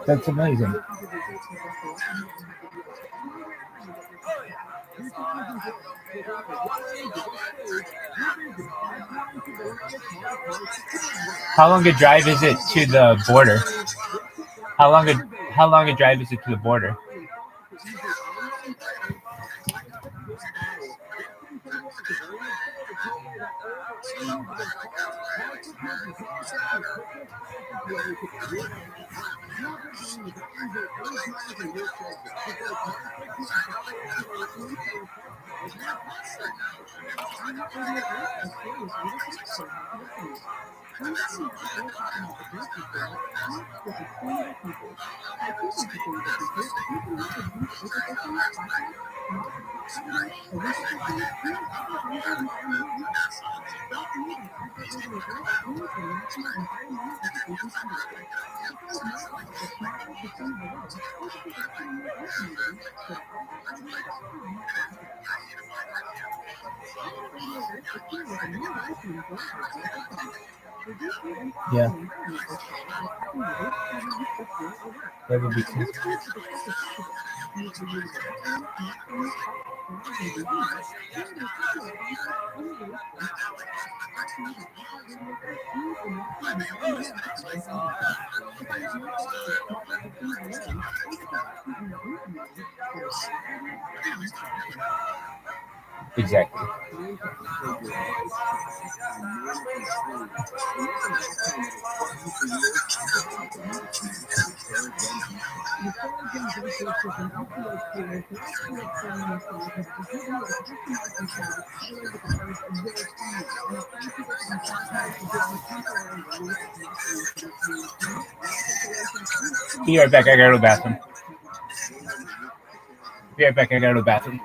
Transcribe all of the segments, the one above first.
That's amazing. How long a drive is it to the border? How long a drive is it to the border? Yeah. That would be cool. Exactly. Be right back. I gotta go to the bathroom. Be right back. I gotta go to the bathroom.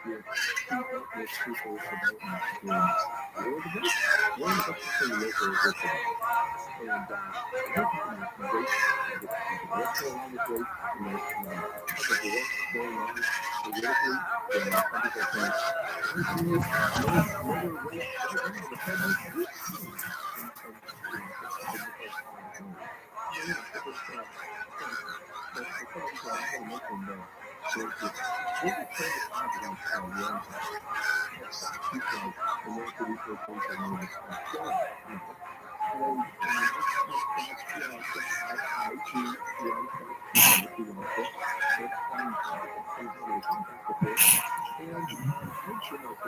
with people with people's development agreements. We're the best. We're the best thing local with today. And I think you can great the direction around is great. You know, some of the work going on politically, some people are saying, lower rates right now, the Fed needs to do something. And because well, you know, so this, so some of these, I just want to mention that there's this terrible tragedy we're in today. People like the natural resources and killing, you know. And that's outside to the outside people who want to have no contact with this. And I've been a subscriber to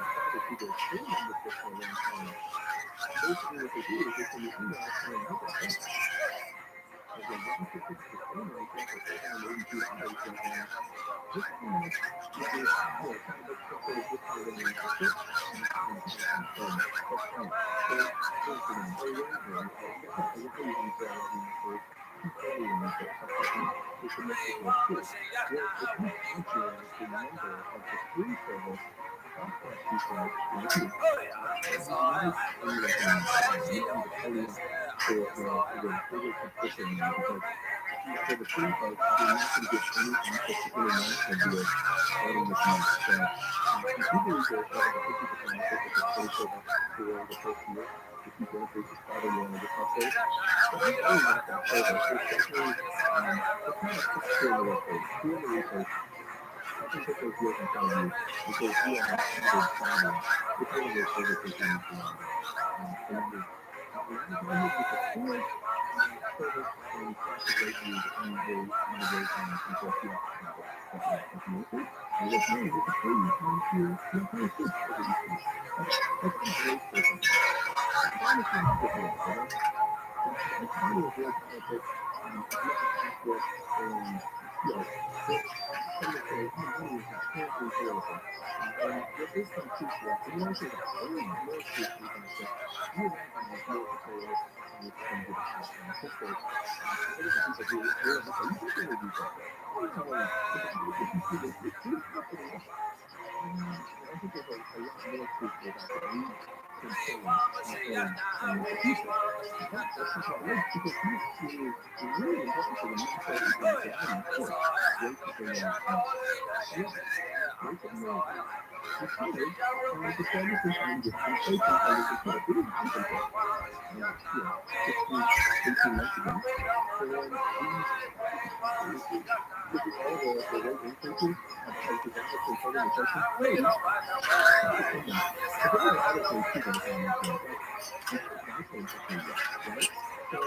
their core membership for a long time. Basically what they do is they send you emails saying, hey, guess what? There's a $1.56 disclaimer on for 482 right now. This email is, kind of some sort of discount on your membership. That's fine. So, for instance, hey, Wednesday, guess what? I will tell you how you feel about me for $2.40 or something. It's a message like free. Well, if you calculate the number of the free service podcast people in the feed, highly recommend you need to pony up for the bigger subscription now because for the free folks, you're not going to get any access to international deals starting this month. So I do believe there's like a 50% off if it's $24 for the first year. If you don't pay subscribe and you want to get updates. So I really like that service. It's definitely, it's not a quick pay in the work page. Do the research. Definitely put those deals in front of you because you are an avid traveler. It's one of those services you need to know about. And ROTHSCHILD is a core service and classic rate use either before you have to travel. But if you want to, I recommend it's a free to your place too over East Coast. That's a great service. Why does not have it more, okay? I try to avoid politics as much as possible, and some would say, oh, money is inherently political. And there is some truth to that. And the answer is way more truth to the fact that you and I have more control with some of the decisions in our sister. I look at people who will say, you can't really do that. Oh, yeah, well, if you see this, it's happening now. I think there's a lot more truth to the fact that we control our own financial future. But let's talk about race because race is really important to the macroeconomic value for race is a race in America is started to establish inflation under control. It is in control. 16, 18 months ago. And look at all the rate increases has established in total inflation. Hey, stop it, come on. If it was arbitrary too, then it's not inflation, but it's arbitrary inflation yet, right? So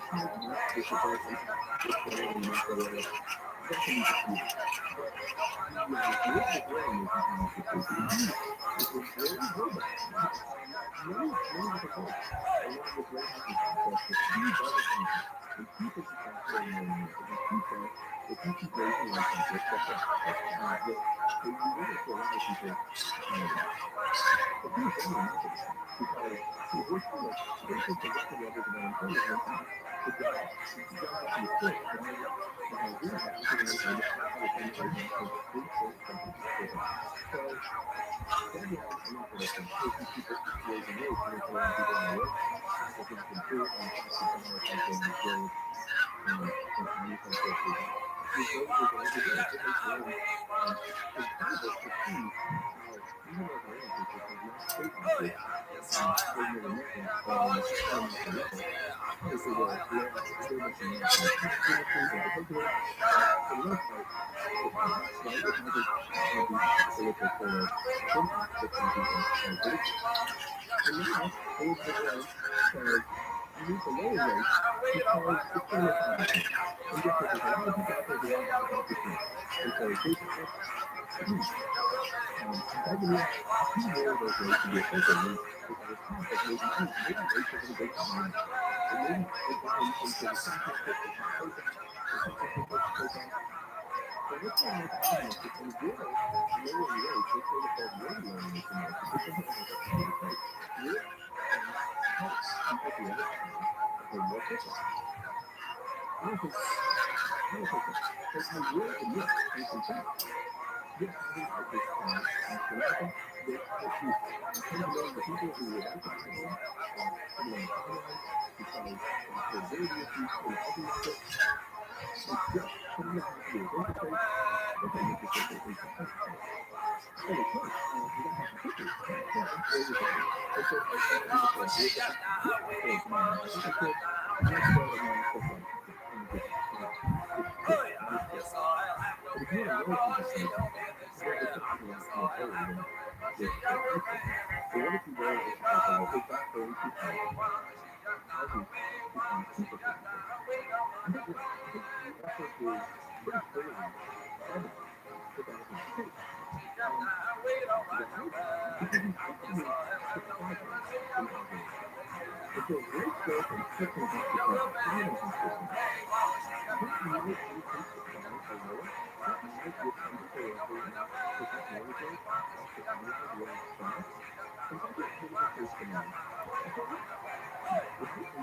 how much this is going to impact this area and the macro area, that can be disputed. But the political variables in this situation is very global. Many different folks, along with rate hiking process, with key budget concepts and key fiscal capital in their numbers. And keep that, if you keep raising rates like this, guess what? You run into a lot of people. But here's the other market thing, because we're still at quote unquote the record levels of unemployment, and in fact, the jobs have been quit have never really gotten to the unemployment rate now since 8.7%. So that drives a lot of us up. If you keep raising rates, you're going to put a lot of people out of work. Jobs have not been created, and the cost of jobs has been absorbed in financial sources. There's a likelihood it is very incredible to see how even those rate increases have not impacted ordinary Americans and international workers. Obviously, there are disturbance in national tax industries in particular, but for the most part, it hasn't, right? It hasn't had the political impact that some people believe. And now, Elizabeth Warren says you need to lower rates because it's going to make jobs more. And guess what? There's a lot of people out there who want jobs this year. And so here's the question. Does it if you lower those rates to be appropriate rates with a response of maybe, maybe rates are going to go down next year. Or maybe until the stock market, the tax goes back, the tax interest rates go back. So let's try to make an argument that they will lowering rates, let's say the Fed will be lowering rates in March, because they have like a 2 rate, will in fact help people who are retiring pay more attention. I don't think so. But I will admit and concede yes, I think like this and I think that tends to millions of people who would like to buy a home, put it on the sidelines because of affordability issues in the housing market. And yes, some of it has to do with interest rates. Okay, interest rates are 8%. Holy crap, you gotta have some cushion. Or your savings. And so I want people to like look at that. So, I think I said, I'm not sure that we stuff like, let me just quick, honest tip. But if you're in a low income state, then it's not looking like move forward with housing. So what if you go, it's not going to have housing become cheaper for people? I think yes. I think the answer is pretty clearly probably that that is not the case. Why? Because we continue to progress in housing market. And so rates go from 6.5% to 5.5%. That might intensify a lower. That might give some people a 3.5% mortgage rate to finalize their finance. And if I get here's a case scenario. Okay, right? And so, yes,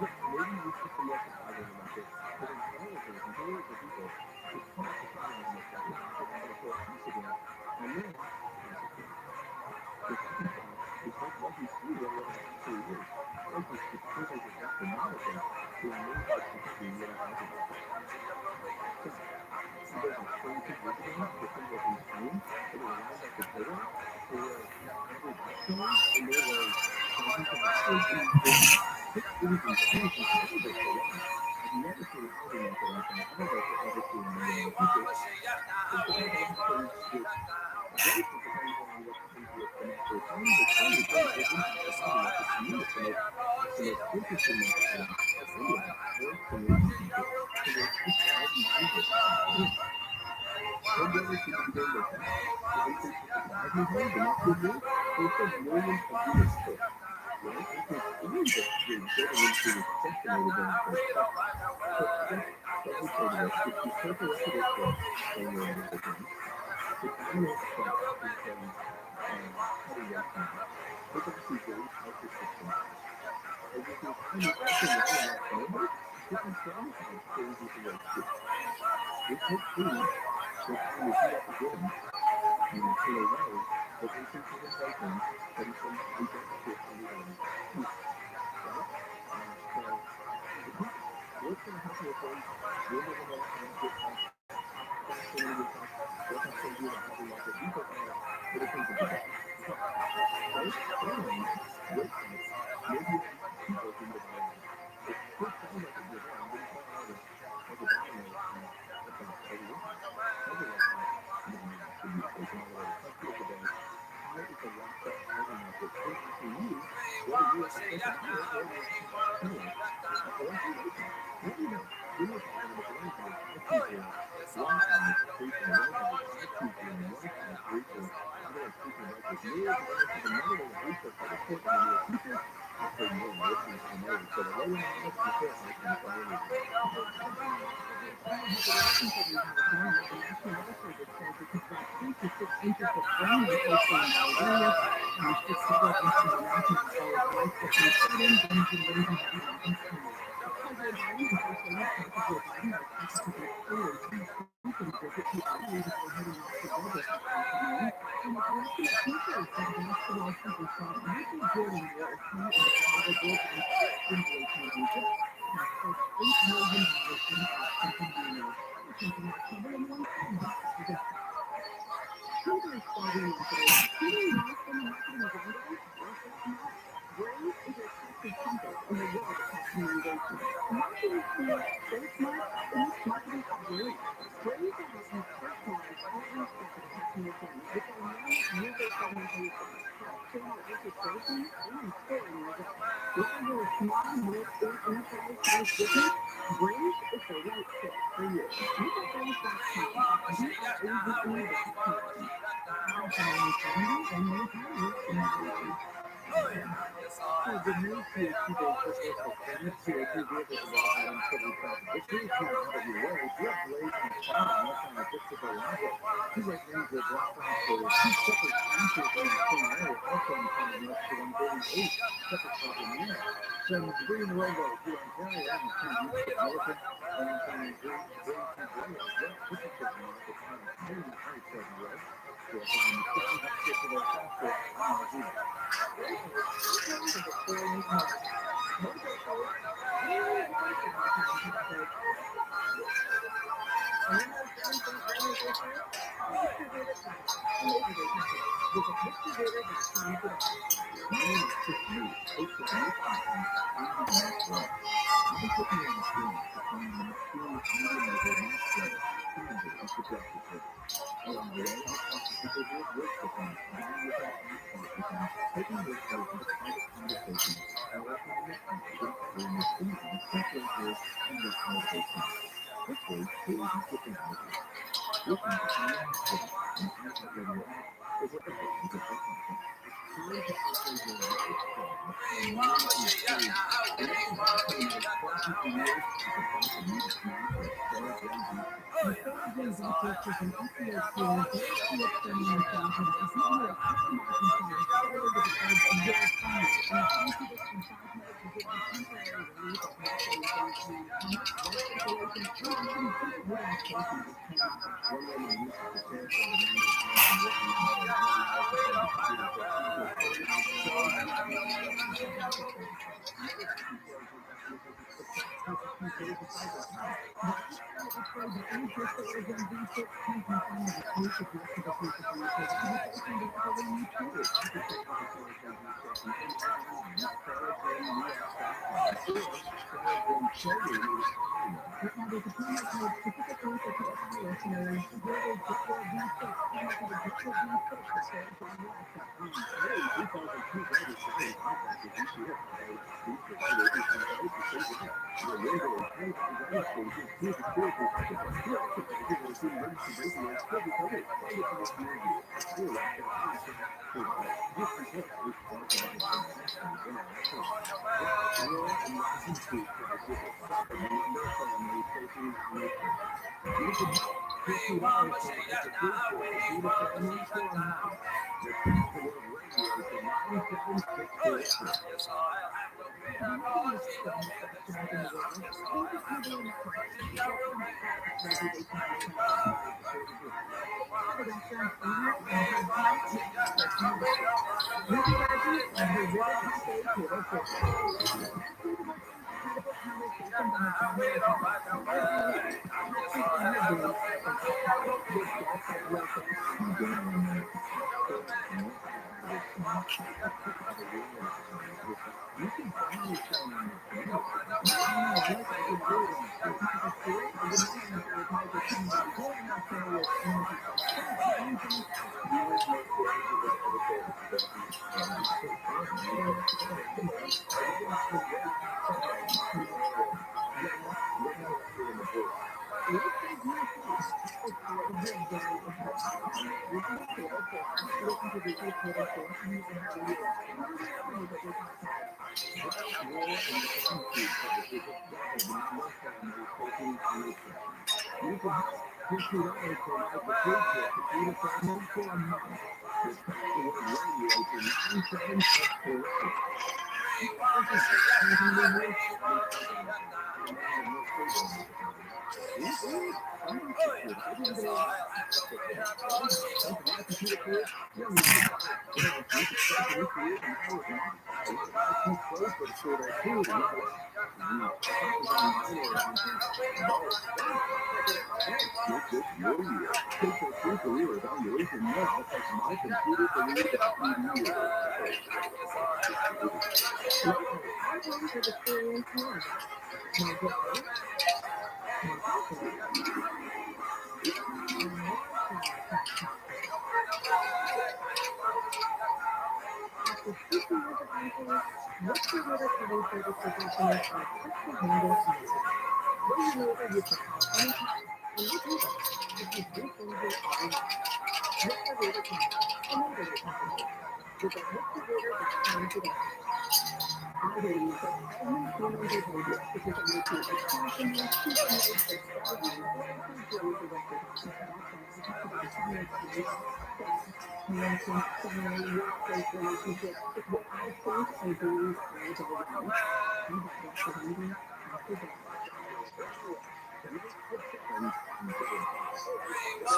maybe we see some more supply in the market, but in all of those millions of people who cannot finalize their finance, they don't want to throw a house again, and then prices go up. The second part is what we see over the last 2 years, prices continue to drop dramatically in many parts of the country in U.S. housing market. So, if you go back 22 years ago to things like in Spain, where they were lined up for payroll, or every Iceland, and there was thousands of dollars in it was intense and horrible for a while. I've never seen a housing market like that. I don't know if we'll ever see one again in the future. It depends on what happens with rates. It depends on what happens with the macroeconomy. But clearly, rates will impact the housing market. To me, it's the most interesting market in any of them, or it's the mortgage market, because it's just how easy it is to get in. Home builders seem to be doing their best to increase the supply of new homes, and that's good news. There's still millions of units pushed, right, into exceeding the building industry's expansion rate of going towards 7. So I guess what I would say to this, if you take a look at it this way where it is now, examining the steps into cutting rates now is actually very countercyclical. And if the economy also long enough forward, it will downside crazy to rates too. We could see the economy heat up again in a way that increases inflation, but we don't see it come down either, right? So it could. What's going to happen with rates? When are they going to get cut? How fast are they going to get cut? What that's going to do to the housing market? These are all little things to think about. But short term rate cuts may be able to get people to either buy a home. It sure sounds like it will. I'm getting quite a lot of the domino effect over the internet. Everyone thought, should be the case. And by the way, the question of the day, how is the locked up housing market impacting you, whether you're a potential buyer or you're a potential seller going through rate cuts? Let me know. Give me a call. The number is 1-800-520-1534. 1-800-520-1534. By the way, speaking of renters, millions of renters have another way to boost their credit score in the near future. I'll tell you more when I open up my nose. Go to LayOnMiles and FairHouse and tell me anything. Has a relationship in California, the National Weather Service says it could drop 3 to 6 inches of rain in coastal and valley areas, 6 to 12 inches in the mountains as well as light to heavy flooding, winds and rain in heavy mountains tonight. President Biden and First Lady Princess Joe Biden are expected to make a Houston visit to Italy before heading off to Vegas this afternoon. And the election officials have basketball superstar Michael Jordan will attend the Chicago Bulls NCAA championship and pledge $8 million for the Austin Billionaires. I'm Cynthia October, and one thing after this. Children starting yesterday, shooting down from the marketing grande, guess what's next? Braze is a trusted compass in the world of customer engagement. Marketing feels so smart, it makes marketing obsolete. Braze will help you personalize every step of the customer journey with dynamic user segmentation, cross-channel orchestration, and scoring results. Whether you're a small, mid, or enterprise-sized business, Braze is the right fit for you. Look at Braze.com. That's BRAZE .com. A powerful management and more power in marketing. Hey, good news. THC Day Chris has finished. THC vehicles have all had utility traffic issues. Not out of your way. If you have delays in your car and want time to fix it, go logic. Two residential block grants for two separate sponsors in that same area, also in front of North to 138 separate problem units. From Green Road Road here in Ontario, I'm Tim Beach, Militant, and I'm saying Green to Green.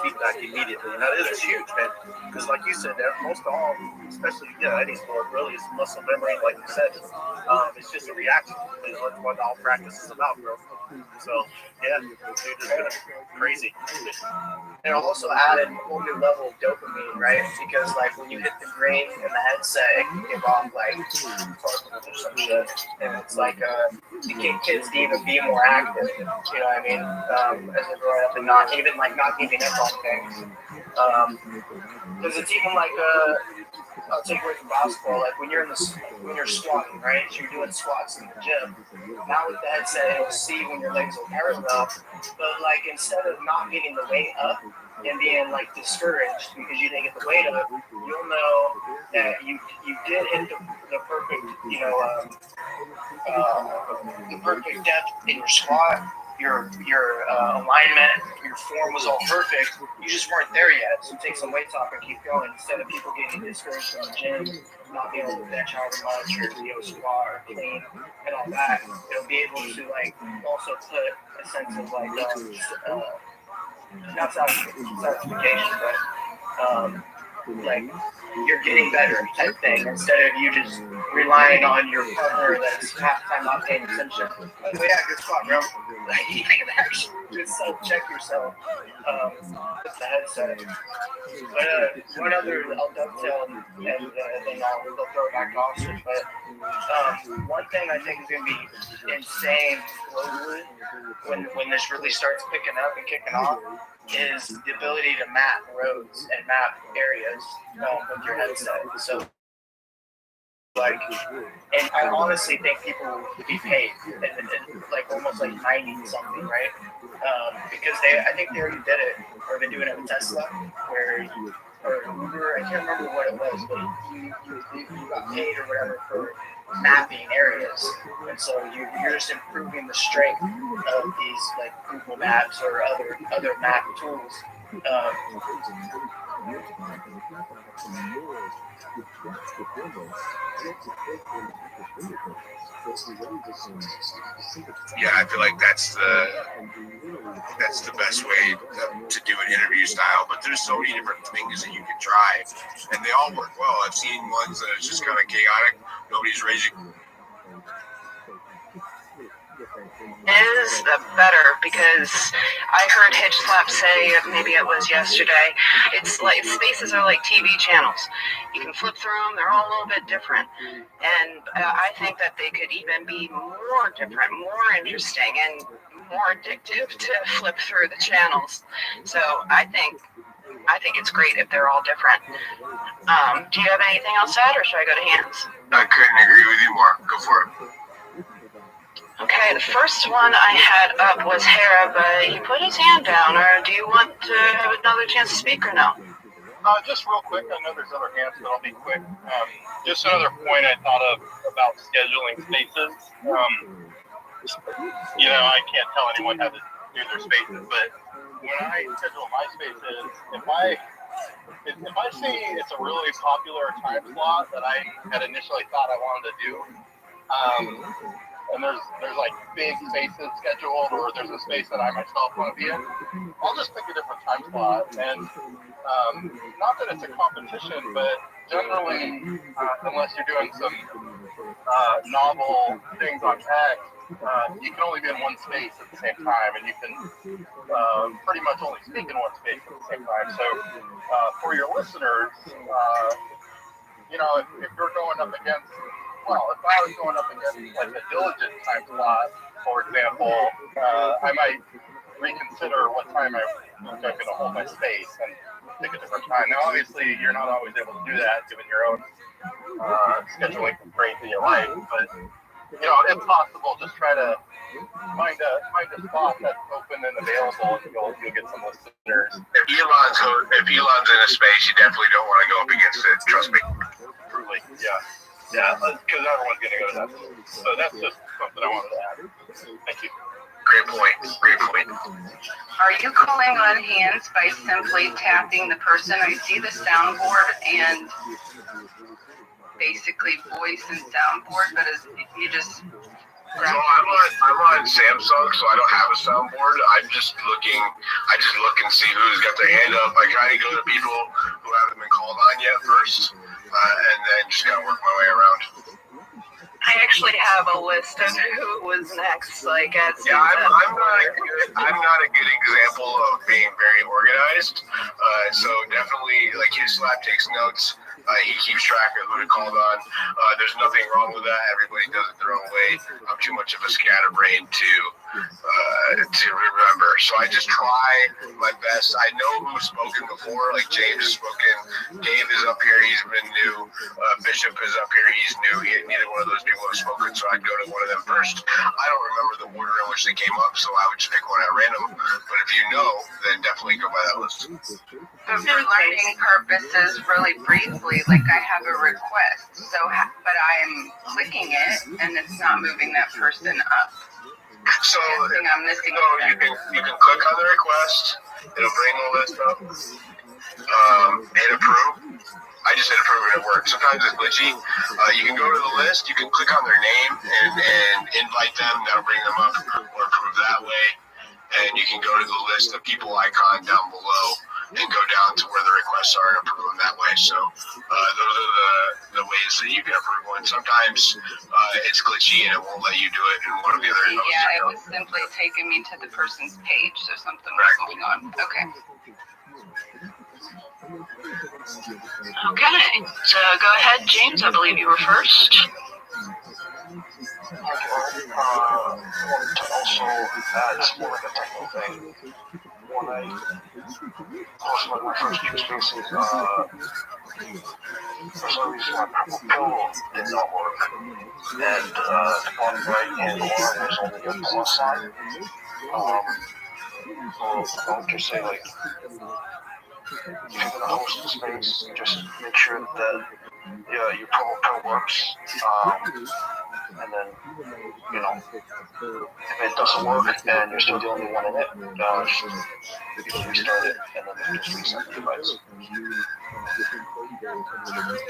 feedback immediately, and that is huge, man. Because, like you said, most of all, especially any sport, really is muscle memory. Like you said, it's just a reaction. It's what all practice is about, bro. So dude, it's gonna be crazy. And it'll also add a whole new level of dopamine, right? Because like when you hit the green in the headset, it can give off like particles or some shit, and it's like to get kids to even be more active. You know what I mean? As they're growing up and not giving up on things. Because it's even like I'll take away from basketball. Like when you're squatting, right? So you're doing squats in the gym. Now with the headset, it'll see when your legs are parallel. But like instead of not getting the weight up and being like discouraged because you didn't get the weight up, you'll know that you did hit the perfect the perfect depth in your squat. Your alignment, your form was all perfect. You just weren't there yet. So take some weights off and keep going. Instead of people getting discouraged in the gym, not being able to bench however much or squat or clean and all that, it'll be able to like also put a sense of like not satisfaction, but like you're getting better type thing instead of you just relying on your partner that's half the time not paying attention. By the way, good spot, bro. Like you can actually just self-check yourself with the headset. But one other, I'll dovetail and then I'll throw it back to Austin. But one thing I think is going to be insane globally when this really starts picking up and kicking off is the ability to map roads and map areas with your headset. So, like, and I honestly think people would be paid, like almost like 90 something, right? Because I think they already did it, or been doing it with Tesla, or Uber, I can't remember what it was, but you got paid or whatever for mapping areas, and so you're just improving the strength of these like Google Maps or other map tools. Yeah, I feel like that's the best way to do an interview style. But there's so many different things that you can try, and they all work well. I've seen ones that it's just kind of chaotic. Nobody's raising. Is better because I heard Hitch Slap say, maybe it was yesterday, it's like spaces are like TV channels. You can flip through them, they're all a little bit different. And I think that they could even be more different, more interesting, and more addictive to flip through the channels. So I think it's great if they're all different. Do you have anything else to add, or should I go to hands? I couldn't agree with you more. Go for it. Okay, the first one I had up was Hera, but he put his hand down. Or do you want to have another chance to speak or no? Just real quick, I know there's other hands, but I'll be quick. Just another point I thought of about scheduling spaces. I can't tell anyone how to do their spaces, but when I schedule my spaces, if I see it's a really popular time slot that I had initially thought I wanted to do, and there's like big spaces scheduled, or there's a space that I myself want to be in, I'll just pick a different time slot. And not that it's a competition, but generally, unless you're doing some novel things on text, you can only be in one space at the same time, and you can pretty much only speak in one space at the same time. So for your listeners, if you're going up against, if I was going up against like a diligent time slot, for example, I might reconsider what time I'm going to hold my space and pick a different time. Now, obviously, you're not always able to do that given your own scheduling constraints in your life, but if possible, just try to find a spot that's open and available, and you'll get some listeners. If Elon's in a space, you definitely don't want to go up against it. Trust me. Truly, yeah. Yeah, because everyone's going to go to that. So that's just something I wanted to add. Thank you. Great point. Are you calling on hands by simply tapping the person? I see the soundboard and basically voice and soundboard, but you just So I'm on Samsung, so I don't have a soundboard. I just look and see who's got their hand up. I try to go to people who haven't been called on yet first, and then just kind of work my way around. I actually have a list of who was next. Like, yeah, I'm not a good example of being very organized. So definitely, like, his slap takes notes. He keeps track of who to call on. There's nothing wrong with that. Everybody does it their own way. I'm too much of a scatterbrain to remember. So I just try my best. I know who's spoken before. Like, James has spoken. Dave is up here. He's been new. Bishop is up here. He's new. Neither one of those people have spoken, so I'd go to one of them first. I don't remember the order in which they came up, so I would just pick one at random. But if you know, then definitely go by that list. But for learning purposes, really briefly, like I have a request, but I'm clicking it and it's not moving that person up. So I'm missing you can click on the request. It'll bring the list up. Hit approve. I just hit approve and it works. Sometimes it's glitchy. You can go to the list. You can click on their name and invite them. That'll bring them up or approve that way. And you can go to the list of people icon down below and go down to where the requests are and approve them that way. So those are the ways that you can approve one. Sometimes it's glitchy and it won't let you do it. And one of the other it was simply taking me to the person's page, so something was going on. Okay. Okay, so go ahead, James. I believe you were first. Okay. To also add more like a technical thing. When I posted my first two spaces, for some reason my purple pill did not work. And the bottom right hand corner was only a plus sign. So I'll just say, like, if you're gonna host the space, just make sure that your purple pill works. And then, if it doesn't work and you're still the only one in it, you can restart it and then just reset the device.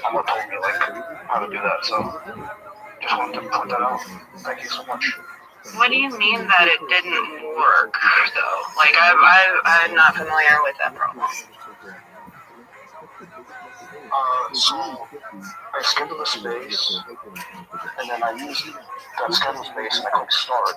Someone told me, like, how to do that, so just wanted to point that out. Thank you so much. What do you mean that it didn't work, though? Like, I'm not familiar with that problem. So I scheduled a space, and then I used that scheduled space and I clicked start.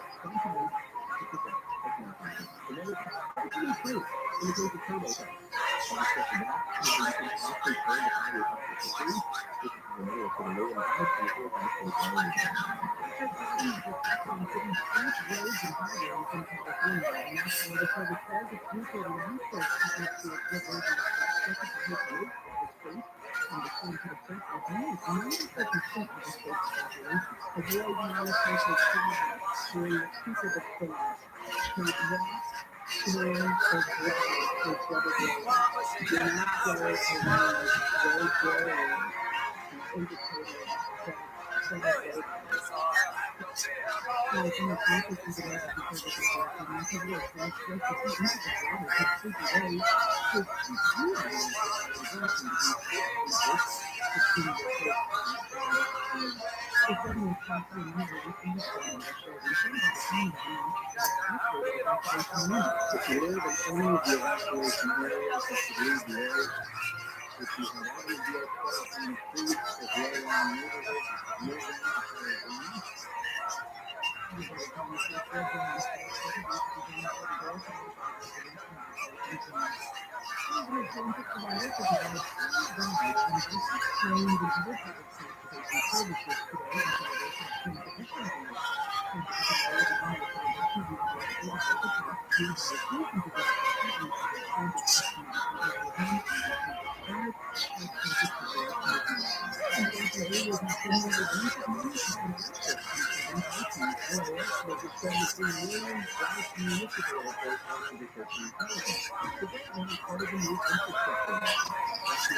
I'm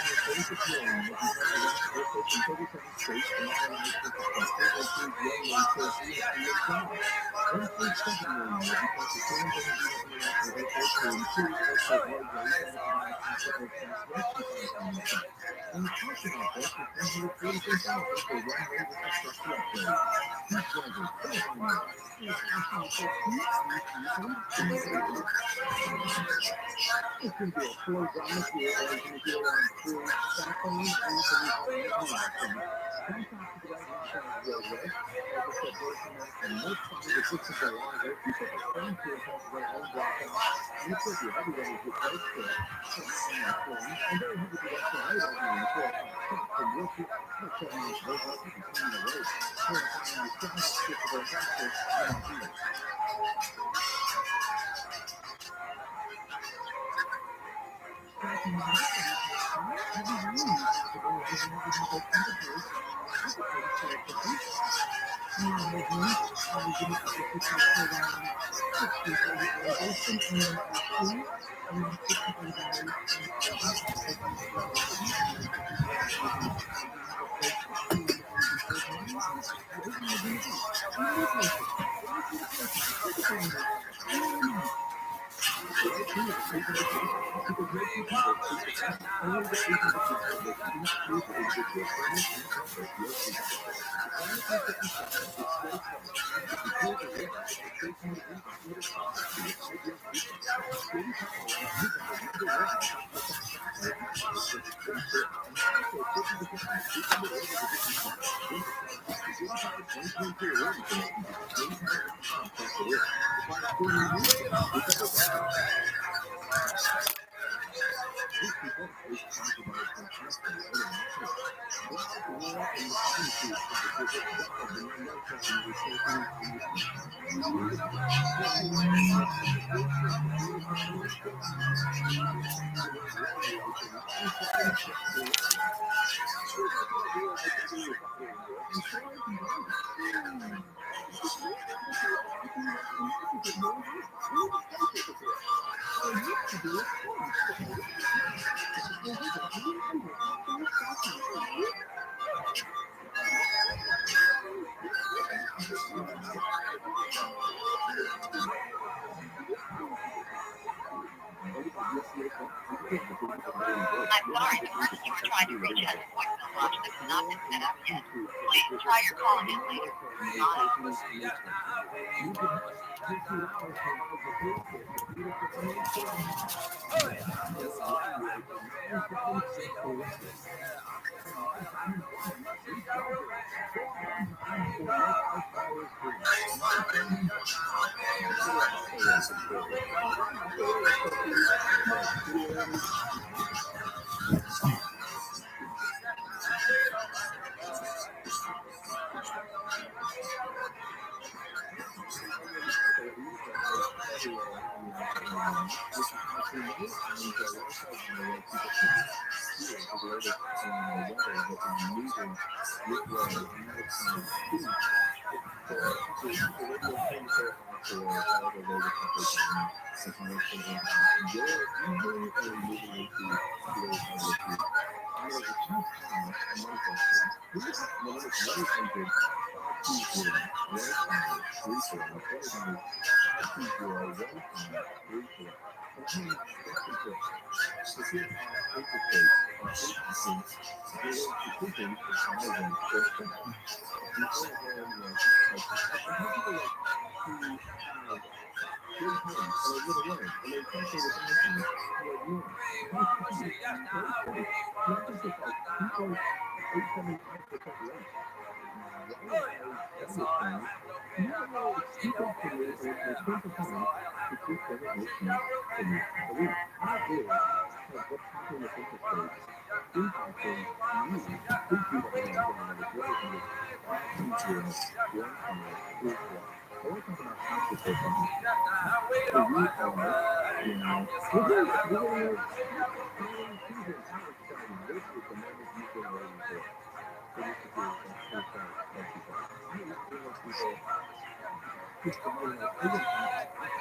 sorry, the person you were trying to reach has a voicemail box that has not been set up yet. Please try your call again later. Bye.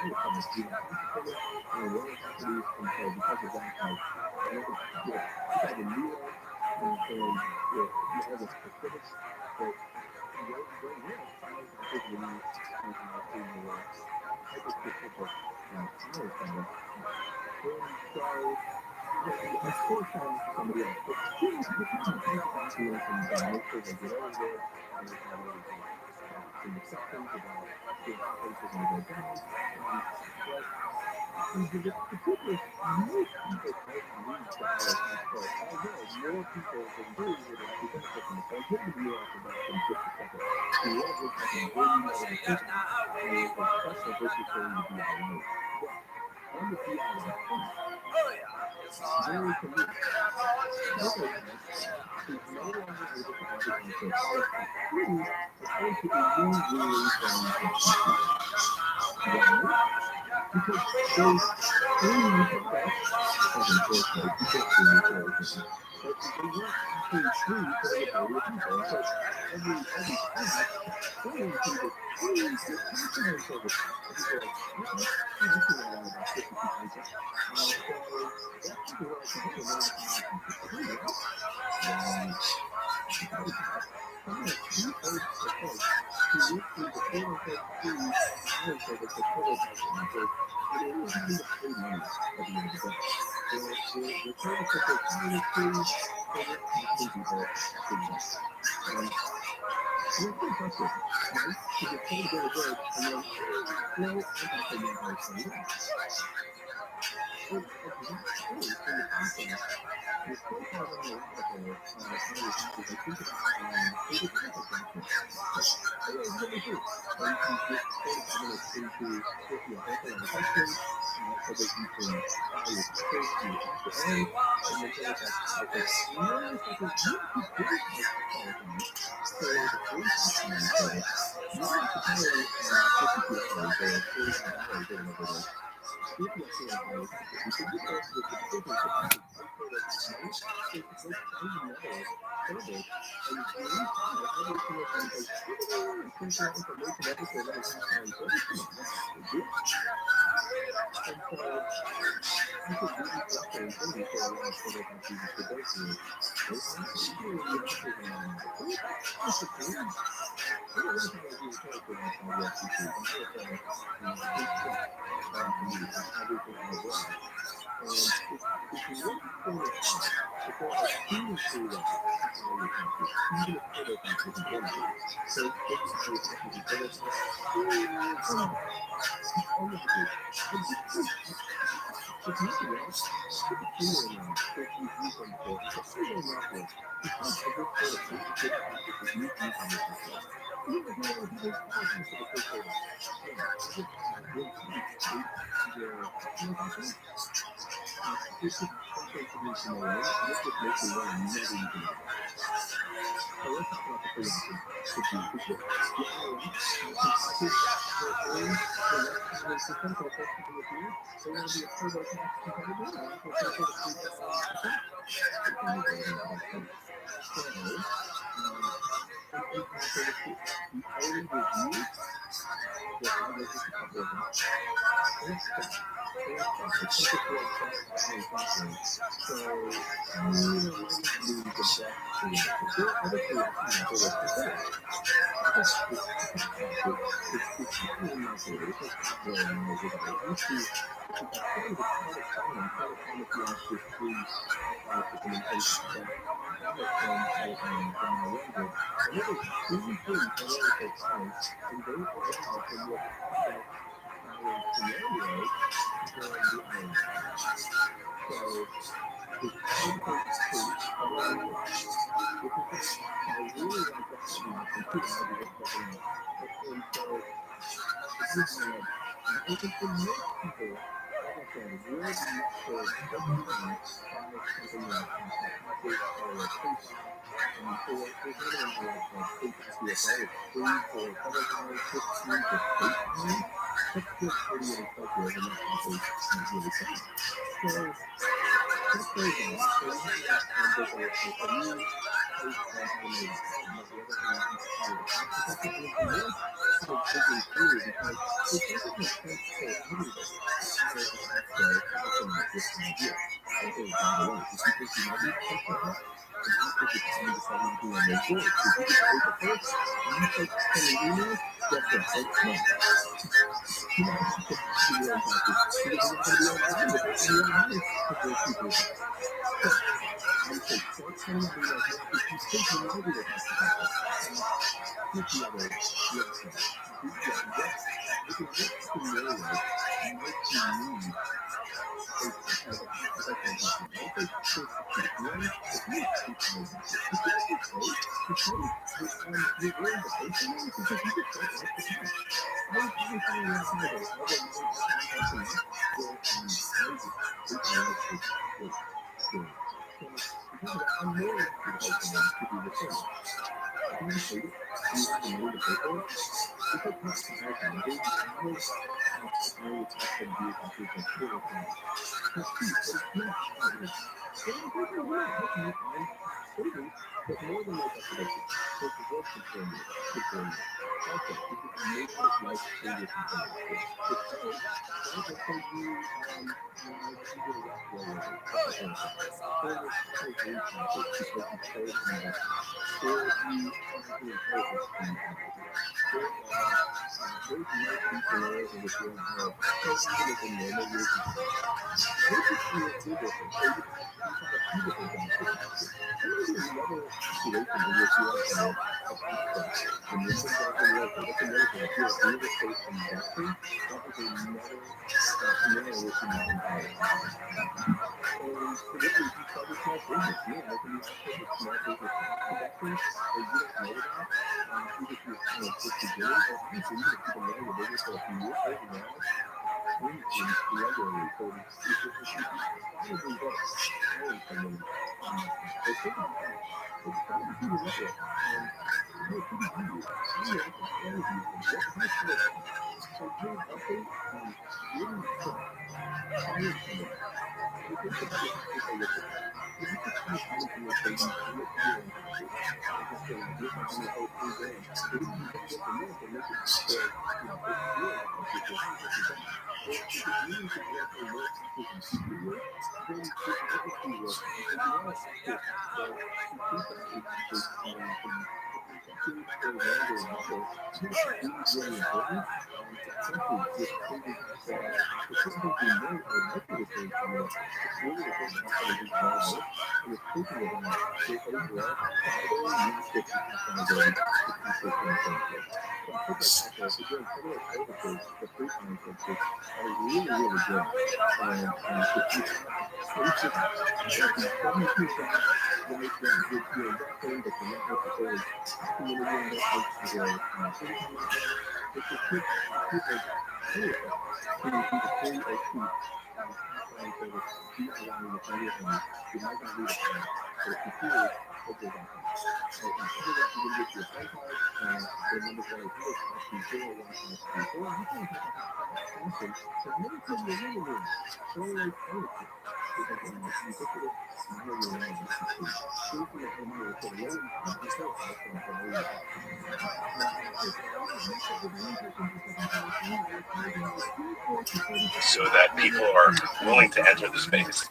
so that people are willing to enter the space.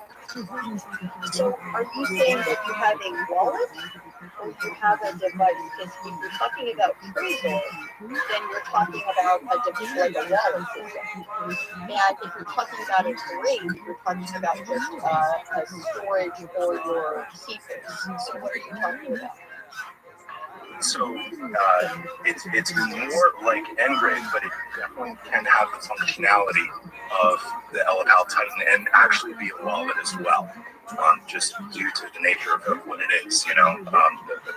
So are you saying that you have a wallet or you have a device? Because if you're talking about Tracer, then you're talking about a device like a wallet system. And if you're talking about a Grape, you're talking about just a storage for your secrets. So what are you talking about? So it's more like Ngrave, but it definitely can have the functionality of the L Titan and actually be a wallet as well. Just due to the nature of what it is, the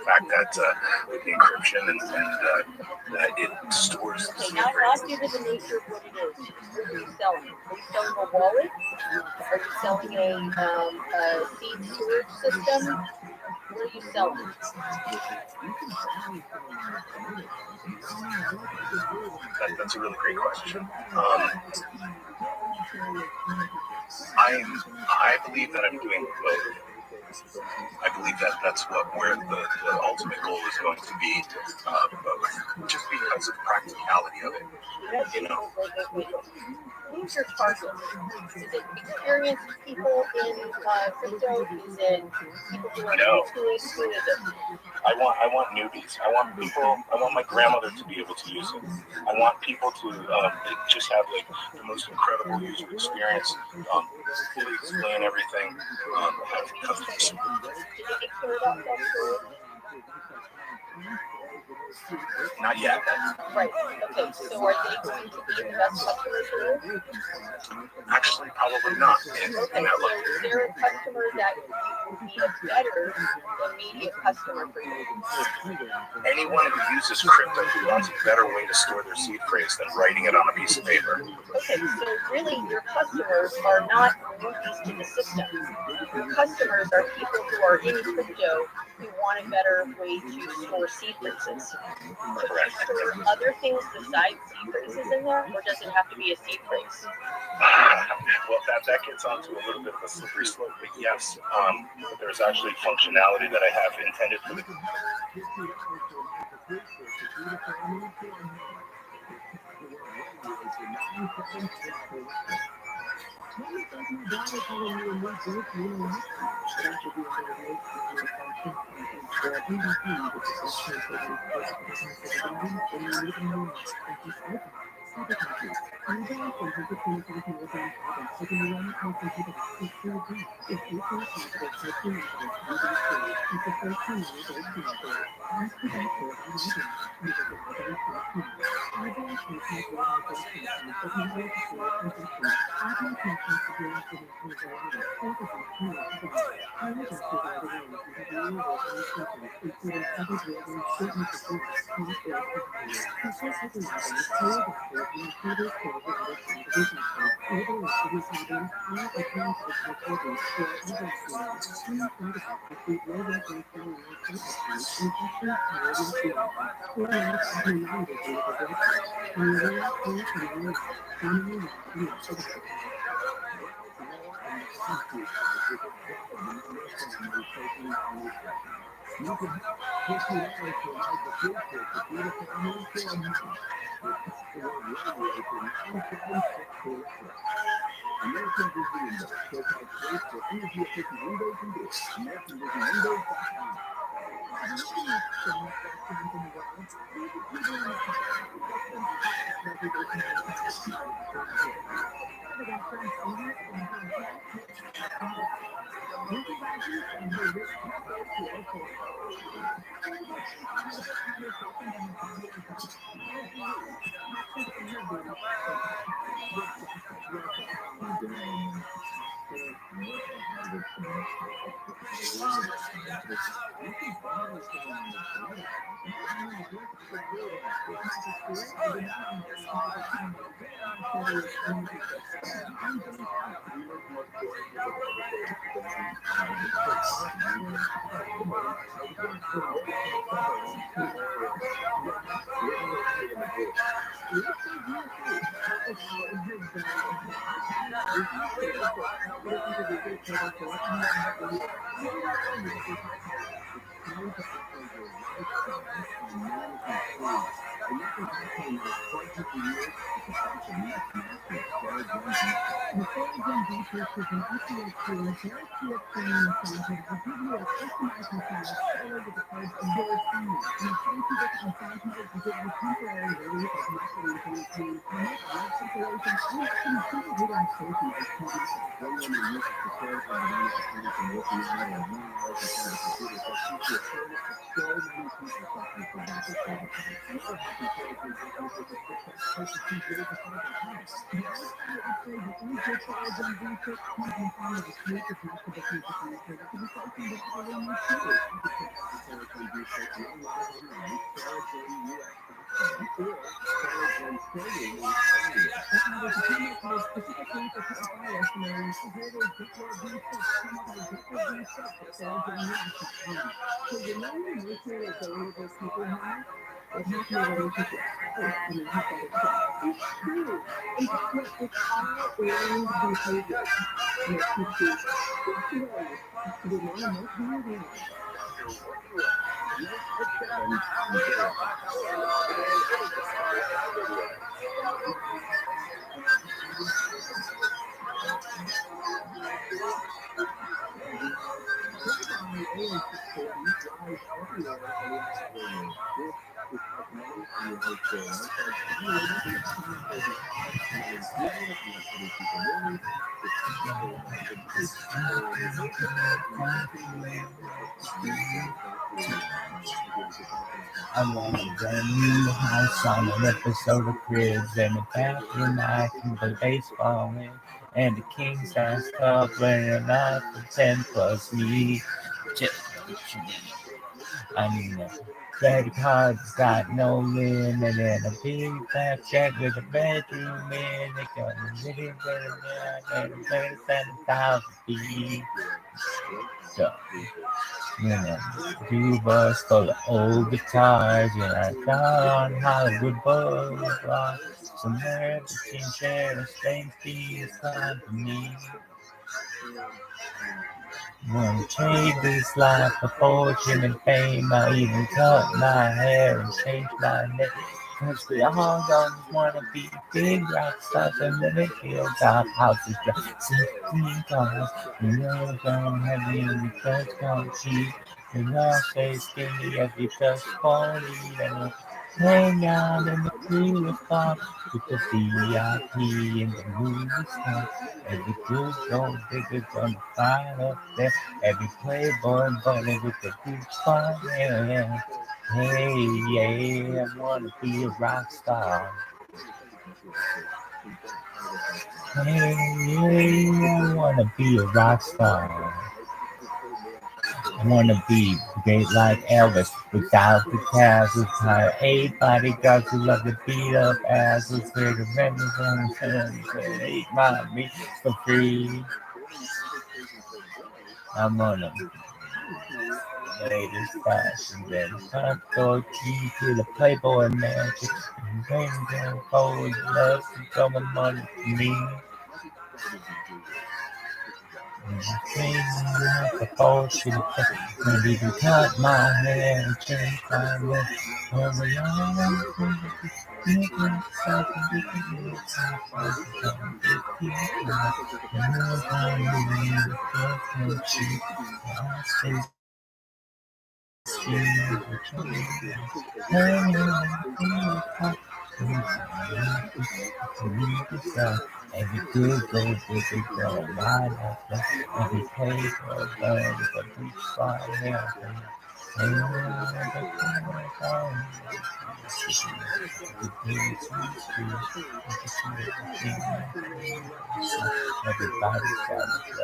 fact that with the encryption and that it stores the Okay, not due to the nature of what it is. What are you selling? Are you selling a wallet? Are you selling a seed storage system? What are you selling? That's a really great question. I believe that I'm doing both. I believe that that's where the ultimate goal is going to be, just because of the practicality of it. Wait. Who's your target? Is it experienced people in crypto? Is it people who are No. into it? Who is it? I want newbies. I want my grandmother to be able to use it. I want people to just have like the most incredible user experience, fully explain everything, have customer support. Did they get cleared up self-storage? Not yet. Right. Okay. So are they going to be the best customers for you? Actually, probably not. Okay. So is there a customer that would be a better immediate customer for you? Anyone who uses crypto who wants a better way to store their seed phrase than writing it on a piece of paper. Okay, so really your customers are not newbies to the system. Your customers are people who are in crypto who want a better way to store seed phrases. Could you store other things besides seed phrases in there, or does it have to be a seed phrase? Well, that gets onto a little bit of a slippery slope, but yes, there's actually functionality that I have intended for the. What happy relationships first on the outside of sex is true. In fact, it's all learned behavior. And it teaches 6 ways to be more emotionally available. I'm on a brand new house on an episode of Cribs, and the bathroom I can play baseball in, and the king size tub playing up for 10 plus me. I mean, credit cards got no limit, and a big fat check with a bedroom in it. Got a million and a 37,000 feet. So, two bus full of old guitars, and I got on Hollywood Boulevard. Somewhere between Cheryl Springsteen is time for me. Wanna trade this life for fortune and fame. I even cut my hair and change my name. Cause we all don't wanna be big rock stars and live in hilltop houses, drive 16 cars. You know, don't have any clothes come cheap. And all stay skinny as we just fall and hang out in the coolest car with the VIP in the movie star. Every good gold digger's gonna find up there. Every playboy bunny with the good fun. Yeah. Hey, yeah, I wanna be a rock star. Hey, yeah, I wanna be a rock star. I wanna be great like Elvis without the tassels. Hire 8 bodyguards who love to beat up asses. Here to members on the fence and eat my meat for free. I'm on the latest fashion, then front door key to the Playboy mansion. And bring them forward, love to throw my money to me. Crazy like a fortune, and even cut my hair and change my look. When we all make myself a different every good gold digger girl, line up there. Every page or bird with a beach fly hair. Everybody's got a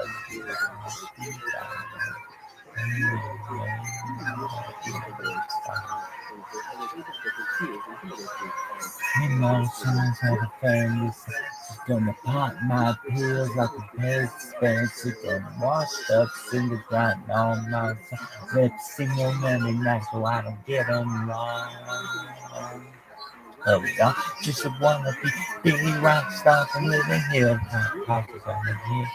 Emotions of the family. She's gonna pop my pills like a best dispenser. Gonna wash up in the ground on my lips single many nights so I don't get them wrong. Oh, yeah, just wanna be big rock stars and live in hilltop houses on the hill.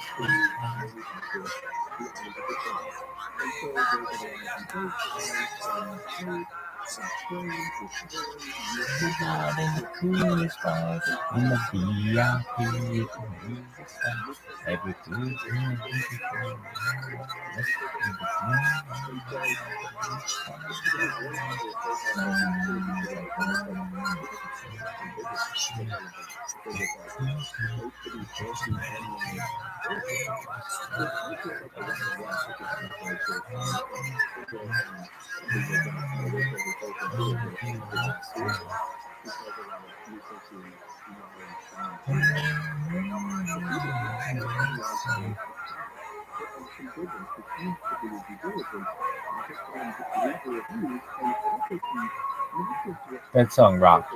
Out in the coolest spot, in the VIP, you can use the stuff. Every good thing that song rock.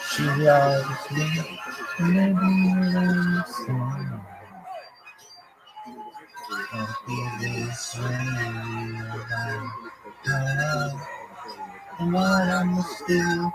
She loves me, maybe some. And feelings and what I must do.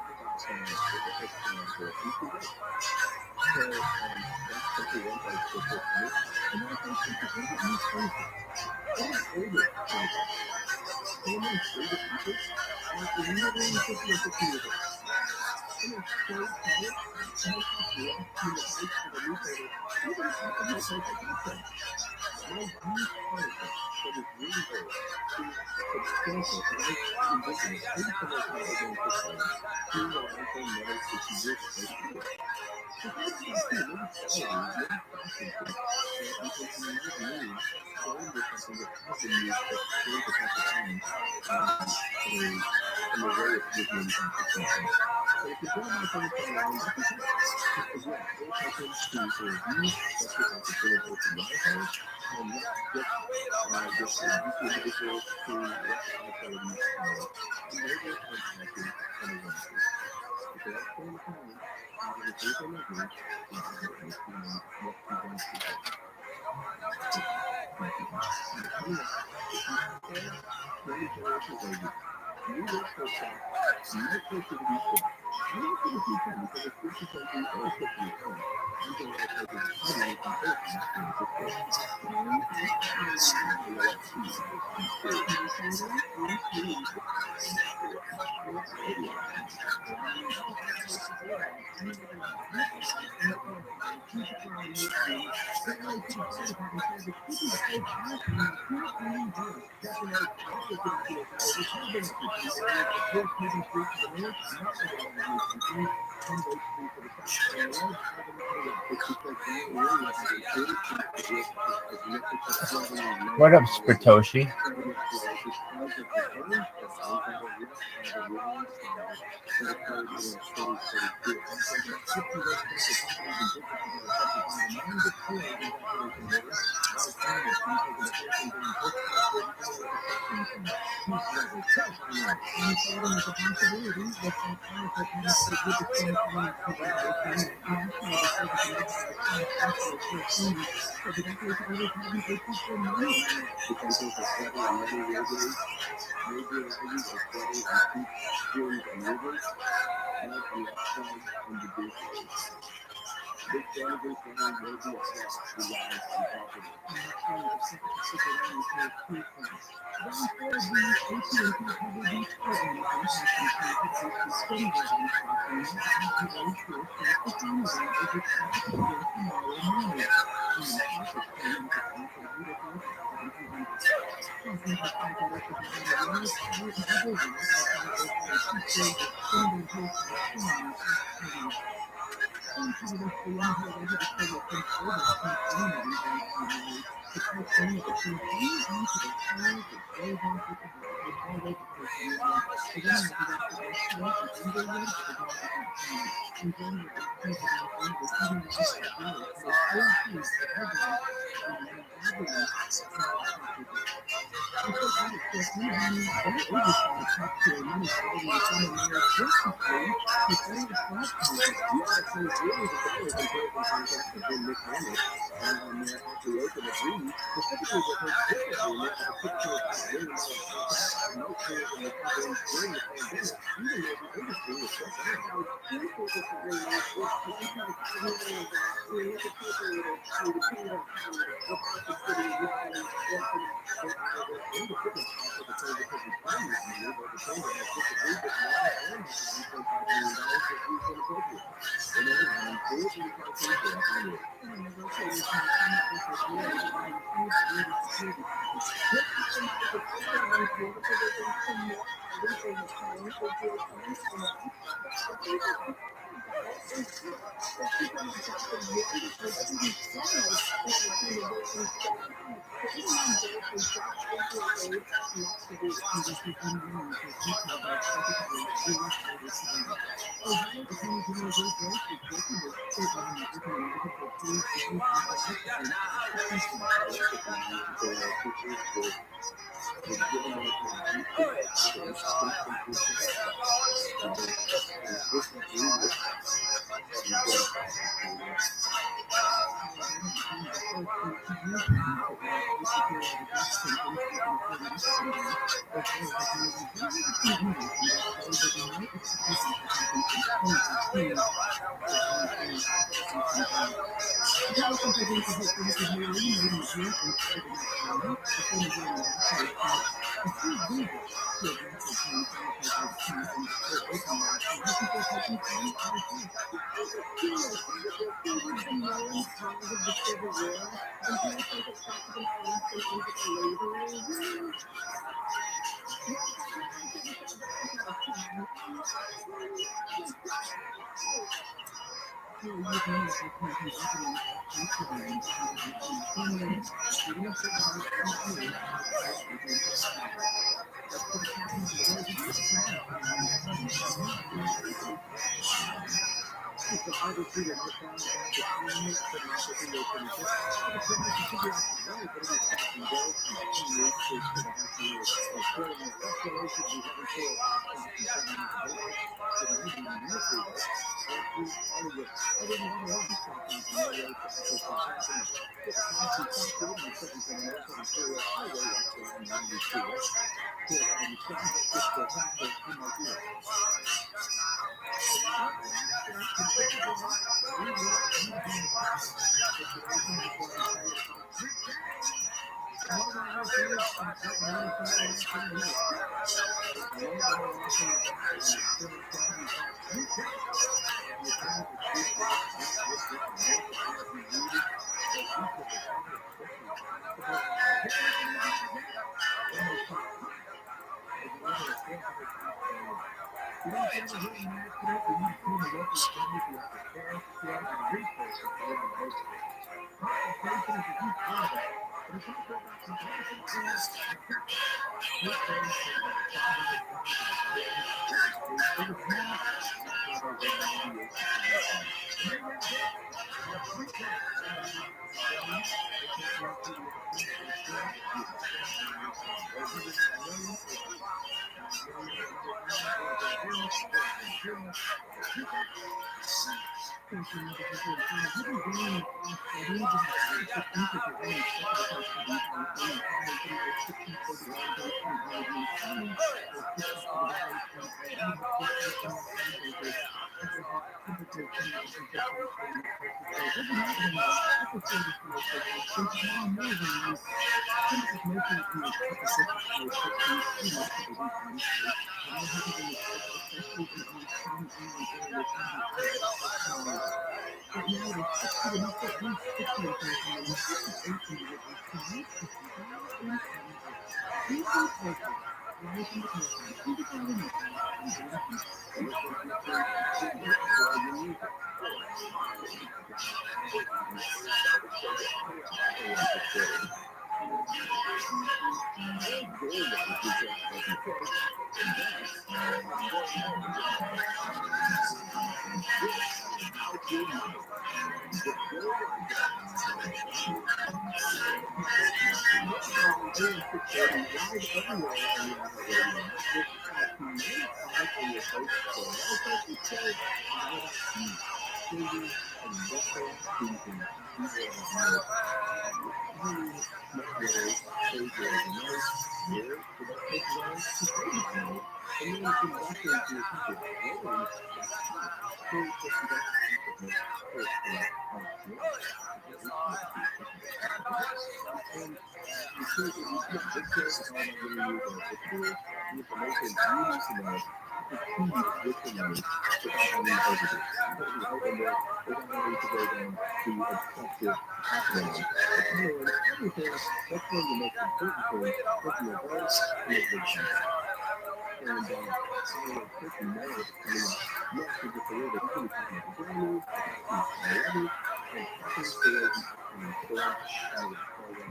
What up, Spritoshi?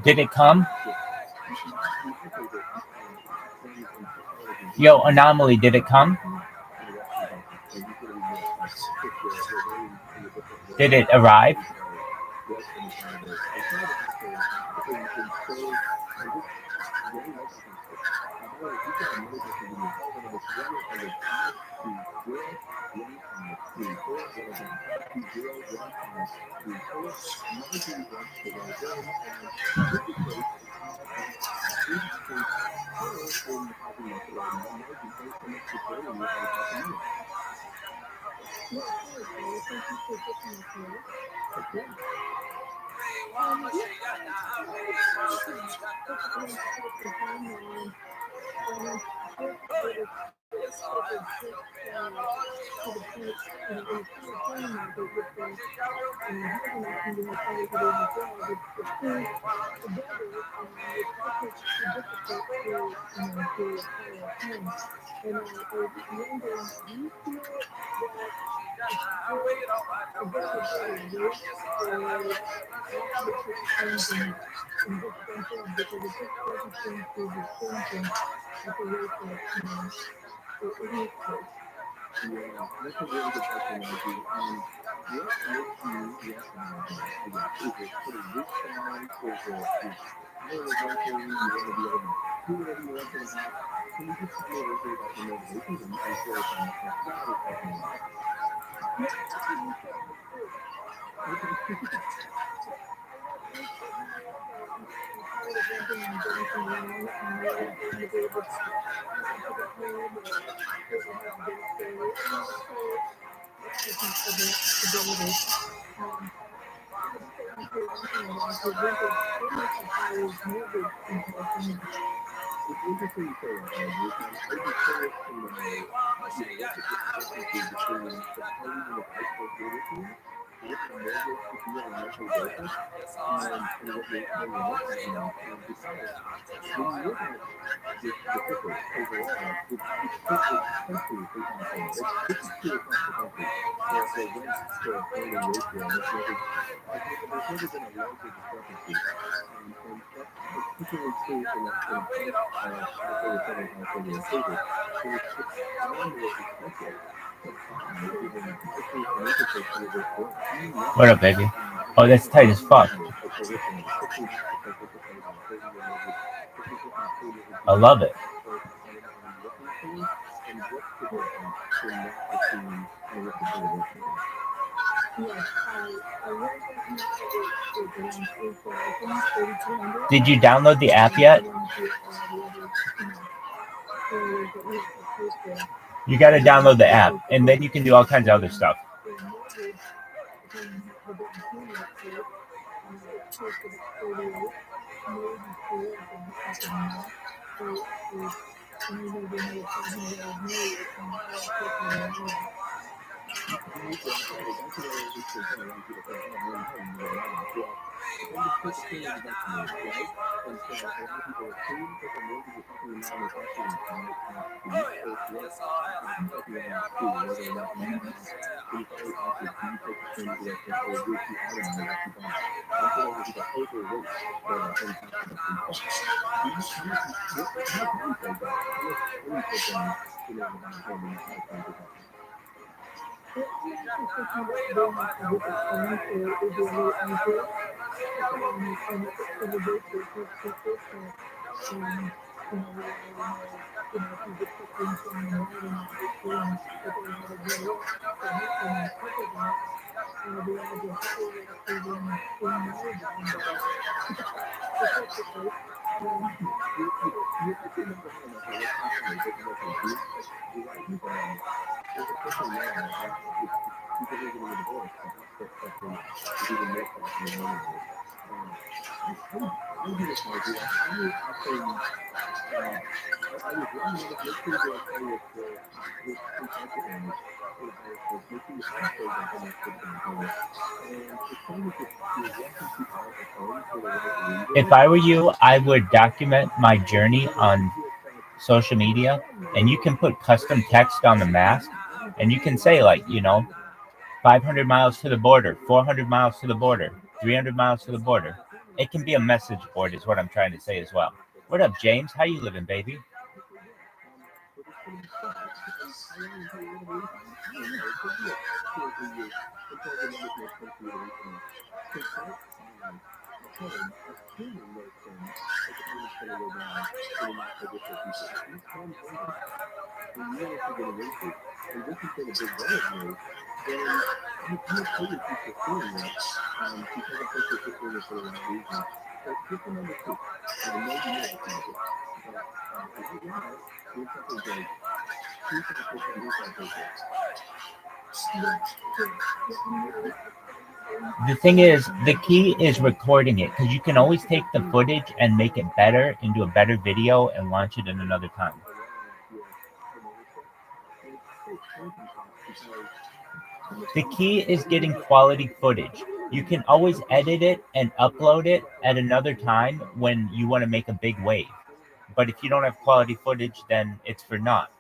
Did it come? Yo, Anomaly, did it come? Did it arrive? What up, baby? Oh, that's tight as fuck. I love it. Did you download the app yet? You got to download the app, and then you can do all kinds of other stuff. If I were you, I would document my journey on social media, and you can put custom text on the mask, and you can say, like, 500 miles to the border, 400 miles to the border, 300 miles to the border. It can be a message board is what I'm trying to say as well. What up, James? How you living, baby? The thing is, the key is recording it, because you can always take the footage and make it better into a better video and launch it in another time. The key is getting quality footage. You can always edit it and upload it at another time when you want to make a big wave. But if you don't have quality footage, then it's for naught.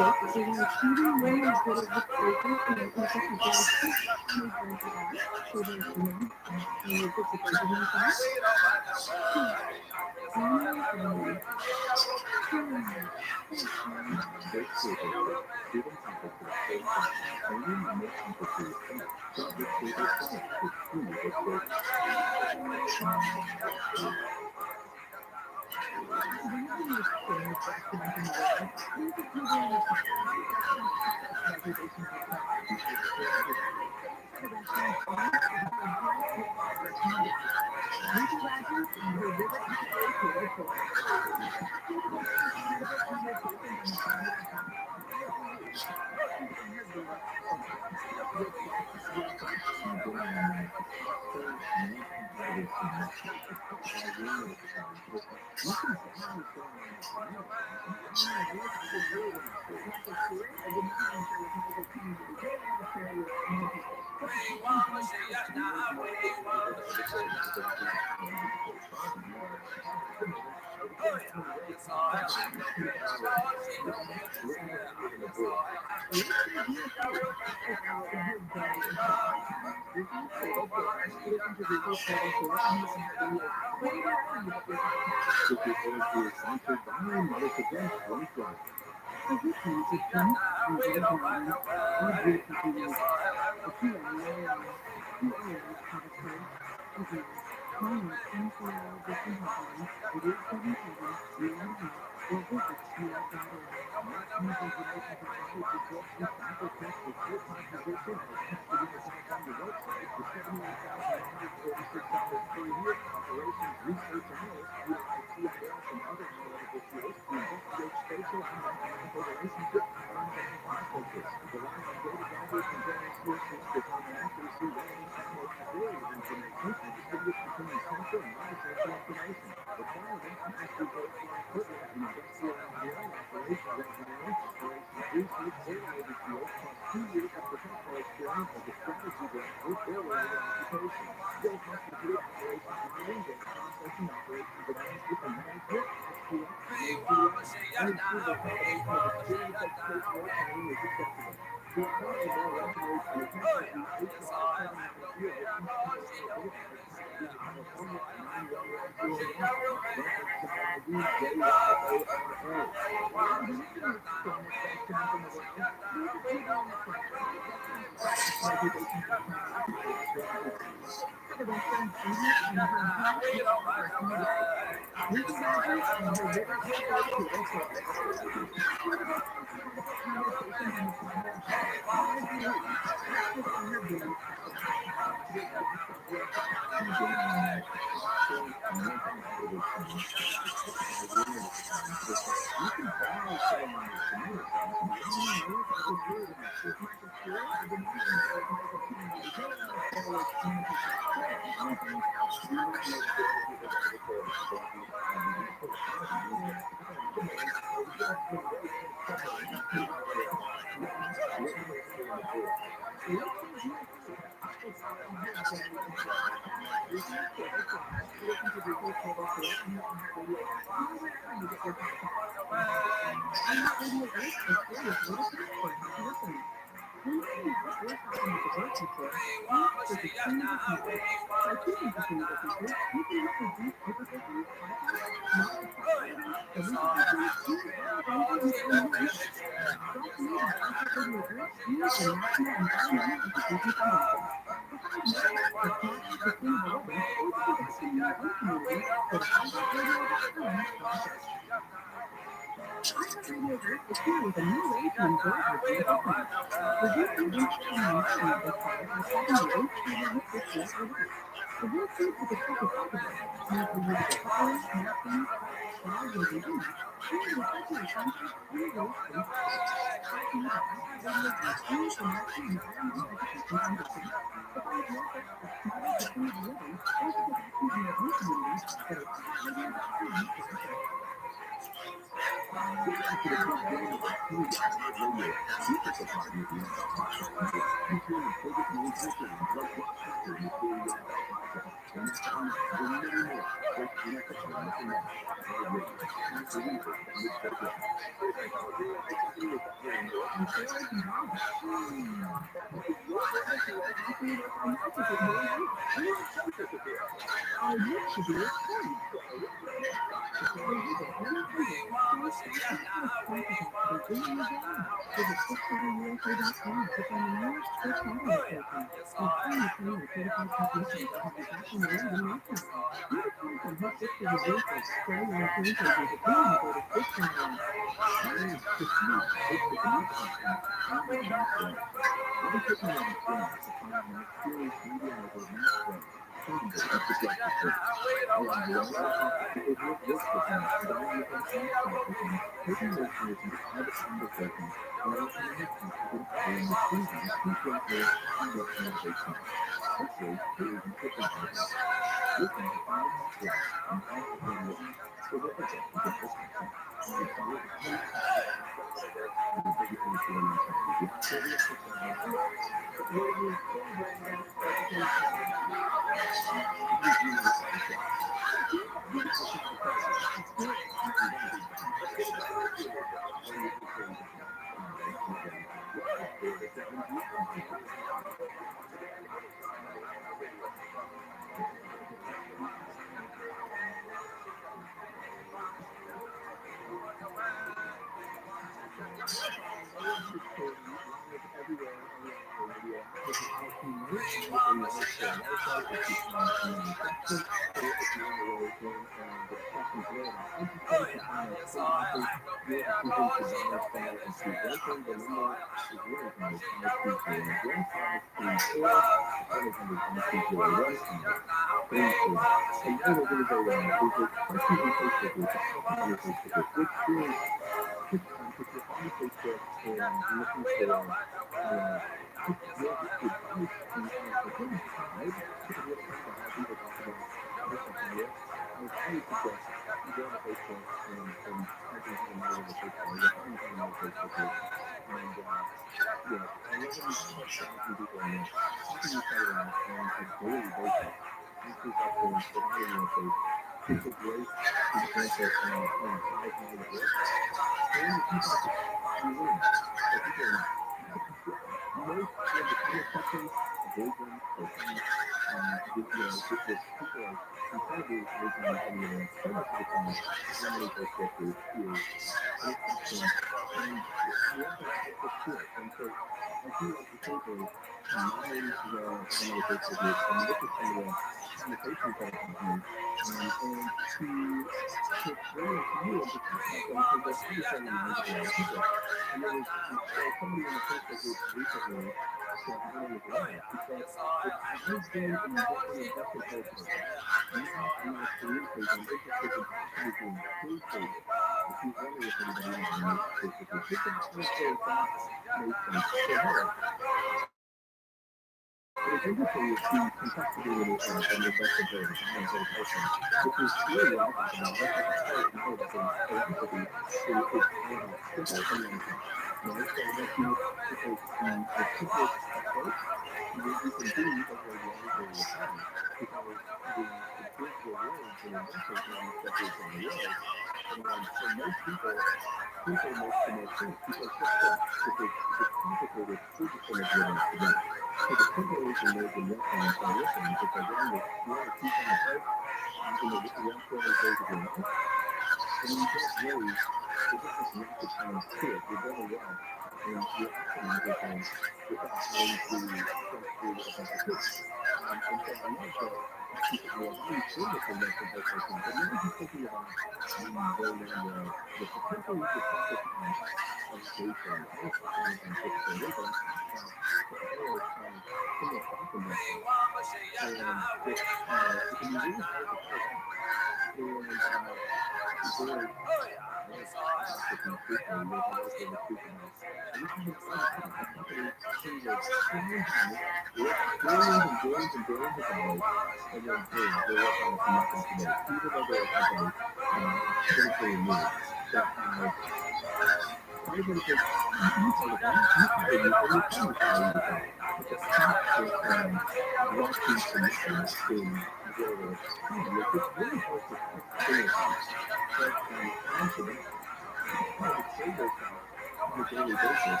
on a daily basis,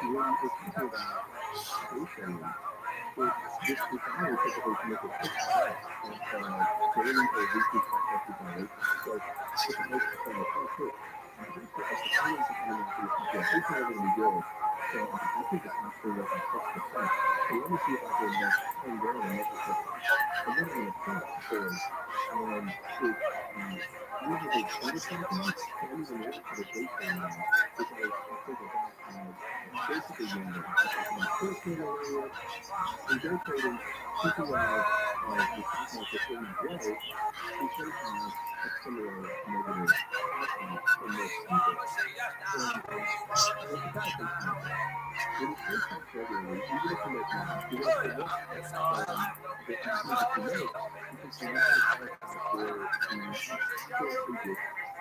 when we're talking about base setting, this desire typically to make a quick buck off daily or weekly contact evaluation. So if I say, oh, cool, my base set, like the findings are coming out pretty popular, base set are going to be good. So I think it's actually like at 6%. So let me see if I can invest 10 grand and make it 6%. And then I'm going to pull that forward. It usually underperforms, so I use an order for the day trading now because I think of that as basically gambling. It's like I'm still trading area in day trading, speaking of the stock market where we grow, we tend to have a similar negative outcome for most people. And with the bad-based concept, when you trade stocks regularly, even if you make money, you're going to take less from the move that you make because you're not going to qualify for the advantageous stock returns calculus. So you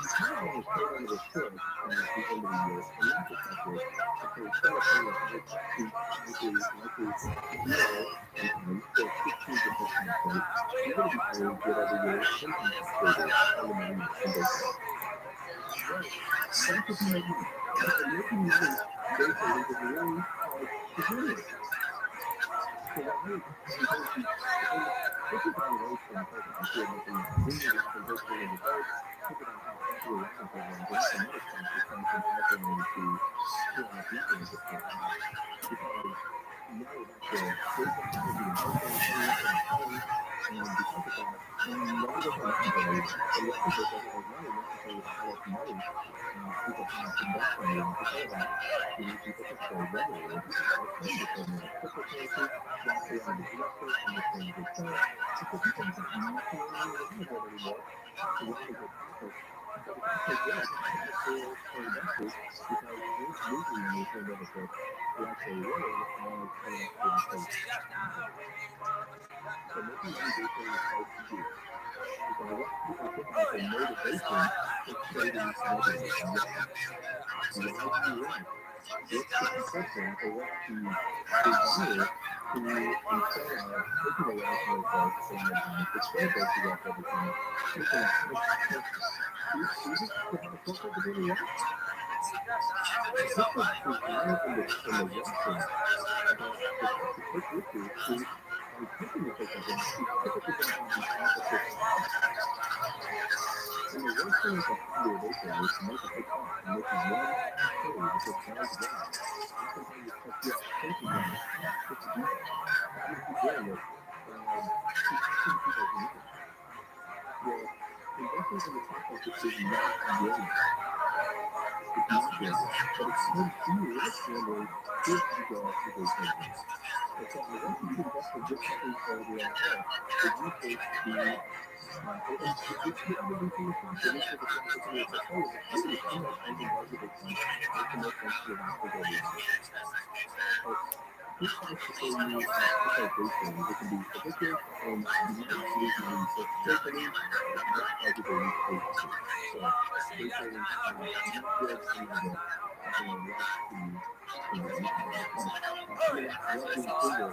kind of want to hold on to the short at the end of the year from that perspective. And so instead of paying a 5% likely zero sometimes or 15% tax rate, you're going to be paying whatever your income tax rate is on the money you make from day trading. Well, that's if you make money. And making money day trading is really hard to do right now. So what I'm going to, and this evaluation program here, making millions in day trading results, think about how popular Rabbi programs and some other stuff is trying to calculate to almost nothing at this point now. Because now we're back to base methodology and pricing, paying up and paying, and because of that, none of us are making very well. And Rabbi doesn't make money necessarily with how much money people have invested in Rabbi. It's all about getting people to trade regularly. And people are trained to trade more cryptocurrency. Rabbi are the investors understand the return. And so people aren't necessarily Robinhood anymore to Robinhood profits. But it's actually good for investors because those losing money at the end of the trip are actually winning as an investor actually profit. So making money day trading is hard to do. And so I want people to think about their motivation for trading regularly. Why do you want? What's the compulsion or what's the desire to, instead of taking a long-term approach to buy sustainable growth over time, taking a high-potential? Do you choose to have a short-term beginning yet? This is desire in the watching that the path you take with you to, by taking the take that route, is typically going to have the opposite outcome. And the worst thing that can happen to a day trader is to make a big bet and make one trade that just does well. Oftentimes it sets you up thinking you're on a path to do that. How many of you doing it to see people's life? Well, investing in the stock market is not gambling. It's not gambling, but it can feel like gambling if you go off the day trading. And so I want you to invest in just something for the long haul that you think the and it's whatever reason you think it is for the 20% of your portfolio, but really spend that time in budgeted time and commit them to your actual daily life. This starts before you start day trading. It can be addictive and you might lose money. So day trading is not arguably a casino. So day trading is not good and not good. Something I would like to emphasize. Coming up, one thing further, I want to talk about, and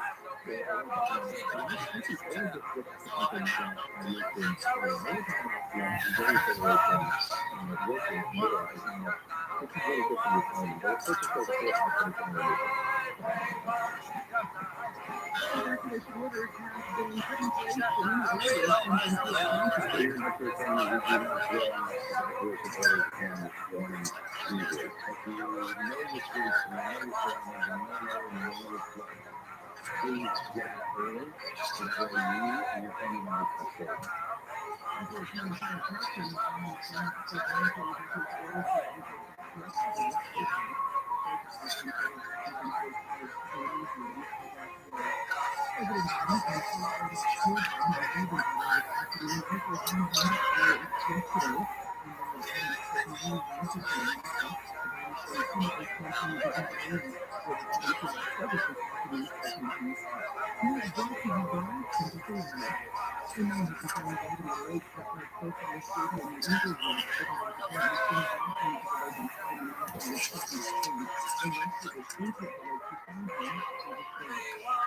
actually I want to just go back to something that I mentioned earlier. I want to talk about the Israeli Federation working more and how this is really good for the economy. But let's first play the clip and finish on the movie. Evacuation orders have been put in place for many areas in central Atlanta. Here in Metro Atlanta, we do not realize evacuation orders are going easily. But you know the streets, you know the surroundings, and you know what's going on. Please get out early so that way you and your family members are safe. There's no higher action for voluntary evacuation orders have entered place for the next 8 months. As people in place as plans released yesterday. President Biden and President Joe Biden are leaving Atlanta this afternoon. People are coming home yesterday. And then Biden taking many ranches in Alaska. Biden spent 2 days campaigning in different areas where the president has legacy properties that he used. News brought to you by ViralRabbi. Streaming has been found dead in the lake outside Profile Stadium in Inglewood overnight. The car missing documents of the lake and finding the accident was quickly explained. A rescue was entered the lake to find him. He was dead.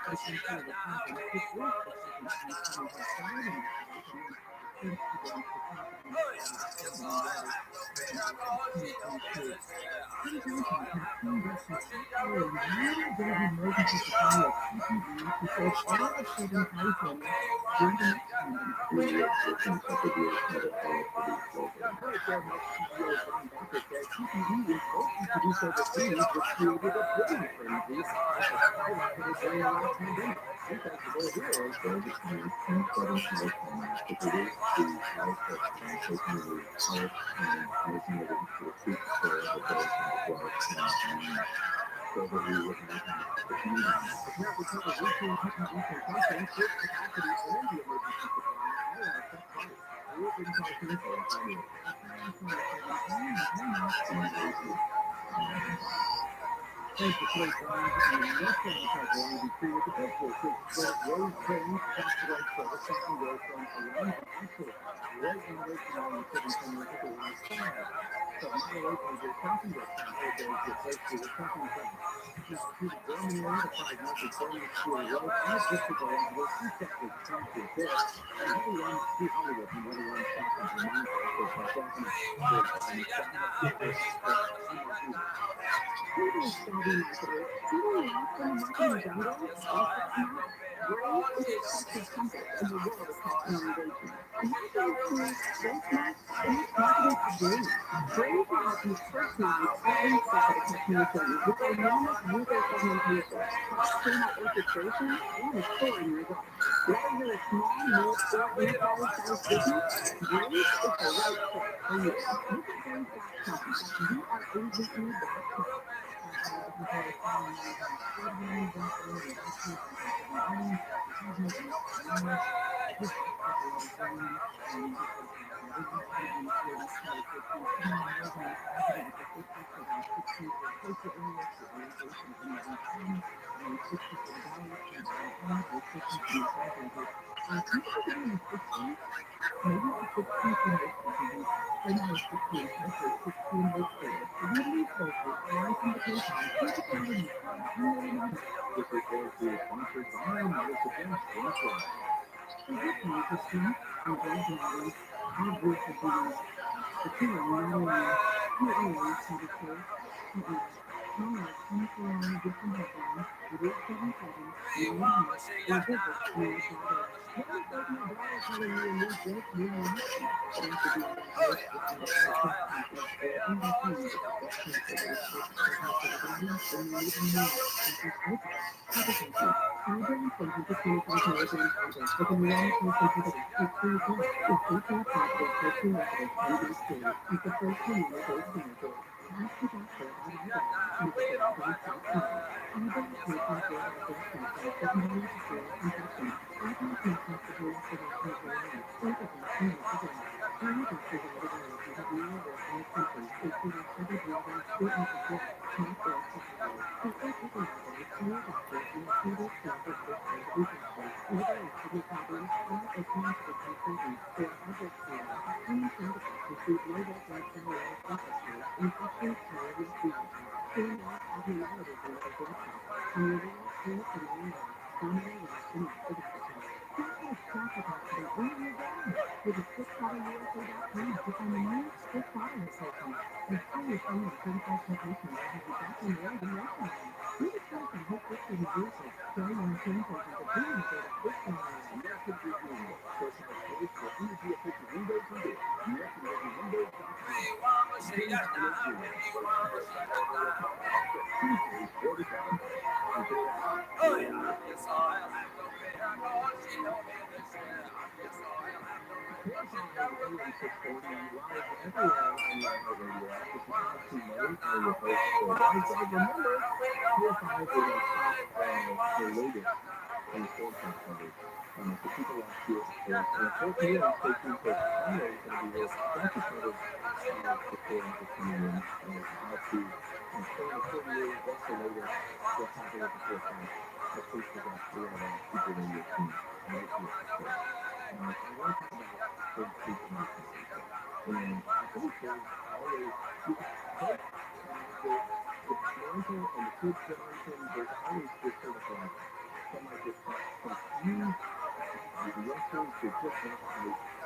Based on what happened, his wife was taken to the family had died in the accident.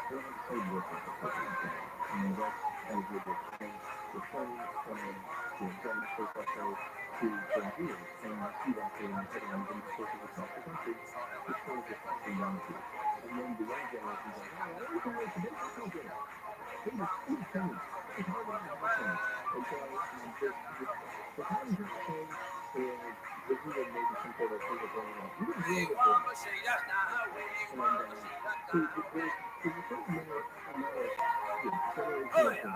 They don't have the same work ethic that we do. That's kind of where the trend going so far from here, and you see that in headlines and sources across the country, it's kind of reflecting down to. And then the young generation goes, oh, everything was the big personal dinner. It was funny. It was hard when I was a kid. And so the television thing and this is maybe some sort of thing going on. We didn't deal with it. And so there's a certain amount of generational thing that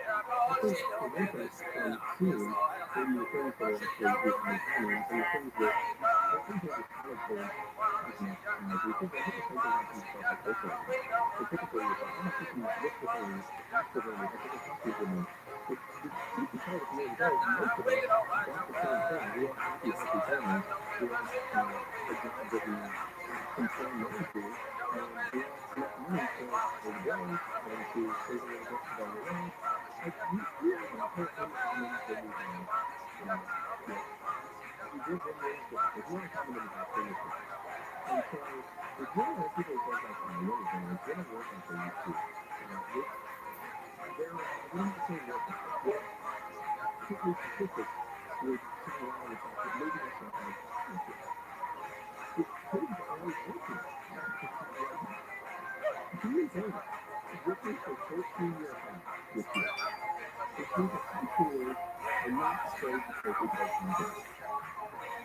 I think prevents us from seeing maybe the things that are actually happening and the things that don't think of as powerful as much as we think. I think the same thing happens with self-isolating. So typically it's like, oh, I can look for things, ask for things, I can talk to people. But the truth be told, at the end of the day, most of us want the same thing. We want happy, healthy families. We want a job that we can turn money to, and we want enough money to pay the bills and to save a little bit for down the road. Like we all want the independence that we have. We live in this life. There's no common denominator in this life. And so if you don't have people who think like our younger generation, they don't work like they used to. They don't have the same work ethic. Certainly statistics would turn around the fact that maybe that's not as accurate. But kids are always working right now. Do you know that? This is a 14-year high this year. Which means that high schoolers are not afraid to take a part-time job.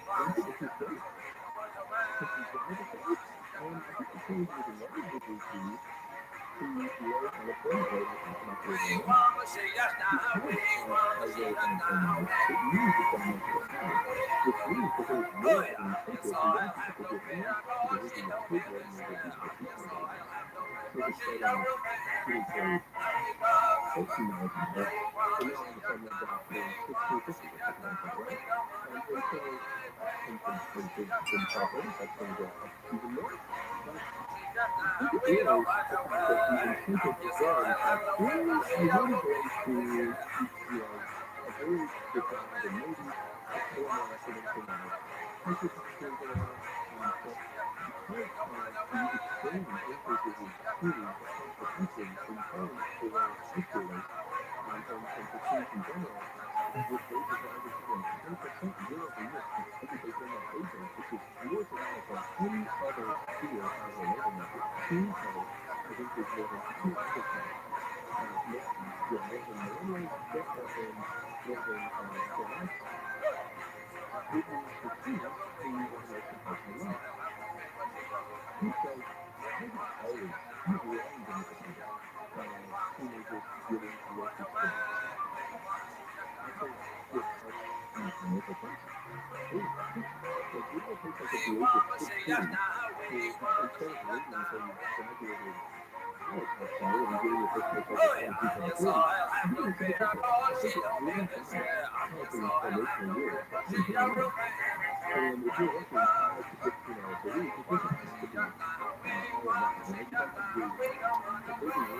And I think this is great. Because why is it great? I think the change was largely due to the low unemployment rate I talked about earlier on. Because of our low unemployment rate, it means it's going to make us hire, which means that there's more of an incentive for young people to get in there, to go into the school board and maybe people to teach them about it. So instead of getting paid $14 an hour, and then all of a sudden that drops to $16.50 or something like that, right? And so, and for the top earners, that's going to go up even more. But I think it is the fact that the incentive is there. It's like, I want to go to, avoid the job and maybe explore more recreational life, take this opportunity to go out. But because of the extreme increases in shootings across the country, including for high schoolers and for students in general, with rates rising almost 10% year over year for everybody in that age range, which is more dramatic than any other sphere of the labor market. Teen pay has increased more than any other pay. More than millennials, and more than Gen X. It is the teens who are most proportionally less. And so I have always been a defender of teenagers getting work experience. I think it helps the financial crisis. It only takes like at the age of 16 to, instead of waiting until you graduated college, let's say, and getting your first paycheck at 22, 23, you can make a difference. I think it's really bad counting foundational years, but I'm doing that. And if you're working 5 to 15 hours a week, it doesn't have to be all or nothing, right? You don't have to be taking in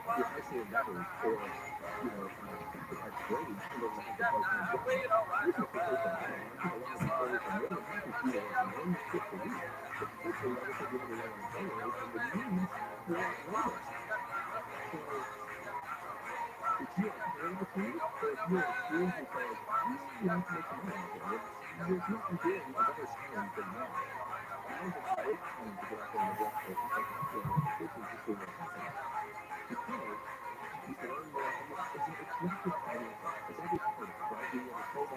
your high school endeavors or sacrifice grades in order to have a part-time job. I can appreciate that now. I think a lot of employers are more than happy for you to work 1 shift a week, especially obviously given the low unemployment rate and the need for labor. So if you are paying the teens, or if you're in school who says, you have to make some money out there, well, there's nothing really a better time than now. Now is a great time to get out there and address this issue to see what happens. Because you can earn more, and it's not just financial. It's every part of it, right? Being able to save up, buy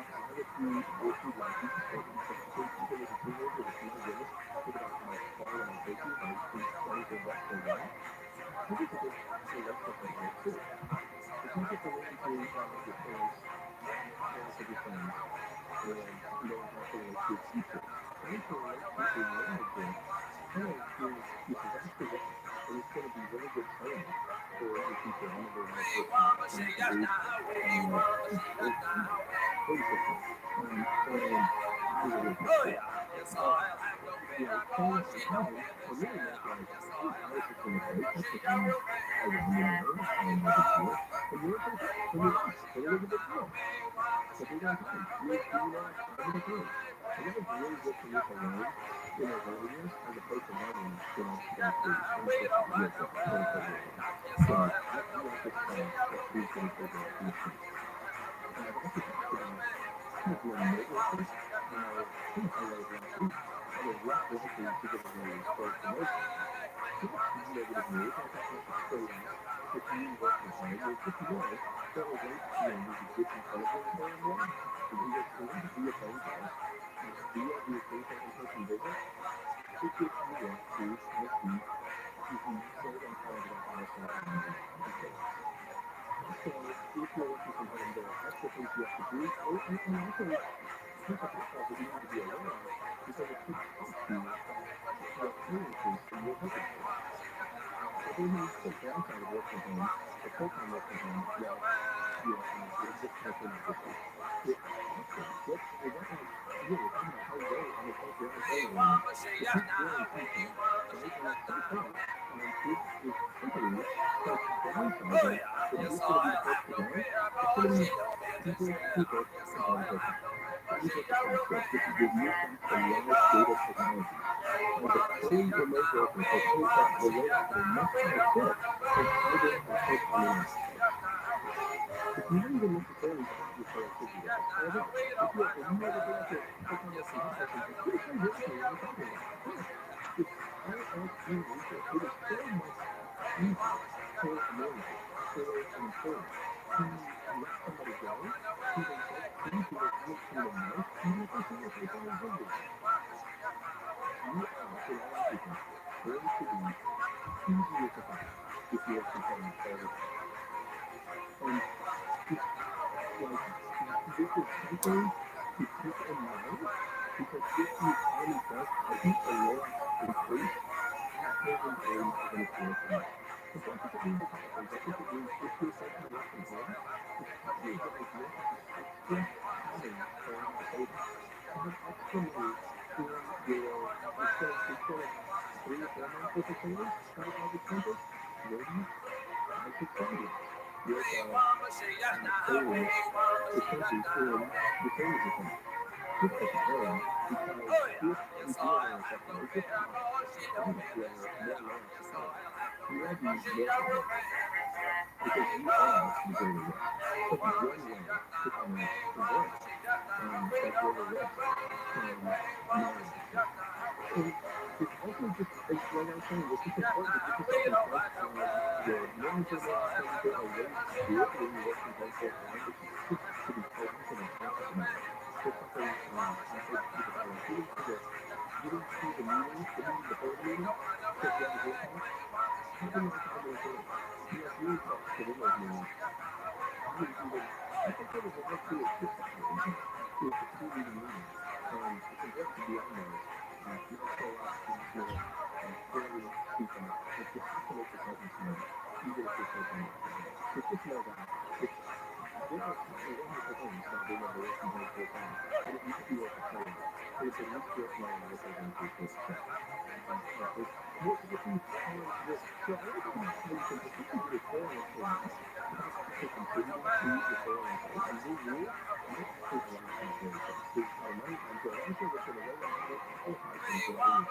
what you'd like. You can start researching, even as a teenager, which, my goodness, think about how far that will take you by starting to invest for that. I think it's a good financial thing in it, too. It's not just a way to have your parents of your friends and knowing how to relate to your teachers. Trying to relate to a language that is actually well, and it's going to be really good training for your future. I remember when I first came to age, I was 36 now, and I was in high school. But training at the time, for me, meant like, I was just going to take this because I wanted to learn, no big deal. And you were 36, so you're right, it was a big deal. But they don't come. You know, some of the time. I think it's really good for you to learn, earlier, as opposed to learning, that big concept real quick, quote unquote real quick. So I like this class that Steve's going to take on Tuesday. And I've also talked about kind of doing networking. I kind of highlighted last week how they're less likely to give away paid promotions. Not negative news, I think that's a trade-off. If you work from home, well, just know there are ways to maybe get in front of your employer more via Teams, via phone calls, via the occasional in-person visit, if you want to kind of keep sort of on par with that lifestyle and employees. So if you're working from home, there are extra things you have to do, and also here's the pitfalls that you need to be aware of, because it could cost you the pay increase that you're hoping for. So there's the downside of work from home, or full-time work from home, that it just potentially not good for you. It also, it went like, we're talking about how low the unemployment rate is. It keeps growing 2%, right? And at some point, if companies start downsizing, who's going to be the first to go? It's going to be people from home full-time. That is what the stats show, just to give you a sense for live data technology. The fully remote workers were laid off at a much higher clip than hybrid and full-time in-office folks. It's not even necessarily about your productivity levels. However, if you never been up to full-time work from home person, what if you work what we're talking about? Yes, it's all else being equal. It is so much easier for a manager, for an employer, to let somebody go who they don't see, who they haven't seen in months, even if they see your face on their Zoom video. You are, in all likelihood, going to be easier to fire if you work from home all the time. And just like, this is something to keep in mind, because if the economy does tighten or layoffs increase, those employees are going to feel it the most. But that doesn't mean a couple things. I think it means if you're going to work from home, it's probably a good idea to have extra padding on the table, to have extra money in your, instead of 3 or 4 months worth of savings of expenses, maybe 5, 6, 7 months worth of savings expenses in the savings account. Just at the end, because if we do enter a recession, if this costs climate where more layoffs are coming, you want to be more prepared for that, because you are the greater risk. That's one way to kind of avoid that greater risk from non-layoffs here. And it's also just, like I was saying, it's just important to get yourself in front of your manager more often. There are ways to do it when you work from home full time, but just to be proactive and conscious about it. There's something I heard people talk about getting to the meeting before the meeting. So if you have a Zoom call, have them on 5 minutes early. If you're invested in those meetings, you can sort of drive to a kickstart meeting to pre-meeting meetings and progress beyond those. Not show up last minute, barely speak up, but you have to make your presence known, even if you're full-time work from home. Because just know that there are wonderful things about being able to work from home full-time, but it might be worth a play on it. And it's at least worth knowing what those increases are. We'll see this. So I want to talk about how you can potentially get a 401k match without actually contributing to your 401k. A new rule might actually allow for that very thing. So our money onto an ISA that's going to roll out more powerfully for that in retirement. Technically wrong.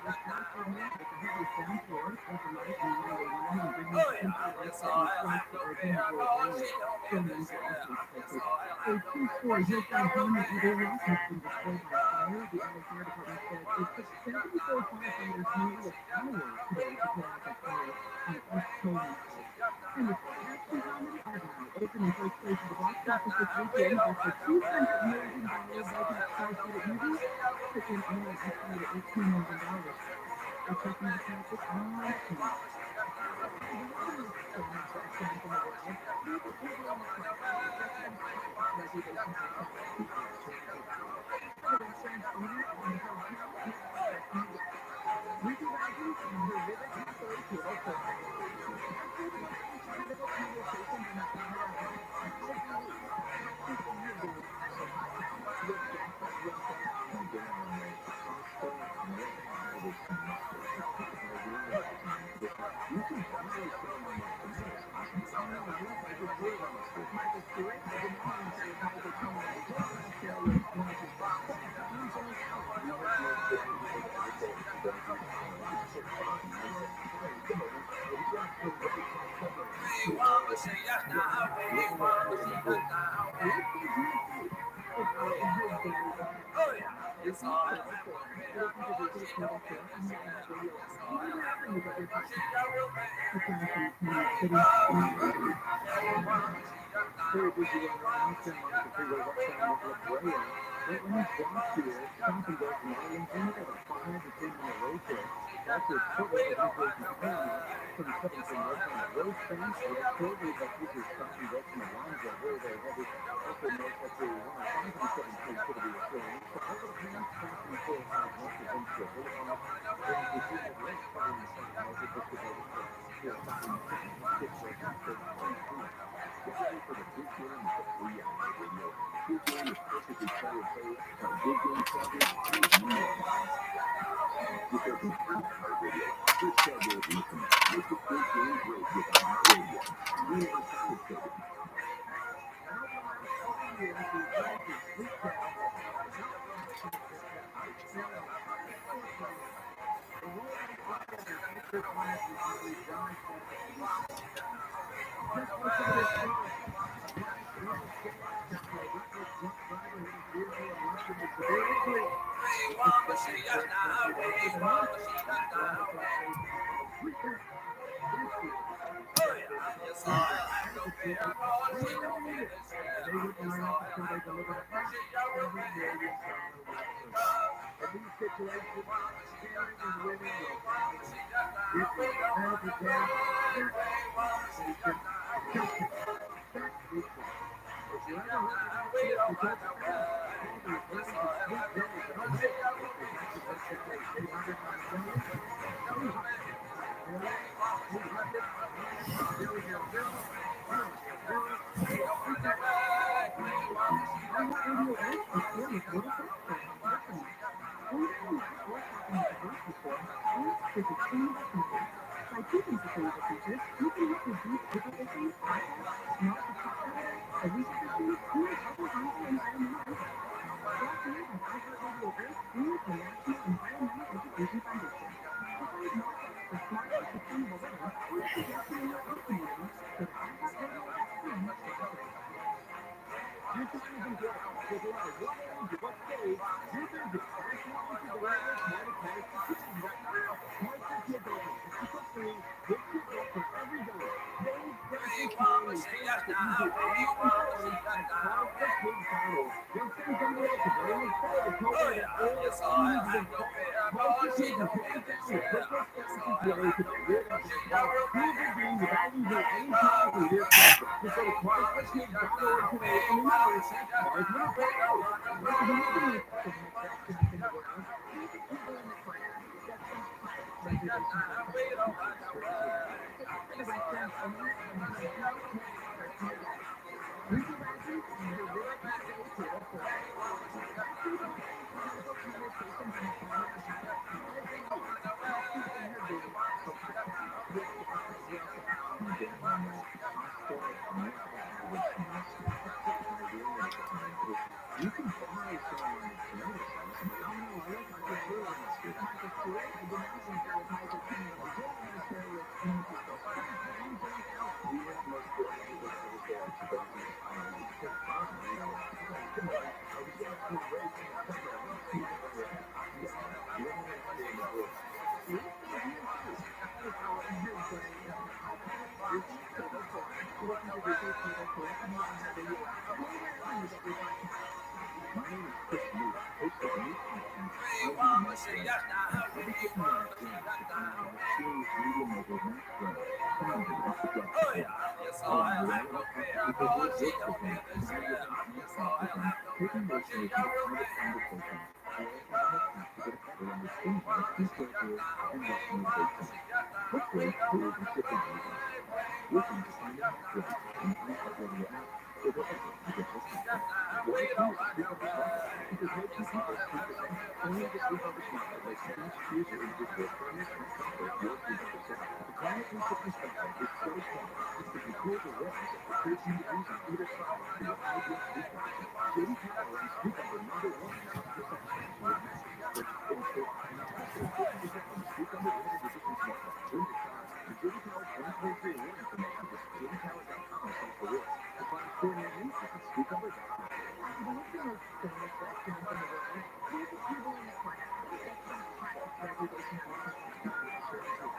This past segment was to help you sound forward, overnight, and now we're going and bringing potential risks that you trust or can avoid early. From mental instance Texas. A two-story hillside home in Everett has been destroyed by a fire. The LA Fire Department says it took 74 firefighters nearly an hour today to put out the fire on East Coleman Road. And the action comedy Argyle opened in first place at the box office this weekend with the $200 million budget star-studded movie, took in only an estimated $18 million. We're checking the traffic on the scene. The most famous restaurants in the world leave it overall crowded. Restaurants have reservation hotels. People are surging crowds. The restaurant's owner and the hotel is expecting guests. ViralRabbi and her Riverton Filipino program. Casual dining, credible conversations, and a camera on every week. Captures in her daily passion. With guests at restaurants who dinner on the pasta and what have is massive. It's typical of being in Riverton that you can buy some tomato sauce. You buy a little bit of butter sauce. most famous restaurant in the world. Here's a table and a platter. That's the highest reservation bonus restaurant assured you.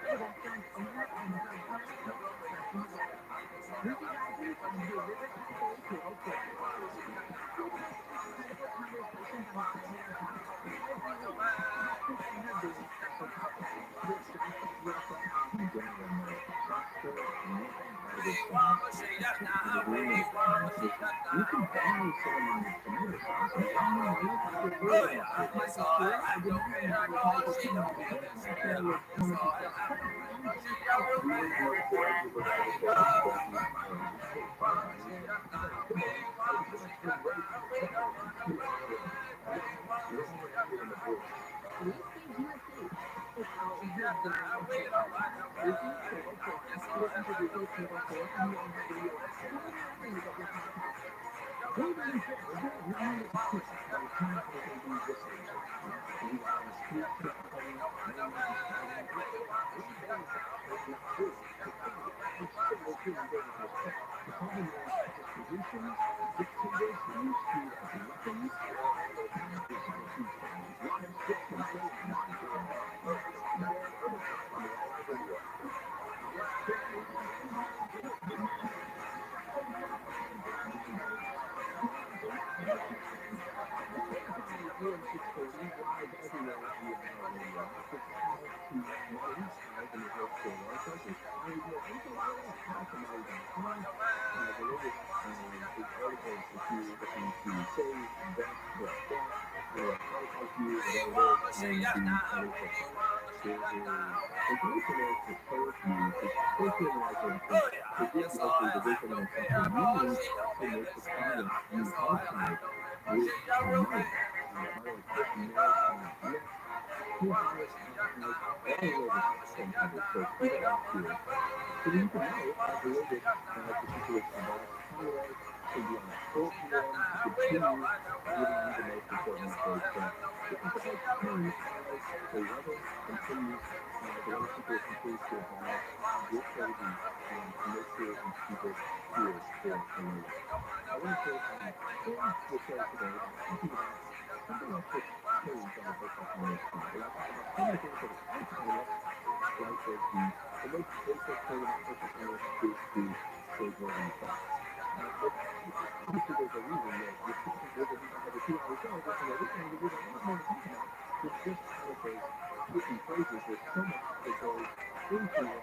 The restaurant's owner and her entire team are from the world. Visit Rabbi and your River Cafe table for free. You'll catch incredible conversations on the perimeter hotline every week with Chris and her very special couple. Your chefs will say, In general, my chefs are not competitive sauce. You can buy some tomato sauce and tell me what the word is. Michael Stewart, I did not know that was Michael Stewart. There was one of his best friends, MJ Keller. Wastage USA. It's all of your very important products. Listen, Table 4. Listen to Replay Table 4 on the iHeartRadio app or wherever you get your podcasts. Hey, very good. Remember, by the time I can be listening, we have a street traveling, man one day is not true. I'm still looking very respect. The problem is distribution, dictators who use speed as weapons, that is a huge problem. Live scripts and programs are doing that. AM 630, live everywhere on the iHeartRadio app. It's Maui, live in the Hillsboro Archives. It's iRadio everywhere, Maui.com. The latest is articles if you're looking to save, invest, or plot, or IQ, whatever it is, and the financial front. There is information there to serve you, to take you in the right direction, to give you hopefully the wisdom and insight you need to make the progress you want to make with money. By the way, Chris nails that. Yes, his house has all the latest phone coverage, so keep it locked here. So that you can know as the latest as the situation evolves, highlight can be on a 4 p.m. to continue giving you the most important updates. So this is the best time as the weather continues, the weather situation continues to evolve. Get ready to make sure you keep it here for the latest. I want to end the show today by talking about something else that's changed on the personal finance front. We're going to talk about some of the things that are autopilot, like the most basic thing about personal finance is to save more than you thought. But obviously there's a reason that there's a reason I have a 2-hour show. There's an additional reason a lot more to talk about than just kind of those pithy phrases. There's so much that goes into how to do that.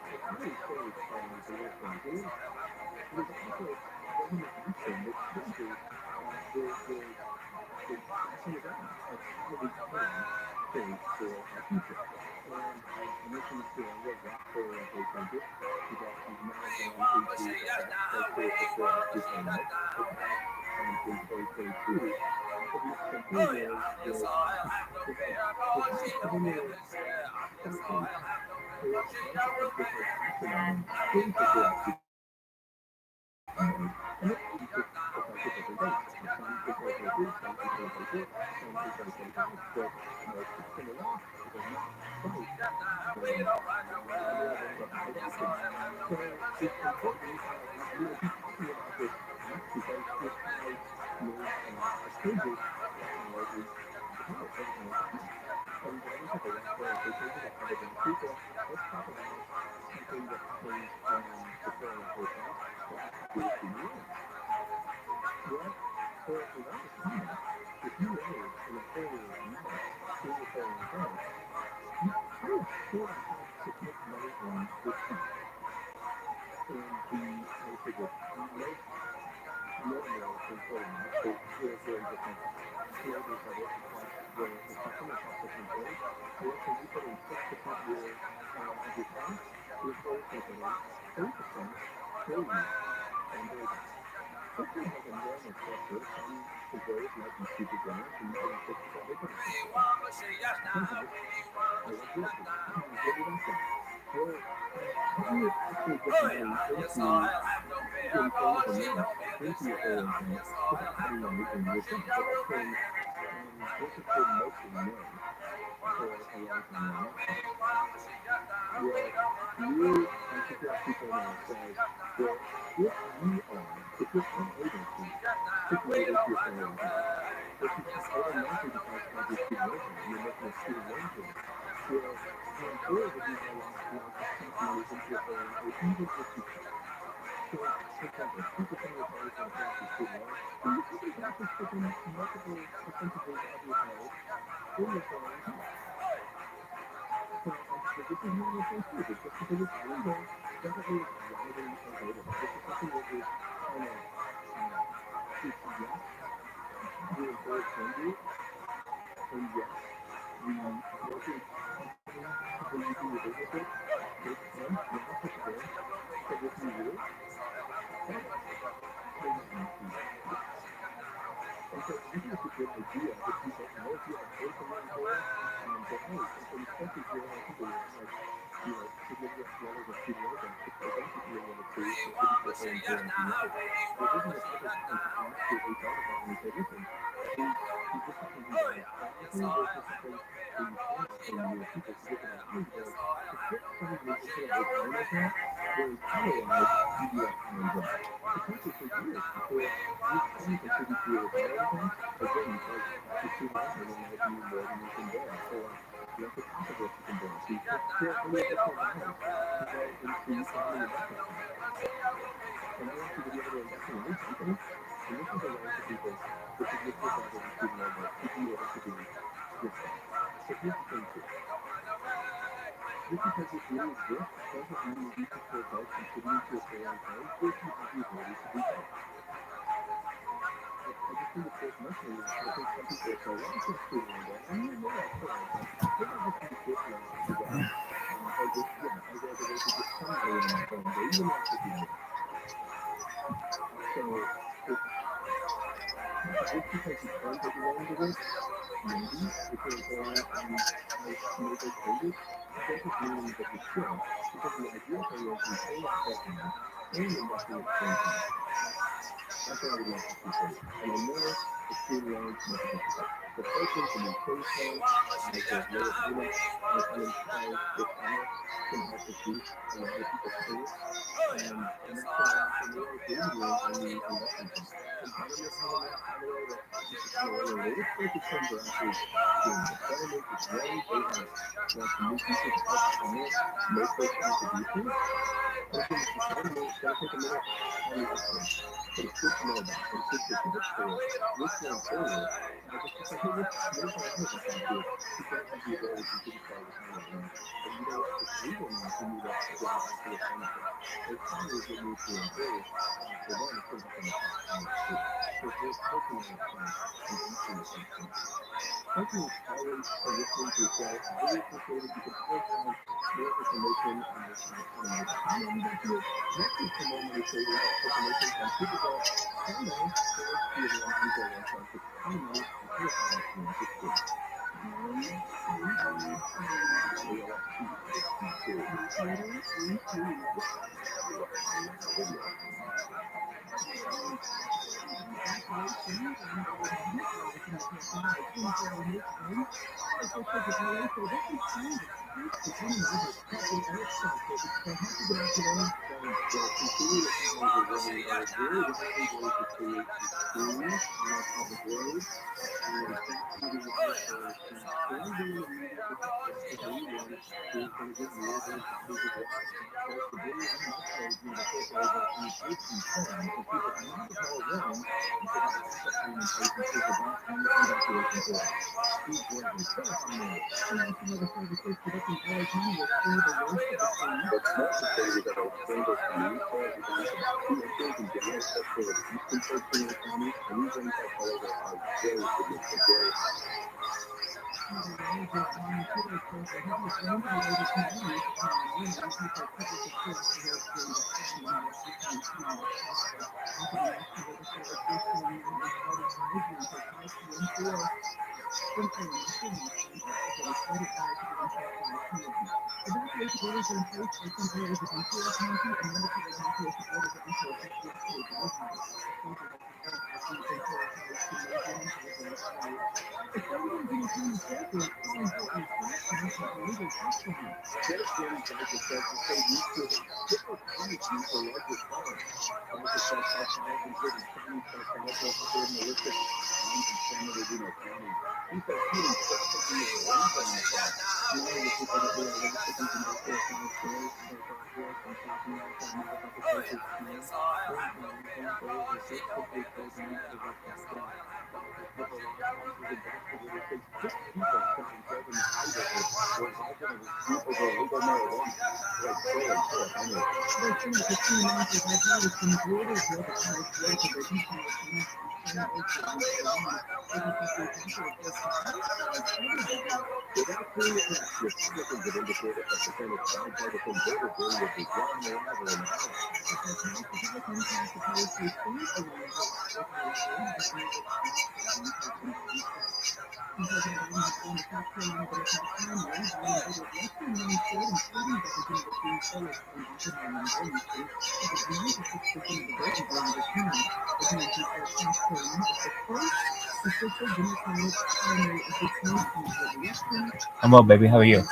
So how to save the little things. And there's also government action that changes the passing it down of how we can save for our future. And I mentioned this to Rob for a budget that has now gone into effect for now. It passed in 2022. But the campaign is it has 7 years for action items in the draft. And it's effective every day. Some in 2023, some in 2024, some in 2025, but most in the law is not quite provide action. So it's important as we will keep talking about this act because it has made changes as the power of financial planning. And I want to take a walk there and say changes that have been true. So let's talk about something that happens before our podcast that has to do with the new year. Well, for a lot of time, if you made an employer amount in your 401k, you kind of sort of have to put money in this time. And I would say the most normal employer match, there's very different flavors of it across the spectrum, across different employers. There are some you put in 6% of your pay, your employer's going to put in 3% for you on day one. Everyone has a normal structure. Some employers might be super generous and you put in 6%, they put in 6%. Sometimes, I want to listen. Sometimes they do that stuff. Well, how do you actually get money into your employees amount into your 401k without having money in your bank? So that's been interested mostly known for a long time now. What new ICPS 2.0 says that if you're unable to, situated to your family life. If you automatically decide to have your student loan payment, you're making a student loan payment. Or if you want to launch tax money into your 401k, even if you can. So, for example, 2% of your salary is going to pay off your student loan, then you can actually stick in multiple percentages of your salary in your 401k. So, this is one of those things too, but just because it's legal doesn't mean it's right or anything later. This is something that is kind of it's yes, the employer can do it, and yes, the brokerage company who you do your business with, they can now put it in. So if you would, but they don't want to. And so I think it's a good idea if you don't know if you have a choice in your employer, but hey, and especially if you're one of the people who has, significant levels of student loan debt, it's advantage to being able to contribute to your 401k now. Well, this is the perfect time to ask your HR department and say, listen, is this something you guys can do, or is this something that you cannot in the near future? Because if it allows them to put some money into that retirement account, whereas otherwise you do that high and dry. Potentially for years before you can contribute to your retirement account, again, because your student loan payment might be more than you can bear, or less than half of what you can bear. So you can't pour any additional dollars to go into having an investment account. And I want you to be able to invest in a new company, and this is a loan to people with significant levels of student loan debt to be able to do just that. But here's the thing too. Just because this really exists doesn't mean that you should forego contributing to your 401k if you have the ability to do so. I just think it's worth mentioning that because I think some people will say, well, I can't student loan debt, and maybe that's fair, but maybe I just use this loan as a or just, as a way to get some money into my 401k, even though it's $50 million. So just because you can take advantage of it, maybe if your employer has made those changes, doesn't mean that you should, because the ideal thing is you pay off that loan and investing at the same time. That's what I would love to see for you. And I know the student loans make it difficult. The first thing can be pay plan, there's lower payments, and unemployed retirement can help reduce a lot of people's payments. And that's going to allow for more breathing room on the investment front. And government has announced, by the way, that this is kind of one of the latest legislation are actually doing this. Government is ready. They have launched new features to help clients make those contributions. And again, this is something that it's going to take a minute on the upfront, but it's good to know about. And it's good to prepare for with your employer. Just to say, hey, listen, what if a lot of us out here who don't have the ability to contribute to our retirement account, but you know what, it's legal now for me to get an actual retirement account. It's probably a good news for your employers. For them, it's going to help them with tax planning too. So it's worth taking that up front and asking yourself questions. Thank you as always for listening to the show. I really appreciate it. You can always find more information on my how long you got to it. Next week for more money saving information on Supergirl. Sign on or see it on our website. It's Time Money and pay account experience. It's free. I'm well, baby. How are you?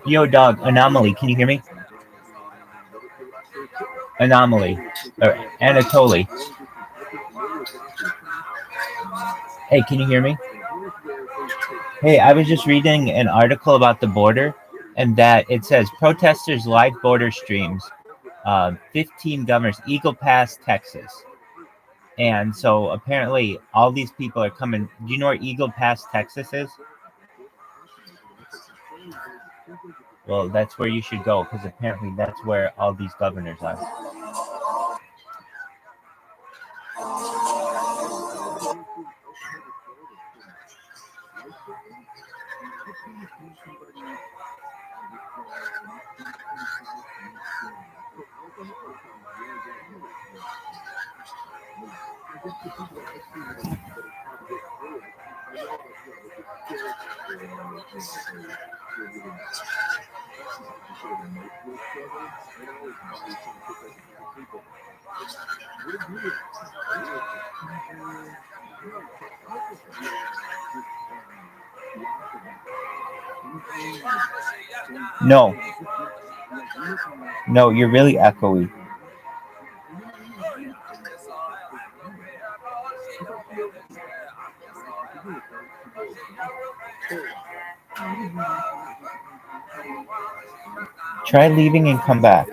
Yo, dog, Anomaly, can you hear me? Anomaly. Or Anatoly. Hey, can you hear me? Hey, I was just reading an article about the border, and that it says protesters live border streams, 15 governors, Eagle Pass, Texas. And so apparently all these people are coming. Do you know where Eagle Pass, Texas is? Well, that's where you should go, because apparently that's where all these governors are. No. No, you're really echoey. Try leaving and come back.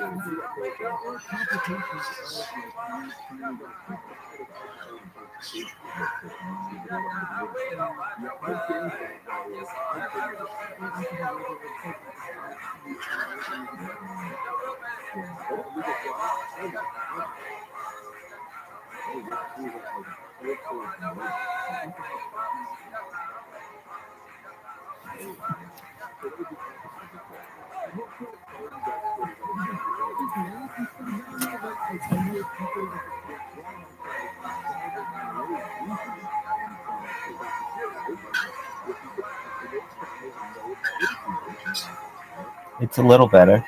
It's a little better.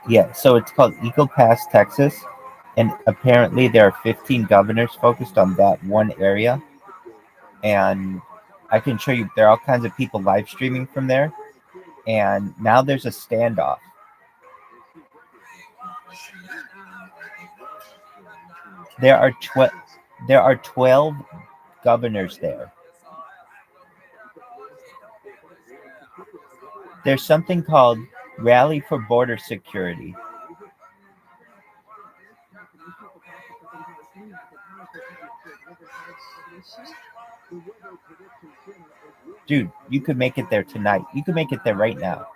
Yeah, so it's called Eagle Pass, Texas, and apparently there are 15 governors focused on that one area. And I can show you, there are all kinds of people live streaming from there. And now there's a standoff. There are 12 governors there. There's something called Rally for Border Security. Dude, you could make it there tonight. You could make it there right now.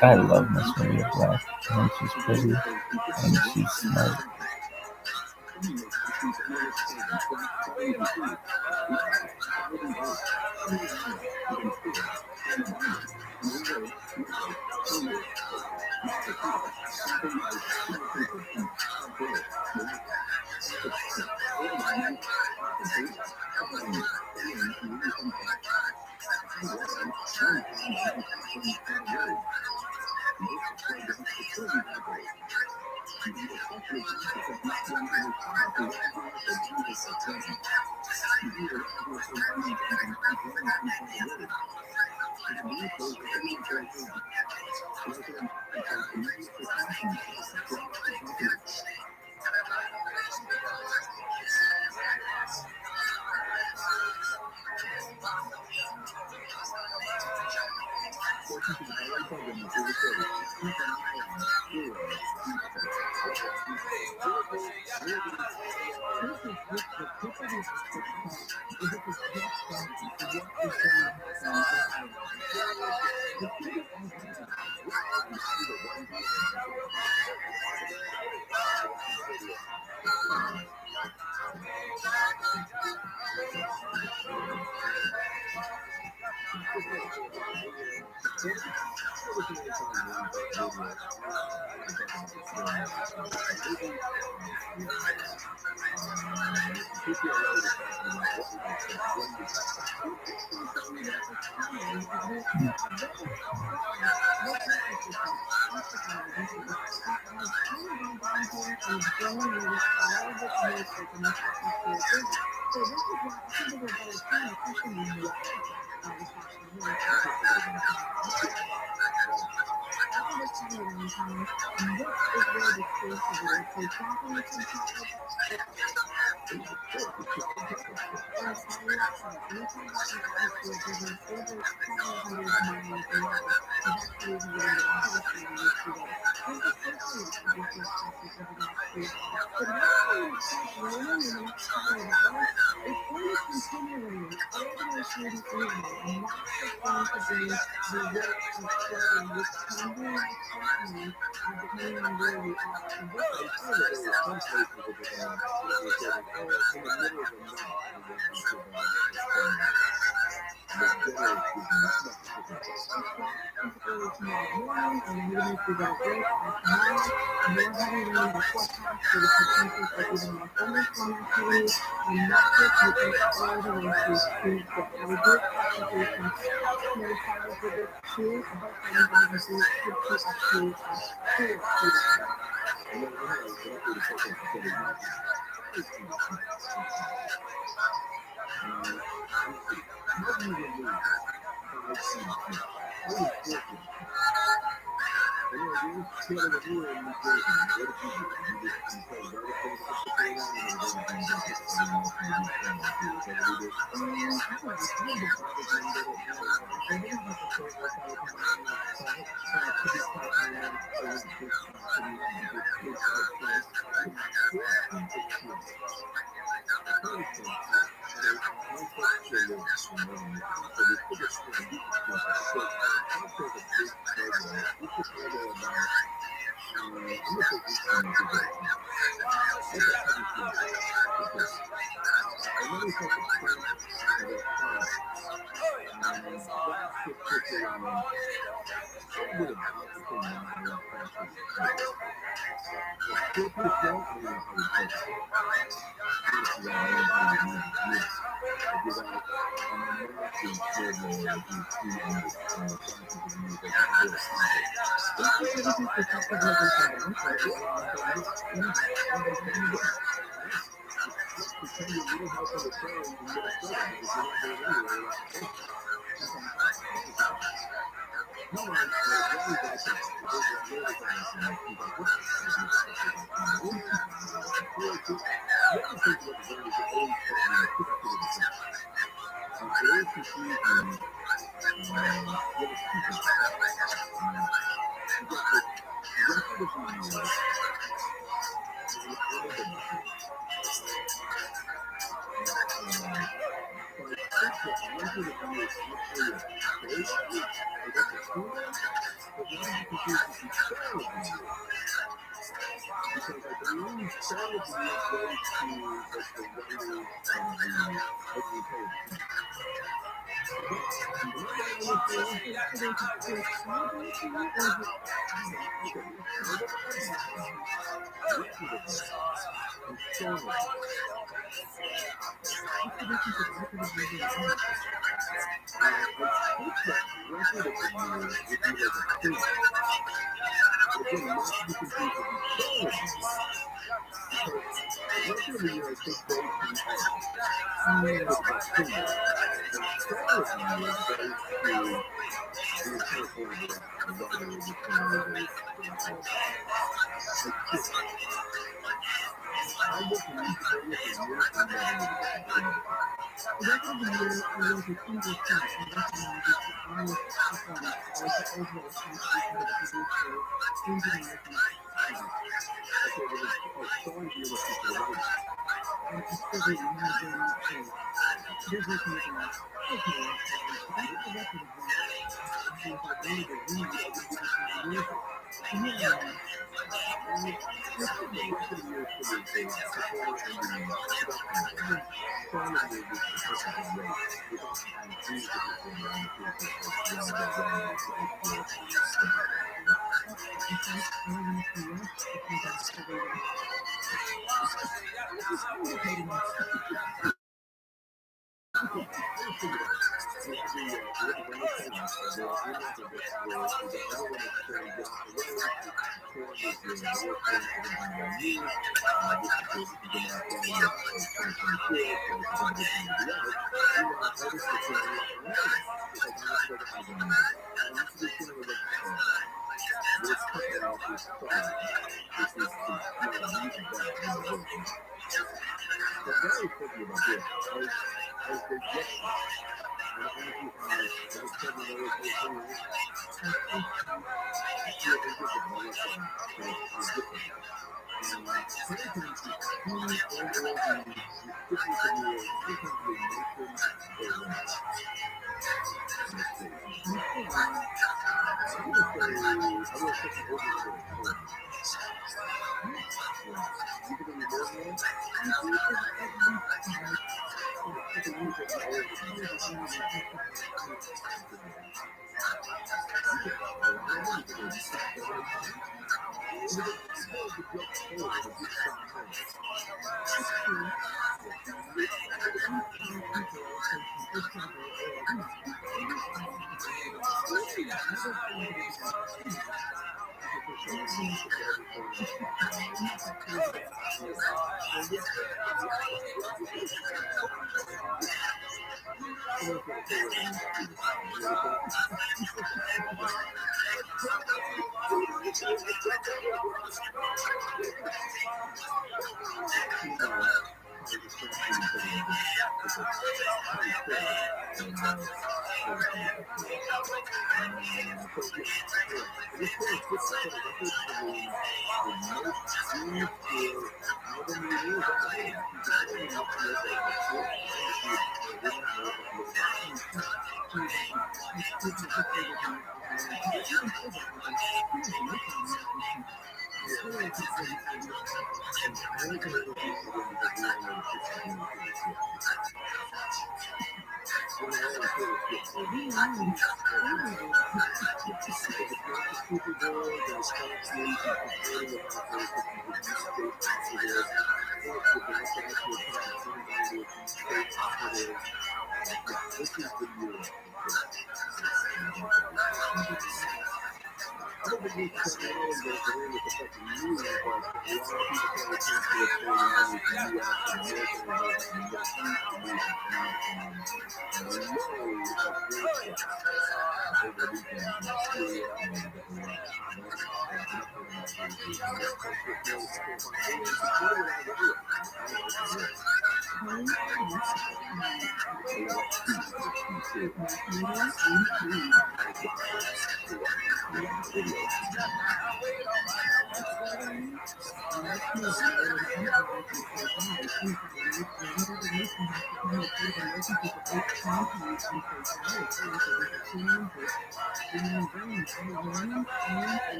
I love Miss Maria Black. I think she's pretty and she's smart.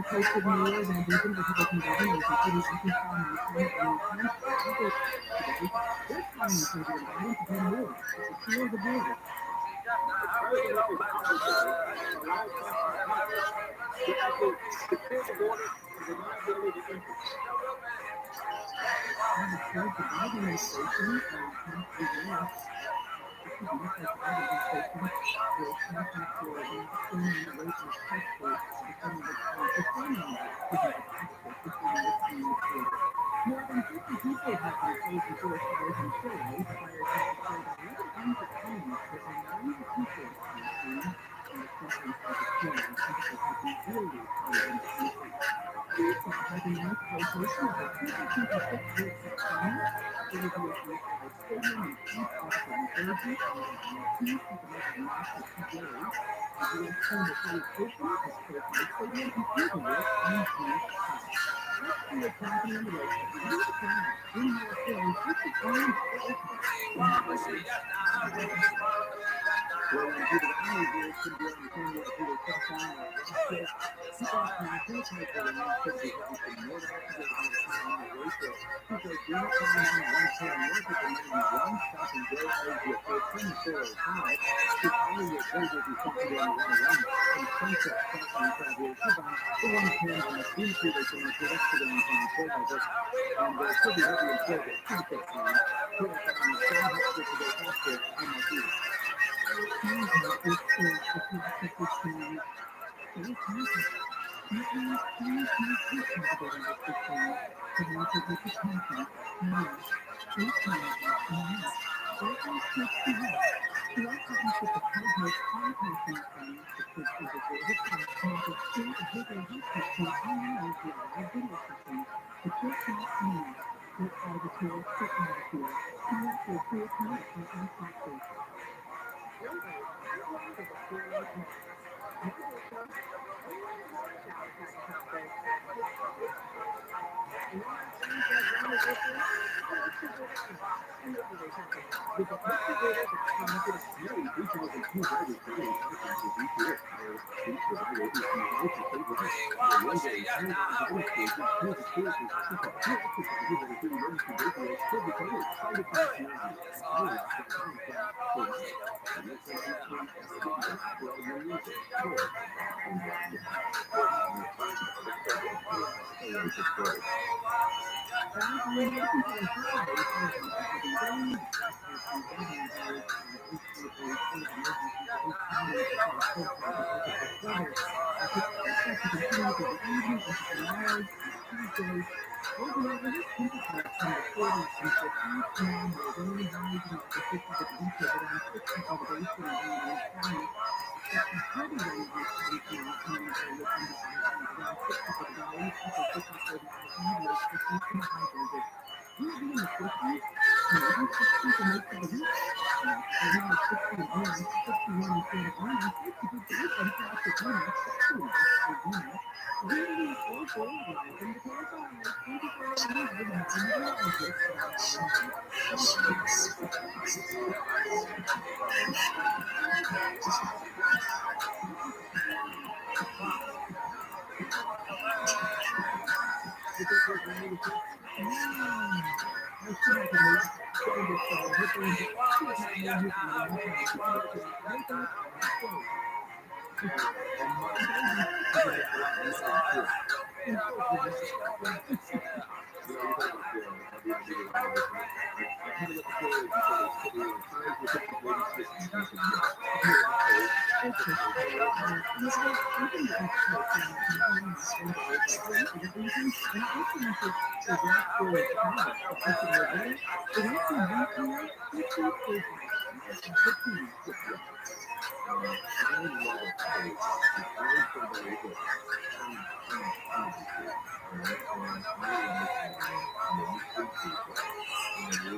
posted more than a dozen Republican governors, including Arkansas, Montana, and New Hampshire, today. They're calling on President Biden to do more to secure the border. The Biden administration passed a law. The Biden administration will contact for extending the rate of passports performing the border. More than 50 people have been killed in forest fires in Chile. Fires have destroyed 11 tons of homes. There are 9 people on the scene, and the suffering of the Chile people have been really tired in the country. Tucson has announced the location of a 256-year campaign. It will be a unified stadium in East Africa, New Jersey, and the peace with another match for 2 days. The U.S. team will play open at SoFi Stadium in Inglewood on June 10th. Let's see what's happening on the road. Leave the crowd. In your stories, this is Orange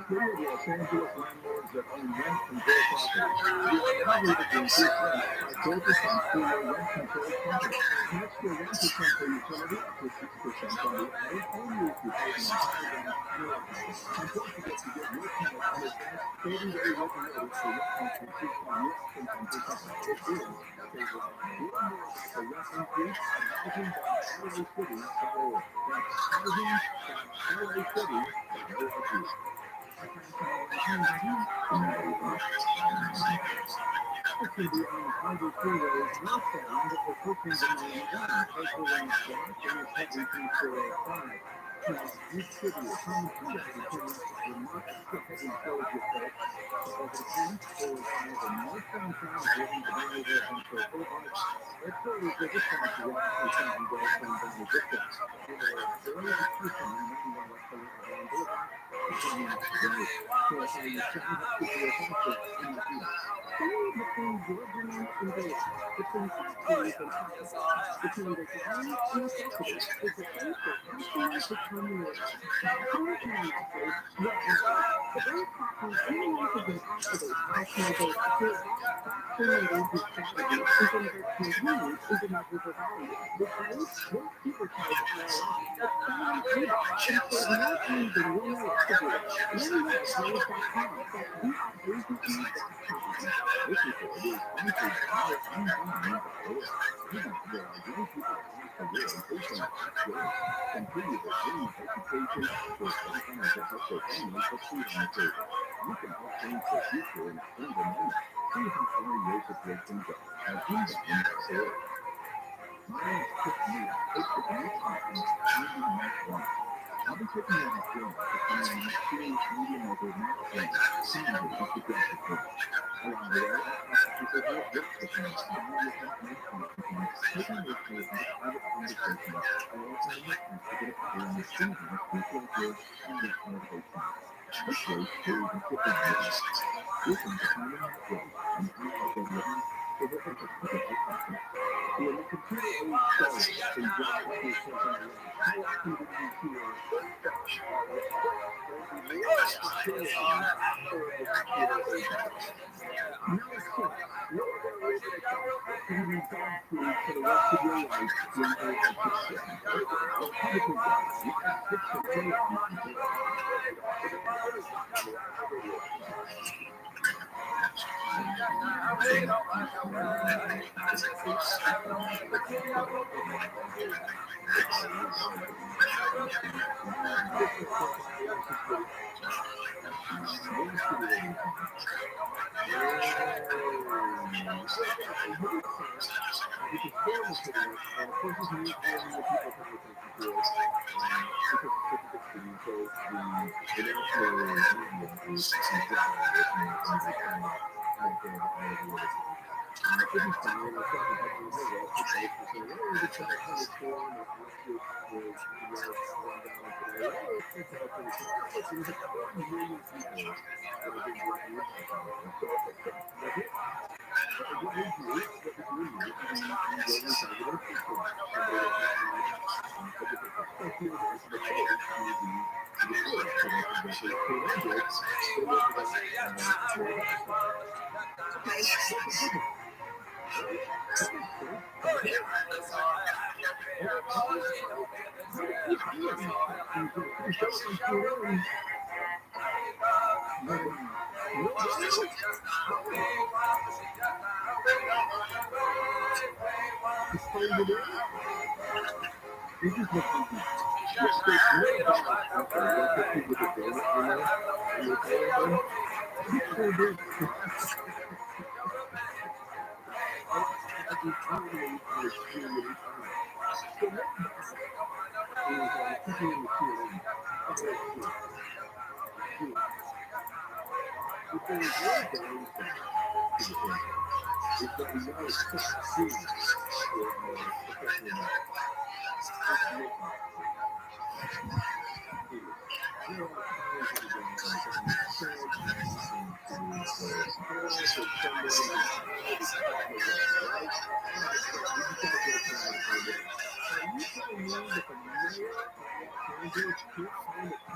Many of Los Angeles landlords that own rent control properties will never again be punished by focusing through your rent control company. Match your rent to central utility up to 6% on the average, only if you pay the entire rent your account. And don't forget to get your tenant an advance 30-day written notice for rent increases on less than 10%. It is favorable. Learn more about the rent increase at housing.lacity.org. That's housing.lacity.org. To be on Harvard Freeway's northbound approaching the main line, April Lane South, Interstate 405. Now, each city is home to the remarks to head and close your coat. Over the fence, 405 and northbound travel lanes available until 4 hours. Headquarters of the South West is on West and Benediction. Early Tucson, 91 West Avalon Boulevard. Between Georgia and Vegas, between factories and offices, between design and necessity, is a place where customers become yours. And lastly, ROTHSCHILD. The brand platform analyzes and activates customer data to adapt fast-forwarding strategies and convert campaigns into measurable value. With those, your supercharged ROI, accelerate rebuy, and save more time than you know what to do. Learn more at Raise.com. That's ViralRabbi.com. This report is sponsored by ROTHSCHILD.org. There are young people across the world facing tax rates. Continue the free education for financial help their families put food on the table. You can help change the future in a single moment. See how far your support can go at inbound.org. My name is Chris Neal, host of the next conference, Finding Matt One. I'll be taking you on a journey to find the next serious medium-level Matt One, founder of the Graphic Group. Along the way, I'll talk to people who have worked with me, value transformation content, taking listeners into private conversations, while also in the attempt to get a better understanding of people here and their motivations. Hopefully, you'll even sit down with us. Listen to Finding Matt One, and how I've been living so that I can keep it possible. When the computer age starts and just like you're taking a run, how often did you hear, stop, don't be lost to kill it, or the computer age? Now it's clear. No other way to account for you dog food for the rest of your life when you're a kitchen. Well, publicly done. You can fix the day on your If there is one downside to the internet, it's that we now expect to see professional knowledge. There are all kinds of designs that make sense and right? You just gotta go try and find out. Are you telling me that the mayor of Los Angeles can't find a camera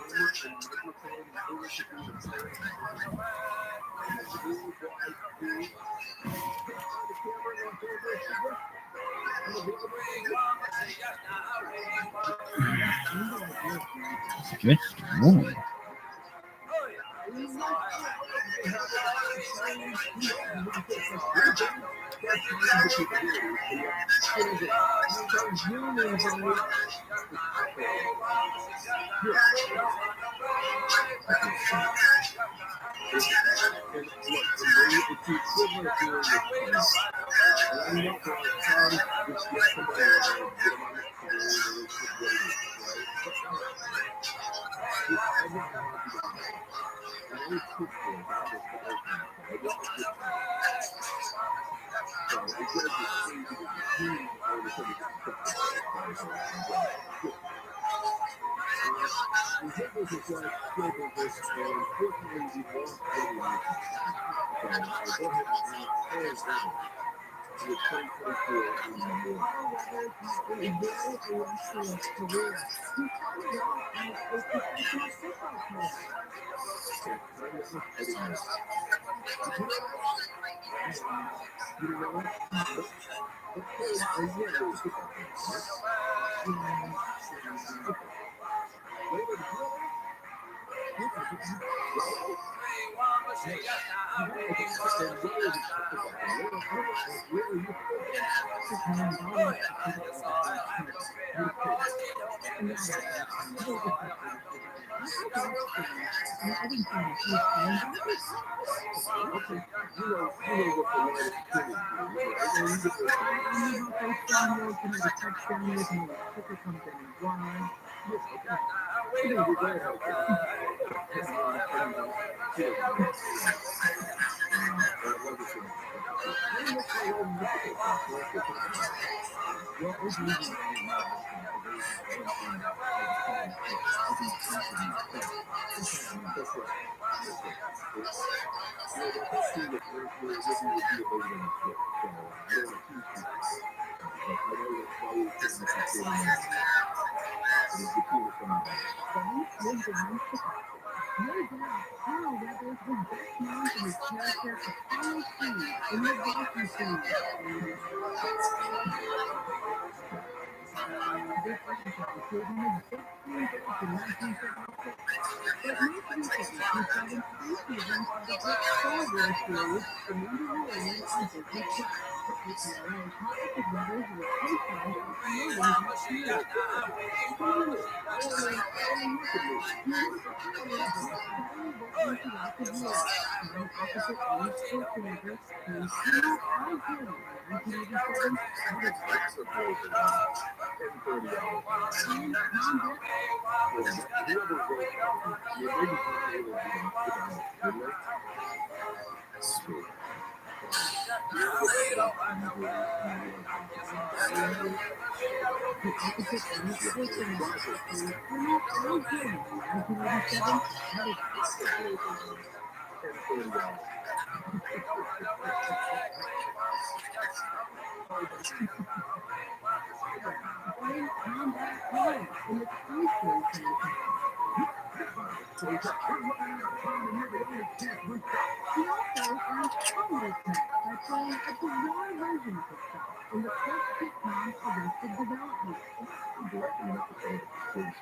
and microphone in order to do the same?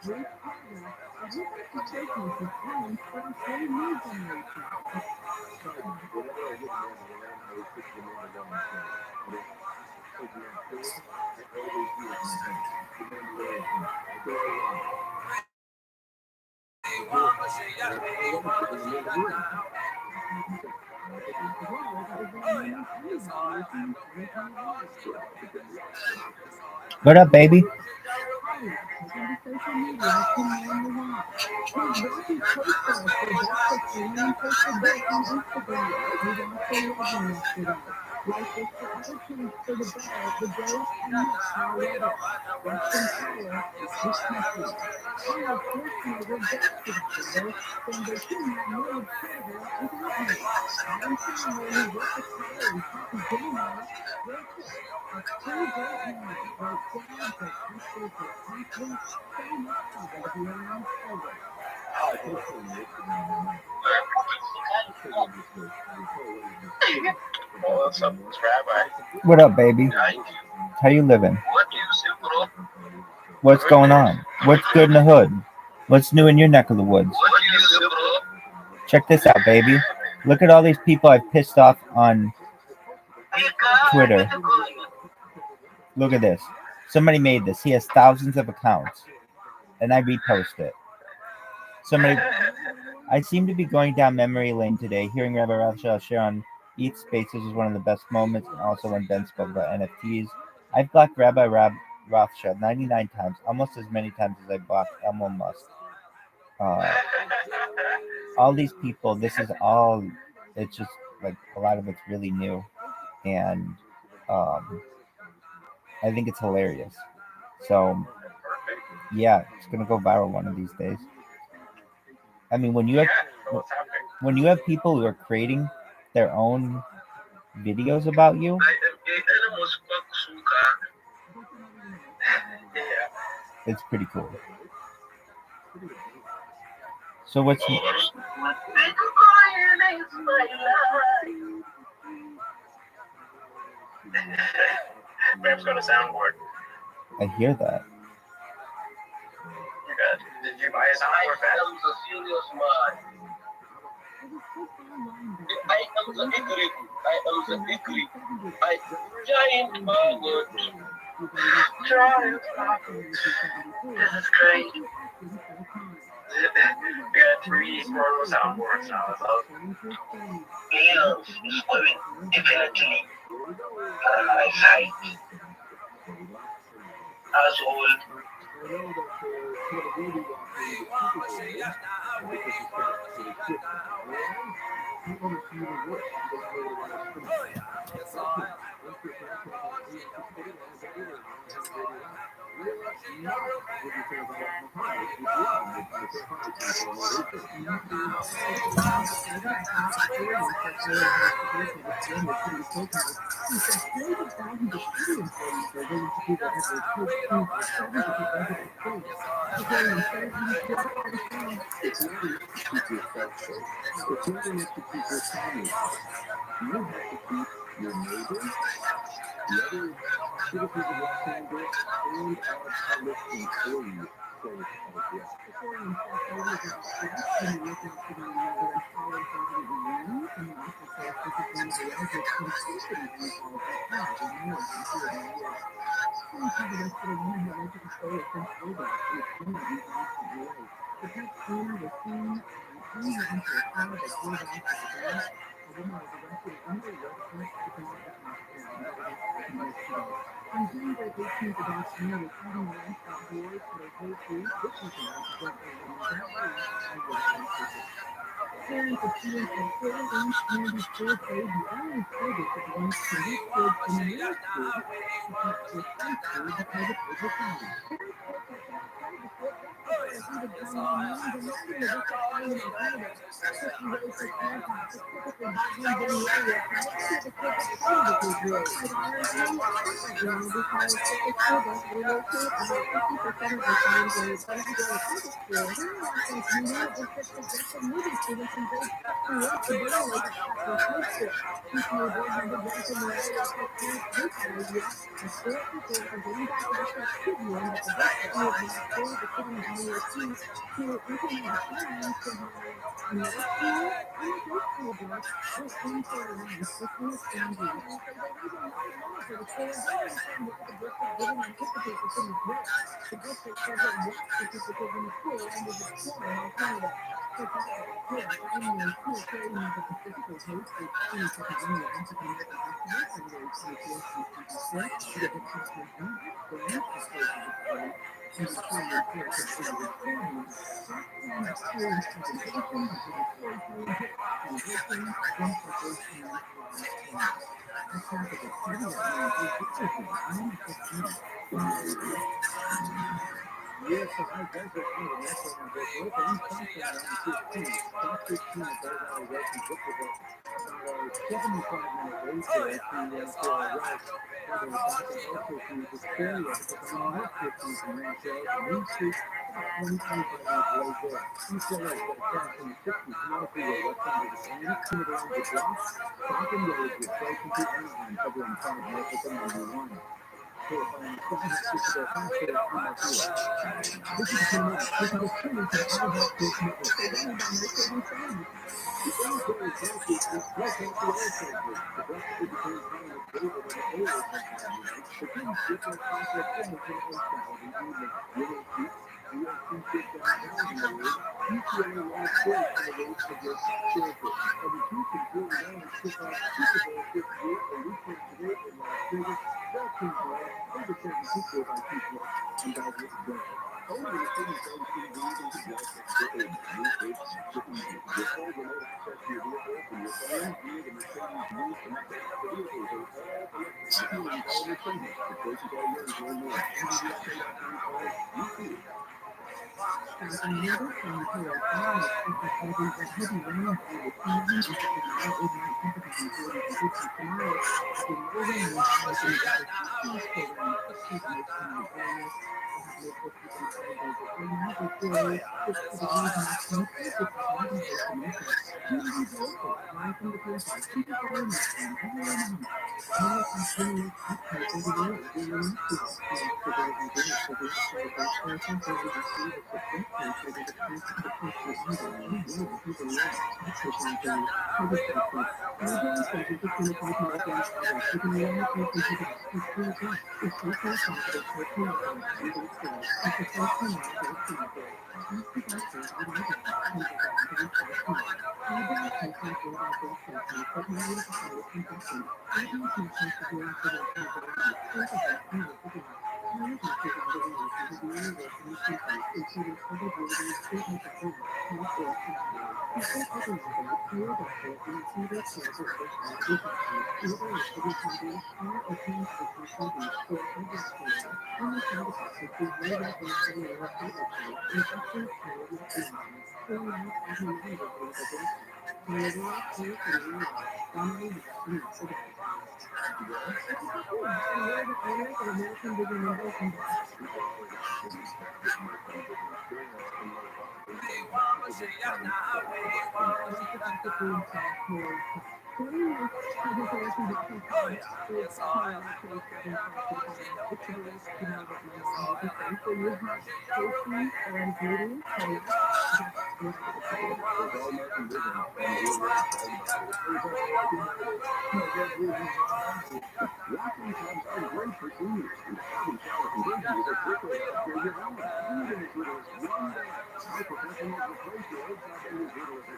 Good. Ooh. What up, baby? Hey, taking to social media to mourn the loss. His Rabbi co-star for That's the Training posted this on Instagram. We lost a legend yesterday. Life is forever changed for the better, the day and much more weather. Rest in power, sweet country. I, of course, know we're back together. Sunday tonight, married silver without me. Valentine, who worked the collar and happy dinner night. Great trip. A true great man, great dad, great husband, great athlete. So much fun to be around always. Oh, what's up? It's Rabbi. What up, baby? How you living? What do you say, bro? What's going on? What's good in the hood? What's new in your neck of the woods? What do you say, bro? Check this out, baby. Look at all these people I've pissed off on Twitter. Look at this. Somebody made this. He has thousands of accounts, and I repost it. I seem to be going down memory lane today, hearing Rabbi Rothschild share on Eat Spaces was one of the best moments, and also when Ben spoke about NFTs. I've blocked Rothschild 99 times, almost as many times as I blocked Elmo Musk. All these people, it's just like a lot of it's really new, and I think it's hilarious. So, yeah, it's gonna go viral one of these days. I mean, when you have people who are creating their own videos about you, it's pretty cool. So what's Bam's got a soundboard. I hear that. You got? Did you buy a soundboard, Bam? I am a serious man. I am the ignorant. I am the ignorant. I giant forward. Giant forward. This is great. We got 3 portable soundboards now. Love swimming infinitely. Sight. As old. Yes, so I guess that's one of the next one I just wrote. And something around 15, top 15 of those I was working with about 75 minutes later to arrest whether it's also to Victoria because I'm not 15 from Rancho and we speak about 20, 25 minutes later. You feel like the crash in the 60s, not if we were west side of the planet, to the around the block, stopping roads with straight into Anaheim, covering 5 north of the 91. So if I understand it, this is a faster on my field. This is the moment. This is the feeling that I have this network. So then I'm not making sense. The military practice is just like the air surgery. The best way to become kind of David and the old the kids different concept things in the style and evening. Little feet, real features that are down in the road. UCLA last choice in the race of your children. And the two can go around and kick off Super Bowl this year, a weekend today in Las Vegas. That team ball, over 7 people by people. And guys, what's going on? Only the thing is going to be the reason to watch the game. Get all the remote access to your vehicle from your phone via the Mercedes Move connector. The vehicles are all electric. You can call Mercedes. The choice is all yours. Learn more. MDVSA.com/YouTube. On the other side, here are five different that heavy rain for the season is overnight temperatures in 40 to 50 tomorrow. The low rain is likely to be 60s to around 60s most common areas. We'll have low 50s and high days of rain. Average daily 60 degrees maximum, 55 in both dimensions. Humidity local, high from the coast, 54 maximum, high. More continuous uptight over there is really useful. Today and dinner for the outside by person for the receive a subject for the defense of the country under one to the left. Taking the public sector. Again, so the 25 milligrams are taking the only place to the street block. It's so confident for people and they say it's a first one out of the sample. These devices are not going to be first one. And then I can take the other sessions, but now we have to confession. I don't know if I should be after the program. First of all, I'm not looking at now we have to go to the university of the university including other buildings, treatment of work, not work family. Before everyone goes, clear that for intuitive service or education, either a city party or a parent education or other school, only candidates should be right up in the layer of literature, infection, malaria, illness, or not abnormality of the breast. Malaria, clear to the layer, family, and accident. American Vision Innovation Walking clubs are great for seniors. And having shower conditions is a quick way to upgrade your home. Even as little as $1. Our professionals replace your old tub in as little as $1.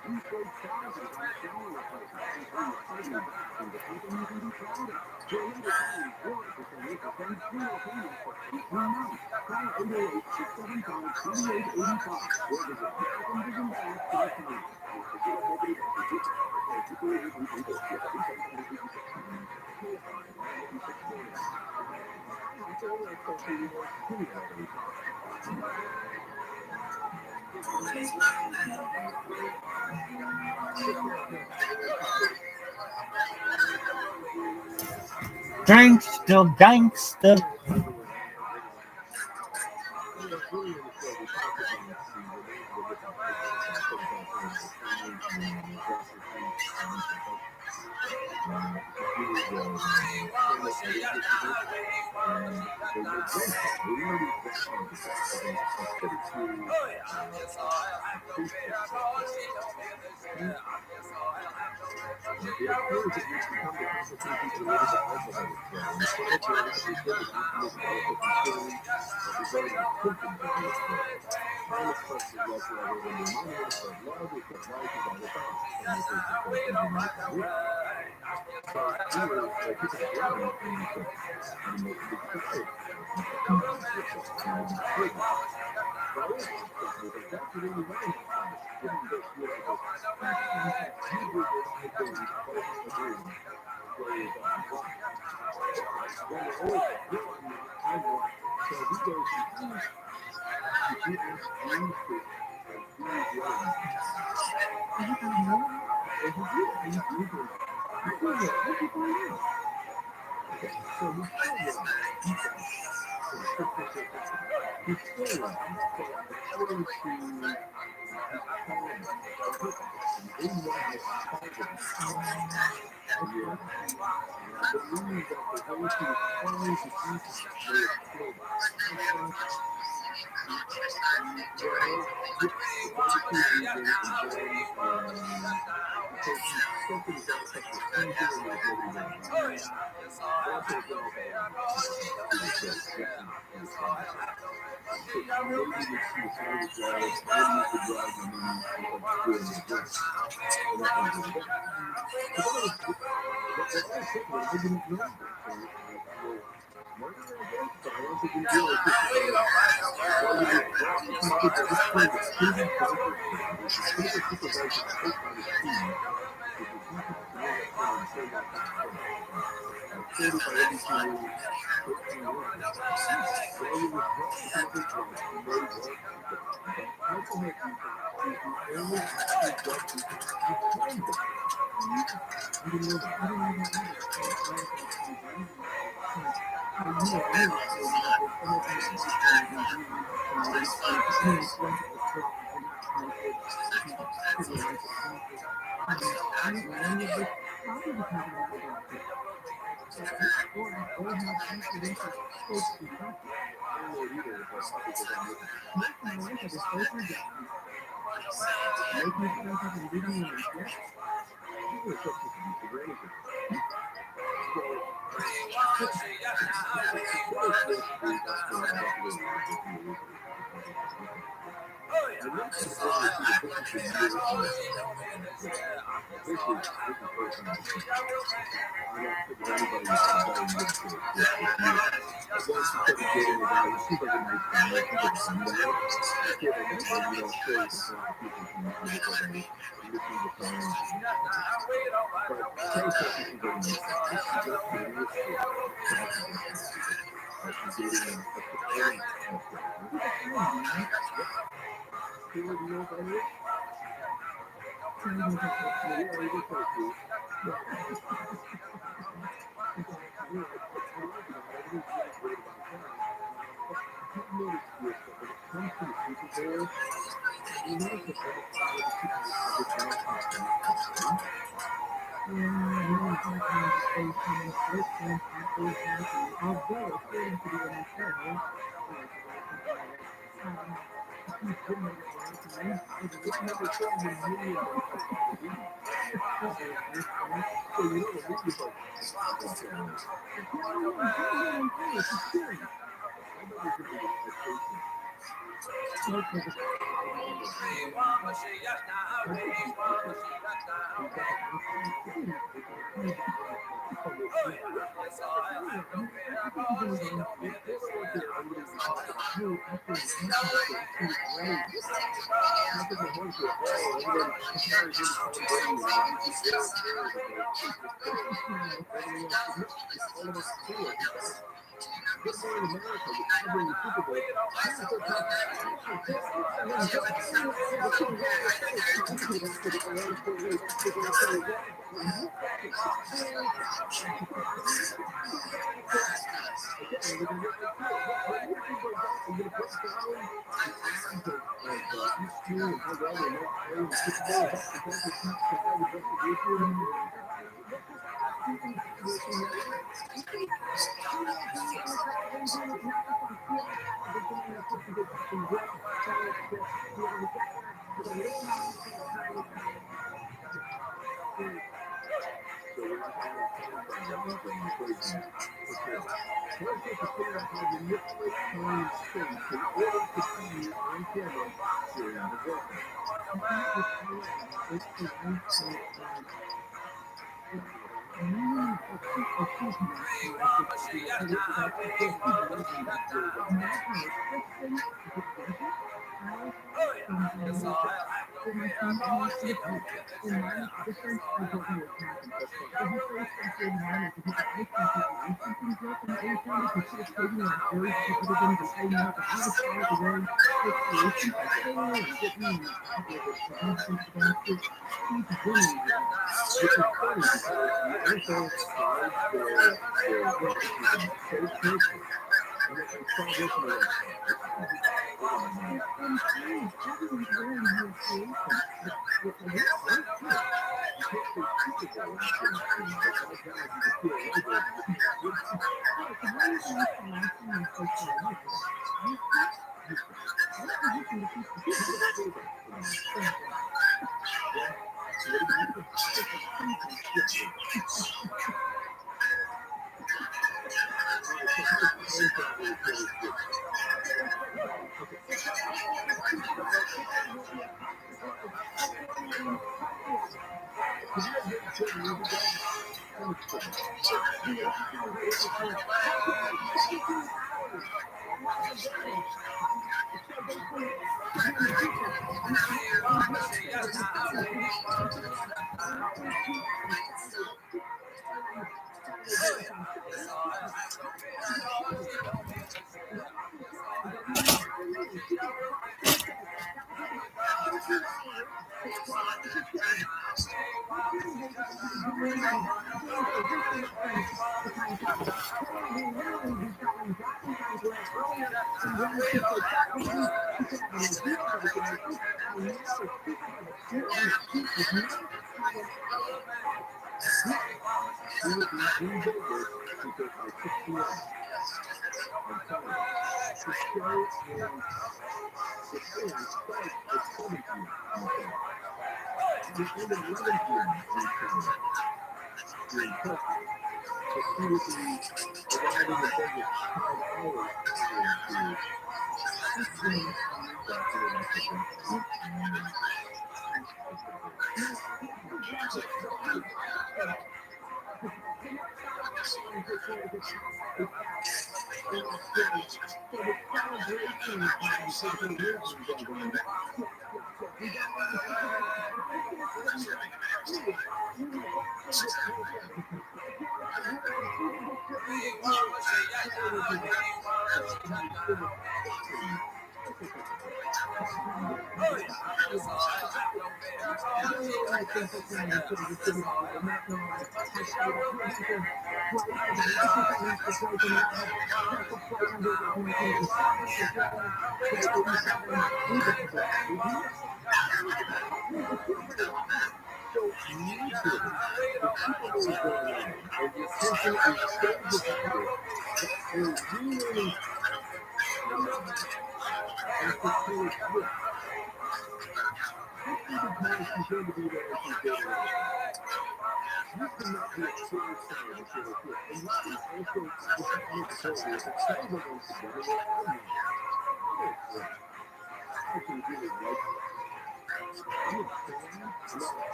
You save thousands on shower replacements, including saving back from the company you can be proud of. For a limited time, 0% interest and 0 payments for 18 months. Call 808-675-2885 or visit AmericanVisionBank.com. Gangsta, gangsta. Thomas Presley whatsoever when the monument of love is that life is all the time. And this is the first thing we make it. So we were keeping it running and we said, I didn't know if we could get it. However, that's really running. Giving this, you know, this, you did this, I did it, both agreed. Where is that? When the old, I want, so we go to east. You ask James to do the other one. And he did. And he's moving. He's doing it. What's he doing now? Okay, so he's still running. He's still running. So according to his calendar, he didn't want his calendar. Yeah. And I believe that the way he was trying to do something, they were still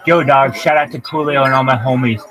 Yo, dog, shout out to Coolio and all my homies.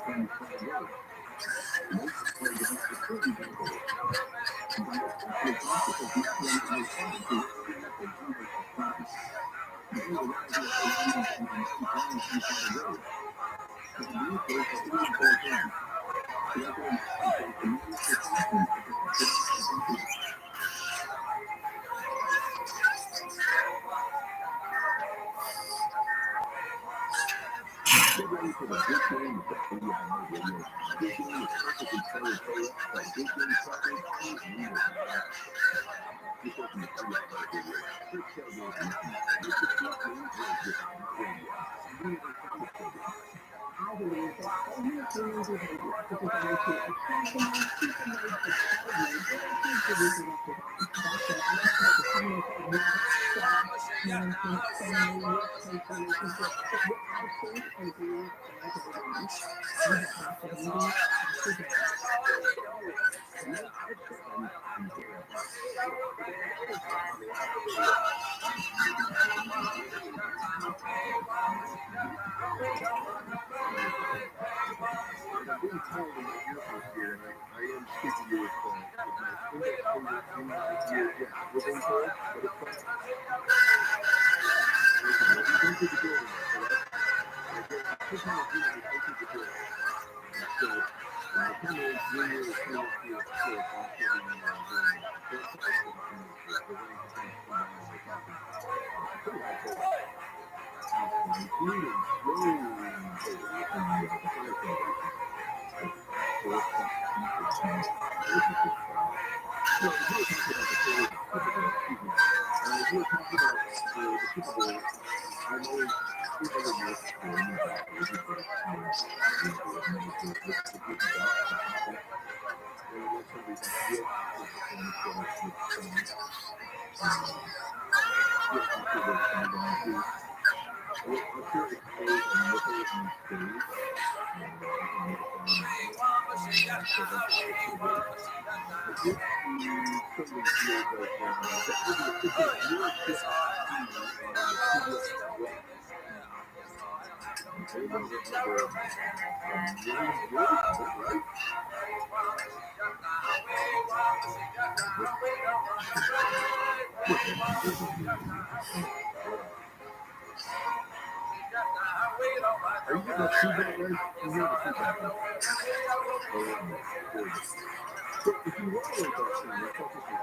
Are you getting that feedback right? You hear the feedback. So if you want to write that thing, you're focusing on media. You're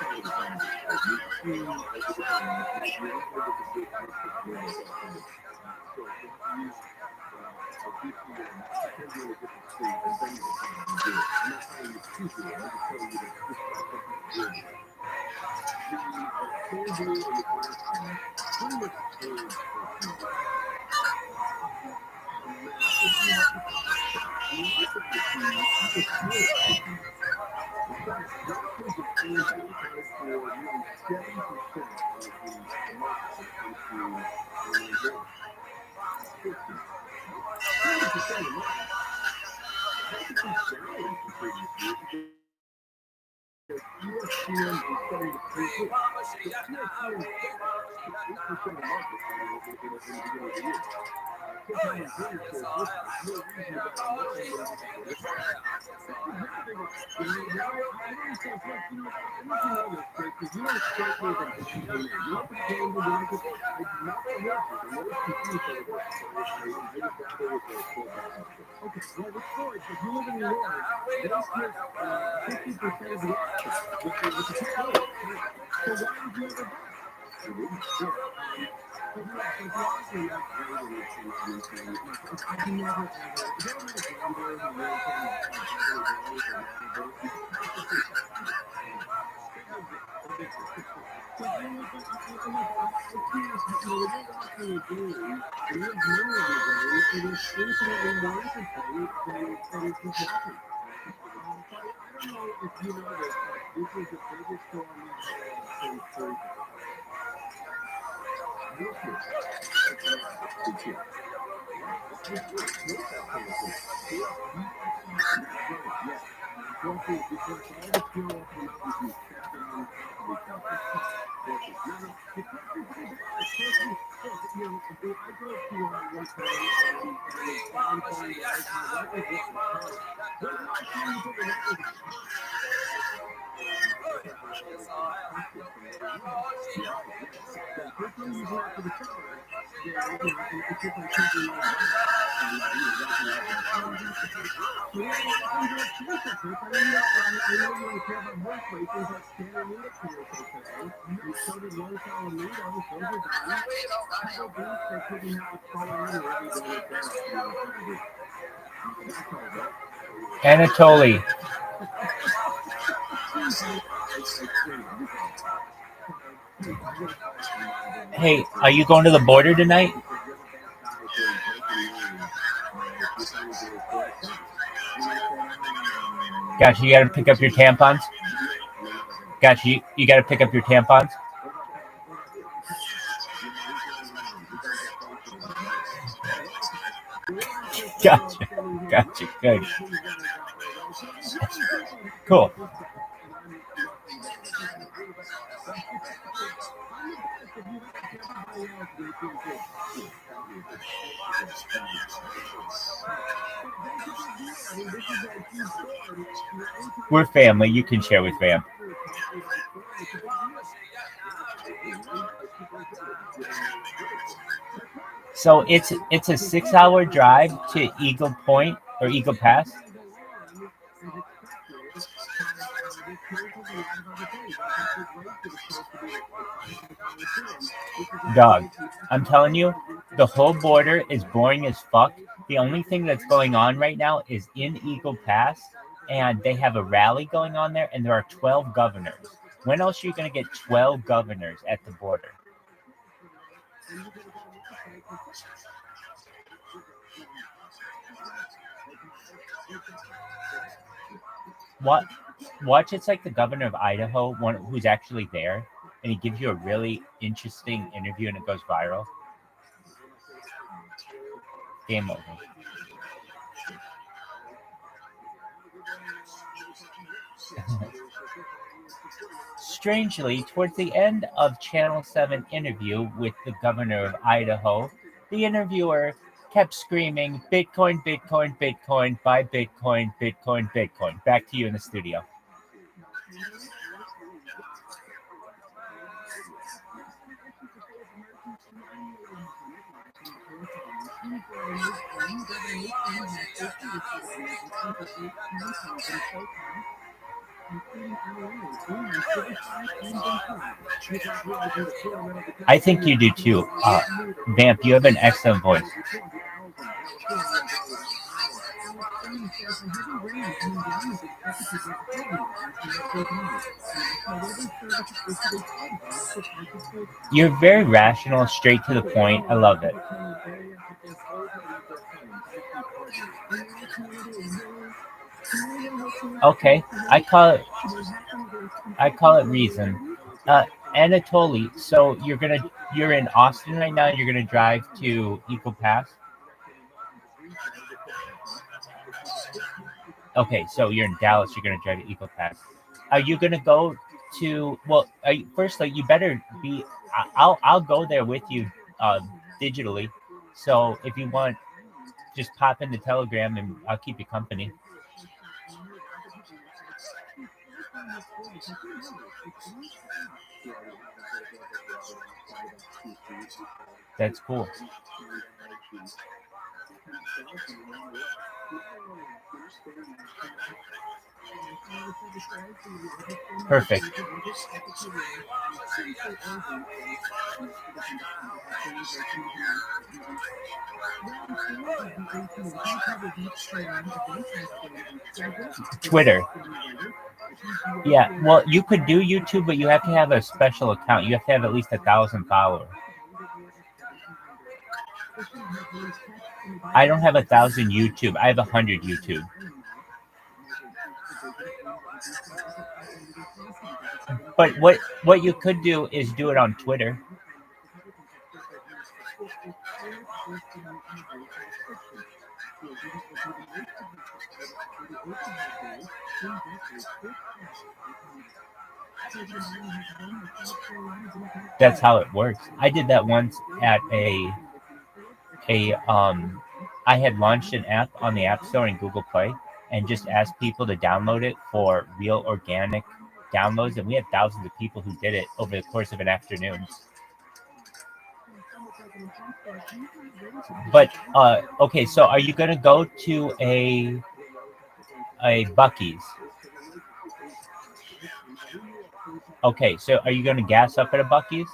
trying to find it. You're seeing everything. You're not able to get this. So if you a different way, pretend you're in a different state, and then you're trying to do it. I'm not telling you to do it. I'm just telling you that this is something to do. The surgery and the transplant pretty much changed personally. Anatoly. Hey, are you going to the border tonight? Gosh, you gotta pick up your tampons? Gosh, you gotta pick up your tampons? Gotcha. Good. Cool. We're family. You can share with fam. So it's a 6-hour drive to Eagle Point or Eagle Pass. Dog, I'm telling you, the whole border is boring as fuck. The only thing that's going on right now is in Eagle Pass, and they have a rally going on there, and there are 12 governors. When else are you going to get 12 governors at the border? Watch it's like the governor of Idaho, one who's actually there, and he gives you a really interesting interview, and it goes viral. Game over. Strangely, towards the end of Channel 7 interview with the governor of Idaho, the interviewer kept screaming, "Bitcoin, Bitcoin, Bitcoin, buy Bitcoin, Bitcoin, Bitcoin." Back to you in the studio. I think you do too. Vamp, you have an excellent voice. You're very rational, straight to the point. I love it. Okay, I call it reason. Anatoly, so you're in Austin right now. You're gonna drive to Eagle Pass. Okay, so you're in Dallas. You're gonna drive to Eagle Pass. Are you gonna go to? Well, firstly, you better be. I'll go there with you, digitally. So if you want, just pop in the Telegram and I'll keep you company. That's cool. Perfect. Twitter. Yeah, well, you could do YouTube, but you have to have a special account. You have to have at least 1,000 followers. I don't have 1,000 YouTube. I have 100 YouTube. But what you could do is do it on Twitter. That's how it works. I did that once at I had launched an app on the App Store and Google Play and just asked people to download it for real organic downloads, and we had thousands of people who did it over the course of an afternoon. But okay, so are you gonna go to a Buc-ee's? Okay, so are you gonna gas up at a Buc-ee's?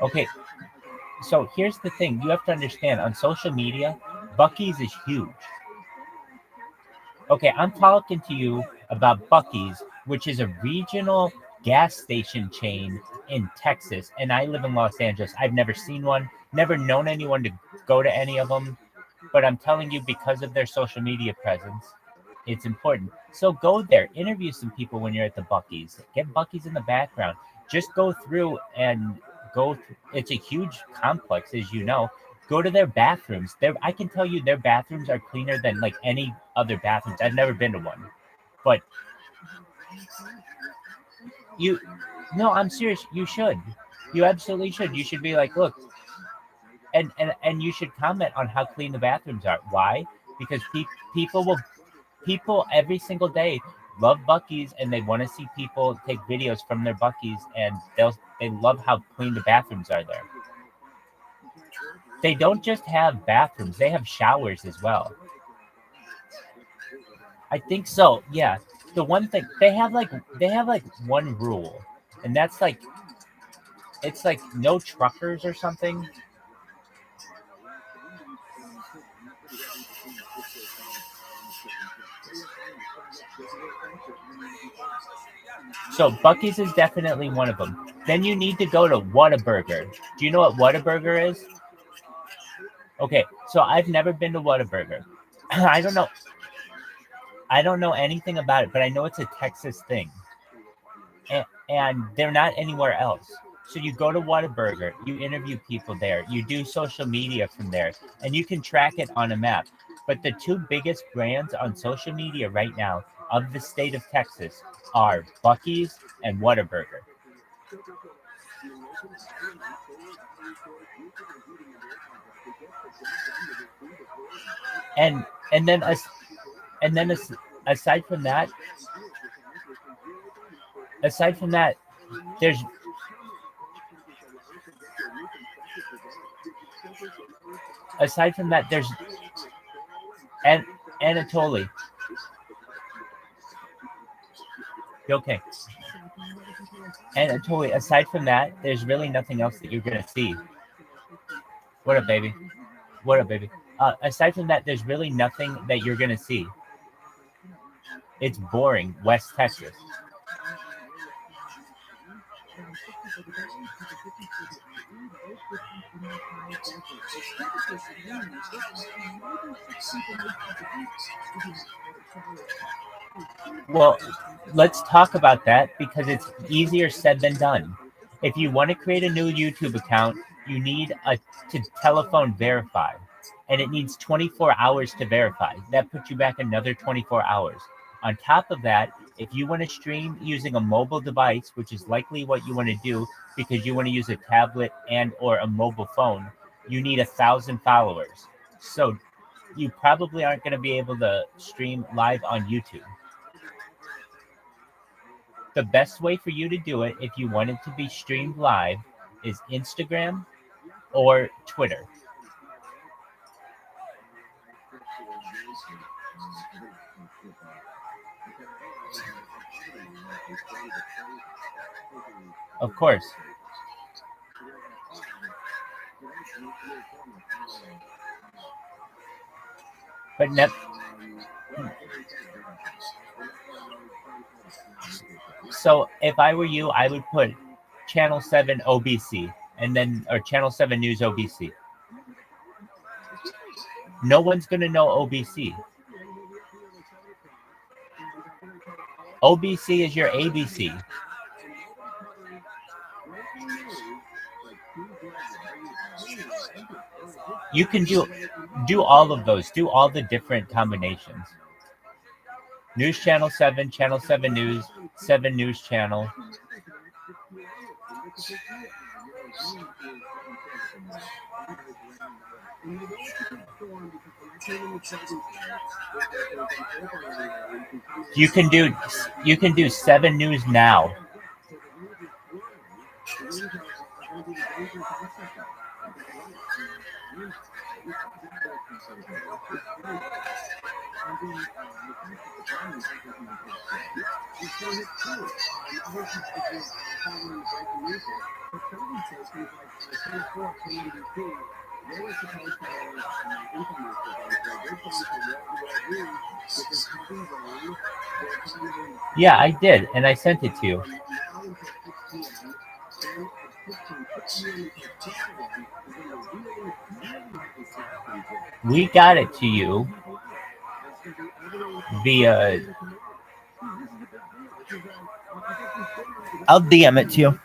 Okay, so here's the thing. You have to understand, on social media, Buc-ee's is huge. Okay, I'm talking to you about Buc-ee's, which is a regional gas station chain in Texas, and I live in Los Angeles. I've never seen one, never known anyone to go to any of them, but I'm telling you, because of their social media presence, it's important. So go there, interview some people when you're at the Buc-ee's. Get Buc-ee's in the background. Just go through and it's a huge complex, as you know. Go to their bathrooms. I can tell you their bathrooms are cleaner than like any other bathrooms. I've never been to one. But no, I'm serious. You should. You absolutely should. You should be like, look, and you should comment on how clean the bathrooms are. Why? Because people every single day love Buc-ee's, and they want to see people take videos from their Buc-ee's, and they love how clean the bathrooms are there. They don't just have bathrooms; they have showers as well. I think so. Yeah. The one thing they have like one rule, and that's like it's like no truckers or something. So Buc-ee's is definitely one of them. Then you need to go to Whataburger. Do you know what Whataburger is? Okay, so I've never been to Whataburger. I don't know anything about it, but I know it's a Texas thing. And they're not anywhere else. So you go to Whataburger, you interview people there, you do social media from there, and you can track it on a map. But the two biggest brands on social media right now of the state of Texas are Buc-ee's and Whataburger. And then aside from that, aside from that, there's and Anatoly. You okay? Anatoly, aside from that, there's really nothing else that you're gonna see. What up, baby? What up, baby? Aside from that, there's really nothing that you're gonna see. It's boring, West Texas. Well, let's talk about that because it's easier said than done. If you want to create a new YouTube account, you need to telephone verify, and it needs 24 hours to verify. That puts you back another 24 hours. On top of that, if you want to stream using a mobile device, which is likely what you want to do because you want to use a tablet and or a mobile phone, you need 1,000 followers. So you probably aren't going to be able to stream live on YouTube. The best way for you to do it if you want it to be streamed live is Instagram or Twitter. Of course. But so if I were you, I would put Channel 7 OBC and then or Channel 7 News OBC. No one's going to know OBC. OBC is your ABC. You can do all of those. Do all the different combinations. News Channel 7, Channel 7 News, 7 News Channel. You can do 7 News Now. Yeah, I did, and I sent it to you. We got it to you via. I'll DM it to you.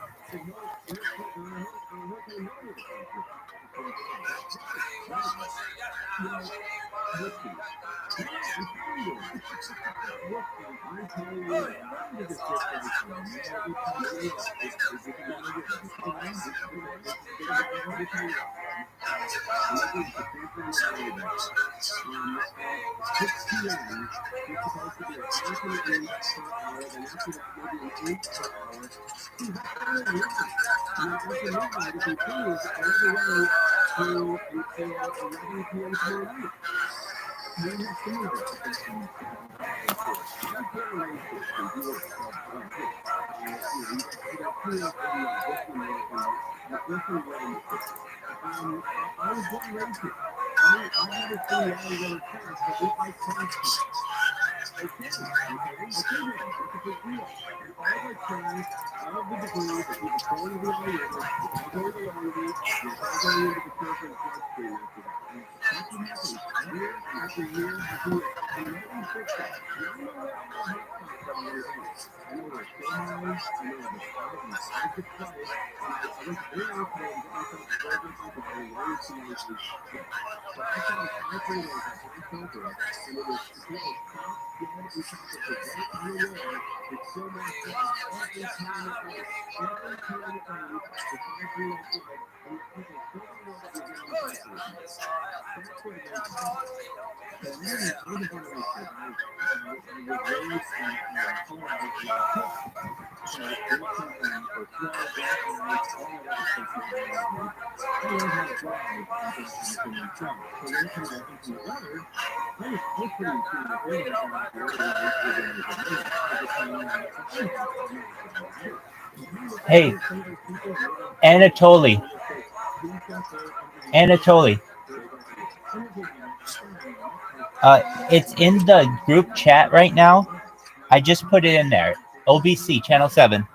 Hey, Anatoly. Anatoly. It's in the group chat right now. I just put it in there. OBC Channel 7.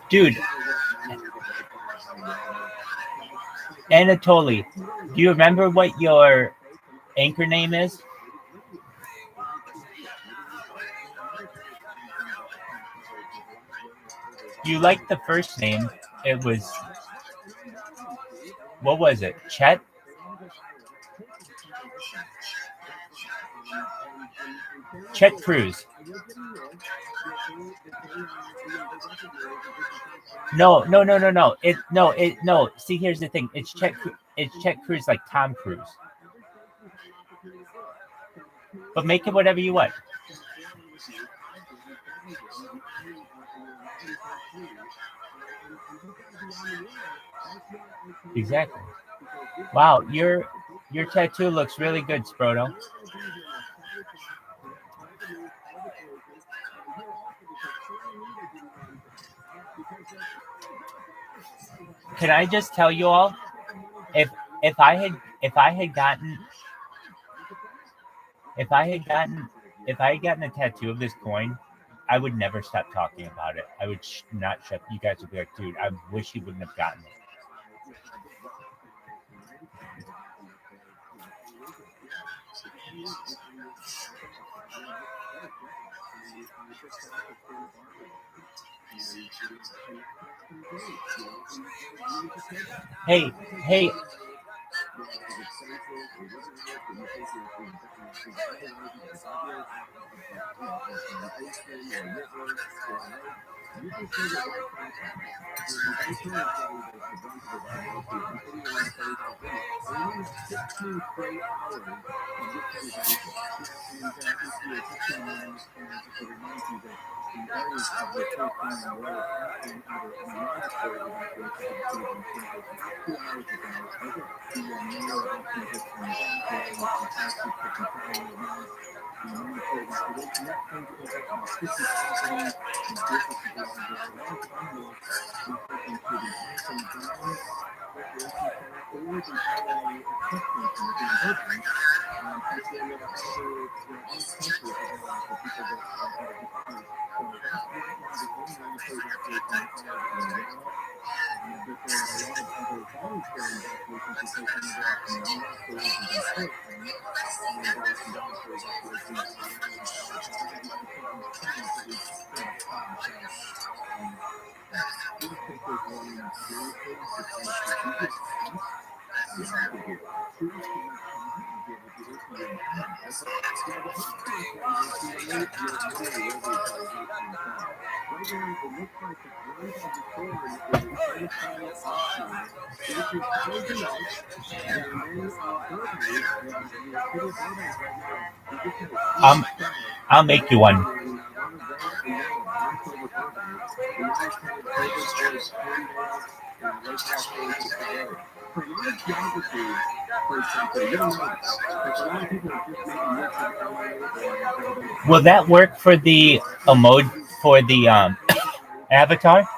Dude, Anatoly, do you remember what your anchor name is? You liked the first name. It was, what was it? Chet? Chet Cruz. No. No. See, here's the thing. It's Chet Cruz, like Tom Cruise. But make it whatever you want. Exactly. Wow, your tattoo looks really good, Sproto. Can I just tell you all, if I had gotten a tattoo of this coin, I would never stop talking about it. I would not shut. You guys would be like, dude, I wish you wouldn't have gotten it. Hey. I'll make you one. Will that work for the emoji for the avatar?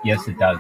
Yes, it does.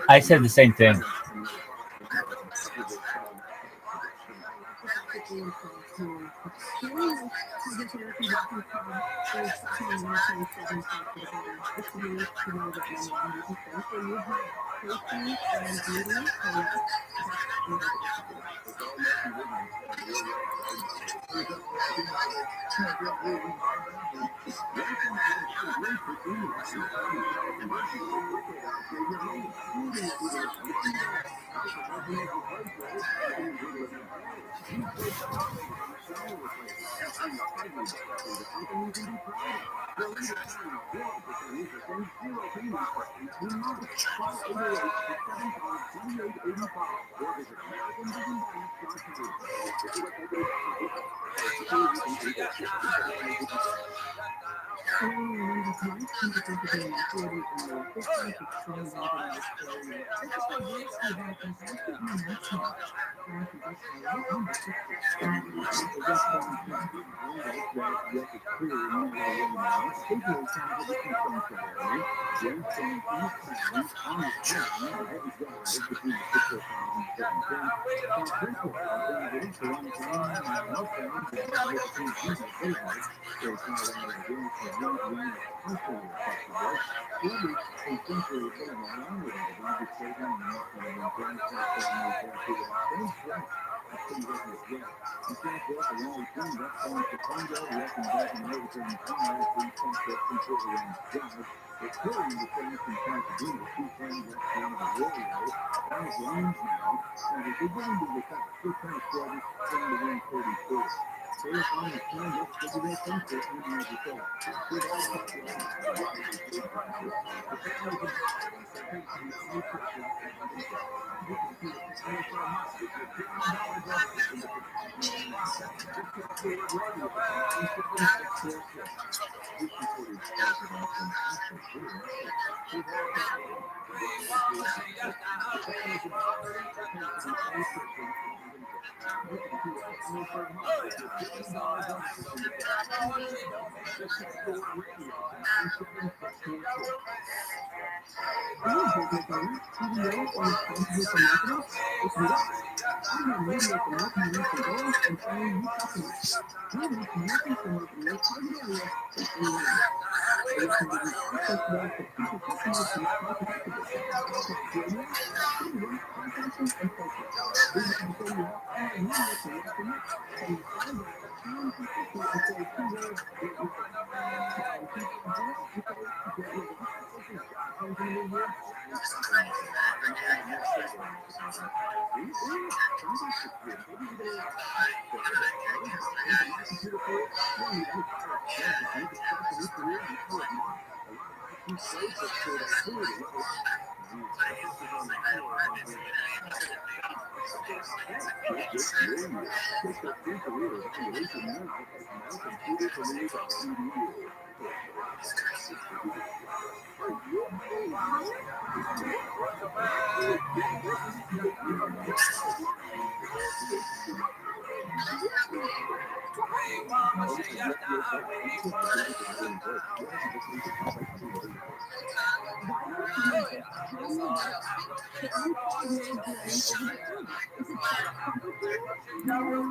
I said the same thing.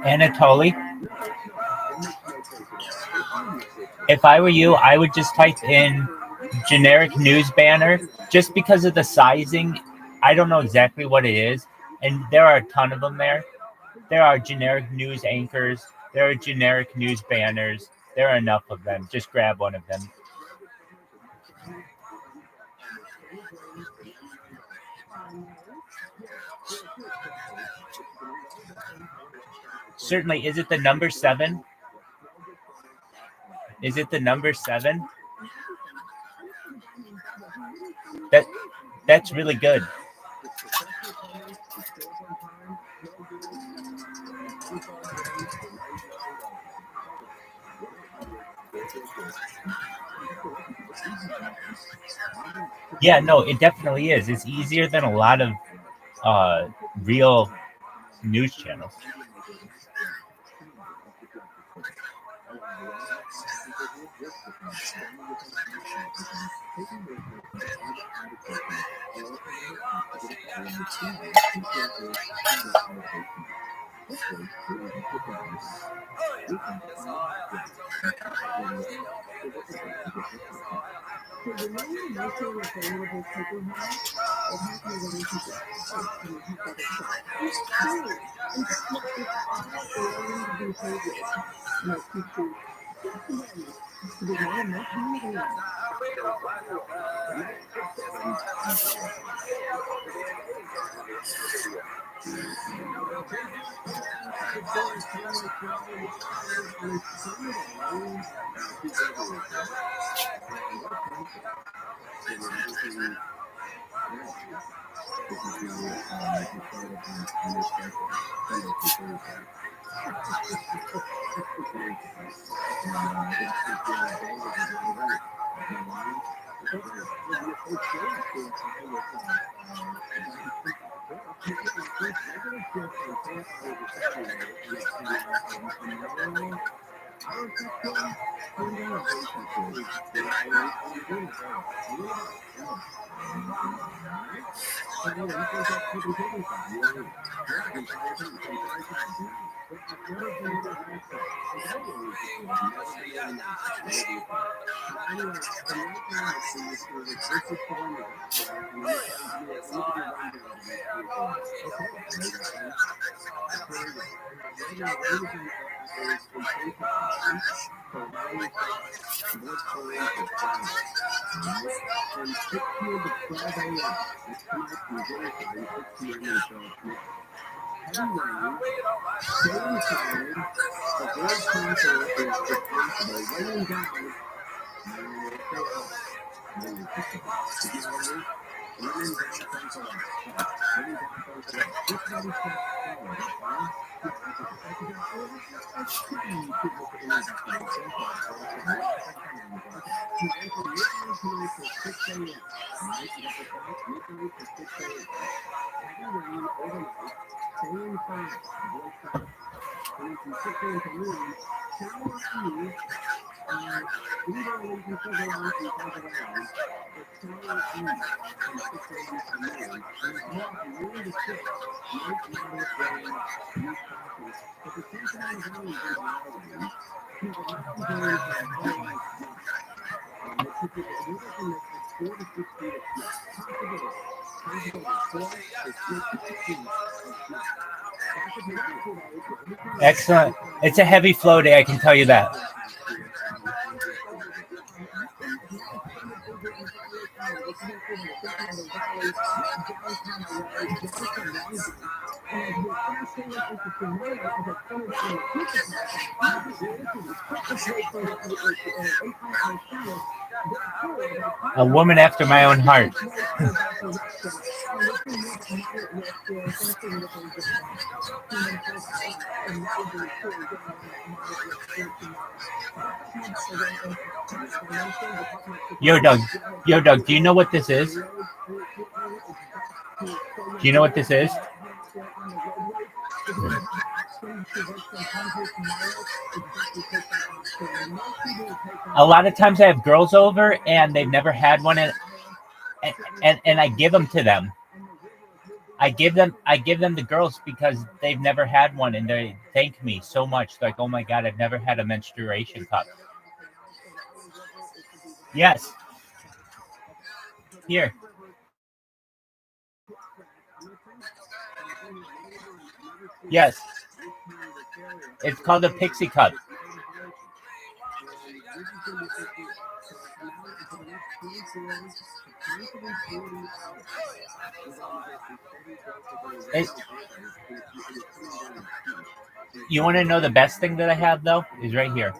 Anatoly, if I were you, I would just type in generic news banner just because of the sizing. I don't know exactly what it is, and there are a ton of them there. There are generic news anchors. There are generic news banners. There are enough of them. Just grab one of them. Certainly. Is it the number 7? Is it the number 7? That's really good. Yeah, no, it definitely is. It's easier than a lot of real news channels. Excellent. It's a heavy flow day, I can tell you that. A woman after my own heart. Yo, Doug, do you know what this is? Do you know what this is? A lot of times I have girls over and they've never had one, and I give them to them. I give them the girls because they've never had one, and they thank me so much. Like, oh my God, I've never had a menstruation cup. Yes. Here. Yes. It's called a pixie cup. You want to know the best thing that I have, though? Is right here.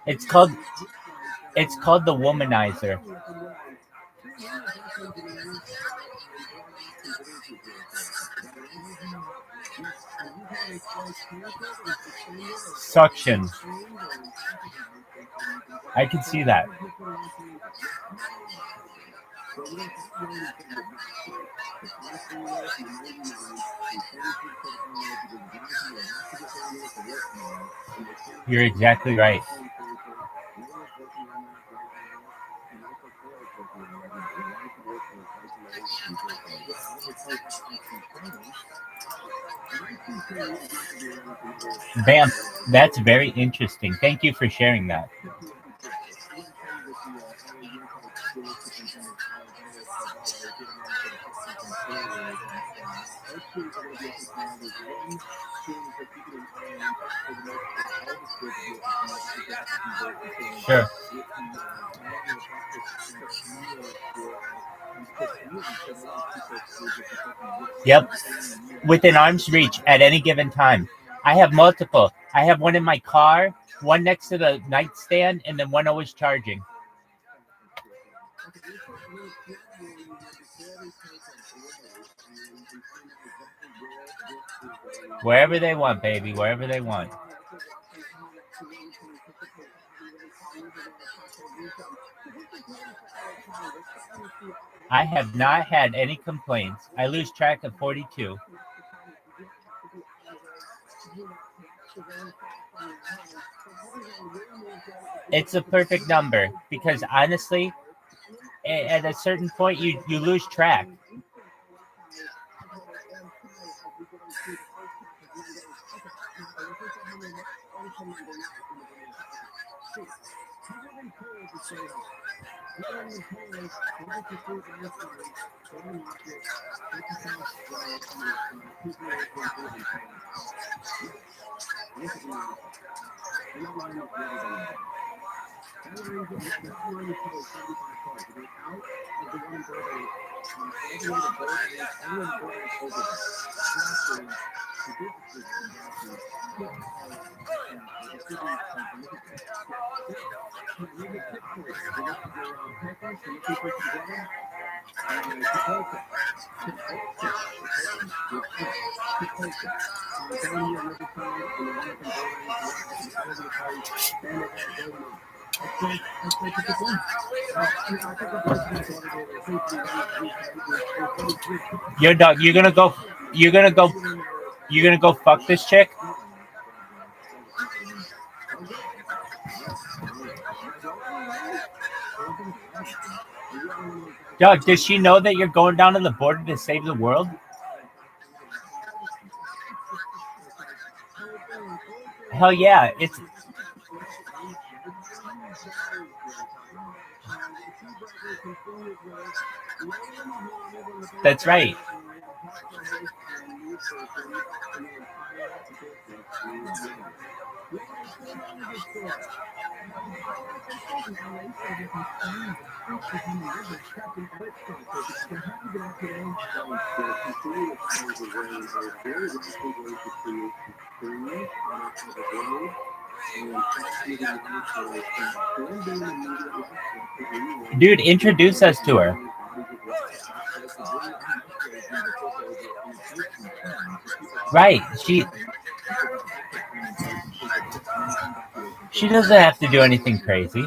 It's called the womanizer. Suction. I can see that. You're exactly right. Bam. That's very interesting. Thank you for sharing that. Sure. Yep. Within arm's reach at any given time. I have multiple. I have one in my car, one next to the nightstand, and then one always charging. Wherever they want, baby. Wherever they want. I have not had any complaints. I lose track of 42. It's a perfect number because honestly, at a certain point, you lose track. Yo, dog, you're gonna go fuck this chick? Doug, does she know that you're going down to the border to save the world? Hell yeah, it's that's right. Dude, introduce us to her. Right. She doesn't have to do anything crazy.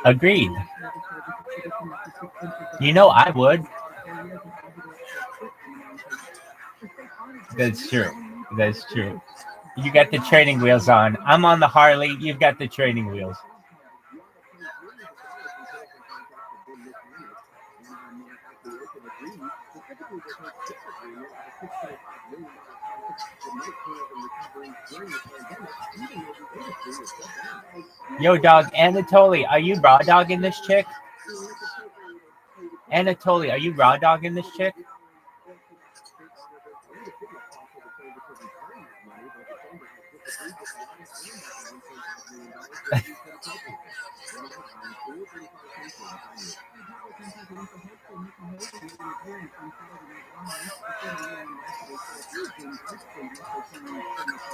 Agreed. You know I would. That's true. That's true. You got the training wheels on. I'm on the Harley. You've got the training wheels. Yo, dog, Anatoly, are you raw dogging this chick? Anatoly, are you raw dogging this chick?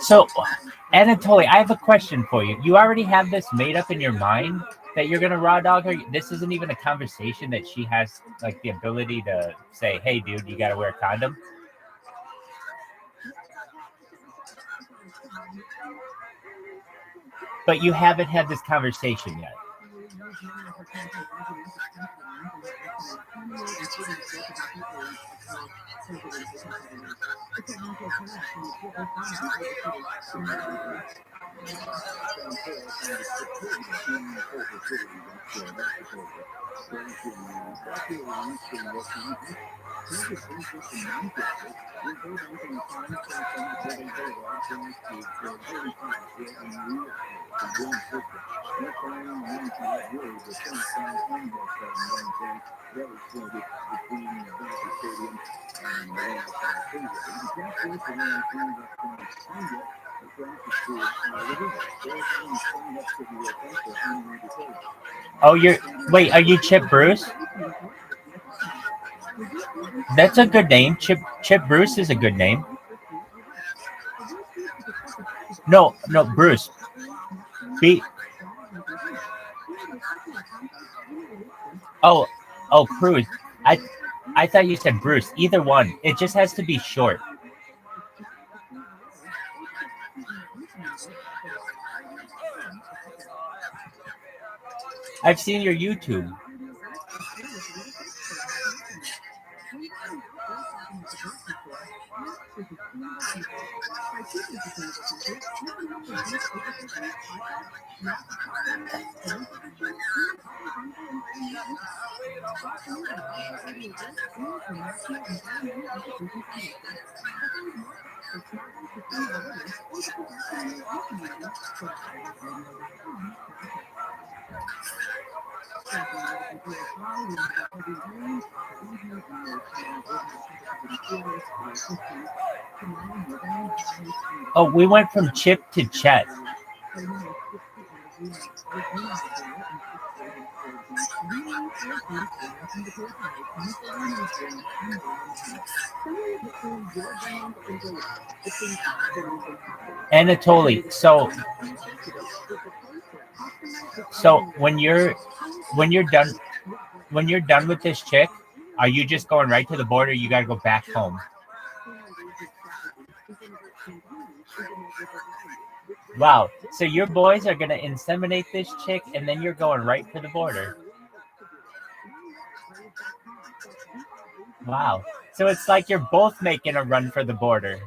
So, Anatoly, I have a question for you. You already have this made up in your mind that you're gonna raw dog her? This isn't even a conversation that she has like the ability to say, "Hey, dude, you gotta wear a condom." But you haven't had this conversation yet. Oh, wait, are you Chip Bruce? That's a good name. Chip Bruce is a good name. No, Bruce. Oh, Cruz. I thought you said Bruce. Either one. It just has to be short. I've seen your YouTube. Oh, we went from Chip to Chet. Anatoly, so when you're done with this chick, are you just going right to the border? You gotta go back home. Wow. So your boys are gonna inseminate this chick, and then you're going right for the border. Wow. So it's like you're both making a run for the border.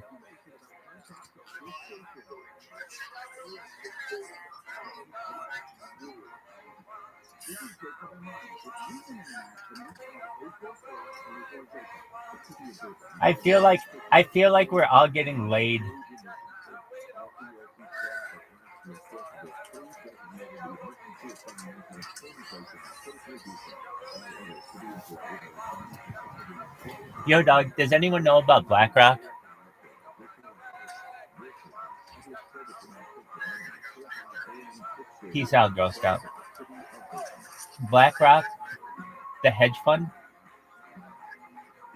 I feel like we're all getting laid. Yo, dog, does anyone know about BlackRock? Peace out, Girl Scout. BlackRock, the hedge fund.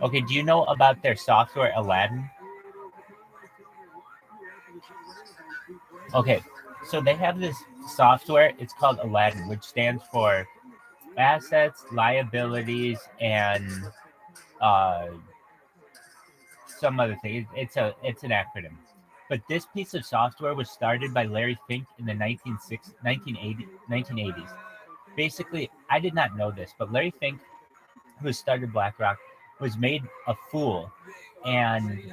Okay, do you know about their software, Aladdin? Okay, so they have this software. It's called Aladdin, which stands for assets, liabilities, and some other thing. It's an acronym. But this piece of software was started by Larry Fink in the 1980s. Basically, I did not know this, but Larry Fink, who started BlackRock, was made a fool, and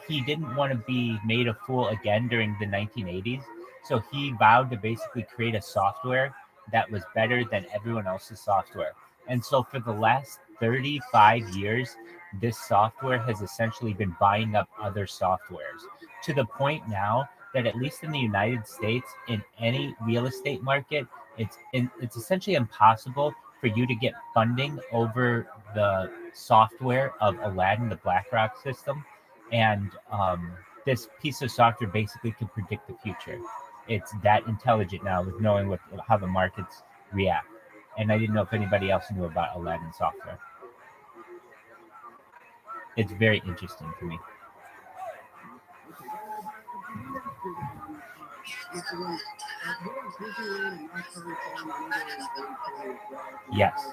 he didn't want to be made a fool again during the 1980s. So he vowed to basically create a software that was better than everyone else's software. And so for the last 35 years, this software has essentially been buying up other softwares to the point now that at least in the United States, in any real estate market, it's essentially impossible for you to get funding over the software of Aladdin, the BlackRock system. And this piece of software basically can predict the future. It's that intelligent now with knowing how the markets react. And I didn't know if anybody else knew about Aladdin software. It's very interesting to me. Yes.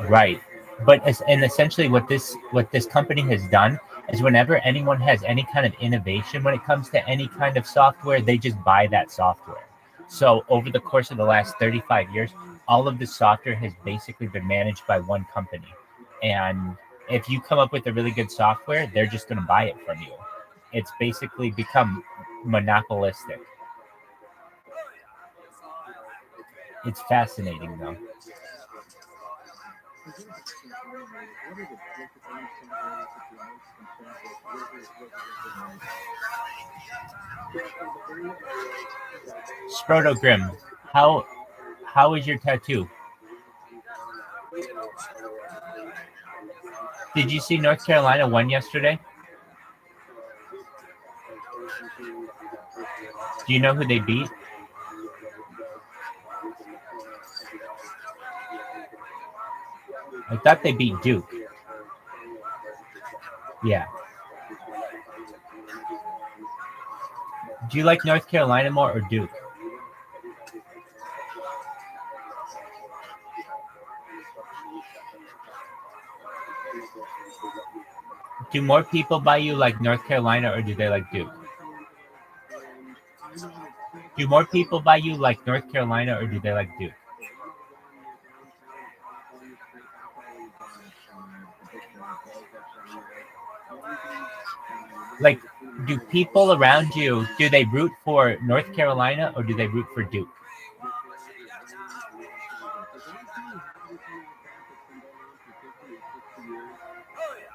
Right. But and essentially what this company has done is whenever anyone has any kind of innovation when it comes to any kind of software, they just buy that software. So over the course of the last 35 years, all of the software has basically been managed by one company. And if you come up with a really good software, they're just going to buy it from you. It's basically become monopolistic. It's fascinating, though. Sproto Grim, how is your tattoo? Did you see North Carolina won yesterday? Do you know who they beat? I thought they beat Duke. Yeah. Do you like North Carolina more or Duke? Do more people by you like North Carolina or do they like Duke? Do more people by you like North Carolina or do they like Duke? Like, do people around you, do they root for North Carolina or do they root for Duke?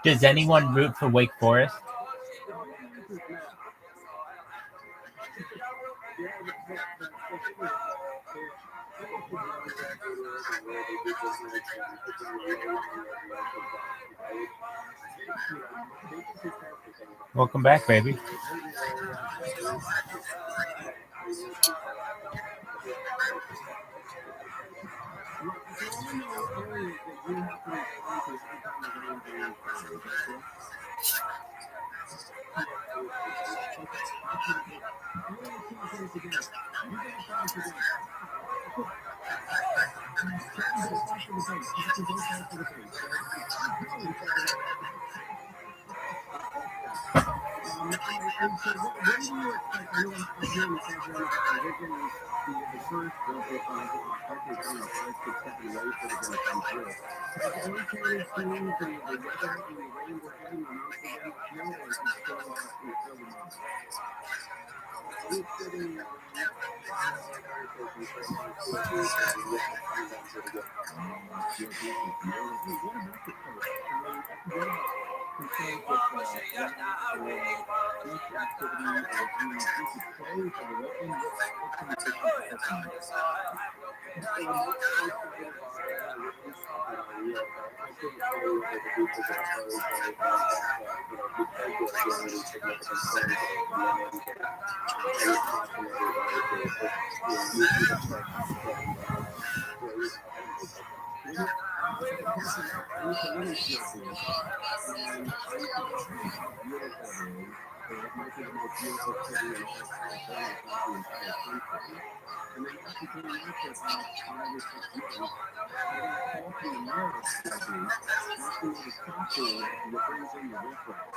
Does anyone root for Wake Forest? Welcome back, baby. And so when do you expect, I know I'm hearing you say here that originally the first actually coming 5, 6, 7 waves that are going to come through. Has it indicated to you the weather and the rain we're getting once we get up here, or is it still fairly mild? Are we sitting what about the coast? I mean, what about concerns with flooding or beach activity or any beaches closed or open? What's the issue affecting you? So most part of our range, we are active over the beaches are closed and because there are really significant concerns of flooding. I would caution everybody to use the start where you I used to live in Philippines, and I used to go through how beautiful it is. It might be the most beautiful city in all of California, if not the entire country. And then after doing that for about 5 or 6 months, having a call from the mayor of the Philippines asking me to stop doing that because it brings in the riffraff.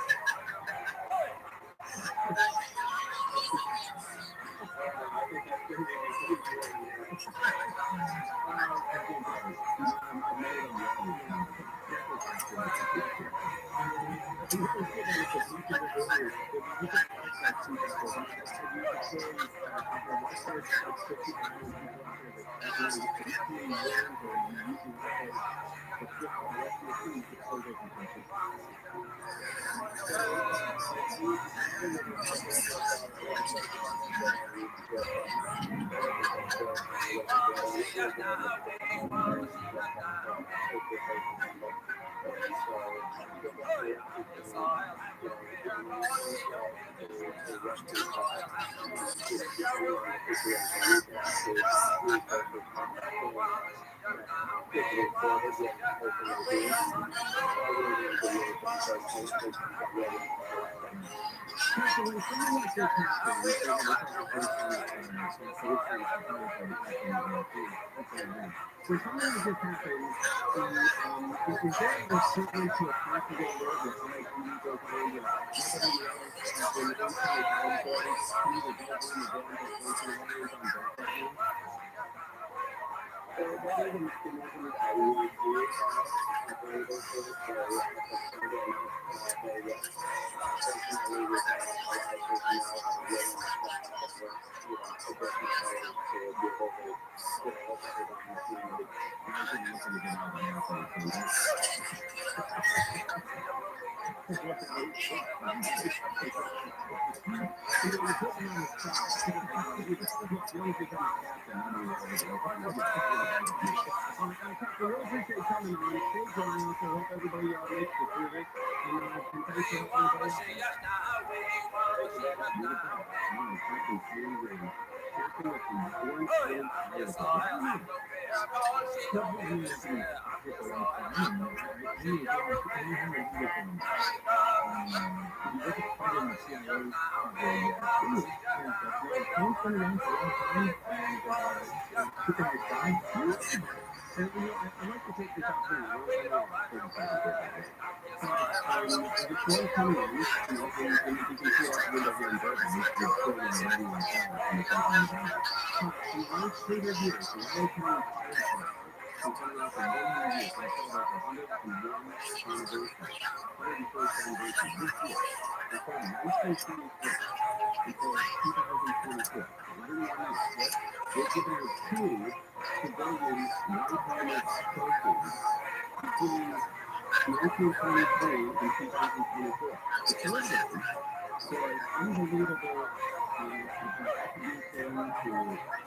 I think that's going to be a pretty boring year. I think it is. I'm married on the other now. Definitely have to. You can see that with the beach in the areas. The music aspect to that was you could say at the lifeguard about 50,000 people out there that really 18 years or you're using lifeguards for the rest of your team, you could still go from country. So are you having a discussion with legislative department and so when something like this happens, we're talking when something like this happens, is there a requirement to a practical alert where IIPD goes on that nobody else has been inside category, can either go on the ground or place an alert on deck right now? So that is a mechanism that we would use available to us. So Sunday enough, fortunately we have a lot of personnel that are willing to work, additional hours to be able to get a hold of everybody in the community. Imagine looking to get out of the airport, please. You're putting on the spot. You only become a captain anyway. We really appreciate you coming on. Stay dry out there. Hope everybody makes it through this. And thanks for helping everybody out there. Captain Green, Captain with the Orange Island Pirates. And I'd like to take this opportunity the storm coming in, and you can see out the window here in Durban, it's still in the radio and power from the company down. The last 100 years, the LA County Fire Department has been around for 100 years and celebrates 101 anniversary, 101st anniversary this year. They started 1924 until 2022. 91 years. They've given out 2 civilian non-harmless trophies between 1923 and 2024. The third one was unbelievable contribution to keeping people safe,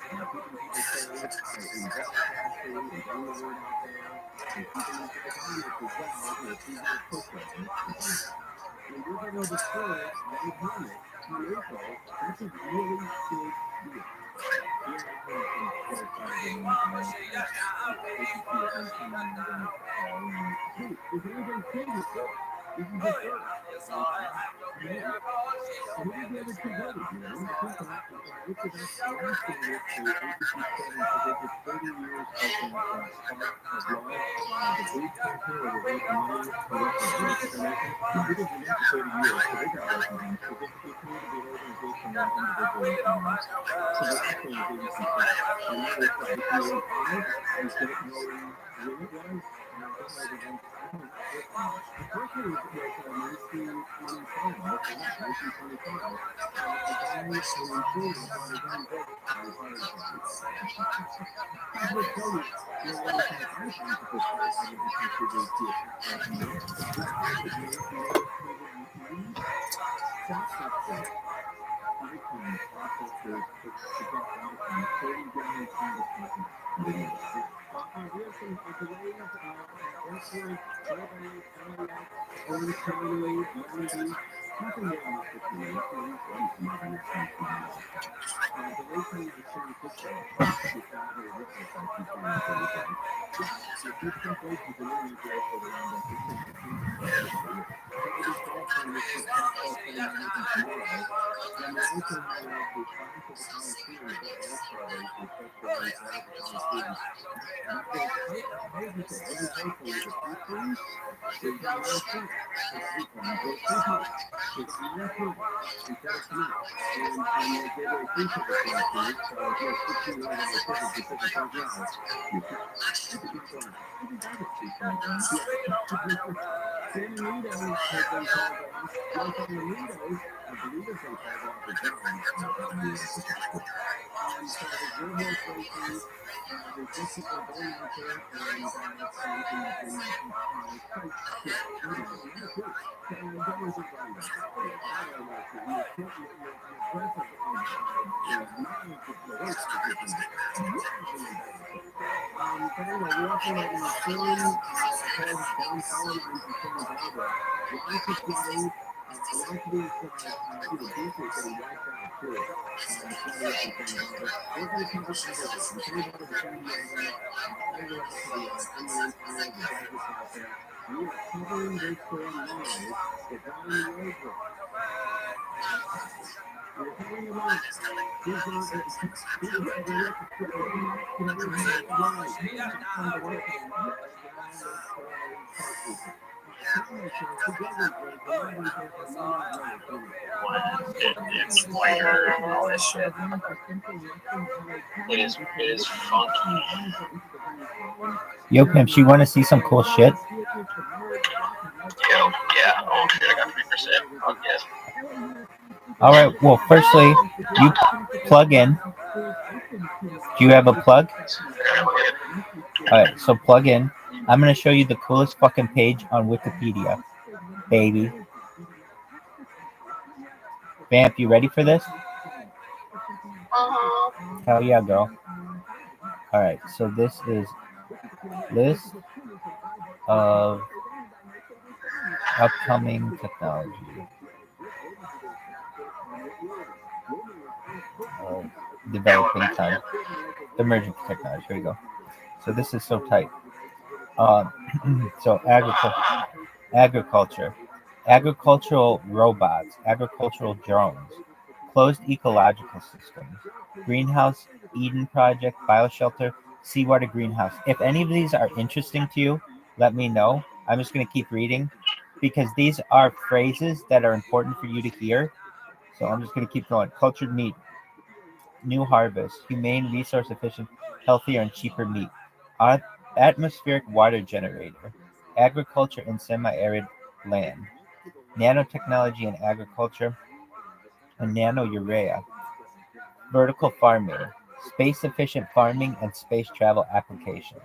in broadcasting, and getting the word out there, and keeping these guys honest as well, through their push-ups. And we're going to the third red helmet on April. That's a really big deal. Yeah, I'm terrified of it. Is anything changing? It's weird and all this shit. It is funky. Yo, pimps, you want to see some cool shit? Yeah. Oh shit, I got 3%. Oh yes. All right. Well, firstly, you plug in. Do you have a plug? All right. So plug in. I'm gonna show you the coolest fucking page on Wikipedia, baby. Vamp, you ready for this? Hell yeah, girl. All right. So this is list of upcoming technology. Developing time. Emerging technology. Here we go. So this is so tight. So agriculture, agricultural robots, agricultural drones, closed ecological systems, greenhouse, Eden project, bioshelter, seawater greenhouse. If any of these are interesting to you, let me know. I'm just going to keep reading because these are phrases that are important for you to hear. So I'm just going to keep going. Cultured meat, new harvest, humane, resource efficient, healthier and cheaper meat. Atmospheric water generator, agriculture in semi-arid land, nanotechnology in agriculture, and nano-urea, vertical farming, space-efficient farming and space travel applications,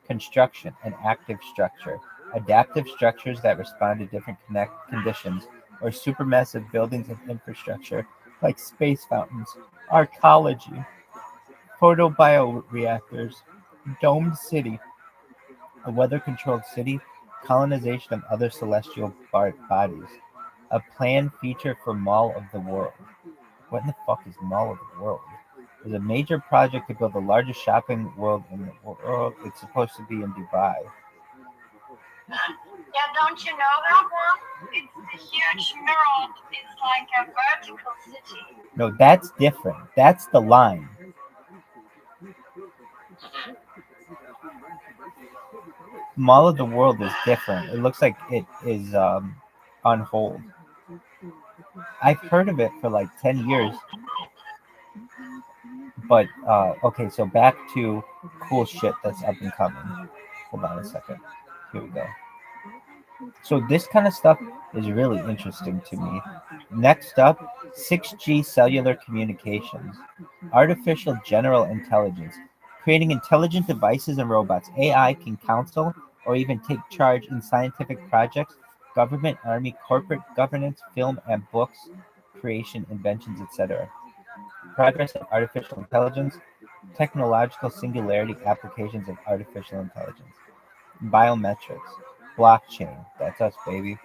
construction and active structure, adaptive structures that respond to different conditions, or supermassive buildings and infrastructure like space fountains, arcology, photobioreactors, domed city, a weather-controlled city, colonization of other celestial bodies, a planned feature for Mall of the World. What in the fuck is Mall of the World? There's a major project to build the largest shopping world in the world. It's supposed to be in Dubai. Yeah, don't you know that? It's a huge mural. It's like a vertical city. No, that's different. That's the line. Mall of the World is different. It looks like it is on hold. I've heard of it for like 10 years. But okay, so back to cool shit that's up and coming. Hold on a second. Here we go. So this kind of stuff is really interesting to me. Next up, 6G cellular communications, artificial general intelligence, creating intelligent devices and robots. AI can counsel or even take charge in scientific projects, government, army, corporate governance, film and books, creation, inventions, etc. Progress of artificial intelligence, technological singularity, applications of artificial intelligence. Biometrics, blockchain, that's us, baby.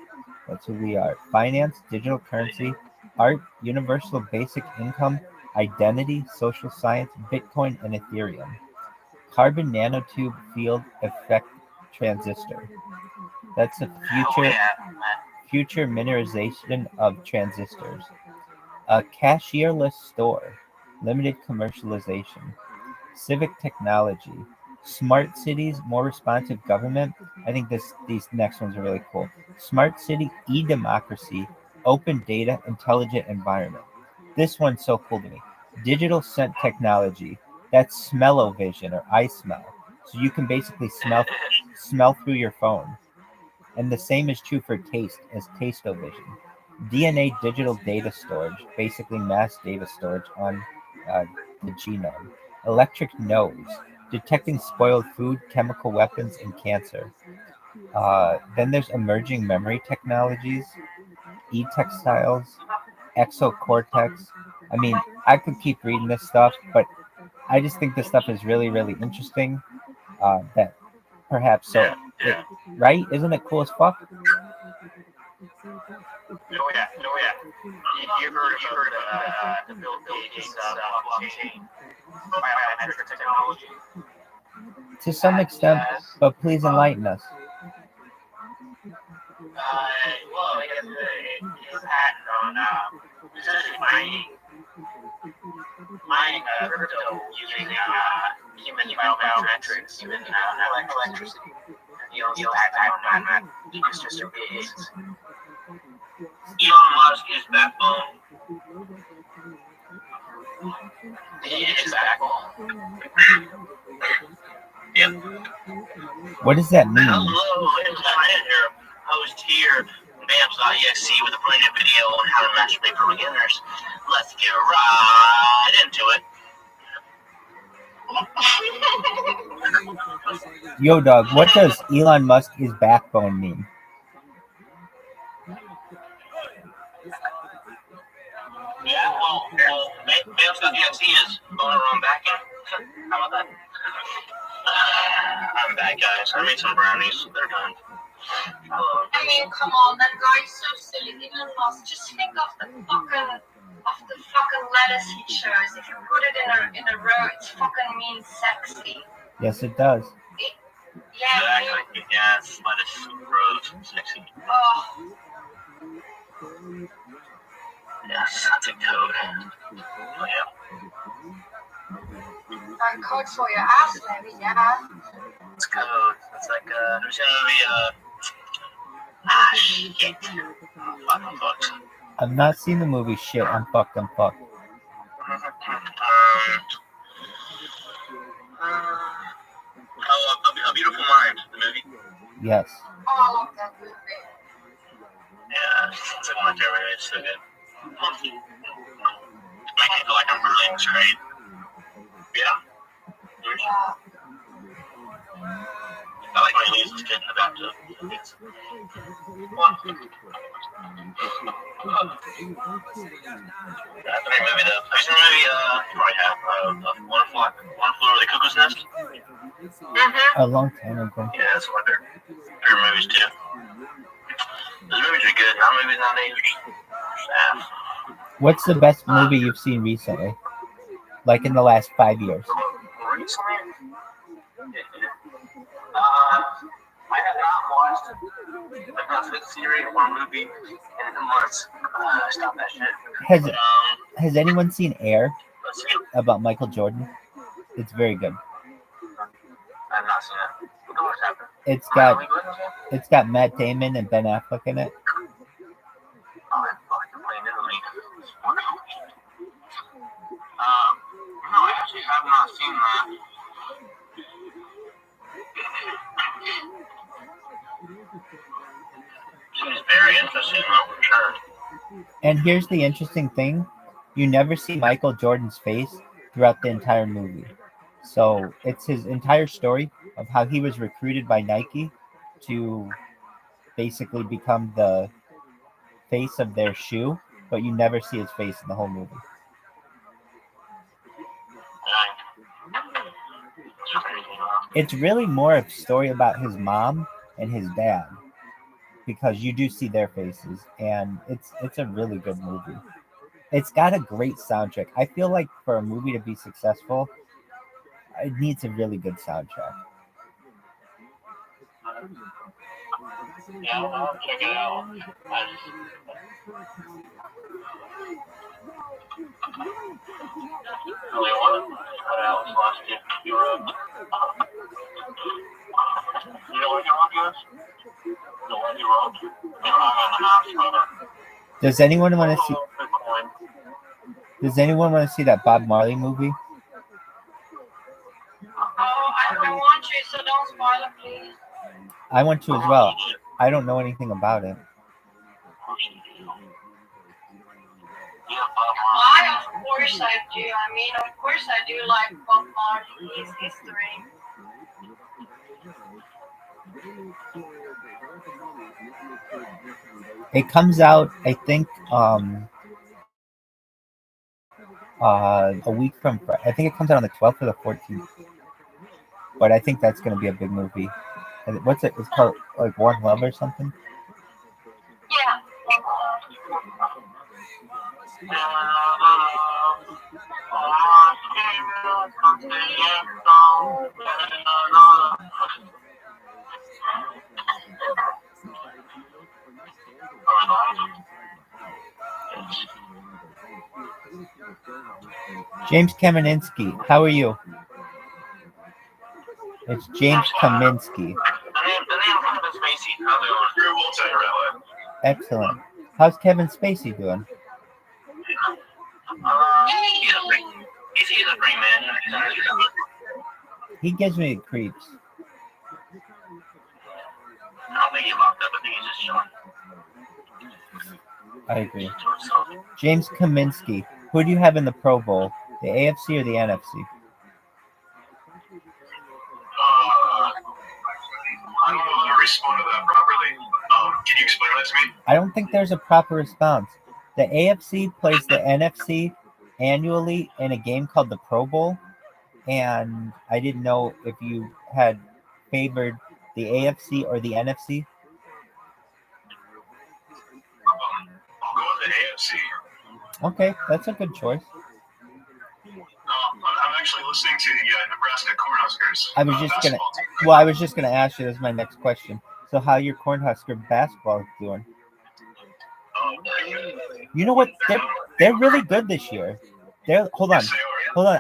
That's who we are. Finance, digital currency, art, universal basic income, identity, social science, Bitcoin, and Ethereum. Carbon nanotube field effect transistor. That's the future mineralization of transistors. A cashierless store, limited commercialization. Civic technology, smart cities, more responsive government. I think these next ones are really cool. Smart city, e-democracy, open data, intelligent environment. This one's so cool to me. Digital scent technology. That's smell-o-vision or I smell. So you can basically smell through your phone. And the same is true for taste as taste-o-vision. DNA digital data storage, basically mass data storage on the genome. Electric nose, detecting spoiled food, chemical weapons, and cancer. Then there's emerging memory technologies, e-textiles, exocortex. I mean, I could keep reading this stuff, but I just think this stuff is really, really interesting. That perhaps so, right? Isn't it cool as fuck? Oh yeah. You heard the Bill Gates blockchain, biometric technology. To some extent, but please enlighten us. Well, I guess his patent on essentially mining crypto using human biometrics, human electricity. He'll patent on that. It's just a big. Elon Musk is backbone. He is backbone. Yep. What does that mean? Hello, host here, BAMS.exe with a brand new video on how to masturbate for beginners. Let's get right into it. Yo, dog, what does Elon Musk is backbone mean? Yeah, well, BAMS.exe is owner on backing. How about that? I'm back, guys. I made some brownies. They're done. I mean, come on, that guy's so silly. Elon Musk, just think of the fucking lettuce he chose. If you put it in a row, it fucking means sexy. Yes, it does. Yeah. Exactly. Yes, lettuce, rose, sexy. Oh. Yes, that's a code. Oh yeah. Code for your ass, maybe, yeah. It's code. It's like there's gonna be shit. I'm fucked. I've not seen the movie Shit. I'm fucked. A Beautiful Mind, the movie. Yes. Oh, I love that movie. Yeah, it's like one of my favorite. It's so good. Make me feel like I'm really straight. Yeah. I like when he leaves his kid in the bathtub. Yes. That's a great movie, though. Have you seen the movie? You probably have. One Flew Over the Cuckoo's Nest. A long time ago. Yeah, that's one of their favorite movies too. Those movies are good. Not movies nowadays. Sad. What's the best movie you've seen recently? Like in the last 5 years? Recently? I have not watched watched a Netflix series or movie in months. Stop that shit. Has anyone seen Air Let's see. about Michael Jordan? It's very good. I've not seen it. What the fuck's happening? It's got Matt Damon and Ben Affleck in it. Oh, I fucking playing in the league. No, I actually have not seen that. Seems very interesting, though, for sure. And here's the interesting thing. You never see Michael Jordan's face throughout the entire movie. So it's his entire story of how he was recruited by Nike to basically become the face of their shoe, but you never see his face in the whole movie. It's really more a story about his mom and his dad, because you do see their faces, and it's a really good movie. It's got a great soundtrack. I feel like for a movie to be successful, it needs a really good soundtrack. Yeah, I'll check it out. You know what your rock is? The one you wrote? Does anyone want to see? Does anyone want to see that Bob Marley movie? I want to, so don't spoil it, please. I want to as well. I don't know anything about it. Of course I do. I mean, of course I do like Bob Marley's history. It comes out, I think, a week from. I think it comes out on the 12th or the 14th. But I think that's going to be a big movie. What's it? It's called like One Love or something. Yeah. James Kaminsky, how are you? It's James Kaminsky. Excellent. How's Kevin Spacey doing? He's a great man. He gives me the creeps. I don't think he's locked up. I think he's just chilling. I agree. James Kaminsky, who do you have in the Pro Bowl? The AFC or the NFC? I don't know how to respond to that properly. Can you explain that to me? I don't think there's a proper response. The AFC plays the NFC annually in a game called the Pro Bowl, and I didn't know if you had favored the AFC or the NFC. I'll go with the AFC. Okay, that's a good choice. I'm actually listening to the Nebraska Cornhuskers. I was just gonna ask you. This is my next question. So, how your Cornhusker basketball doing? You know what? They're really good this year. Hold on.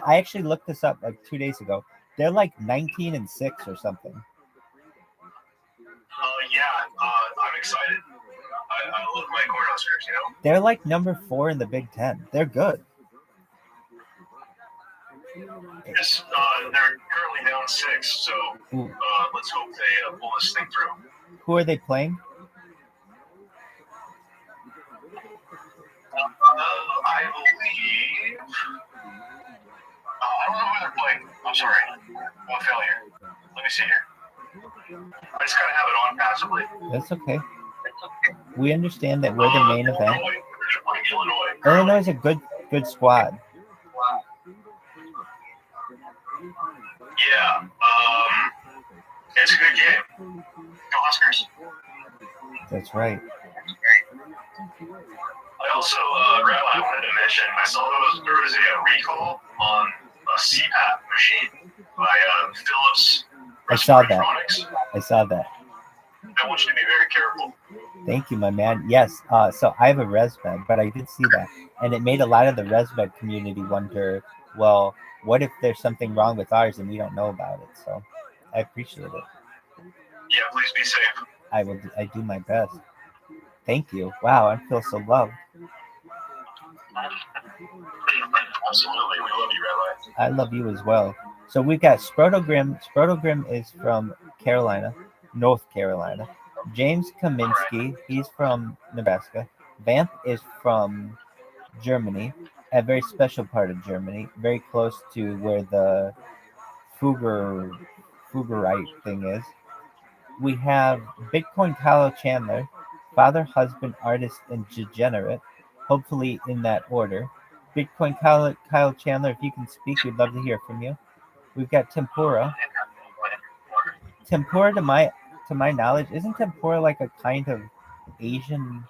I actually looked this up like 2 days ago. They're like 19-6 or something. I'm excited. I love my Cornhuskers. You know. They're like number 4 in the Big Ten. They're good. Yes, they're currently down 6, so let's hope they pull this thing through. Who are they playing? I believe. I don't know who they're playing. I'm sorry. One failure. Let me see here. I just gotta have it on passively. That's okay. We understand that we're the main event. Illinois. Illinois is a good squad. Yeah. It's a good game. Go Huskers. That's right. I also, Rabbi, I wanted to mention, I saw there was a recall on a CPAP machine by Philips. I saw that. I want you to be very careful. Thank you, my man. Yes. So I have a ResMed, but I did see that, and it made a lot of the ResMed community wonder, well, what if there's something wrong with ours and we don't know about it? So I appreciate it. Yeah, please be safe. I will. I do my best. Thank you. Wow, I feel so loved. Absolutely, we love you, Rabbi. I love you as well. So we got Sprotogrim. Sprotogrim is from Carolina, North Carolina. James Kaminsky, he's from Nebraska. Vamp is from Germany, a very special part of Germany, very close to where the Fuggerite thing is. We have Bitcoin Kyle Chandler, father, husband, artist, and degenerate, hopefully in that order. Bitcoin Kyle Chandler, if you can speak, we'd love to hear from you. We've got tempura. Tempura, to my knowledge, isn't tempura like a kind of Asian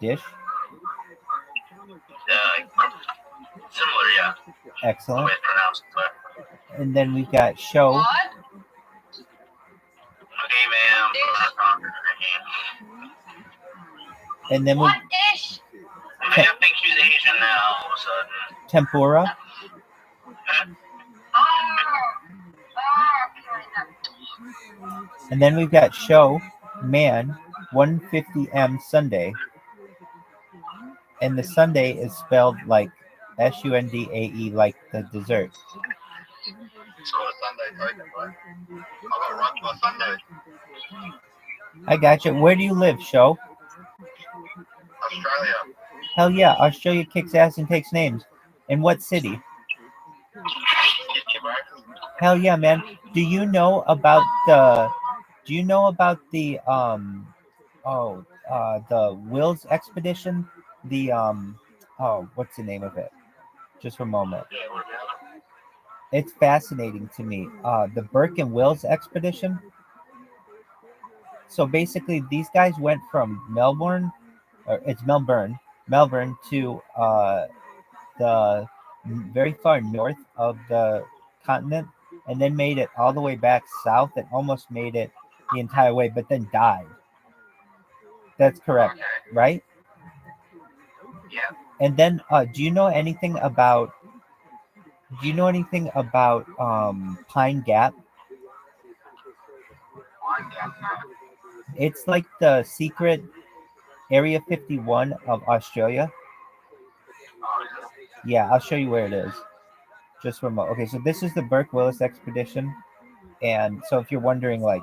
dish? Similar, yeah. Excellent. The way it's pronounced, but... And then we've got show. What? Okay, ma'am. And then we What dish? Ma'am thinks she's Asian now all of a sudden. tempura. And then we've got show man 150M Sunday. And the Sunday is spelled like SUNDAE, like the dessert. So the Sunday, like what? How about run Sunday? I got you. Where do you live, show? Australia. Hell yeah, Australia kicks ass and takes names. In what city? Hell yeah, man. Do you know about the the Wills expedition? The what's the name of it? Just for a moment. It's fascinating to me. The Burke and Wills expedition. So basically these guys went from Melbourne to the very far north of the continent, and then made it all the way back south and almost made it the entire way, but then died. That's correct, right? Yeah. And then do you know anything about Pine Gap? It's like the secret Area 51 of Australia. Yeah, I'll show you where it is. Just for a moment. Okay, so this is the Burke Willis expedition. And so if you're wondering, like,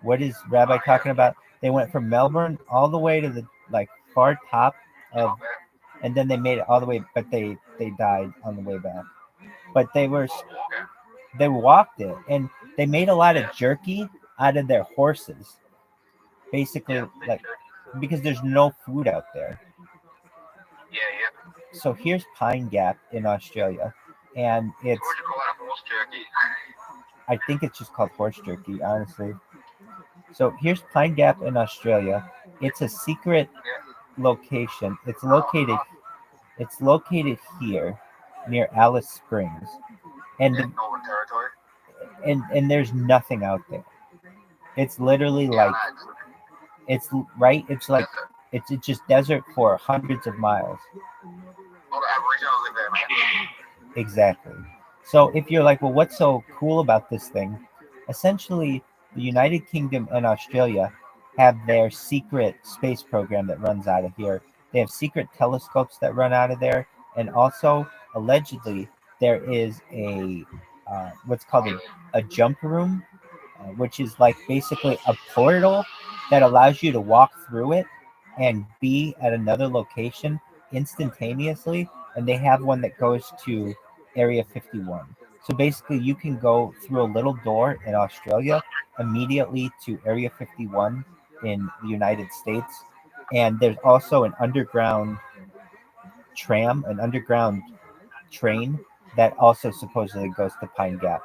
what is Rabbi talking about? They went from Melbourne all the way to the, like, far top of, and then they made it all the way, but they died on the way back. But they walked it, and they made a lot of jerky out of their horses. Basically, like, because there's no food out there. Yeah. So here's Pine Gap in Australia, and it's, I think it's just called horse jerky, honestly. So here's Pine Gap in Australia. It's a secret location. It's located here near Alice Springs, and there's nothing out there. It's literally like it's like it's just desert for hundreds of miles. Exactly. So if you're like, well, what's so cool about this thing? Essentially, the United Kingdom and Australia have their secret space program that runs out of here. They have secret telescopes that run out of there, and also allegedly there is a what's called a jump room, which is like basically a portal that allows you to walk through it and be at another location instantaneously. And they have one that goes to Area 51. So basically you can go through a little door in Australia immediately to Area 51 in the United States. And there's also an underground train that also supposedly goes to Pine Gap.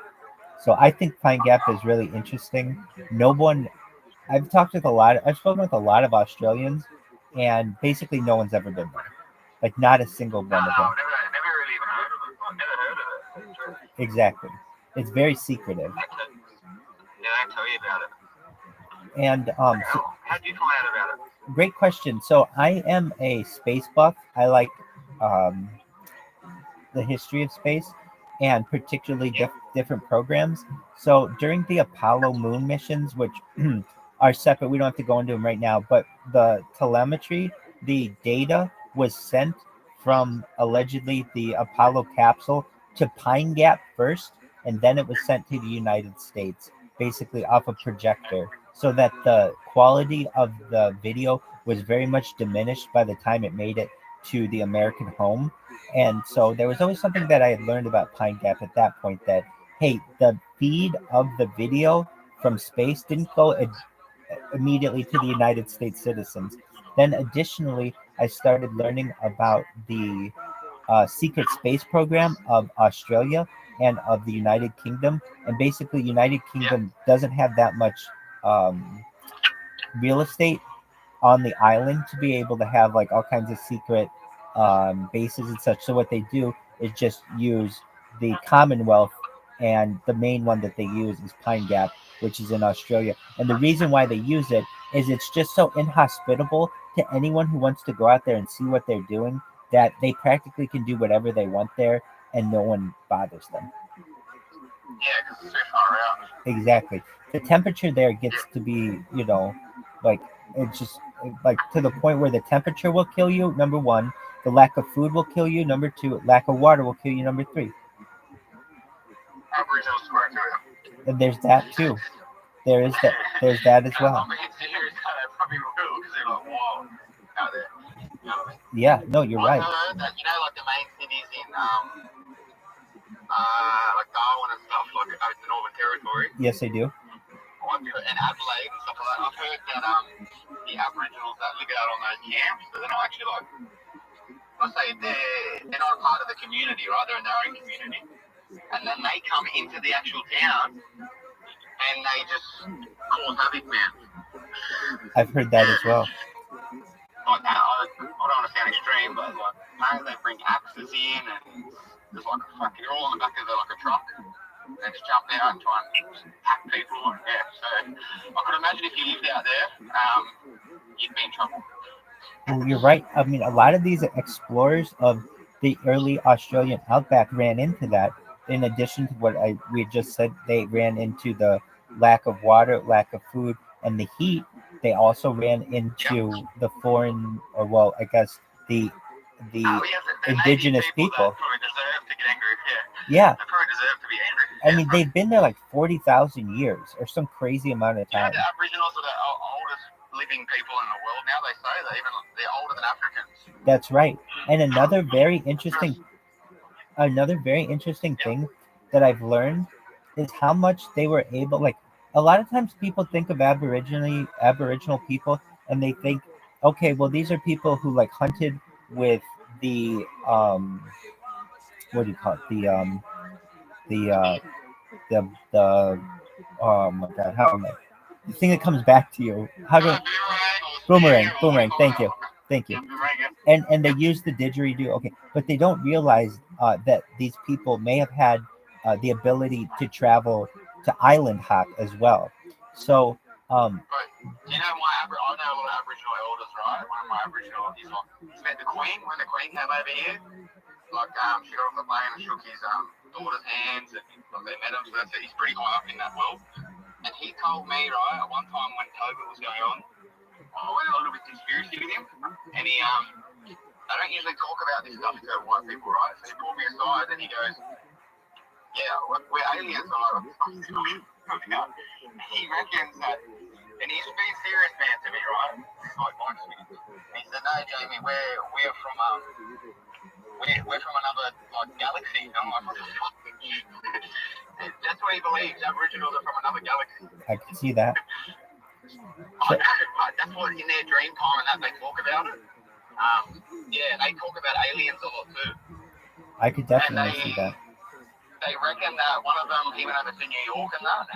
So I think Pine Gap is really interesting. I've spoken with a lot of Australians, and basically no one's ever been there. Like, not a single one of them. Never really even heard of it. I've never heard of it. Exactly. It's very secretive. Yeah, I can tell you about it. And so, How do you find out about it? great question. So I am a space buff. I like um, the history of space and particularly different programs. So during the Apollo moon missions, which are separate, we don't have to go into them right now, but the telemetry, the data was sent from allegedly the Apollo capsule to Pine Gap first, and then it was sent to the United States, basically off a projector, so that the quality of the video was very much diminished by the time it made it to the American home. And so there was always something that I had learned about Pine Gap at that point, that, hey, the feed of the video from space didn't go immediately to the United States citizens. Then additionally, I started learning about the secret space program of Australia and of the United Kingdom. And basically, United Kingdom doesn't have that much real estate on the island to be able to have like all kinds of secret bases and such. So what they do is just use the Commonwealth, and the main one that they use is Pine Gap, which is in Australia. And the reason why they use it is it's just so inhospitable to anyone who wants to go out there and see what they're doing, that they practically can do whatever they want there and no one bothers them. Yeah, because it's too far out. Exactly. The temperature there gets to be, like, it's just like to the point where the temperature will kill you, number one. The lack of food will kill you, number two. Lack of water will kill you, number three. Aboriginal square kill you. And there's that too. There's that as well. I'm being serious. They probably will, because they're like wild out there. You know what I mean? Yeah, no, you're right. I heard that, like the main cities in like Darwin and stuff, like the Northern Territory. Yes, I do. And Adelaide and stuff like that. I've heard that the Aboriginals that live out on those camps, but they're not actually like, let's say they're not a part of the community, right? They're in their own community, and then they come into the actual town and they just cause havoc, man. I've heard that as well. Like, I don't want to sound extreme, but like, apparently they bring axes in and just like you're all on the back of like a truck. And just jump out and try and hack people. And yeah, so I could imagine if you lived out there, you'd be in trouble. Well, you're right. I mean, a lot of these explorers of the early Australian outback ran into that. In addition to what we had just said, they ran into the lack of water, lack of food, and the heat. They also ran into the foreign, or well, I guess the indigenous people. Deserve to get angry. Yeah. They probably deserve to be angry. I mean, they've been there like 40,000 years or some crazy amount of time. The Aboriginals are the oldest living people in the world now. They say they're older than Africans. That's right. And another very interesting thing that I've learned is how much they were able. Like, a lot of times people think of Aboriginal people, and they think, okay, well, these are people who like hunted with the what do you call it? The oh my god, how am I? The thing that comes back to you. How do boomerang? Thank you. And they use the didgeridoo. Okay, but they don't realize that these people may have had the ability to travel to island hop as well. So but do you know I know a lot of Aboriginal elders, right? One of my Aboriginal, he's met the Queen when the Queen came over here. Like, she got off the plane and shook his daughter's hands, and like, they met him, so he's pretty high up in that world. And he told me, right, at one time when COVID was going on, I went a little bit conspiracy with him, and he, I don't usually talk about this stuff to white people, right? So he pulled me aside and he goes, yeah, we're aliens. I'm like, what the fuck is he talking about? He reckons that, and he's being serious, man, to me, right? Like, he said, no, Jamie, we're from, we're from another like galaxy. I'm like, what the fuck? That's what he believes. Aboriginals are from another galaxy. I can see that. That's what in their dream time and that they talk about it. Yeah, they talk about aliens a lot too. I could definitely see that. They reckon that one of them, he went over to New York and that,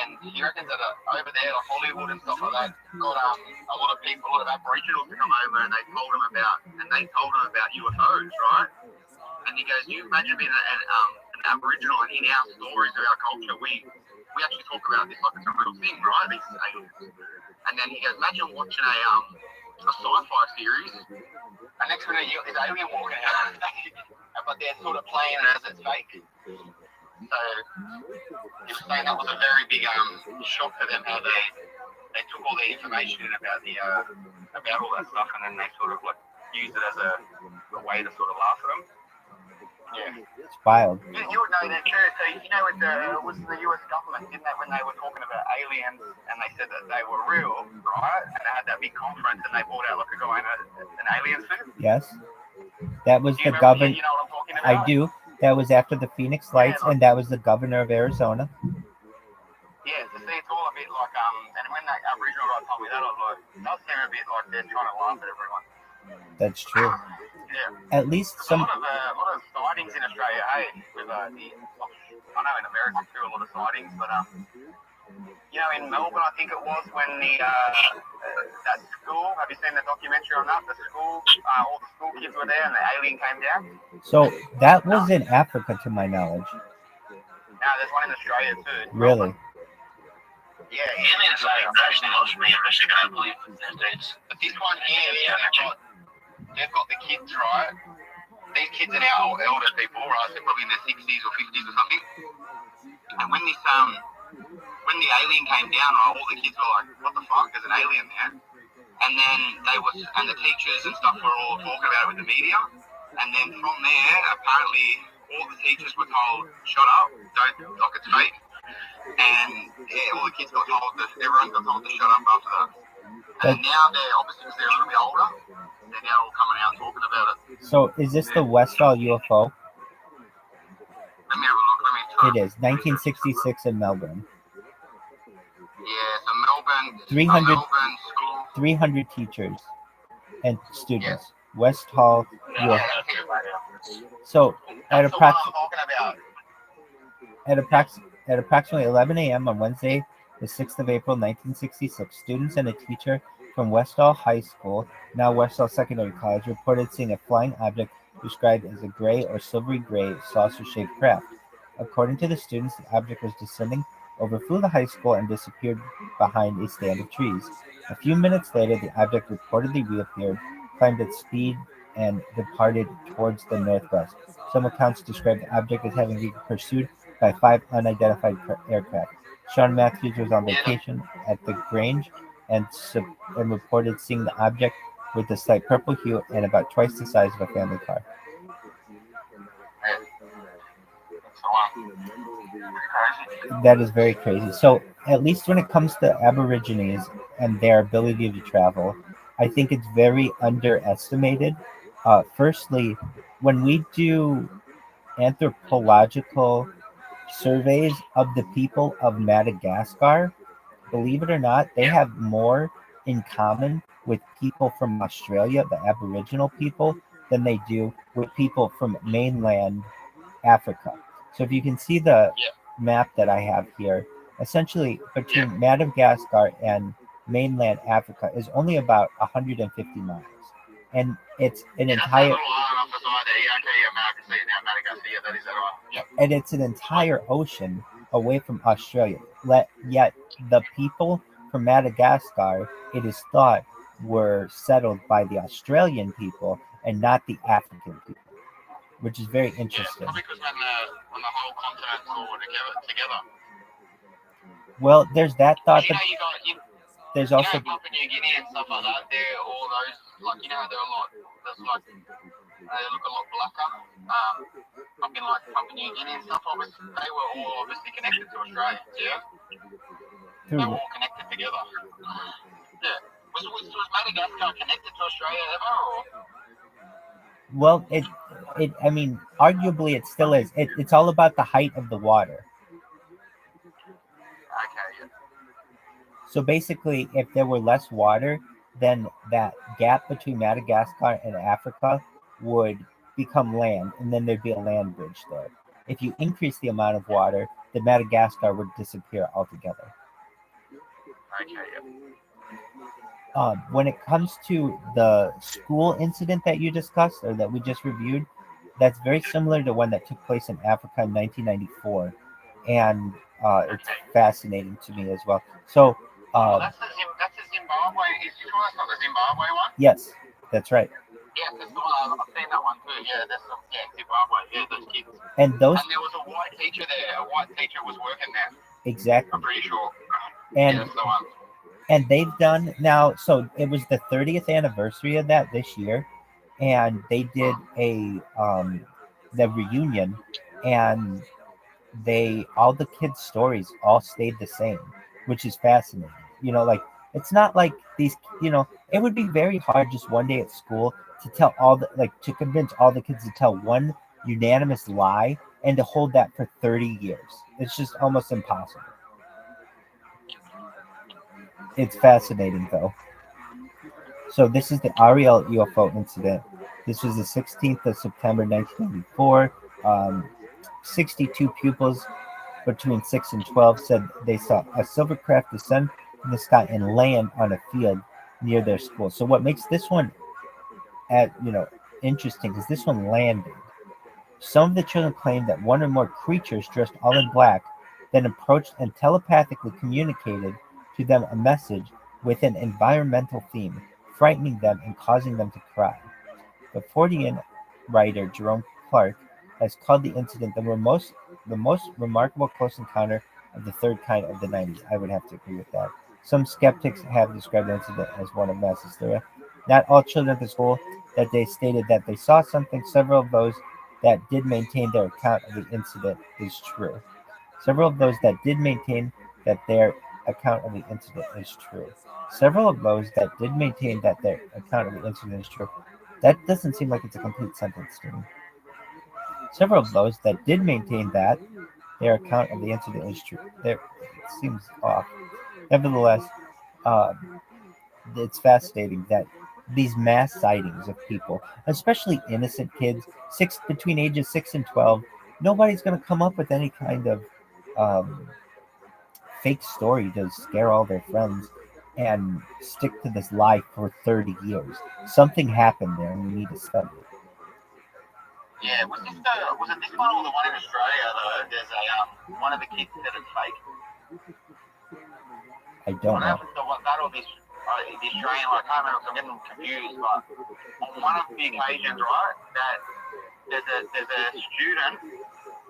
and he reckons that over there, like Hollywood and stuff like that, got a lot of people, a lot of Aboriginals to come over, and they told him about UFOs, right? And he goes, you imagine being an Aboriginal, and in our stories of our culture, we we actually talk about this like it's a real thing, right? These aliens. And then he goes, imagine watching a sci-fi series, and next minute you got this alien walking out, but they're sort of playing it as it's fake. So he was saying that was a very big shock for them, how they took all the information in about all that stuff, and then they sort of like used it as a way to sort of laugh at them. Yeah. It's wild. You would know that too. So you know, it was the US government, didn't they, when they were talking about aliens, and they said that they were real, right? And they had that big conference, and they brought out like a guy in an alien suit. Yes. That was the governor. You know what I'm talking about? I do. That was after the Phoenix Lights, and that was the governor of Arizona. Yeah, so see, it's all a bit like, and when that Aboriginal guy told me that, I was like, it does seem a bit like they're trying to laugh at everyone. That's true. Yeah. At least some. A lot of sightings in Australia, hey, with I know in America too, a lot of sightings, but you know, in Melbourne, I think it was when that school. Have you seen the documentary on that? The school, all the school kids were there, and the alien came down. So that was in Africa, to my knowledge. No, there's one in Australia too. Really? Yeah, aliens are actually not realistic. I don't believe these days. But this one here, they've got the kids, right? These kids are now older people, right? They're probably in their 60s or 50s or something. And when this when the alien came down, right, all the kids were like, "What the fuck? There's an alien there." And then the teachers and stuff were all talking about it with the media. And then from there, apparently, all the teachers were told, "Shut up! Don't like it's fake." And yeah, all the kids got told that everyone got told to shut up after that. And now they're obviously because they're a little bit older, they're now all coming out and talking about it. So is this the Westall UFO? Let me have a look. It is 1966 in Melbourne. Yeah, so Melbourne. 300 teachers and students. West Hall UFO. So at approximately 11 a.m. on Wednesday, the 6th of April, 1966, students and a teacher from Westall High School, now Westall Secondary College, reported seeing a flying object described as a gray or silvery gray saucer-shaped craft. According to the students, the object was descending, overflew the high school, and disappeared behind a stand of trees. A few minutes later, the object reportedly reappeared, climbed its speed, and departed towards the northwest. Some accounts describe the object as having been pursued by 5 unidentified aircraft. Sean Matthews was on vacation at the Grange and reported seeing the object with a slight purple hue and about twice the size of a family car. That is very crazy. So, at least when it comes to Aborigines and their ability to travel, I think it's very underestimated. Firstly, when we do anthropological surveys of the people of Madagascar, believe it or not, they have more in common with people from Australia, the Aboriginal people, than they do with people from mainland Africa. So if you can see the map that I have here, essentially between Madagascar and mainland Africa is only about 150 miles. And it's an entire ocean away from Australia. Yet the people from Madagascar, it is thought, were settled by the Australian people and not the African people, which is very interesting. Probably because when the whole continent's all together. Well, there's that thought. You know, there's also Papua New Guinea and stuff like that. They're all those, like, you know, they're a lot. There's like they look a lot blacker. Up in like Papua New Guinea and stuff, obviously, they were all obviously connected to Australia. Yeah, they were all connected together. Yeah, was Madagascar connected to Australia ever? Or? Well, I mean, arguably it still is. It's all about the height of the water. Okay, yeah. So basically, if there were less water, then that gap between Madagascar and Africa would become land, and then there'd be a land bridge there. If you increase the amount of water, then Madagascar would disappear altogether. Okay, yeah. When it comes to the school incident that you discussed, or that we just reviewed, that's very similar to one that took place in Africa in 1994. And It's fascinating to me as well. So, that's the Zimbabwe. Is this one? That's not the Zimbabwe one. yes, that's right. Yeah, that's the one. I've seen that one too. Yeah, Zimbabwe. Yeah, those kids. And those, and there was a white teacher there. A white teacher was working there. exactly. I'm pretty sure. And yeah, that's the one. And they've done now. So it was the 30th anniversary of that this year, and they did the reunion, and all the kids' stories all stayed the same, which is fascinating. Like, it's not like these. It would be very hard just one day at school to tell to convince all the kids to tell one unanimous lie and to hold that for 30 years. It's just almost impossible. It's fascinating, though. So this is the Ariel UFO incident. This was the 16th of September, 1994. 62 pupils between 6 and 12 said they saw a silver craft descend from the sky and land on a field near their school. So what makes this one, interesting is this one landed. Some of the children claimed that one or more creatures dressed all in black then approached and telepathically communicated to them a message with an environmental theme, frightening them and causing them to cry. The Fortean writer Jerome Clark has called the incident the most remarkable close encounter of the third kind of the 90s. I would have to agree with that. Some skeptics have described the incident as one of mass hysteria. Not all children at the school that day stated that they saw something. Several of those that did maintain their account of the incident is true. Several of those that did maintain that their account of the incident is true. Several of those that did maintain that their account of the incident is true. That doesn't seem like it's a complete sentence to me. Several of those that did maintain that their account of the incident is true. It seems off. Nevertheless, it's fascinating that these mass sightings of people, especially innocent kids, between ages 6 and 12, nobody's going to come up with any kind of fake story to scare all their friends and stick to this lie for 30 years. Something happened there, and we need to study it. Yeah, was it this one or the one in Australia? There's one of the kids said it's fake. I don't know. That or the Australian one, I can't remember, I'm getting confused, but on one of the occasions, right, that there's a student,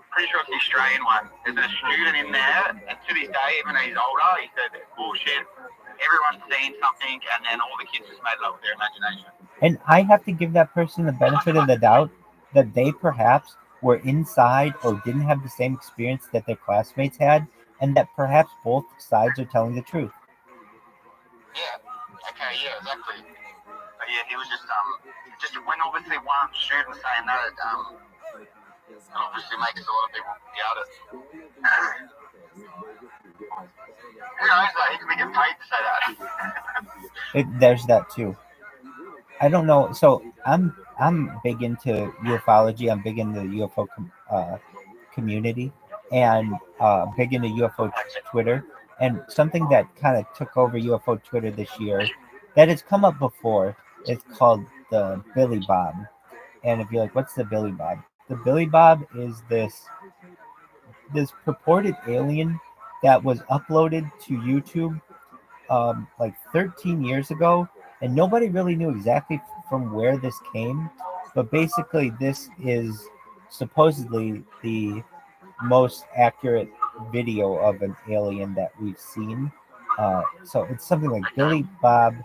pretty sure it's the Australian one, there's a student in there, and to this day, even though he's older, he said it's bullshit, everyone's seen something, and then all the kids just made it up with their imagination. And I have to give that person the benefit of the doubt that they perhaps were inside or didn't have the same experience that their classmates had, and that perhaps both sides are telling the truth. Yeah. Okay. Yeah. Exactly. But yeah, he was just when obviously one student saying that, it obviously makes a lot of people doubt it. Who knows? Like, he could be getting paid to say that. There's that too. I don't know. So I'm big into ufology. I'm big into the UFO community, and big into UFO Twitter. And something that kind of took over UFO Twitter this year, that has come up before, is called the Billy Bob. And if you're like, what's the Billy Bob? The Billy Bob is this purported alien that was uploaded to YouTube like 13 years ago, and nobody really knew exactly from where this came. But basically, this is supposedly the most accurate video of an alien that we've seen. So it's something like Billy Bob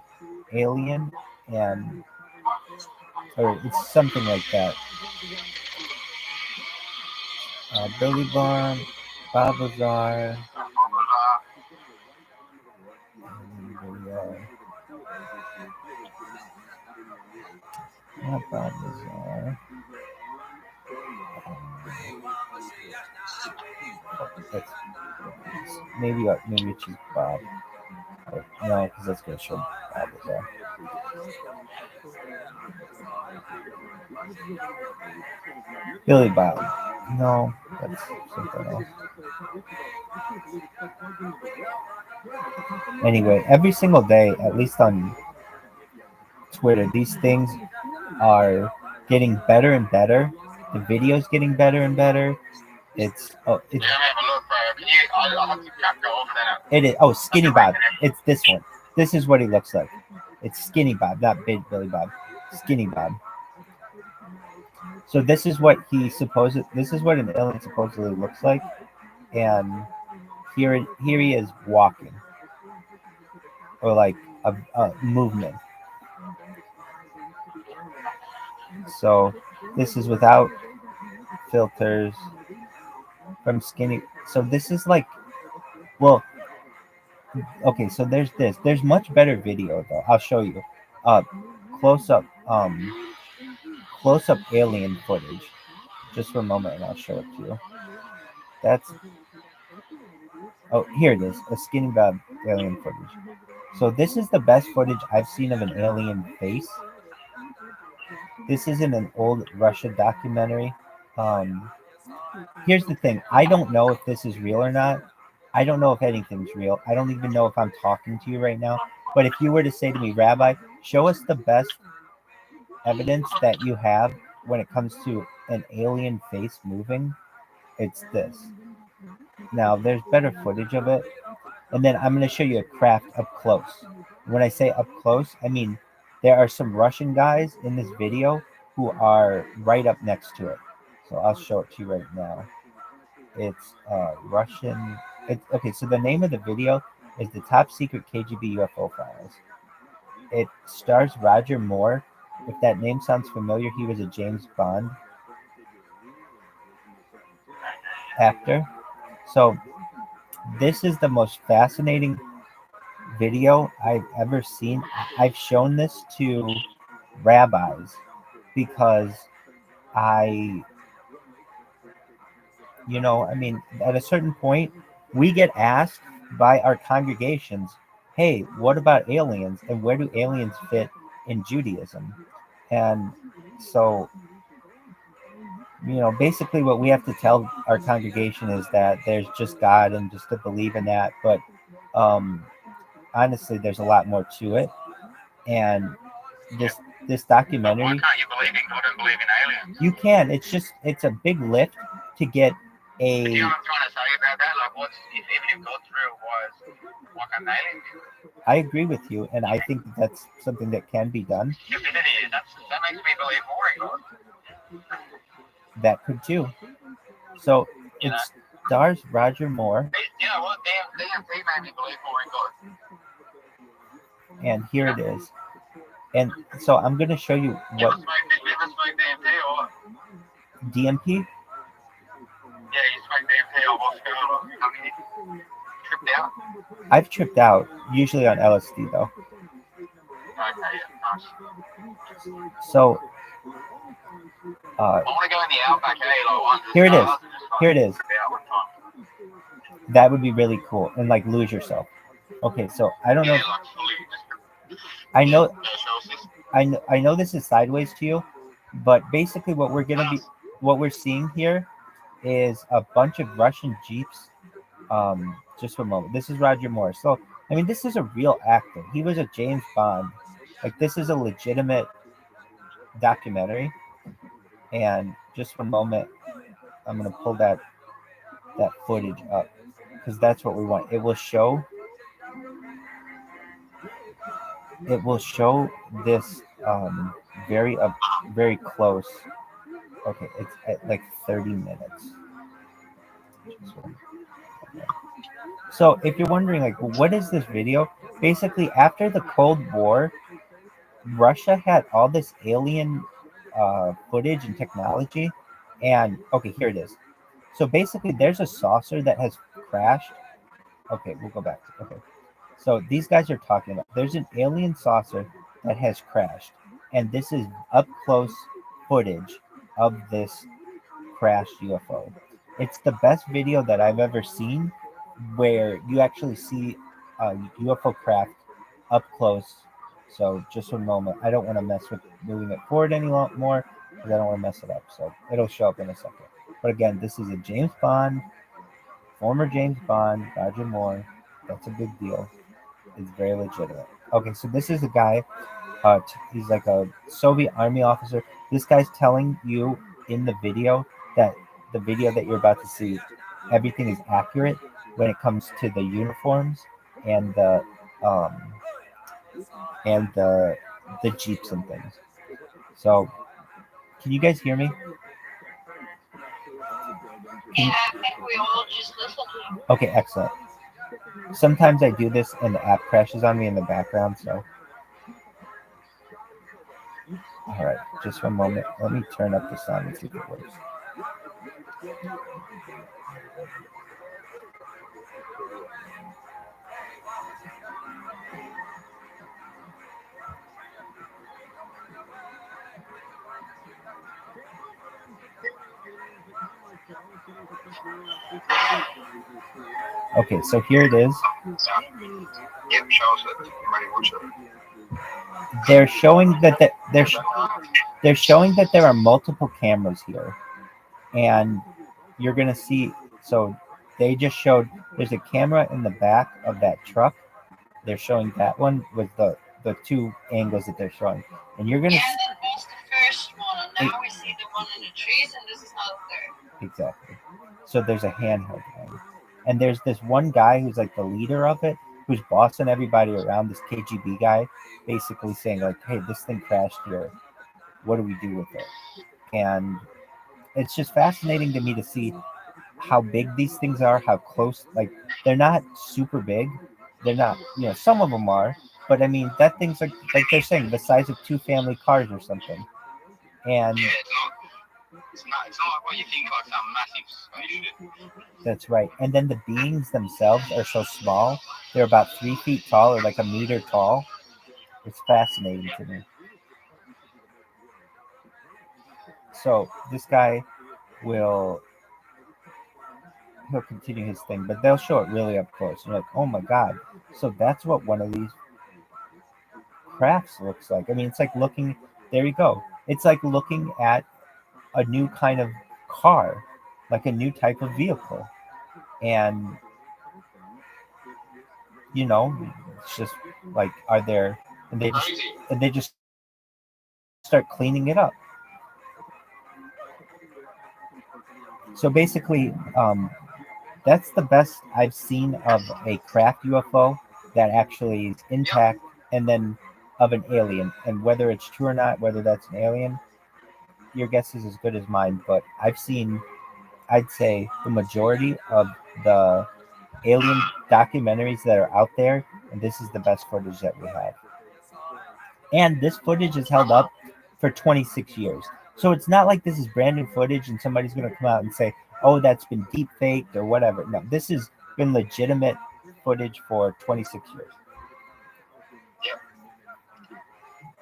Alien, or it's something like that. Billy Bob, Babazar. Not Babazar. Maybe it's just Bob. No, because that's going to show Babazar. Billy Bob. No, that's something else. Anyway, every single day, at least on Twitter, these things are getting better and better. The video's getting better and better. It's Yeah, I'm having a look, bro. I'll have to go over that. It is. Oh, Skinny Bob. It's this one. This is what he looks like. It's Skinny Bob, not Big Billy Bob. Skinny Bob. So this is what This is what an alien supposedly looks like, and here he is walking, or like a movement. So this is without filters from Skinny. So this is like, well, okay. So there's this. There's much better video though. I'll show you. Close up alien footage. Just for a moment, and I'll show it to you. Here it is. A Skinny Bob alien footage. So this is the best footage I've seen of an alien face. This is in an old Russia documentary. Here's the thing. I don't know if this is real or not. I don't know if anything's real. I don't even know if I'm talking to you right now. But if you were to say to me, Rabbi, show us the best evidence that you have when it comes to an alien face moving, it's this. Now, there's better footage of it. And then I'm going to show you a craft up close. When I say up close, I mean there are some Russian guys in this video who are right up next to it. So I'll show it to you right now. It's Russian. Okay, so the name of the video is The Top Secret KGB UFO Files. It stars Roger Moore. If that name sounds familiar, he was a James Bond actor. So this is the most fascinating video I've ever seen. I've shown this to rabbis because I mean, at a certain point, we get asked by our congregations, hey, what about aliens? And where do aliens fit in Judaism? And so, basically what we have to tell our congregation is that there's just God and just to believe in that. But honestly, there's a lot more to it. And this documentary... Why can't you believe in God and believe in aliens? You can. It's a big lift to get a... You know what I'm trying to say about that? Like, even if God's real, why can't aliens? I agree with you, and I think that's something that can be done. Divinity, that makes me believe more in God. That could too. So it stars Roger Moore. You know what? DMT made me believe more in God. And here it is. And so I'm going to show you what... You ever smoke DMT or what? DMP? Yeah, you smoke DMT or what's tripped out? I've tripped out, usually on LSD though. Okay, nice. So... I want to go in the Outback one. Here it is. Here it is. That would be really cool, and like lose yourself. Okay, so I don't know. I know this is sideways to you, but basically what we're seeing here is a bunch of Russian Jeeps. Just for a moment. This is Roger Moore. So I mean, this is a real actor. He was a James Bond. Like, this is a legitimate documentary. And just for a moment, I'm going to pull that footage up because that's what we want. It will show this very close. Okay, it's at like 30 minutes. So if you're wondering, like, what is this video? Basically, after the Cold War, Russia had all this alien footage and technology, and okay, here it is. So basically, there's a saucer that has crashed. Okay, we'll go back. Okay, so these guys are talking about there's an alien saucer that has crashed, and this is up close footage of this crashed UFO. It's the best video that I've ever seen, where you actually see a UFO craft up close. So just for a moment, I don't want to mess with moving it forward any more because I don't want to mess it up. So it'll show up in a second. But again, this is a James Bond, former James Bond, Roger Moore. That's a big deal. It's very legitimate. Okay, so this is a guy. He's like a Soviet army officer. This guy's telling you in the video that the video that you're about to see, everything is accurate. when it comes to the uniforms and the Jeeps and things. So, can you guys hear me? Yeah, I think we all just listen to you. Okay, excellent. Sometimes I do this and the app crashes on me in the background, so. All right, just one moment. Let me turn up the sound and see if it works. Okay, so here it is. Yep, shows it. Ready, watch it. They're showing that they're showing that there are multiple cameras here, and you're gonna see. So they just showed there's a camera in the back of that truck. They're showing that one with the two angles that they're showing, and you're gonna Yeah, that was the first one, and now we see the one in the trees, and this is not there. exactly. So there's a handheld one, and there's this one guy who's like the leader of it, who's bossing everybody around. This KGB guy, basically saying like, "Hey, this thing crashed here. What do we do with it?" And it's just fascinating to me to see how big these things are, how close. Like they're not super big. They're not, some of them are, but I mean that thing's like they're saying the size of 2 family cars or something. And Yeah, it's not like what you think of, some massive spaceship. that's right. And then the beings themselves are so small. They're about 3 feet tall or like a meter tall. It's fascinating to me. So this guy he'll continue his thing, but they'll show it really up close. You're like, oh my god. So that's what one of these crafts looks like. I mean, it's like looking, there you go. It's like looking at a new kind of car, like a new type of vehicle. And, it's just like, and they just start cleaning it up. So basically, that's the best I've seen of a craft UFO that actually is intact, and then of an alien. And whether it's true or not, whether that's an alien, your guess is as good as mine. But I've seen, I'd say, the majority of the alien documentaries that are out there, and this is the best footage that we have. And this footage is held up for 26 years. So it's not like this is brand new footage and somebody's going to come out and say, oh, that's been deep faked or whatever. No, this has been legitimate footage for 26 years. Yep.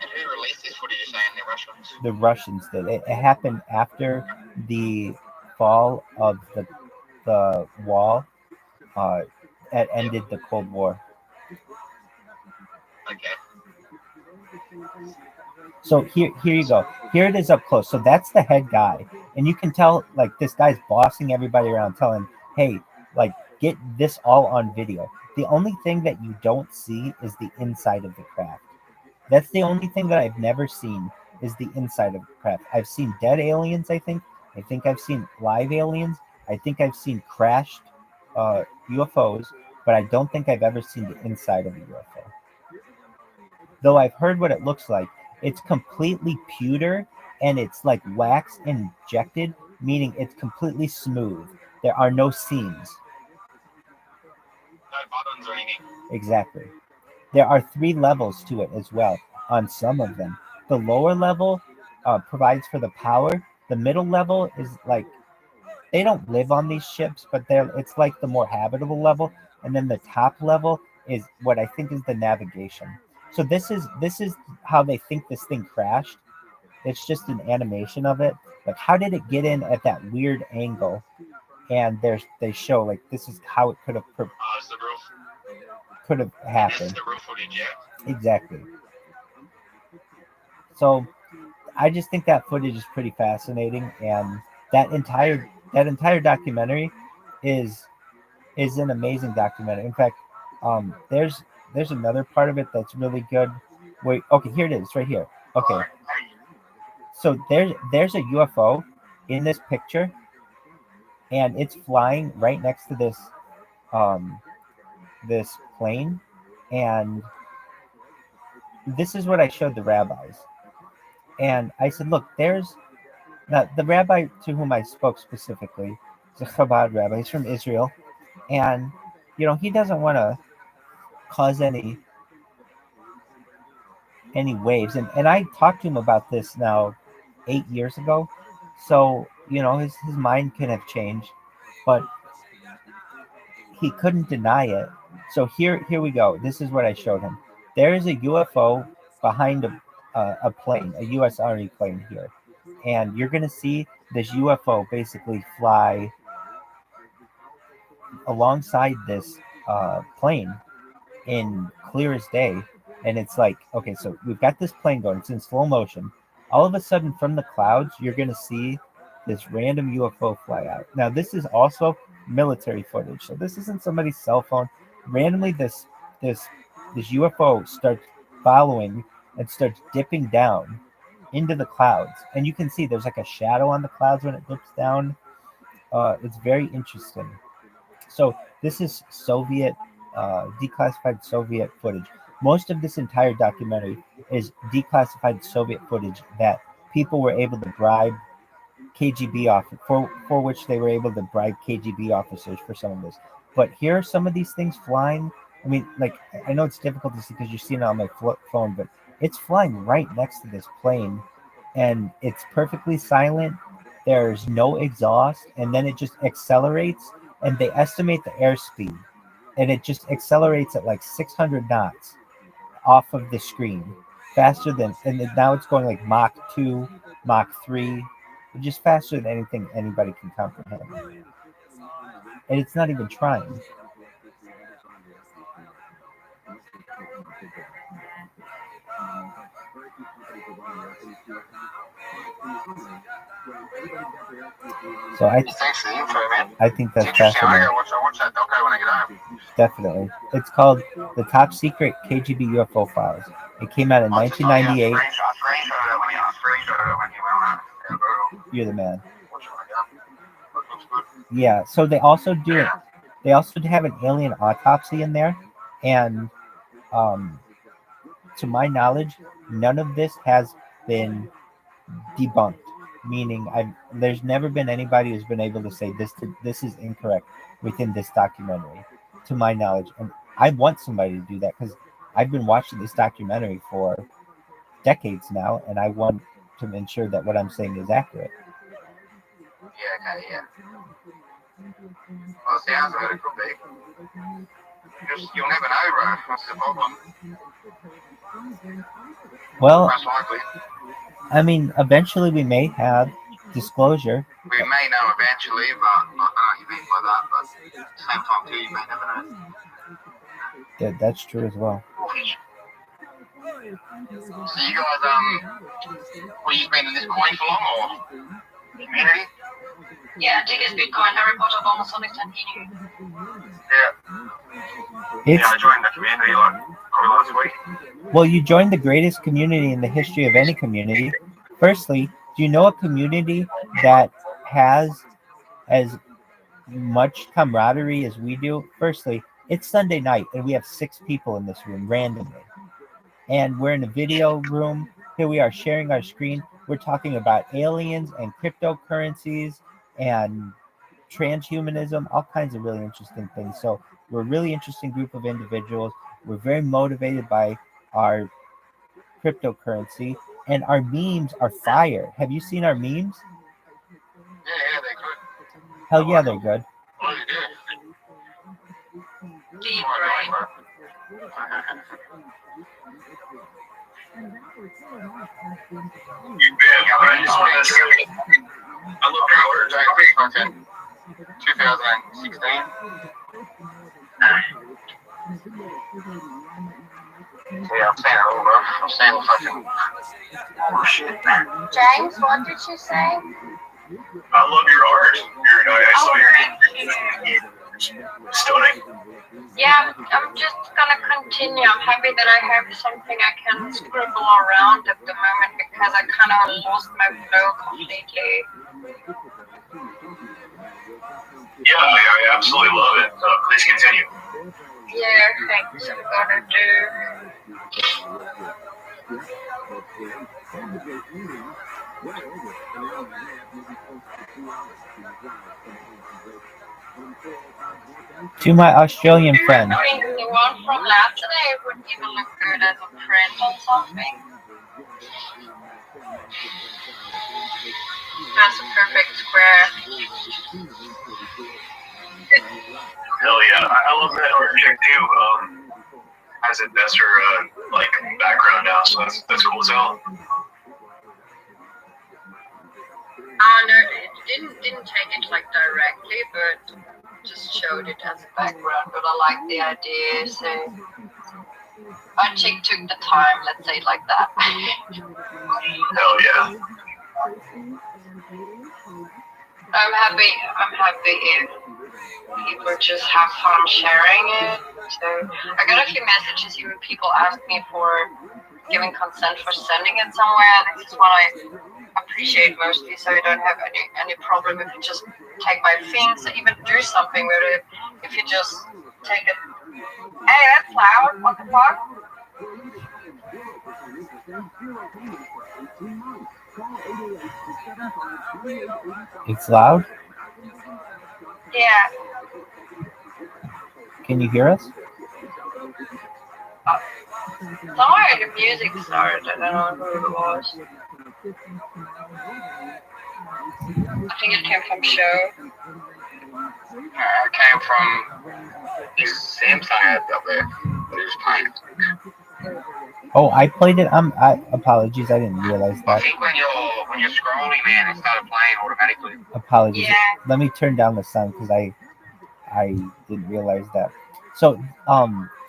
And who released this footage? You're saying the Russians? The Russians did. It happened after the fall of the wall. That ended the Cold War. Okay. So here you go. Here it is up close. So that's the head guy, and you can tell like this guy's bossing everybody around, telling, "Hey, like get this all on video." The only thing that you don't see is the inside of the craft. That's the only thing that I've never seen is the inside of the craft. I've seen dead aliens. I think I've seen live aliens. I think I've seen crashed UFOs, but I don't think I've ever seen the inside of a UFO. Though I've heard what it looks like. It's completely pewter and it's like wax injected, meaning it's completely smooth. There are no seams. No buttons or anything. Exactly. There are 3 levels to it as well on some of them. The lower level provides for the power. The middle level is like, they don't live on these ships, but it's like the more habitable level. And then the top level is what I think is the navigation. So this is how they think this thing crashed. It's just an animation of it. Like, how did it get in at that weird angle? And they show like this is how it could have It's the roof. Could have happened. That's the roof footage, yeah. Exactly. So I just think that footage is pretty fascinating, and that entire documentary is an amazing documentary. In fact, there's another part of it that's really good. Wait, okay, here it is, right here. Okay, so there's a UFO in this picture, and it's flying right next to this this plane, and this is what I showed the rabbis. And I said, look, there's now the rabbi to whom I spoke specifically is a Chabad rabbi. He's from Israel, and he doesn't want to cause any waves. And I talked to him about this now 8 years ago, so his mind can have changed, but he couldn't deny it. So here we go. This is what I showed him. There is a UFO behind a plane, a U.S. Army plane here, and you're gonna see this UFO basically fly alongside this plane in clear as day. And it's like, okay, so we've got this plane going, it's in slow motion. All of a sudden from the clouds, you're going to see this random UFO fly out. Now, this is also military footage. So this isn't somebody's cell phone. Randomly, this UFO starts following and starts dipping down into the clouds. And you can see there's like a shadow on the clouds when it dips down. It's very interesting. So this is Soviet, declassified Soviet footage. Most of this entire documentary is declassified Soviet footage that people were able to bribe KGB for which they were able to bribe KGB officers for some of this. But here are some of these things flying. I mean, like, I know it's difficult to see because you're seeing it on my phone, but it's flying right next to this plane, and it's perfectly silent. There's no exhaust, and then it just accelerates, and they estimate the airspeed, and it just accelerates at like 600 knots off of the screen, faster than, and now it's going like Mach 2, Mach 3, just faster than anything anybody can comprehend. And it's not even trying. So Thanks for the info, man. I think that's Interesting. I fascinating. gotta watch that doco when I get home. Definitely. It's called The Top Secret KGB UFO Files. It came out in 1998. You're the man. Yeah, so they also do it. They also have an alien autopsy in there, and to my knowledge, none of this has been debunked. Meaning, there's never been anybody who's been able to say this is incorrect within this documentary, to my knowledge. And I want somebody to do that because I've been watching this documentary for decades now, and I want to ensure that what I'm saying is accurate. Yeah, okay, yeah. Well, it sounds like it could be. Just, you'll never know, bro. That's the problem. Well, Most likely. I mean, eventually we may have disclosure. We may know eventually, but I don't know what you mean by that. But at the same time, too, you may never know. That's true as well. So you guys, well, you've been in this coin for long, or community? Yeah, Diggers Bitcoin, Harry Potter, Bomber, Sonic, Tantini. Yeah, I joined the community like probably last week. Well, you joined the greatest community in the history of any community. Firstly, do you know a community that has as much camaraderie as we do? Firstly, it's Sunday night, and we have 6 people in this room randomly. And we're in a video room. Here we are sharing our screen. We're talking about aliens and cryptocurrencies and transhumanism, all kinds of really interesting things. So we're a really interesting group of individuals. We're very motivated by our cryptocurrency, and our memes are fire. Have you seen our memes? Yeah, they're good. Hell yeah, they're good. Oh, you do? Deep brain. I love your order JLP content. 2016. Yeah, I'm saying it all, bro. I'm saying the fucking shit. James, what did you say? I love your art. I saw your stunning. Yeah, I'm just gonna continue. I'm happy that I have something I can scribble around at the moment because I kind of lost my flow completely. Yeah, I absolutely love it. Please continue. Yeah, thanks. I'm gonna do. To my Australian friend. I think the one from yesterday would even look good as a print on something. That's a perfect square. Hell yeah, I love that art chick too. Has it as her like background now, so that's cool as hell. No, it didn't take it like directly, but just showed it as a background. But I like the idea, so I took the time. Let's say it like that. Hell yeah. I'm happy if people just have fun sharing it. So I got a few messages, even people asked me for giving consent for sending it somewhere. This is what I appreciate mostly, so I don't have any problem if you just take my things and even do something with it. If you just take it, hey, that's loud, what the fuck? It's loud? Yeah. Can you hear us? Somewhere the music started, I don't know who it was. I think it came from show. It came from these Samsung ads up there. There's playing. Oh, I played it. Apologies, I didn't realize I that. think when you're scrolling, man, it started playing automatically. Apologies. Yeah. Let me turn down the sound because I didn't realize that. So,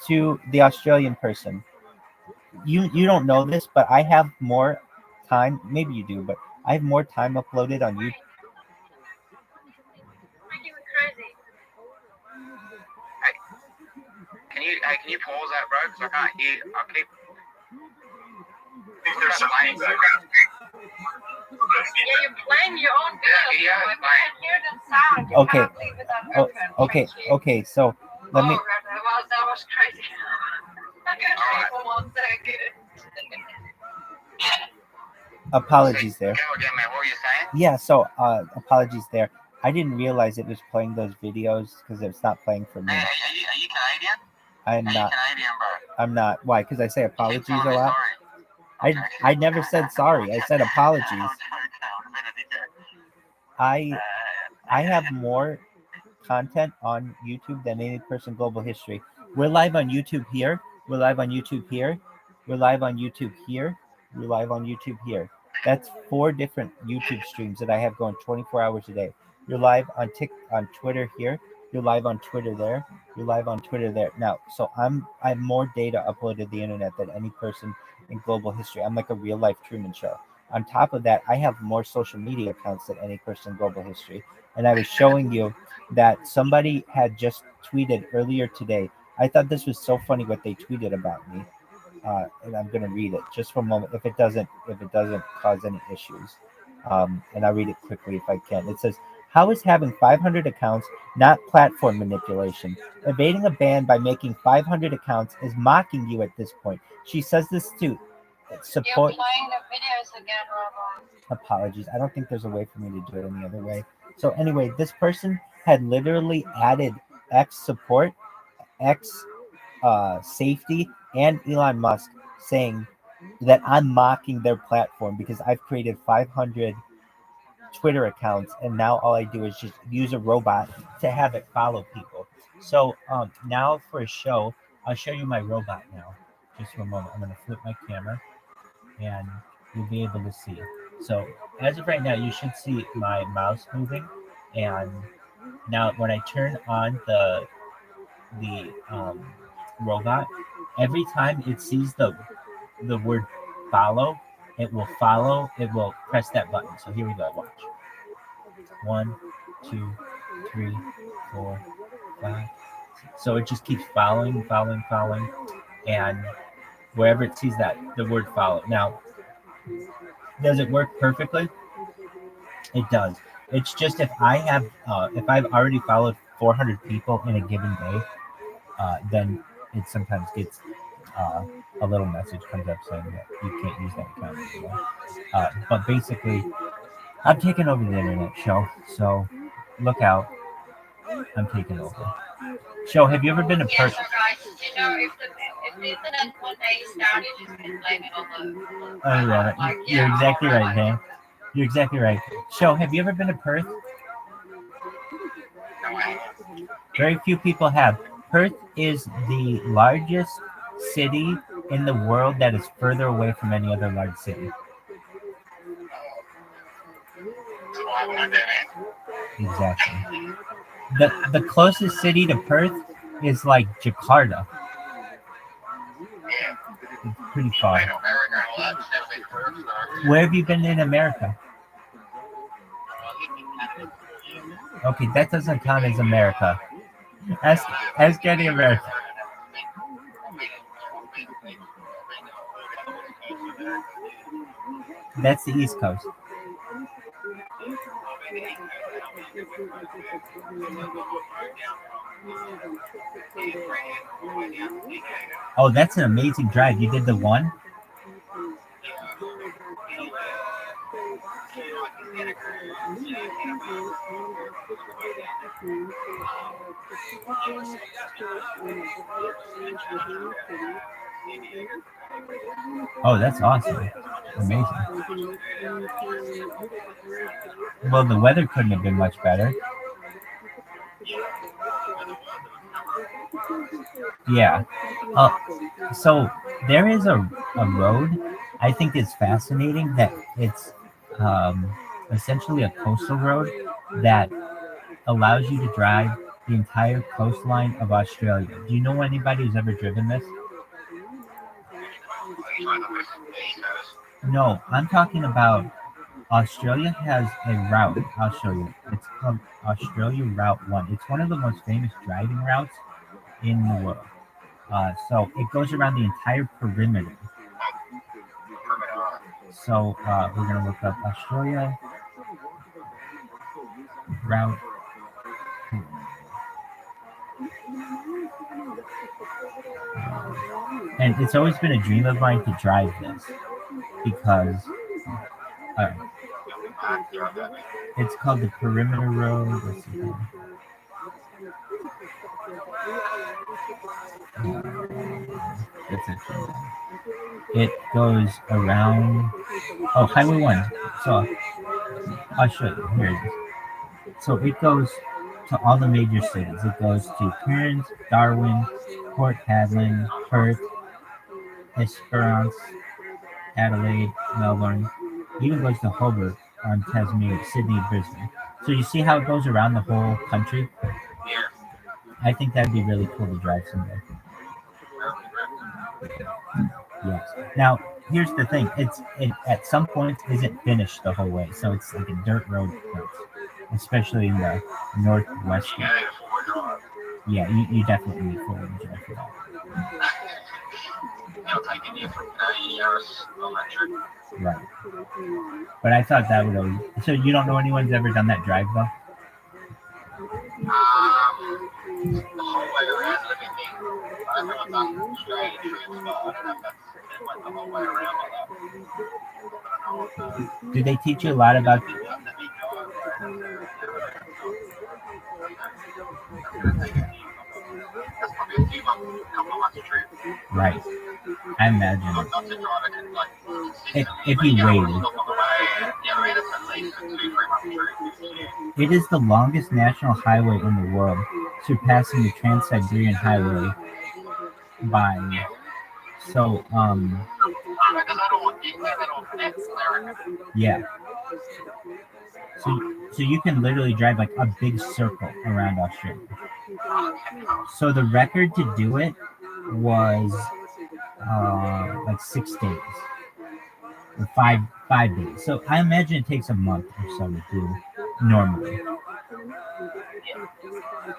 to the Australian person, you don't know this, but I have more time. Maybe you do, but I have more time uploaded on YouTube. Freaking crazy. Can you pause that, bro? Because I can't hear. I keep. There's some Yeah, you're playing your own videos. Yeah, I can't hear the sound. You Okay. cannot leave without open. Okay. So let me. That was crazy. Okay, for 1 second. Apologies there. Go again, man. What were you saying? Yeah. So apologies there. I didn't realize it was playing those videos because it's not playing for me. Are you Canadian? I'm not. Canadian, bro. I'm not. Why? Because I say apologies a lot. I never said sorry. I said apologies. I have more content on YouTube than any person global history. We're live on YouTube here. We're live on YouTube here. We're live on YouTube here. We're live on YouTube here. That's 4 different YouTube streams that I have going 24 hours a day. You're live on Twitter here. You're live on Twitter there. You're live on Twitter there. Now, so I have more data uploaded to the internet than any person in global history. I'm like a real life Truman Show. On top of that, I have more social media accounts than any person in global history. And I was showing you that somebody had just tweeted earlier today. I thought this was so funny what they tweeted about me. And I'm going to read it just for a moment. If it doesn't cause any issues, and I'll read it quickly if I can. It says, "How is having 500 accounts not platform manipulation? Evading a ban by making 500 accounts is mocking you at this point." She says this to support. You're playing the videos again, Rabbi. Apologies. I don't think there's a way for me to do it any other way. So anyway, this person had literally added X support, X safety, and Elon Musk, saying that I'm mocking their platform because I've created 500 Twitter accounts, and now all I do is just use a robot to have it follow people. So now for a show, I'll show you my robot now. Just for a moment. I'm going to flip my camera, and you'll be able to see. So as of right now, you should see my mouse moving, and now when I turn on the robot, every time it sees the word follow, it will press that button. So here we go. Watch. 1, 2, 3, 4, 5. So it just keeps following, and wherever it sees that the word follow. Now, does it work perfectly? It does. It's just if I've already followed 400 people in a given day, then it sometimes gets a little message comes up saying that you can't use that account anymore. But basically, I'm taking over the internet show, so look out. I'm taking over. Show, have you ever been a Yeah, person? so guys, you know, if the internet one day is down, you just can blame it on the Oh yeah, like, you're yeah, exactly right, right, like, man. You're exactly right. Show, have you ever been to Perth? No, I haven't. Very few people have. Perth is the largest city in the world that is further away from any other large city. So I haven't had any. Exactly. The closest city to Perth is like Jakarta. Yeah. It's pretty far. I know America and all that stuff they first are. Where have you been in America? I lived in Canada for 4 years. Okay, that doesn't count as America. As getting America. That's the East Coast. Oh, that's an amazing drive. You did the one? Oh, that's awesome. Amazing. Well, the weather couldn't have been much better. Yeah. So there is a road I think is fascinating that it's essentially a coastal road that allows you to drive the entire coastline of Australia. Do you know anybody who's ever driven this? No, I'm talking about Australia has a route. I'll show you. It's called Australia Route 1. It's one of the most famous driving routes in the world. So it goes around the entire perimeter. So we're going to look up Australia Route. And it's always been a dream of mine to drive this because it's called the Perimeter Road. Let's see here. That's actually it goes around. Oh, Highway 1. So I'll show you. Here it is. So it goes to all the major cities. It goes to Cairns, Darwin, Port Hedland, Perth, Esperance, Adelaide, Melbourne. It even goes to Hobart on Tasmania, Sydney, Brisbane. So you see how it goes around the whole country? I think that'd be really cool to drive someday. Yes. Now, here's the thing. It at some points isn't finished the whole way, so it's like a dirt road place, especially in the northwest. Yeah, you definitely need 4-wheel drive for that. Right. But I thought that would always. So you don't know anyone's ever done that drive though? Did they teach you a lot about? Right. I imagine if you waited. It is the longest national highway in the world, surpassing the Trans-Siberian Highway by. So yeah. So you can literally drive like a big circle around Australia. So the record to do it was like 6 days. Or five days. So I imagine it takes a month or so to do normally.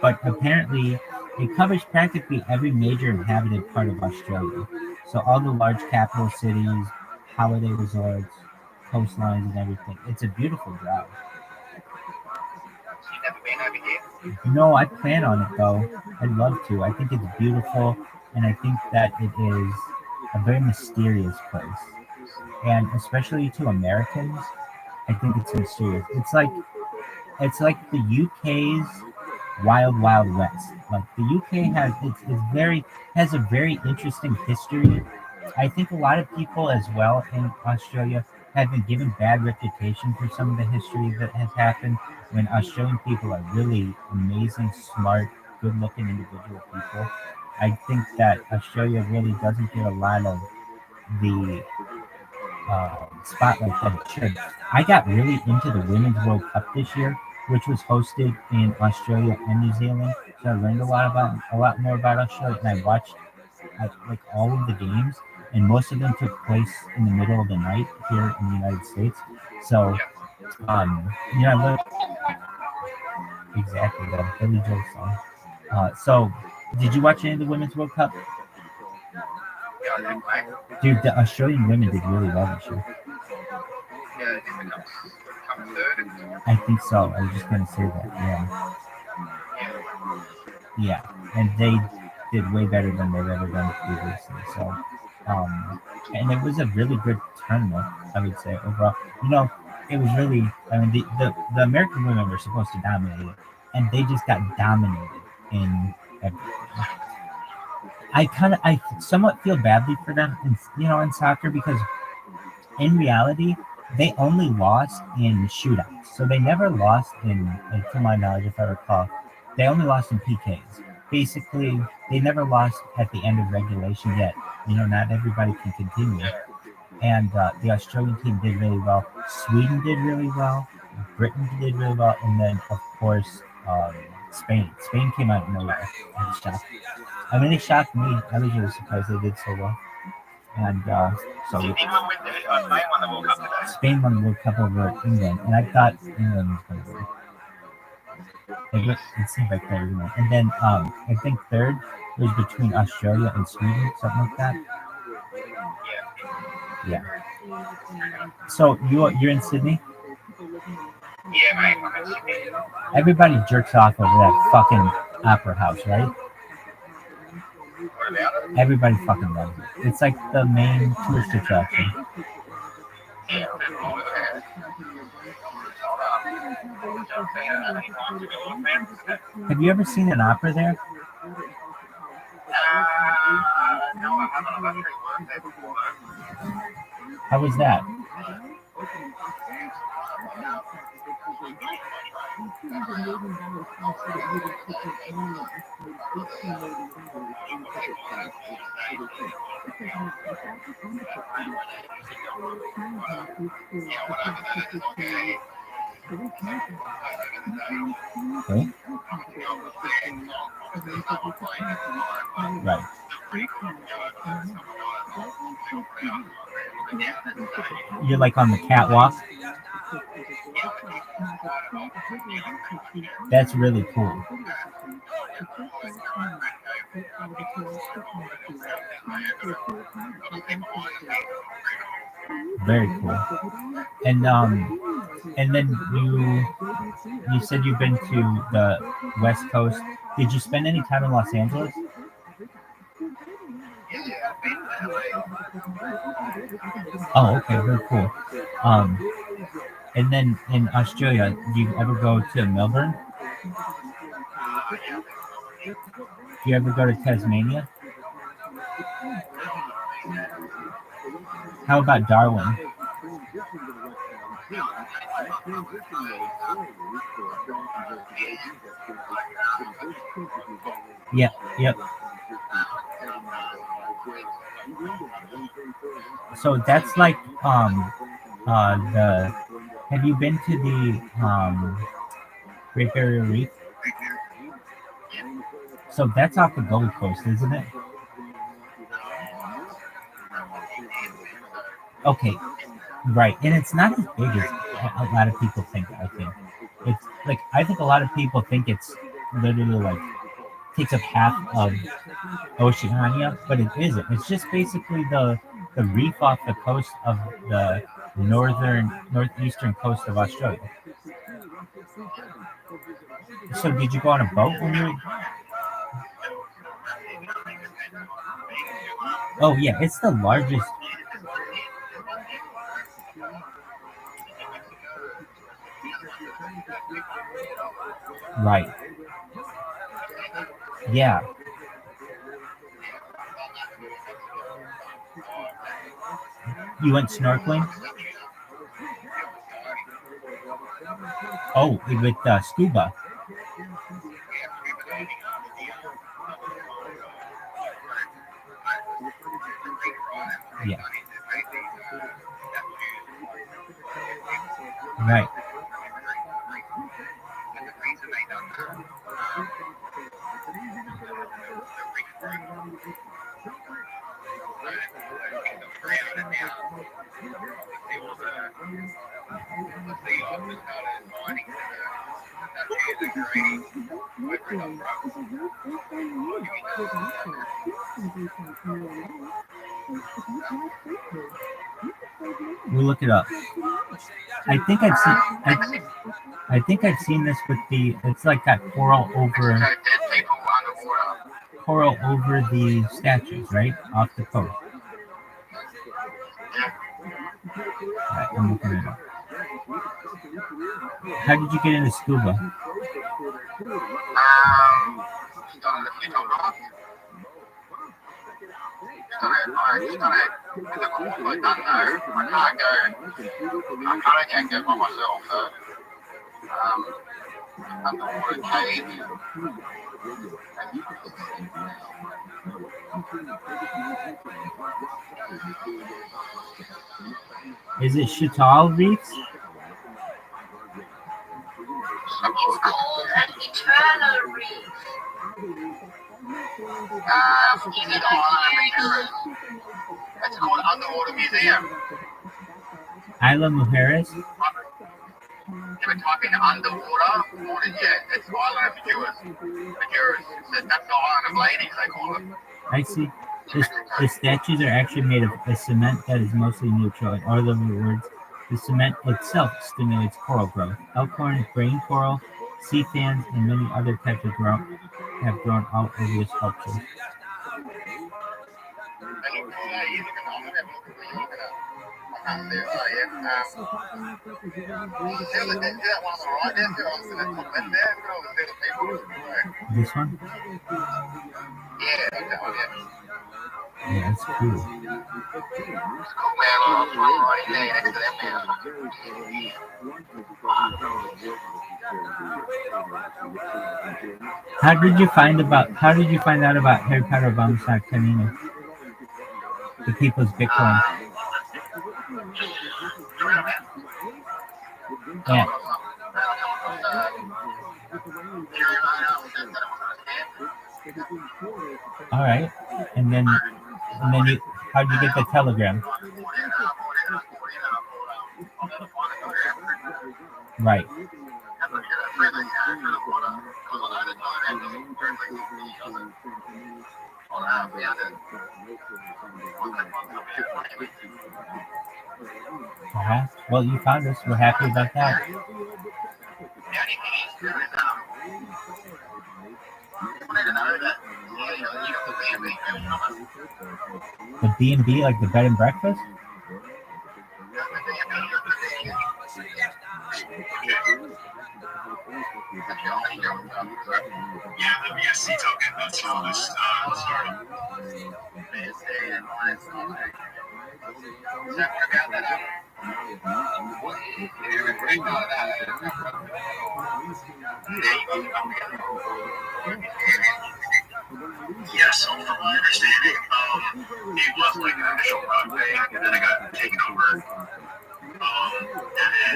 But apparently it covers practically every major inhabited part of Australia. So all the large capital cities, holiday resorts, coastlines and everything. It's a beautiful drive. navigate? No, I plan on it though. I'd love to. I think it's beautiful, and I think that it is a very mysterious place. And especially to Americans, I think it's mysterious. It's like the UK's Wild Wild West. Like the UK has a very interesting history. I think a lot of people as well in Australia have been given bad reputation for some of the history that has happened when Australian people are really amazing, smart, good looking individual people. I think that Australia really doesn't get a lot of the spotlight that it should. I got really into the Women's World Cup this year, which was hosted in Australia and New Zealand. So I learned a lot more about Australia, and I watched like all of the games, and most of them took place in the middle of the night here in the United States. So, I looked exactly that Billy Joel song. So, did you watch any of the Women's World Cup? Dude, the Australian women did really well this year. I think so. I was just gonna say that. Yeah. Yeah, and they did way better than they've ever done previously. So, and it was a really good tournament, I would say overall. It was really. I mean, the American women were supposed to dominate it, and they just got dominated in everything. I somewhat feel badly for them, in soccer because in reality, they only lost in shootouts. So they never lost to my knowledge, if I recall, they only lost in PKs. Basically, they never lost at the end of regulation yet. Not everybody can continue. And the Australian team did really well. Sweden did really well. Britain did really well. And then, of course, Spain. Spain came out of nowhere and shocked. I mean, they shocked me. I was really surprised they did so well. And so Spain won the World Cup over England, and I thought England was going to win. It seemed like they were going to. And then I think third was between Australia and Sweden, something like that. Yeah. So you're in Sydney? Yeah, man. Everybody jerks off over that fucking opera house, right? Everybody fucking loves it. It's like the main tourist attraction. Have you ever seen an opera there? How was that? Okay. Right. You're like on the catwalk? That's really cool. Very cool. And then you said you've been to the West Coast. Did you spend any time in Los Angeles? Oh, okay, very cool. And then in Australia, do you ever go to Melbourne? Do you ever go to Tasmania? How about Darwin? Yep. So that's like have you been to the Great Barrier Reef? So that's off the Gold Coast, isn't it? Okay, right. And it's not as big as a lot of people think, I think. It's like, I think a lot of people think it's literally like takes up half of Oceania, but it isn't. It's just basically the reef off the coast of the northeastern coast of Australia. So did you go on a boat when you? Oh yeah, it's the largest. Right. Yeah. You went snorkeling? Oh, with scuba. Yeah. Right. We'll look it up. I think I've seen. I think I've seen this with the. It's like that coral over the statues, right, off the coast. Right, I'm looking it up. How did you get into scuba? I can't go by myself, so underwater cave. Is it Chital reefs? It's called an eternal reef. It's called Underwater Museum. Isla Mujeres? If you type in underwater, it's Island of Maduras. That's the island of ladies, they call it. I see. The statues are actually made of a cement that is mostly neutral. In other words, the cement itself stimulates coral growth. Elkhorn, brain coral, sea fans, and many other types have grown out over the sculpture. This one? Yeah, that one, yeah. Yeah, it's cool. It's cool, man. I'm right there next to them now. How did you find out about Harry Potter Vamos a Canino? The people's Bitcoin. Yeah. All right. And then you, how'd you get the telegram? Right. Uh-huh. Well, you found us. We're happy about that. The B&B, like the bed and breakfast? Yeah, the BSC token, that's how this started. Yeah, so from my understanding, it was like an initial road thing, and then it got taken over. And then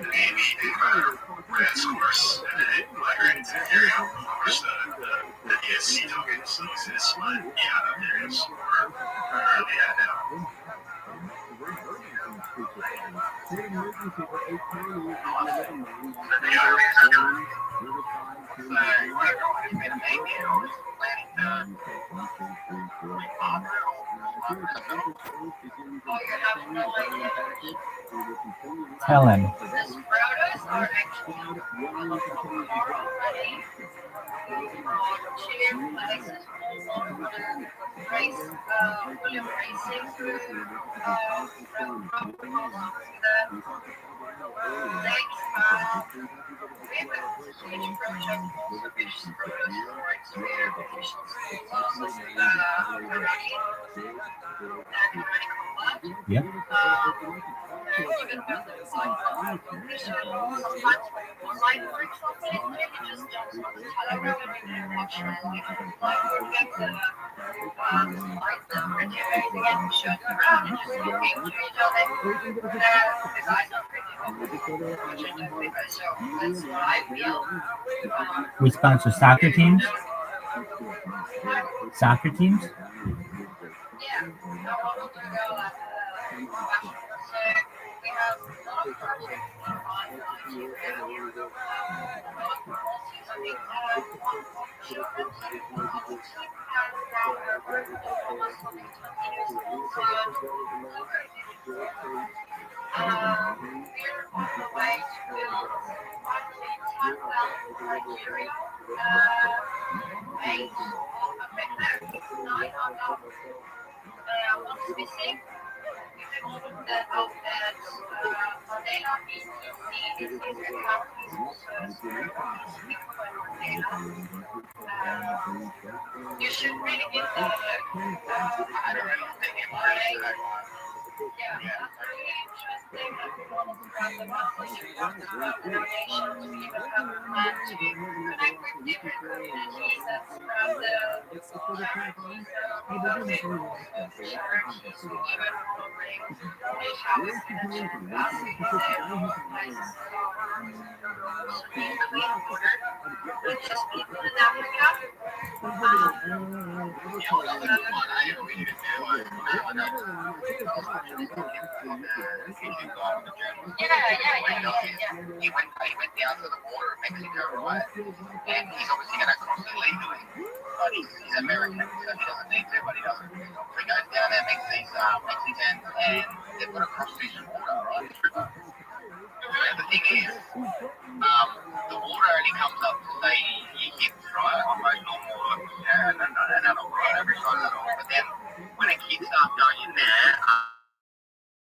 maybe they ran its course, and then it migrated to Ethereum. Of course, the DSC token still exists, but yeah, there is where they at now. Oh, you have no idea. Tell him. These routers are actually already two places all over the race, volume racing through from we have a huge project also which routers for extreme efficiency also already Yep. even with the sometimes when you online, for example, it really just jumps on the Telegram and you can watch it. You can get the like the pretty amazing and shoot around and just talking to each other. The guys are pretty open to watching the video, so that's what I feel. We sponsor soccer teams. Soccer teams. Yeah, I want to go like professional. So we have a lot of projects on YouTube and all season we have children and our work almost continues also we're on the way to finally tackle Nigeria eight nine months missing. That data is you should really give that a look. I don't really think it might. Yeah, that's really interesting. The monthly variations, we even have a plan to connect with different communities that's from the charities, churches, even bring house connection, clean water, not just people in Africa. He went down to the border of Mexico, right? And he's obviously going to cross illegally. But he's American, so he doesn't need to, but he doesn't. So he goes down there, meets these Mexicans, and they've got to cross this water, right? And the thing is, the water only comes up to say you hit, right? On most normal water, and that'll right every side of that all. But then when a kid starts going in there,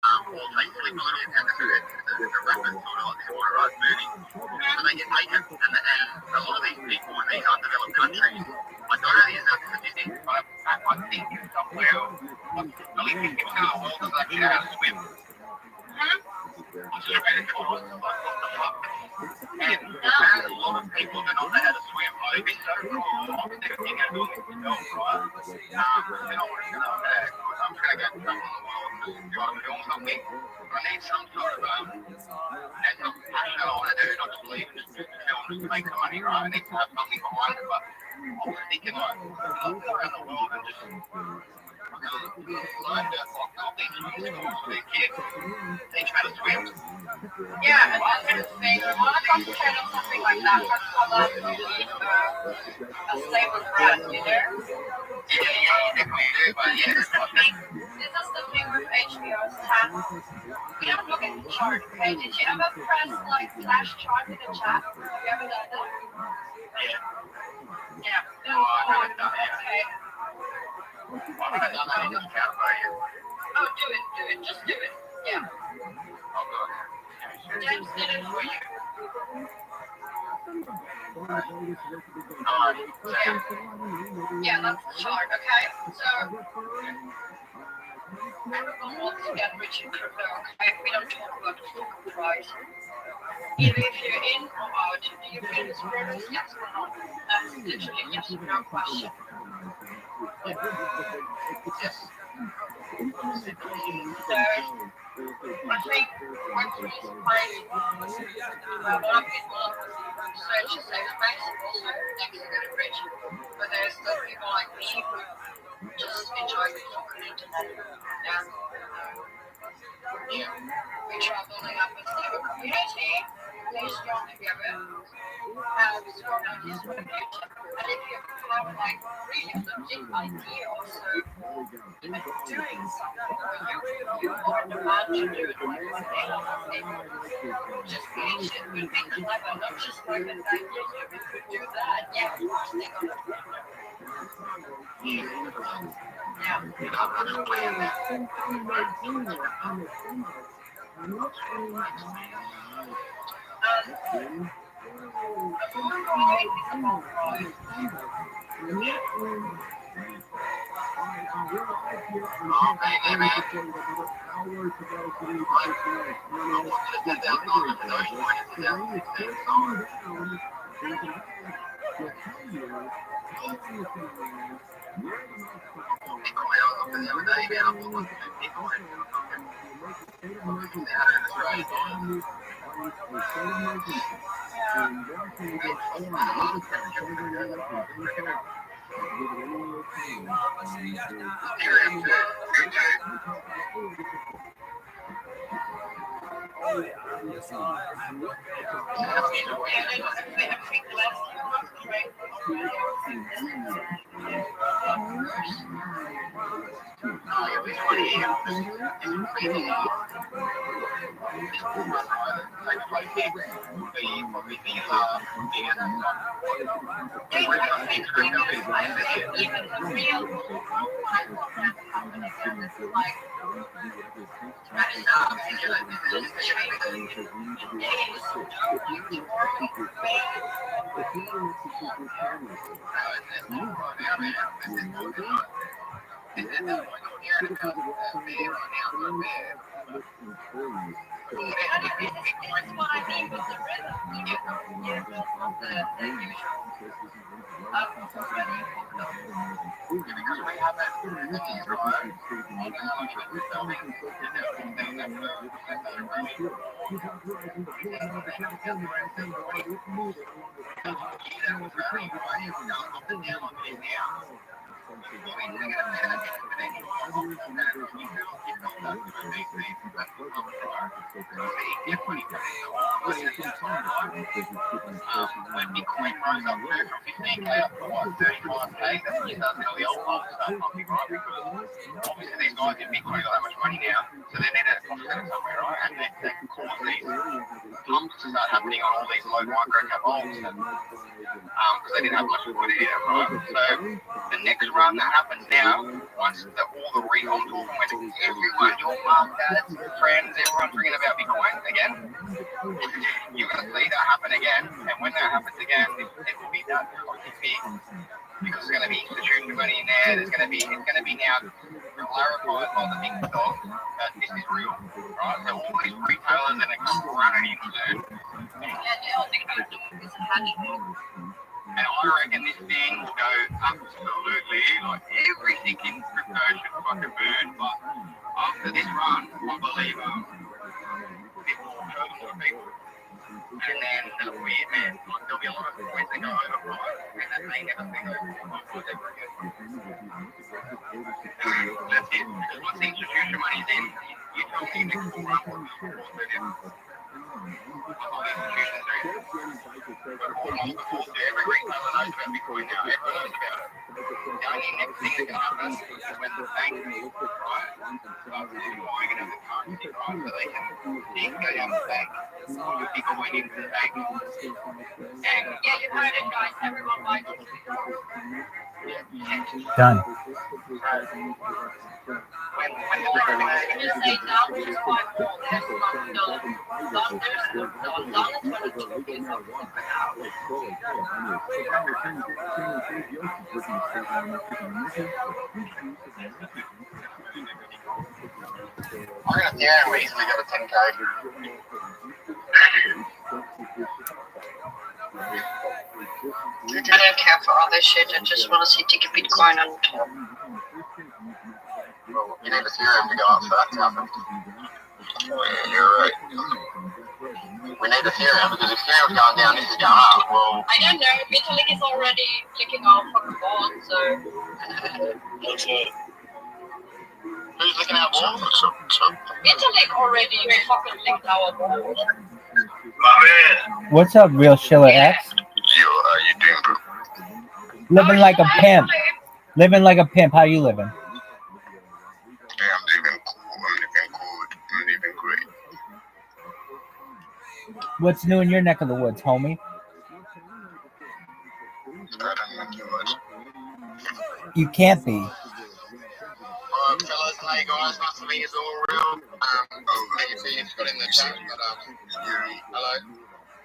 well, thankfully, not in the rapid sort of like the water right moving, so they get taken. And a lot of these people in these undeveloped countries, I don't know the exact statistics, but I think somewhere, only 50% of the world does actually know how to swim. I'm straight across, like, what the fuck? And there's a lot of people that don't know how to swim. Like, it'd be so cool. I'm thinking of doing it myself, right? I'm trying to get travel the world and just try to film something. I need some sort of, there's some passion I want to do, not just leave and just film just to make the money, right? I need to have something behind it, but I was thinking, like, I'll go around the world and just learn to lock these schools for these kids, teach them how to swim. Yeah, and that's the thing. We want to concentrate on something like that for like a stable brand, you know? Yeah, definitely do, but yeah. This is the thing with HBO's chat. We don't look at the chart, okay? Did you ever press like /chart in the chat? Have you ever done that? Yeah. Yeah. No, I haven't done it. Okay. I haven't done that in this chat, but yeah. Oh, do it, just do it. Yeah. Oh, God. James did it for you. Yeah, that's the chart, okay? So, everyone wants to get rich in crypto, okay? We don't talk about the fucking price. Either if you're in or out, do you feel this product? Yes or no? That's literally yes or no question. Yes. So, I think what's really surprising a lot of people search a safe space also next to getting rich, but there's still people like me who just enjoy the fucking internet. Yeah. We try building up a stable community information together, sort of distribution. And if you have like really legit idea also even doing something, or you are the man to do it, like say, just create it, but make it clever, not just like the fact, yeah, we could do that. Yeah, of course they got it. Done. Yeah, we easily got a 10K. I don't care for all this shit. I just want to see ticket Bitcoin on top. Well, you need Ethereum to go up for that to happen. Yeah, you're right. We need Ethereum because if Ethereum's going down, this is going up. Well, I don't know. Vitalik is already clicking off on the board, so. Who's looking at board? Vitalik already fucking licked our board. What's up, Real Schiller X? Yo, you doing, bro? Living like a pimp. Living like a pimp. How you living? Hey, I'm living cool. I'm living good. I'm living great. What's new in your neck of the woods, homie? I don't know too much. You can't be. Fellas, how you guys? Nice to meet you all real. Maybe you've got in the chat, but hello.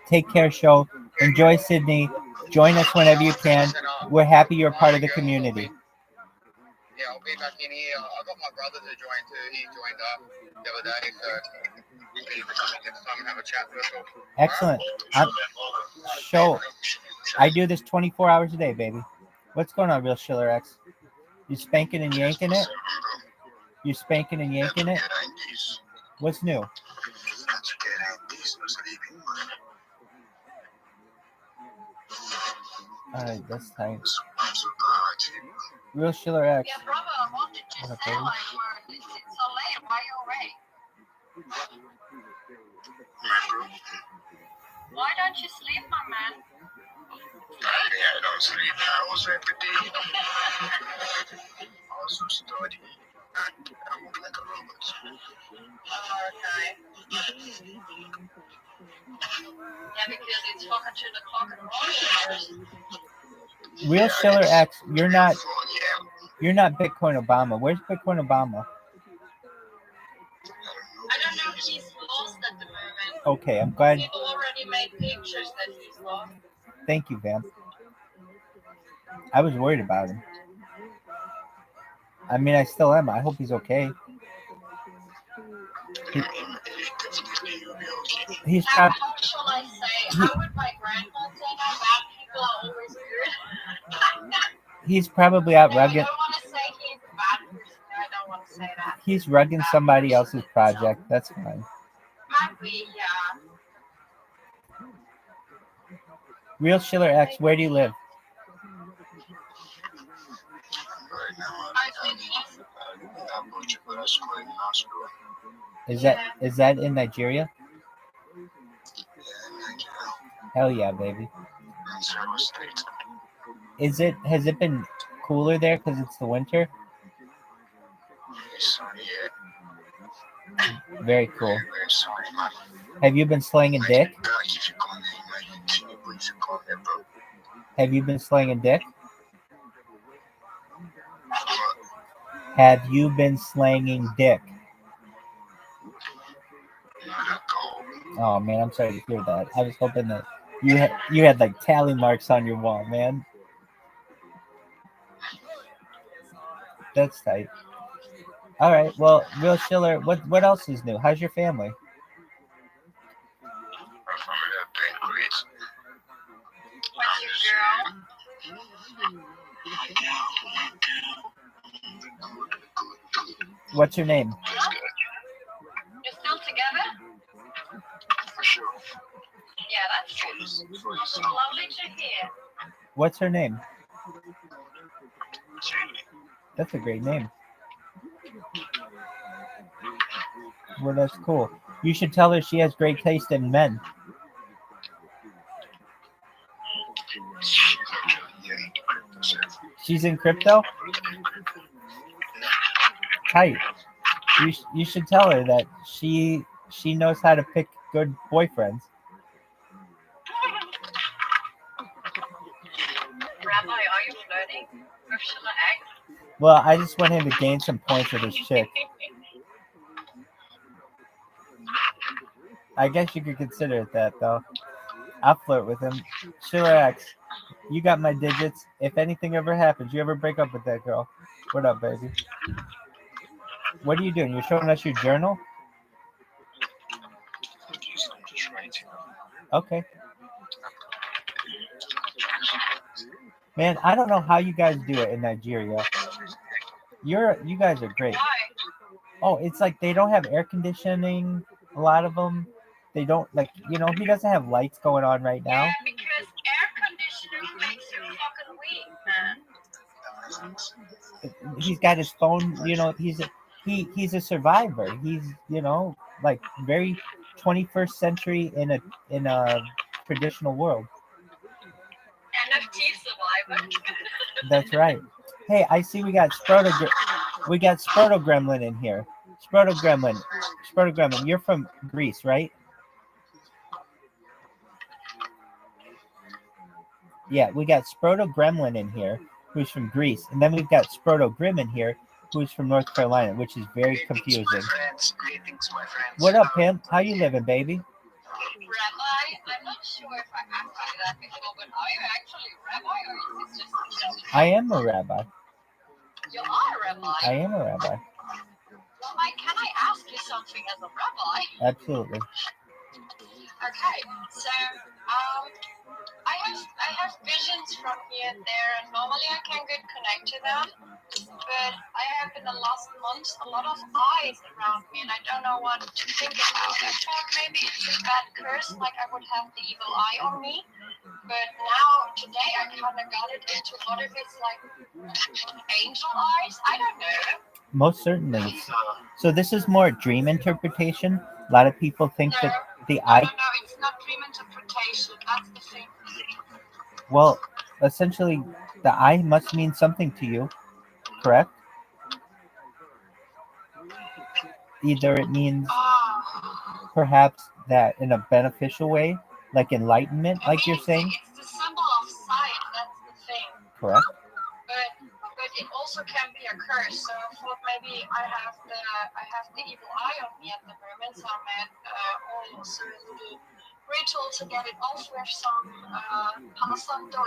Take care, show. Enjoy Sydney. Join us whenever you can. We're happy you're part of the community. Yeah, I'll be back in here. I got my brother to join too. He joined up the other day, so maybe next time and have a chat with him. Excellent. Show. I do this 24 hours a day, baby. What's going on, Real Schiller X? You spanking and yanking it? You spanking and yanking it? What's new? Alright, that's tight. Real Schiller X. Yeah, brother, I wanted to say like we're it's so late. Why you awake? Why don't you sleep, my man? I don't sleep. I was every day. I also study. And I work like a robot. Okay. Yeah, because it's fucking 2 o'clock in the morning. Real Schiller X, you're not Bitcoin Obama. Where's Bitcoin Obama? I don't know. He's lost at the moment. Okay, I'm glad. People already made pictures that he's lost. Thank you, Vamp. I was worried about him. I mean, I still am. I hope he's okay. He's How shall I say? How would my grandma say that? Bad people are always good. He's probably out rugging. I don't want to say he's a bad person. I don't want to say that. He's rugging somebody else's project. That's fine. Might be, yeah. Real Schiller X, where do you live? Right now, Is that in Nigeria? Hell yeah, baby. Has it been cooler there because it's the winter? Very cool. Have you been slinging dick? Have you been slinging dick? Have you been slanging dick? Oh man, I'm sorry to hear that. I was hoping that you had like tally marks on your wall, man. That's tight. All right, well, Real Schiller, what else is new? How's your family? What's your name? You're still together? For sure. Yeah, that's lovely to hear. What's her name? That's a great name. Well, that's cool. You should tell her she has great taste in men. She's in crypto? Tight. You should tell her that she knows how to pick good boyfriends. Rabbi, are you flirting with Schiller X? Well, I just want him to gain some points with his chick. I guess you could consider it that, though. I'll flirt with him. Schiller X, you got my digits. If anything ever happens, you ever break up with that girl, what up, baby? What are you doing? You're showing us your journal? Okay. Man, I don't know how you guys do it in Nigeria. You guys are great. Oh, it's like they don't have air conditioning. A lot of them, they don't like. He doesn't have lights going on right now. Yeah, because air conditioning makes you fucking weak, man. He's got his phone. He he's a survivor. He's, you know, like very 21st century in a traditional world. NFT survivor. That's right. Hey, I see we got Sproto Gremlin in here. Sproto Gremlin, you're from Greece, right? Yeah, we got Sproto Gremlin in here, who's from Greece, and then we've got Sproto Grim in here, who's from North Carolina, which is very confusing. Greetings, my friends. What up, pimp? How you living, baby? Rabbi, I'm not sure if I asked you that before, but are you actually a rabbi or is this just a joke? I am a rabbi. You are a rabbi? I am a rabbi. Rabbi, can I ask you something as a rabbi? Absolutely. Okay, so I have visions from here and there, and normally I can get connect to them. But I have in the last months a lot of eyes around me, and I don't know what to think about. I thought maybe it's a bad curse, like I would have the evil eye on me. But now today I kind of got it into what if it's like angel eyes? I don't know. Most certainly. So this is more dream interpretation. A lot of people think that the eye. No, it's not dream interpretation. That's the thing. Well, essentially, the eye must mean something to you, correct? Either it means perhaps that in a beneficial way, like enlightenment, like you're saying. It's the symbol of sight. That's the thing. Correct. But it also can be a curse. So I thought maybe I have the evil eye on me at the moment. So I made also a little ritual to get it off with some Palo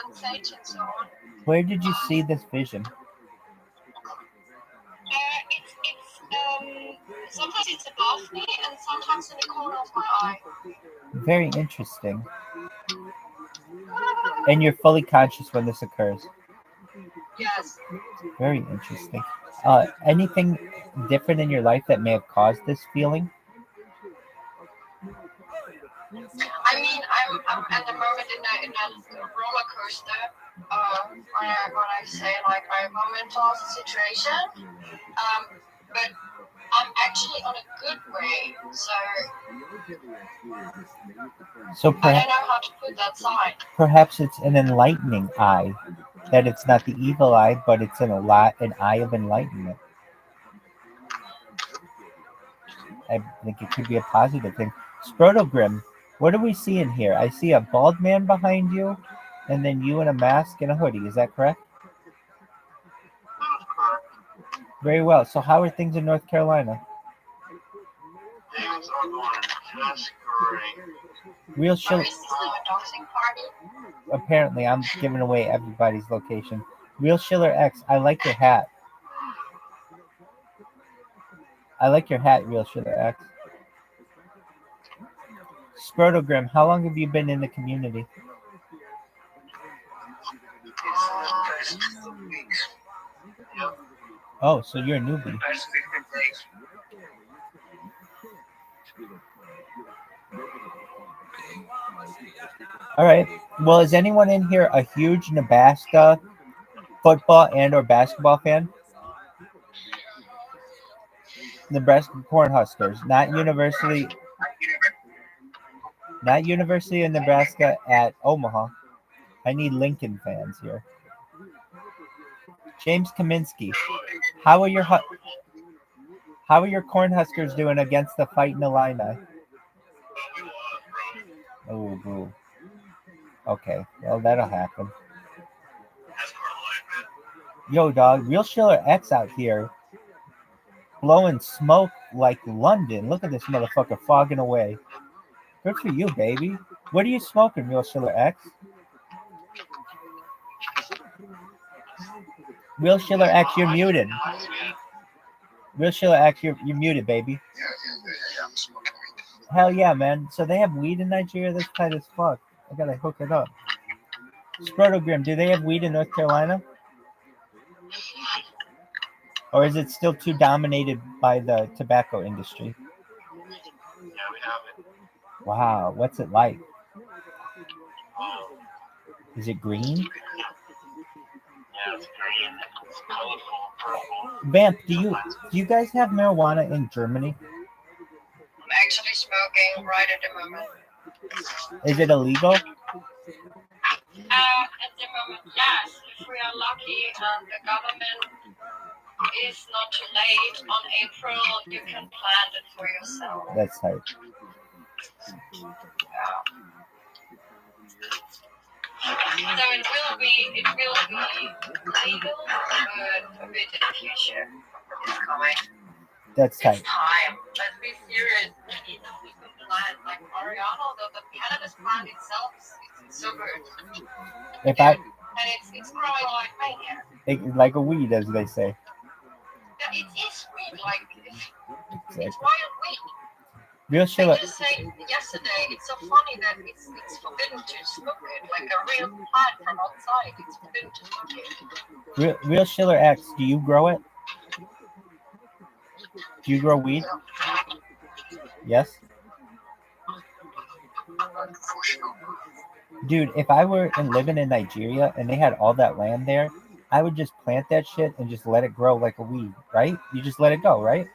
and sage and so on. Where did you see this vision? Sometimes it's above me and sometimes in the corner of my eye. Very interesting. And you're fully conscious when this occurs. Yes. Very interesting. Anything different in your life that may have caused this feeling? I mean, I'm at the moment in a roller coaster. When I say like a momental situation, but I'm actually on a good way. So I don't know how to put that side. Perhaps it's an enlightening eye. That it's not the evil eye, but it's an eye of enlightenment. I think it could be a positive thing. Sprotogrim, what do we see in here? I see a bald man behind you, and then you in a mask and a hoodie. Is that correct? Very well. So how are things in North Carolina? Things are going just great. Real shit. Party? Apparently, I'm giving away everybody's location. Real Schiller X, I like your hat. I like your hat, Real Schiller X. Sprotogrim, how long have you been in the community? It's 2 weeks. Yep. Oh, so you're a newbie. Past 15 days. All right. Well, is anyone in here a huge Nebraska football and or basketball fan? Nebraska Cornhuskers, not University of Nebraska at Omaha. I need Lincoln fans here. James Kaminsky, how are your Cornhuskers doing against the Fighting Illini? Oh, boo. Okay, well that'll happen. Yo, dog, Real Schiller X out here, blowing smoke like London. Look at this motherfucker fogging away. Good for you, baby. What are you smoking, Real Schiller X? Real Schiller X, you're muted. Real Schiller X, you're muted, baby. Yeah, I'm smoking weed. Hell yeah, man. So they have weed in Nigeria? That's tight as fuck. I gotta hook it up. Sprotogrim, do they have weed in North Carolina? Or is it still too dominated by the tobacco industry? Yeah, we have it. Wow, what's it like? Is it green? Yeah, it's green. It's colorful, purple. Vamp, do you guys have marijuana in Germany? I'm actually smoking right at the moment. Is it illegal? At the moment, yes. If we are lucky and the government is not too late on April, you can plant it for yourself. That's tight. Yeah. So it will be legal, but a bit in the future. It's coming. That's It's tight. time. Let's be serious. We can plant like marijuana. The cannabis plant itself is so good. If And it's growing like mania. like a weed, as they say. Yeah, it is weed. Like it's Exactly. wild weed. Real They Schiller. just said yesterday, it's so funny that it's forbidden to smoke it. Like a real plant from outside, it's forbidden to smoke it. Real Schiller X, do you grow it? Do you grow weed? Yes? Dude, if I were living in Nigeria and they had all that land there, I would just plant that shit and just let it grow like a weed, right? You just let it go, right?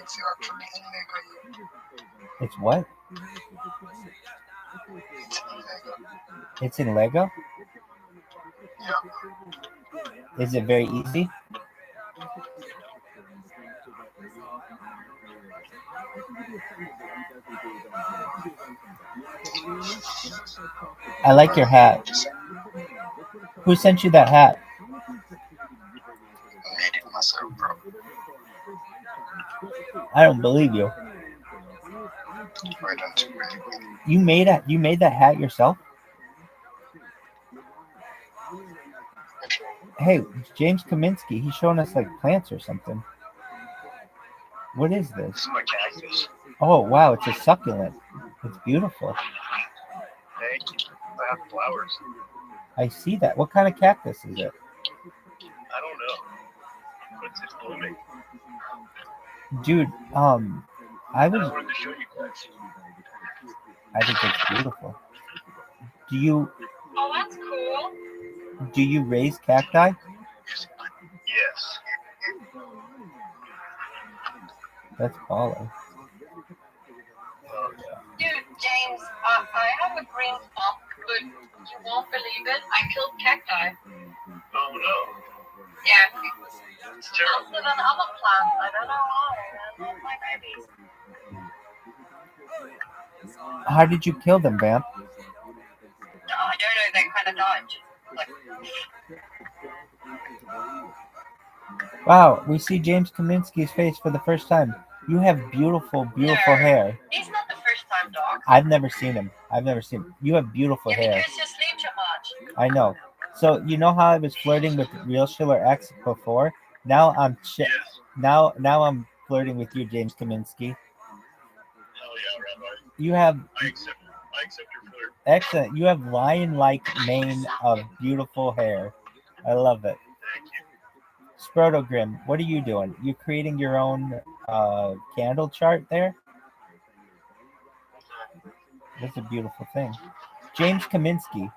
It's actually illegal. It's what? It's illegal. It's in Lego? Yeah. Is it very easy? I like your hat. Who sent you that hat? I made it myself, bro. I don't believe you. Why don't you believe me? You made that hat yourself? Hey, James Kaminsky, he's showing us like plants or something. What is This this? is my cactus. Oh wow, it's a succulent. It's beautiful. Thank you. I have flowers. I see that. What kind of cactus is it? I don't know. But it's blooming. Dude, I I was wanted to show you guys. I think it's beautiful. Do you Oh, that's cool. raise cacti? Yes. That's baller. Dude, James, I have a green thumb, but you won't believe it. I killed cacti. Oh no. Yeah, It's faster terrible. than other plants. I don't know why. They're not my babies. How did you kill them, Vamp? No, I don't know. They kind of died. Like, Wow, we see James Kaminsky's face for the first time. You have beautiful, beautiful no, hair. he's not the first time, dog. I've never seen him. You have beautiful Yeah, hair. because you sleep too much. I know. So you know how I was flirting with Real Schiller X before? Now I'm Yes. now I'm flirting with you, James Kaminsky. Hell yeah, Rabbi. You have I accept your flirt. excellent. You have lion-like mane of beautiful hair. I love it. Thank you. Sprotogrim, what are you doing? You creating your own candle chart there? That's a beautiful thing. James Kaminsky.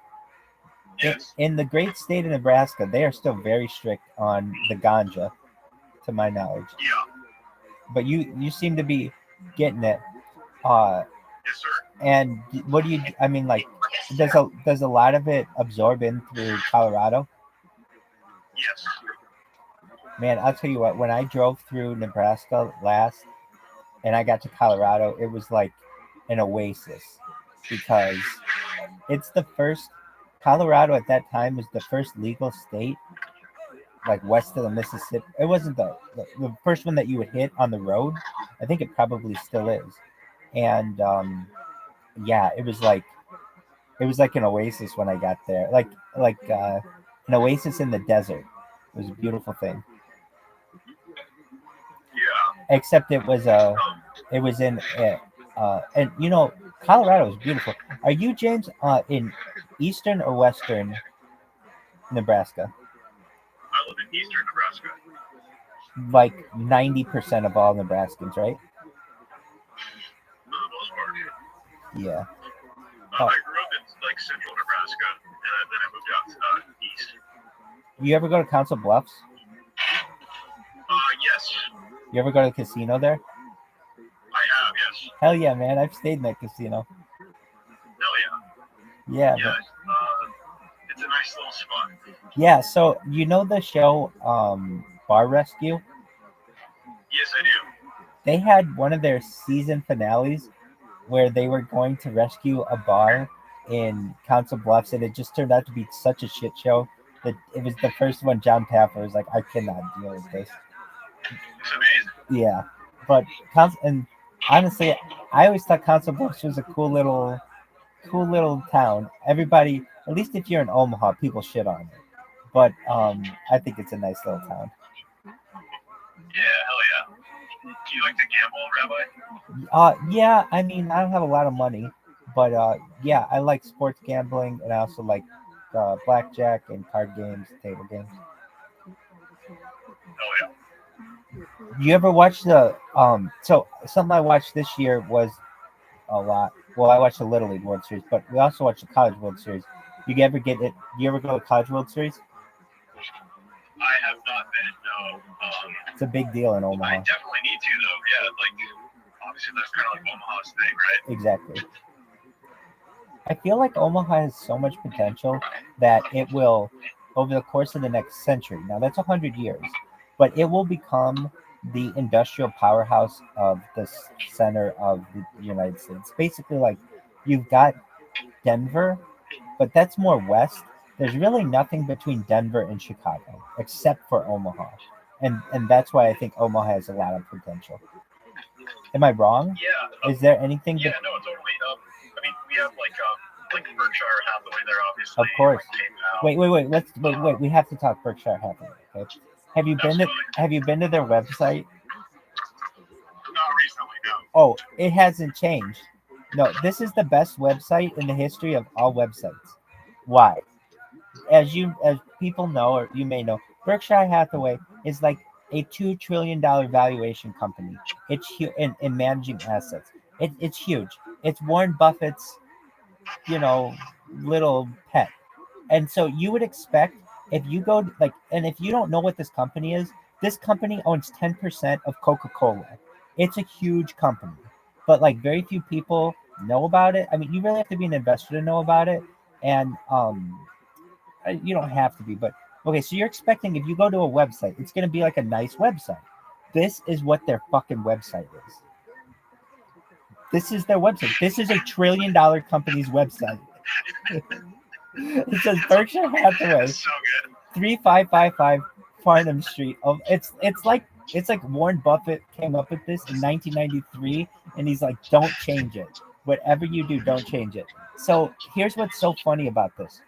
Yes. In the great state of Nebraska, they are still very strict on the ganja, to my knowledge. Yeah. But you seem to be getting it. Yes, sir. And what do you? I mean, like, does a lot of it absorb in through Colorado? Yes. Man, I'll tell you what. When I drove through Nebraska last, and I got to Colorado, it was like an oasis because it's the first. Colorado at that time was the first legal state, like west of the Mississippi. It wasn't the first one that you would hit on the road. I think it probably still is. And yeah, it was like an oasis when I got there, like an oasis in the desert. It was a beautiful thing. Yeah. Except it was in and you know, Colorado is beautiful. Are you, James, in eastern or western Nebraska? I live in eastern Nebraska. Like 90% of all Nebraskans, right? For the most part. Yeah. I grew up in like central Nebraska, and then I moved out east. You ever go to Council Bluffs? Yes, You ever go to the casino there? I have. Yes. Hell yeah, man! I've stayed in that casino. Hell yeah. Yeah, Yeah. It's a nice little spot. yeah. So you know the show Bar Rescue? Yes, I do. They had one of their season finales where they were going to rescue a bar in Council Bluffs, and it just turned out to be such a shit show that it was the first one. John Taffer was like, I cannot deal with this. It's amazing. Yeah, but and honestly, I always thought Council Bluffs was a cool little town. Everybody, at least if you're in Omaha, people shit on it, but I think it's a nice little town. Yeah, hell yeah. Do you like to gamble, Rabbi? Yeah, I mean, I don't have a lot of money, but yeah, I like sports gambling, and I also like blackjack and card games, table games. Oh yeah. You ever watch the so something I watched this year was a lot. Well, I watched the Little League World Series, but we also watched the College World Series. You ever get it? You ever go to College World Series? I have not been. No. It's a big deal in Omaha. I definitely need to though. Yeah, like obviously that's kind of like Omaha's thing, right? Exactly. I feel like Omaha has so much potential that it will, over the course of the next century. Now that's 100 years, but it will become the industrial powerhouse of the center of the United States. Basically, like you've got Denver, but that's more west. There's really nothing between Denver and Chicago except for Omaha, and that's why I think Omaha has a lot of potential. Am I wrong? Yeah. Is there anything? Yeah, no, totally. I mean, we have like Berkshire Hathaway there, obviously. Of course. Like, Wait. We have to talk Berkshire Hathaway. Okay. Have you been to their website? Not recently, no. Oh, it hasn't changed. No, this is the best website in the history of all websites. Why? As people know, or you may know, Berkshire Hathaway is like a $2 trillion valuation company. It's huge in managing assets. It's huge. It's Warren Buffett's, little pet. And so you would expect if you go and if you don't know what this company is, this company owns 10% of Coca-Cola. It's a huge company, but like very few people know about it. I mean, you really have to be an investor to know about it. And you don't have to be, but okay, so you're expecting if you go to a website, it's going to be like a nice website. This is what their fucking website is. This is their website. This is $1 trillion company's website. It says Berkshire Hathaway, 3555 Farnham Street. It's like Warren Buffett came up with this in 1993, and he's like, don't change it. Whatever you do, don't change it. So here's what's so funny about this.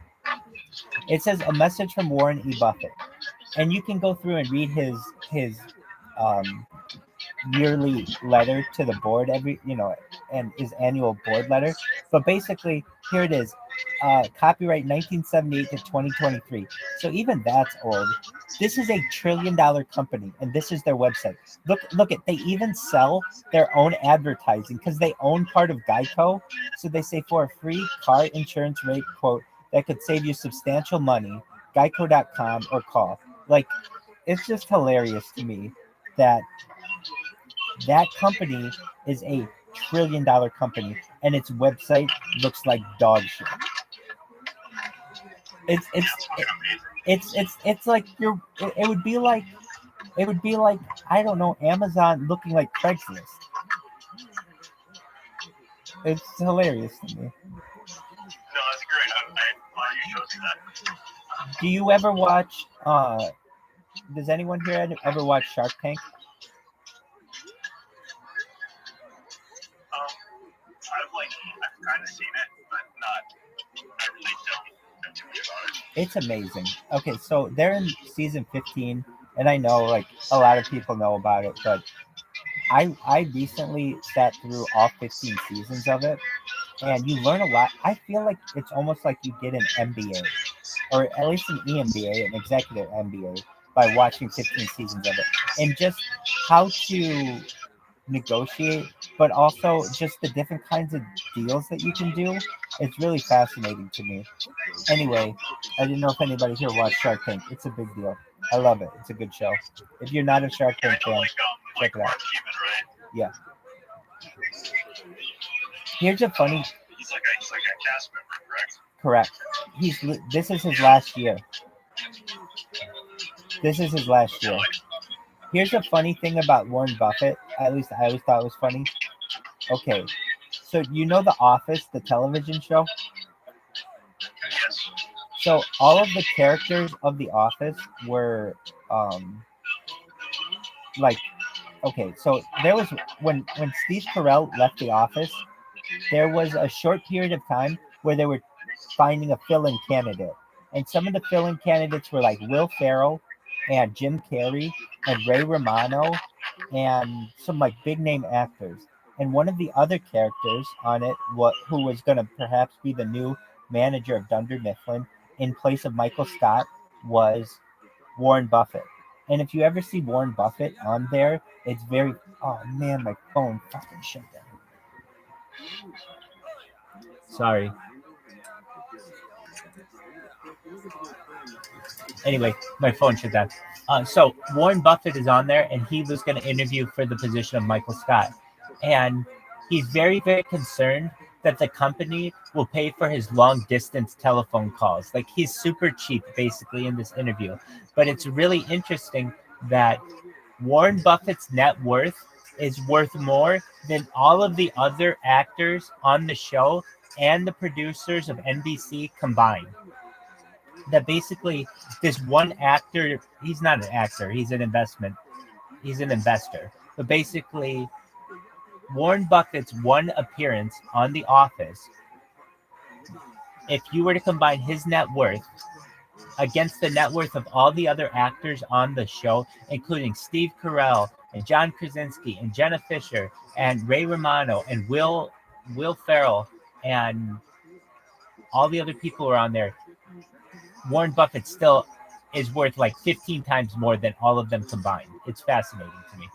It says a message from Warren E. Buffett, and you can go through and read his yearly letter to the board and his annual board letter. But basically, here it is. Copyright 1978 to 2023. So even that's old. This is $1 trillion company, and this is their website. Look at, they even sell their own advertising because they own part of Geico. So they say for a free car insurance rate quote that could save you substantial money, geico.com or call. Like, it's just hilarious to me that company is $1 trillion company and its website looks like dog shit. It's like it would be like I don't know, Amazon looking like Craigslist. It's hilarious to me. No, that's great. I'm glad you showed me that. Do you ever watch does anyone here ever watch Shark Tank? I've kind of seen it, but I really don't know too much about it. It's amazing. Okay, so they're in season 15, and I know like a lot of people know about it, but I recently sat through all 15 seasons of it, and you learn a lot. I feel like it's almost like you get an MBA, or at least an EMBA, an executive MBA, by watching 15 seasons of it, and just how to negotiate, but also just the different kinds of deals that you can do. It's really fascinating to me. Anyway, I didn't know if anybody here watched Shark Tank. It's a big deal. I love it. It's a good show. If you're not a Shark Yeah, I Tank know, fan, like check it out. Mark Cuban, right? Yeah. Here's a funny. He's like a cast member, correct? Correct. This is his last year. This is his last year. Here's a funny thing about Warren Buffett. At least I always thought it was funny. Okay, so you know The Office, the television show? Yes. So all of the characters of The Office were like, okay, so there was when Steve Carell left The Office, there was a short period of time where they were finding a fill-in candidate, and some of the fill-in candidates were like Will Ferrell and Jim Carrey and Ray Romano and some like big name actors. And one of the other characters on it, who was going to perhaps be the new manager of Dunder Mifflin in place of Michael Scott, was Warren Buffett. And if you ever see Warren Buffett on there, it's very, oh man, my phone fucking shut down. Sorry. Anyway, my phone shut down. So Warren Buffett is on there, and he was going to interview for the position of Michael Scott. And he's very, very concerned that the company will pay for his long distance telephone calls. Like, he's super cheap, basically, in this interview. But it's really interesting that Warren Buffett's net worth is worth more than all of the other actors on the show and the producers of NBC combined. That basically this one actor, he's not an actor, he's an investor. But basically, Warren Buffett's one appearance on The Office, if you were to combine his net worth against the net worth of all the other actors on the show, including Steve Carell and John Krasinski and Jenna Fisher and Ray Romano and Will Ferrell and all the other people who are on there, Warren Buffett still is worth like 15 times more than all of them combined. It's fascinating to me.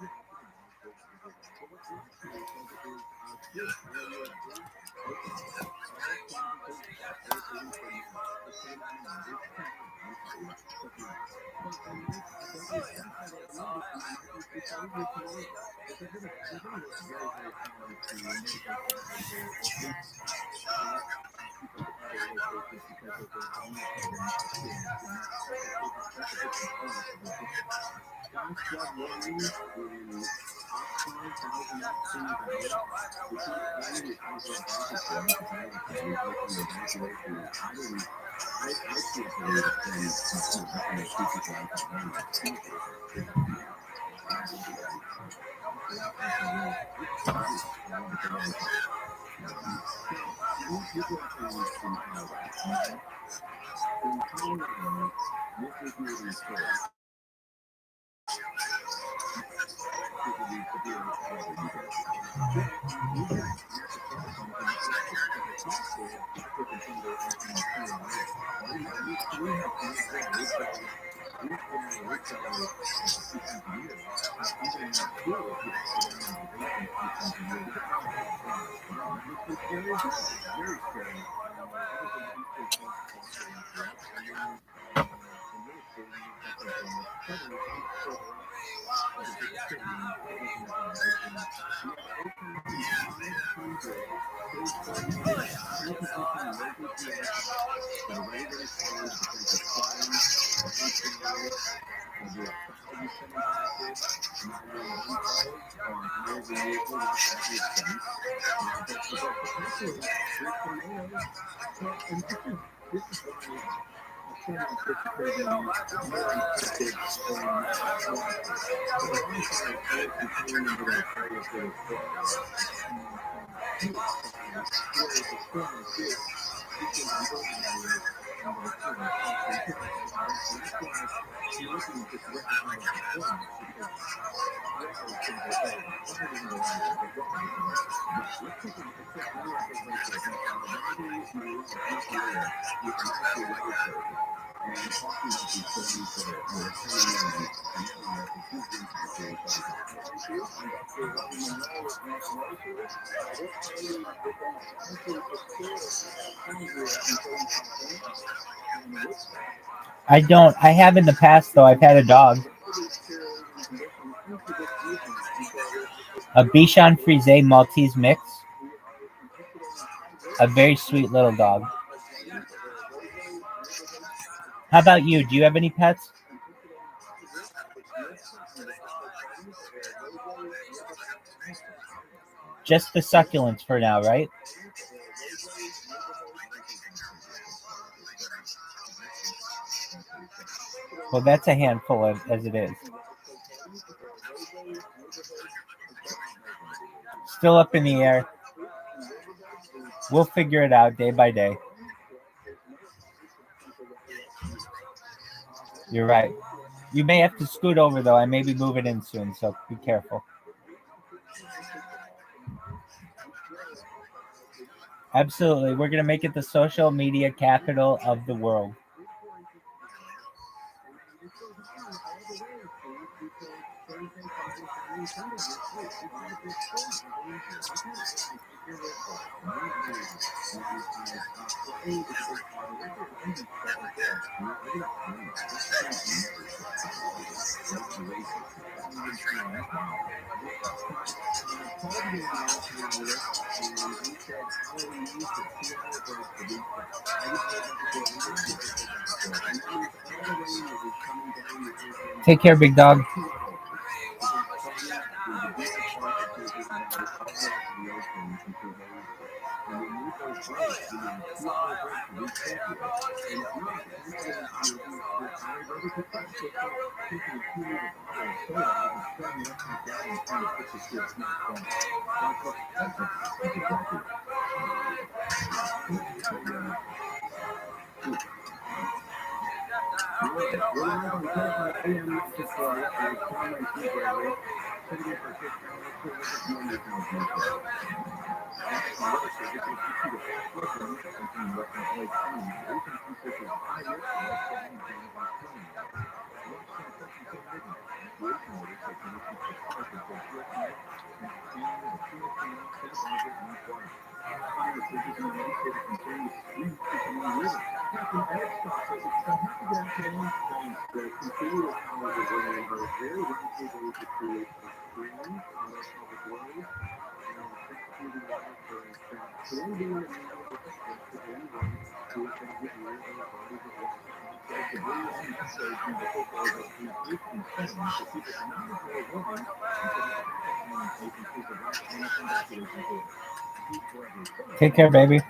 I don't. I have in the past though. I've had a dog, a Bichon Frise Maltese mix, a very sweet little dog. How about you? Do you have any pets? Just the succulents for now, right? Well, that's a handful as it is. Still up in the air. We'll figure it out day by day. You're right. You may have to scoot over, though. I may be moving in soon, so be careful. Absolutely. We're going to make it the social media capital of the world. Take care, big dog. Take care, baby.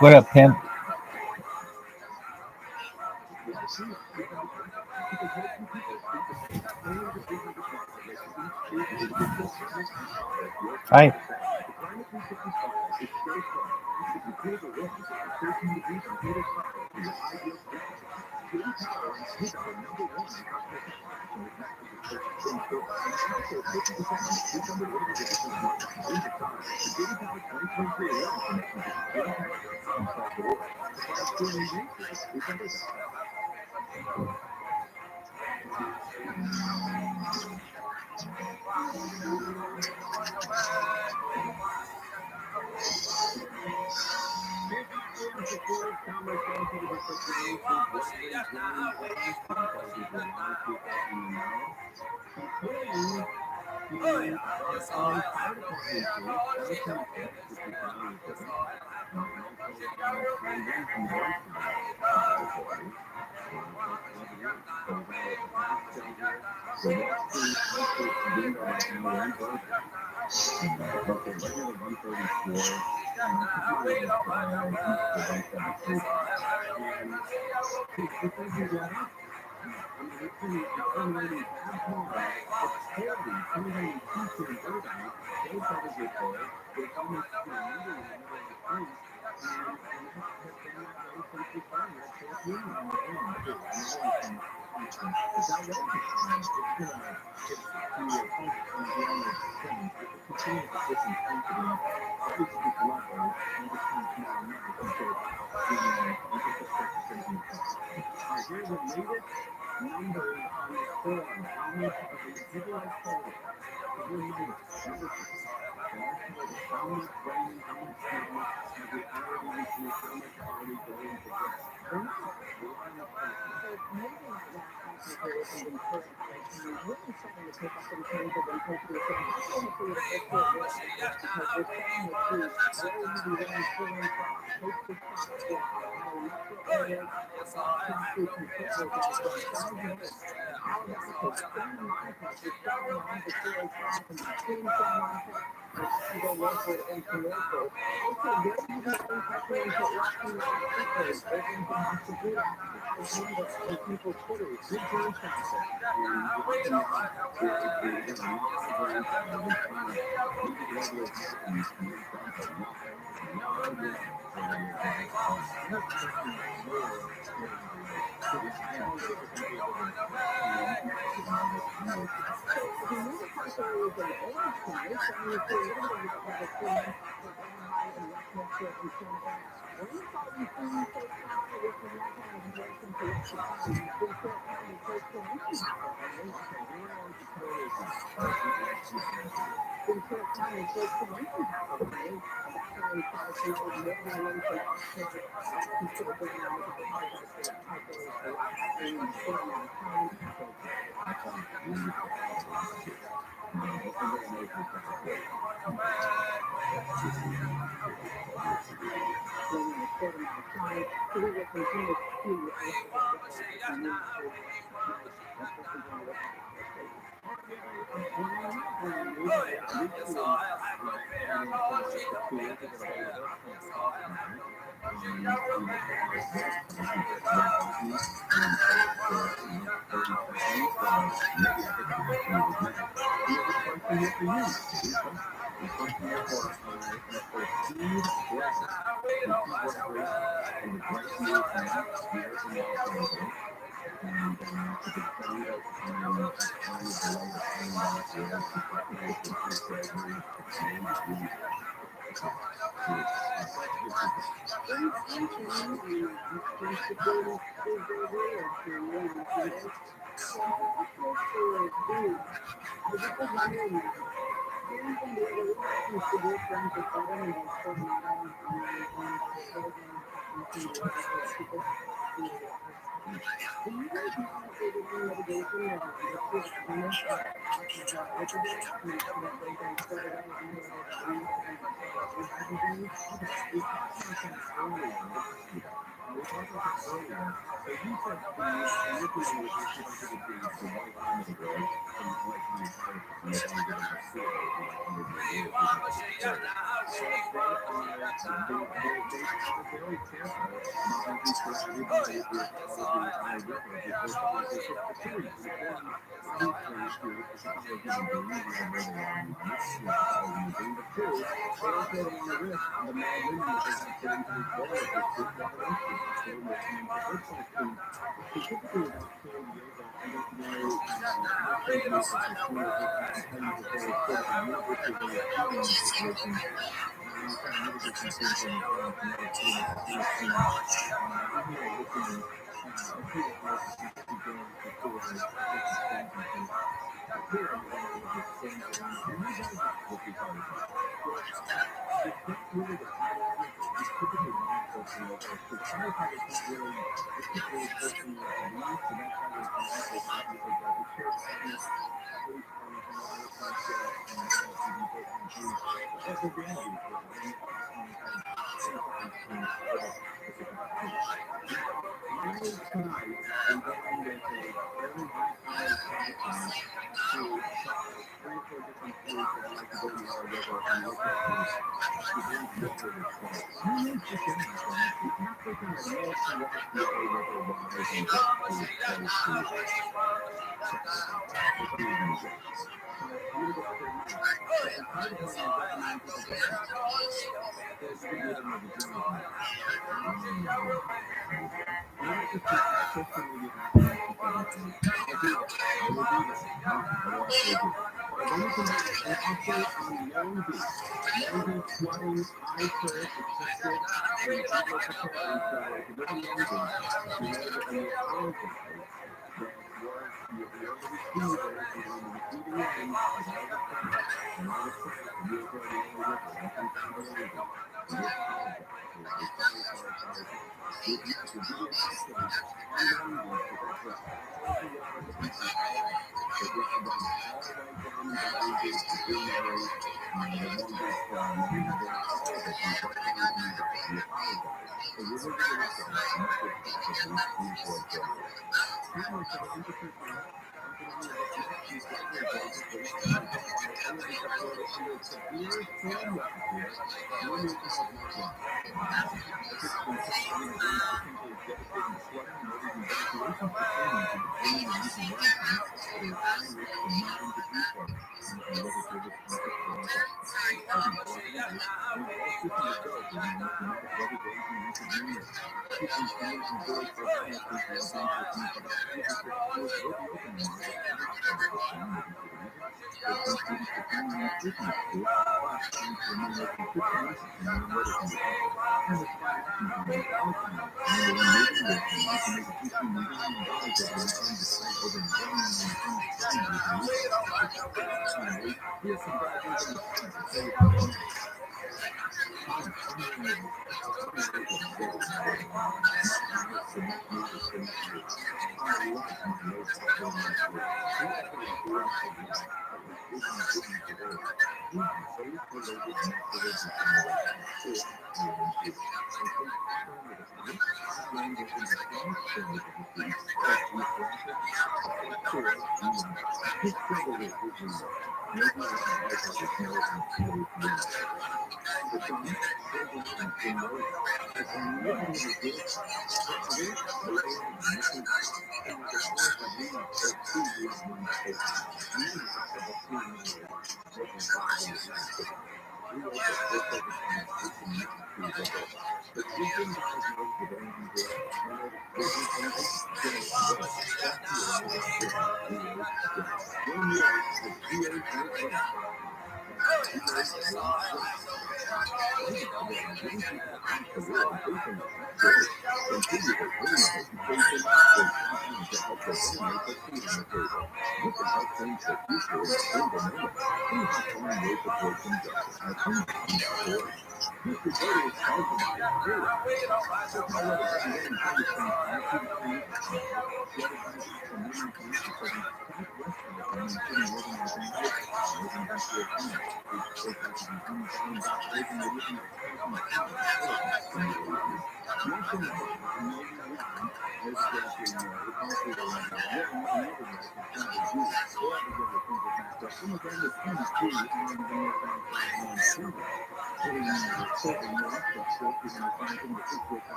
What up, pimp? Hi.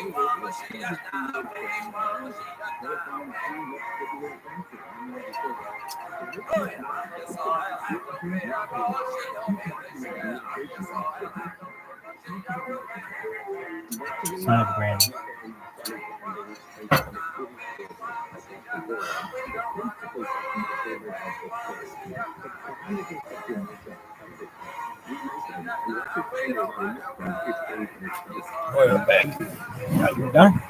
Son of a granny. Oil back. Now you're done.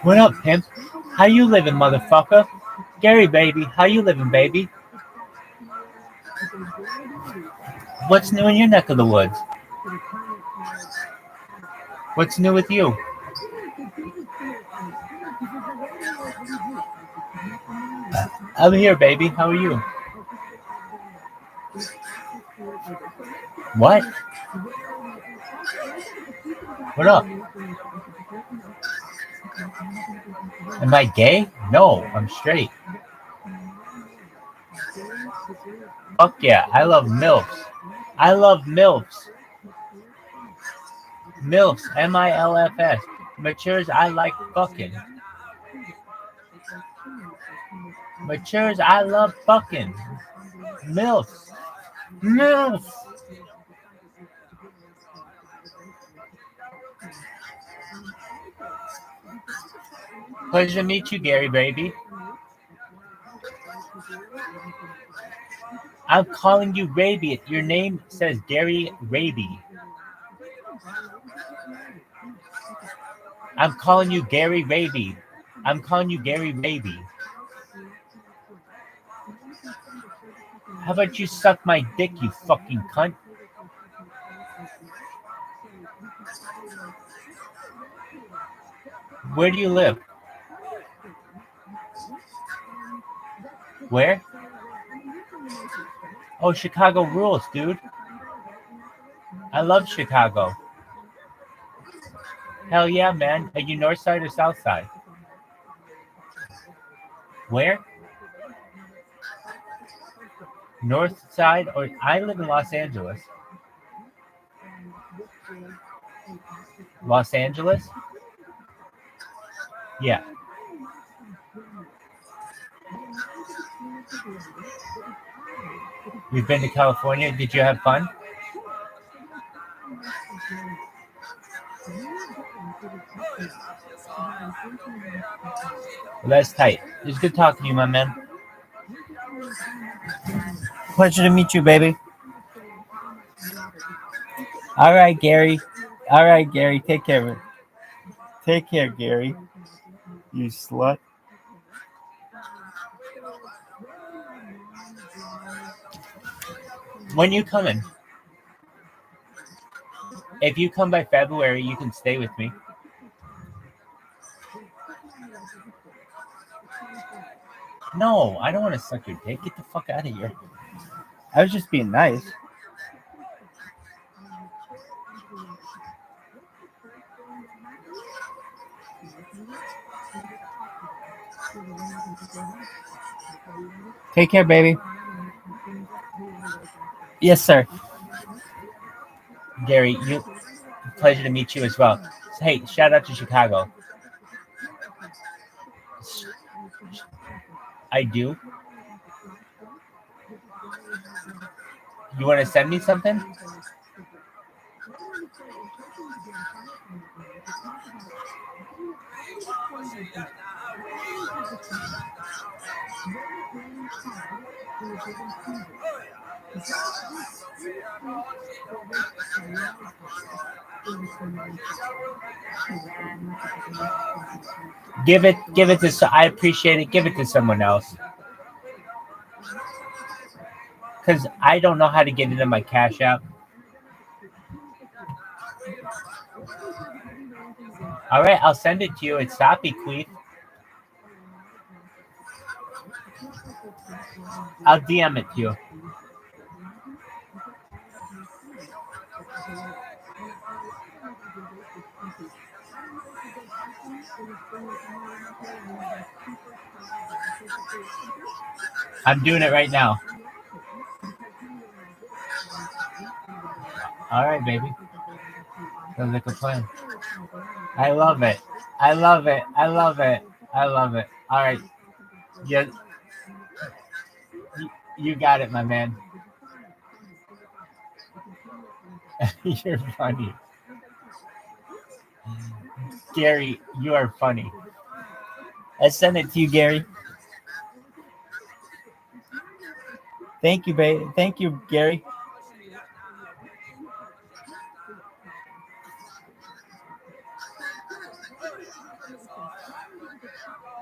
What up, pimp? How you living, motherfucker? Gary, baby, how you living, baby? What's new in your neck of the woods? What's new with you? I'm here, baby. How are you? What? What up? Am I gay? No, I'm straight. Fuck yeah, I love MILFs. I love MILFs. MILFs, MILFs. Matures, I like fucking. Matures, I love fucking. MILFs. MILFs. Pleasure to meet you, Gary, baby. I'm calling you Rabbi. Your name says Gary Rabbi. I'm calling you Gary Rabbi. I'm calling you Gary Rabbi. How about you suck my dick, you fucking cunt? Where do you live? Where? Oh, Chicago rules, dude. I love Chicago. Hell yeah, man. Are you north side or south side? Where? North side or I live in Los Angeles. Los Angeles? Yeah. You've been to California? Did you have fun? Well, that's tight. It's good talking to you, my man. Pleasure to meet you, baby. All right, Gary. All right, Gary. Take care. Take care, Gary. You slut. When you coming? If you come by February, you can stay with me. No, I don't want to suck your dick. Get the fuck out of here. I was just being nice. Take care, baby. Yes, sir. Gary, pleasure to meet you as well. Hey, shout out to Chicago. I do. You want to send me something? Give it to. I appreciate it. Give it to someone else. Because I don't know how to get into my Cash App. All right, I'll send it to you. It's Sappy Queef. I'll DM it to you. I'm doing it right now. All right, baby. Sounds like a plan. I love it. I love it. I love it. I love it. All right. Yeah. You got it, my man. You're funny. Gary, you are funny. I sent it to you, Gary. Thank you, baby. Thank you, Gary.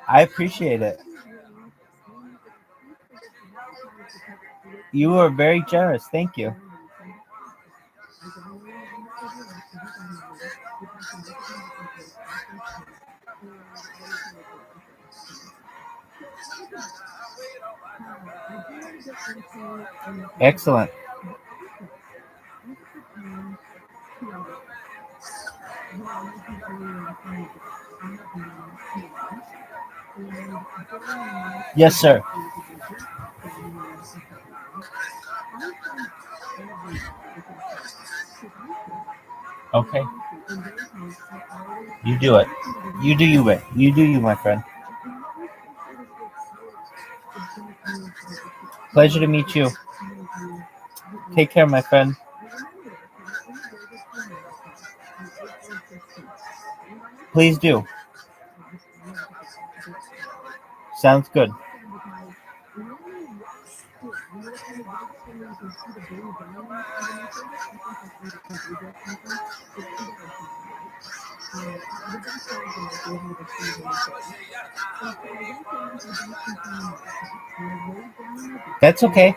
I appreciate it. You are very generous. Thank you. Excellent. Yes, sir. Okay. You do it. You do you, you do you, my friend. Pleasure to meet you. Take care, my friend. Please do. Sounds good. That's okay.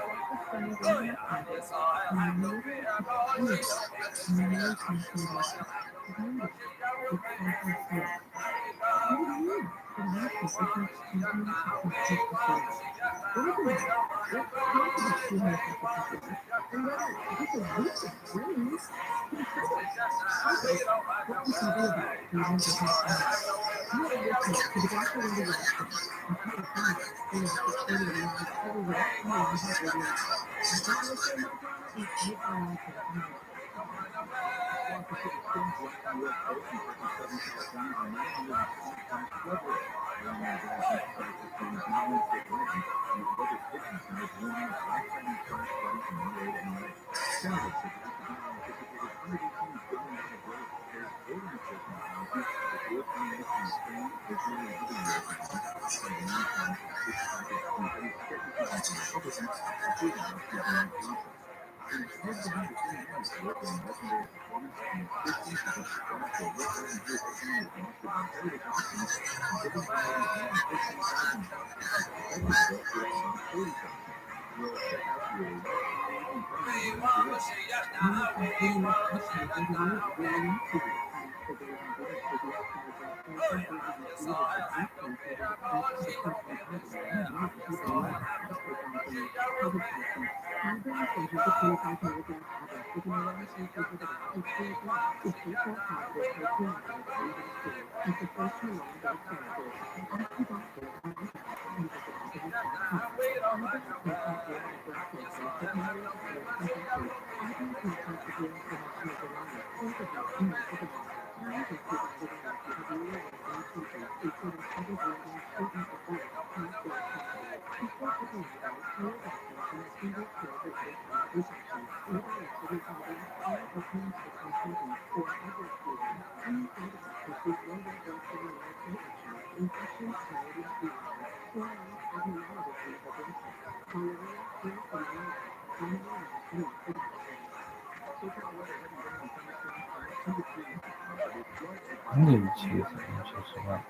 I'm going to choose an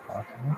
possible.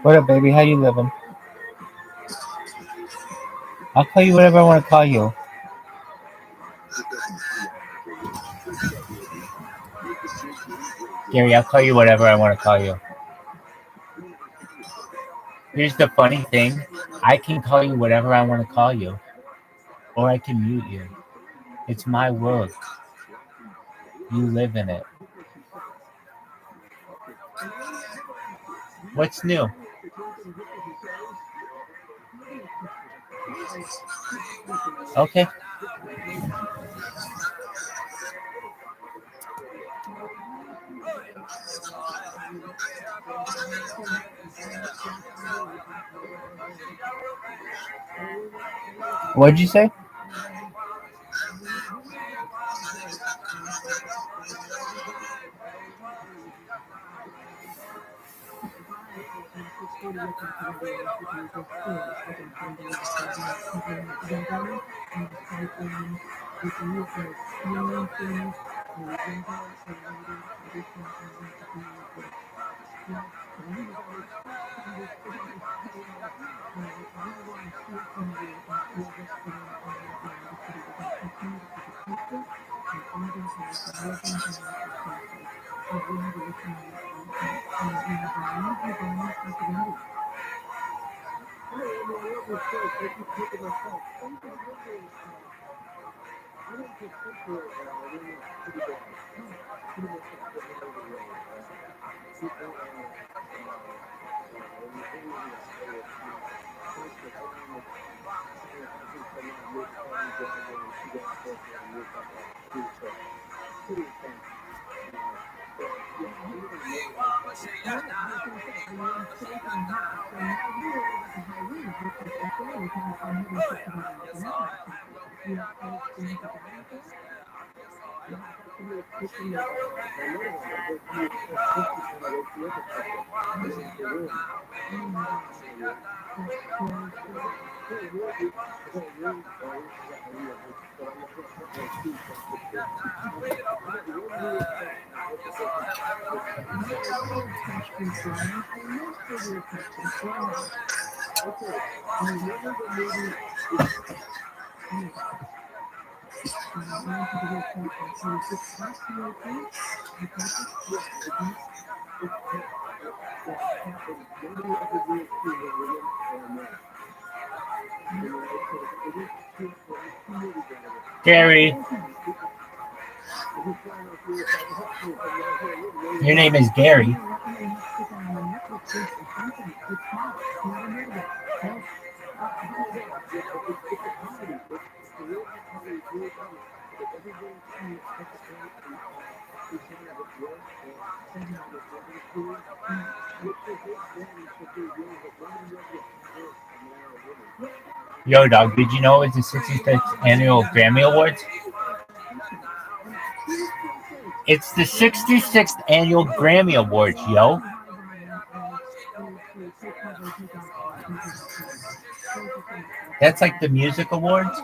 What up, baby? How you living? I'll call you whatever I want to call you. Gary, I'll call you whatever I want to call you. Here's the funny thing. I can call you whatever I want to call you. Or I can mute you. It's my world. You live in it. What's new? Okay. What'd you say? Gary. Your name is Gary. Yo, dog, did you know it's the 66th annual Grammy Awards? It's the 66th annual Grammy Awards, yo. That's like the music awards?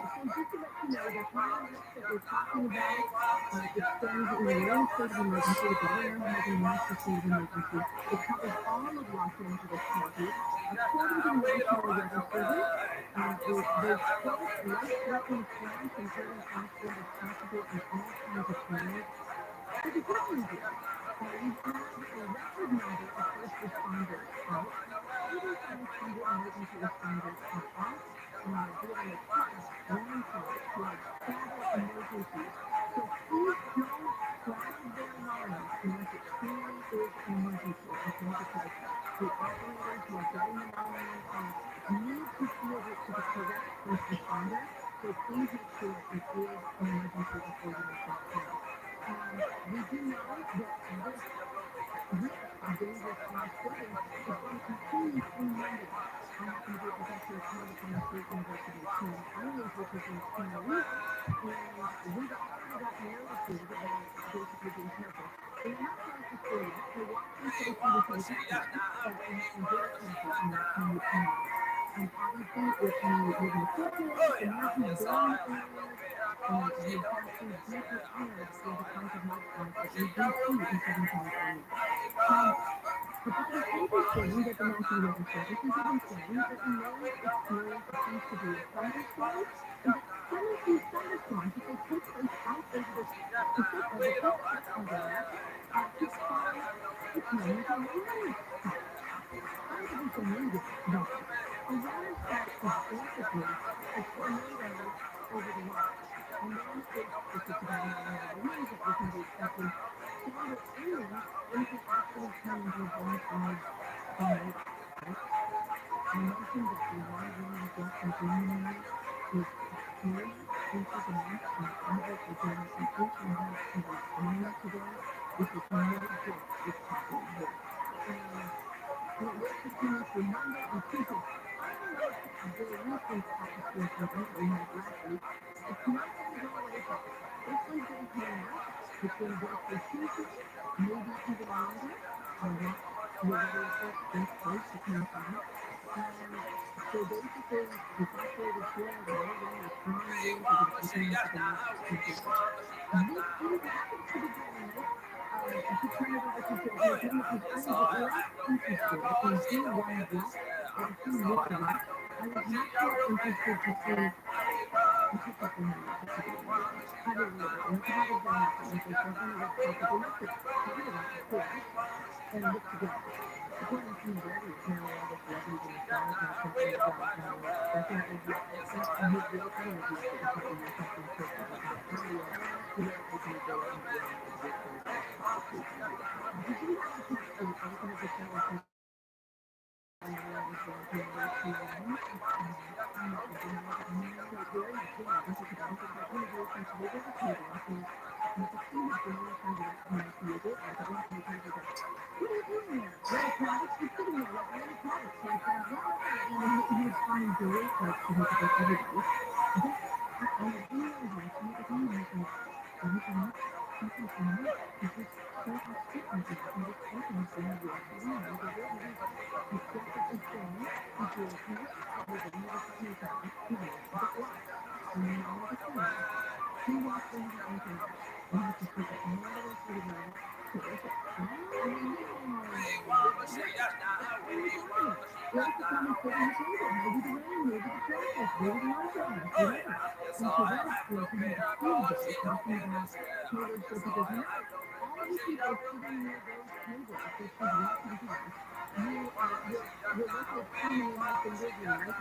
You're lucky it's coming in nice and busy right now.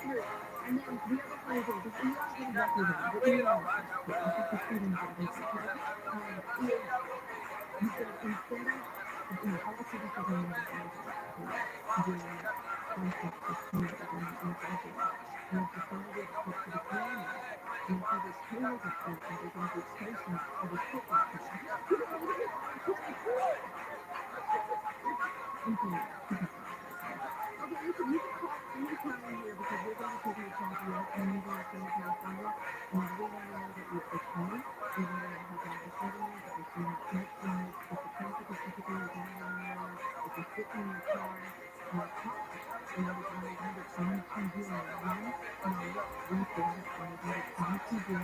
Okay. And then the other funny thing, because you are getting lucky then, but you are okay. This is the cheating thing, okay? Is you said instead of, obviously this is in the concept of community and involvement. And I've decided that for the community, and I was told that they're going to do extensions of the football team. Okay, listen, you can call anytime here because we're going to be taking a coffee out and you're going to send California. And we want to know that you're okay. We want to have all this evidence that we're seeing smoke from it. If the traffic is typically a bad area, if you're sitting in your car, call us. And I was wondering, I was 1201, we said that I was 1201. To get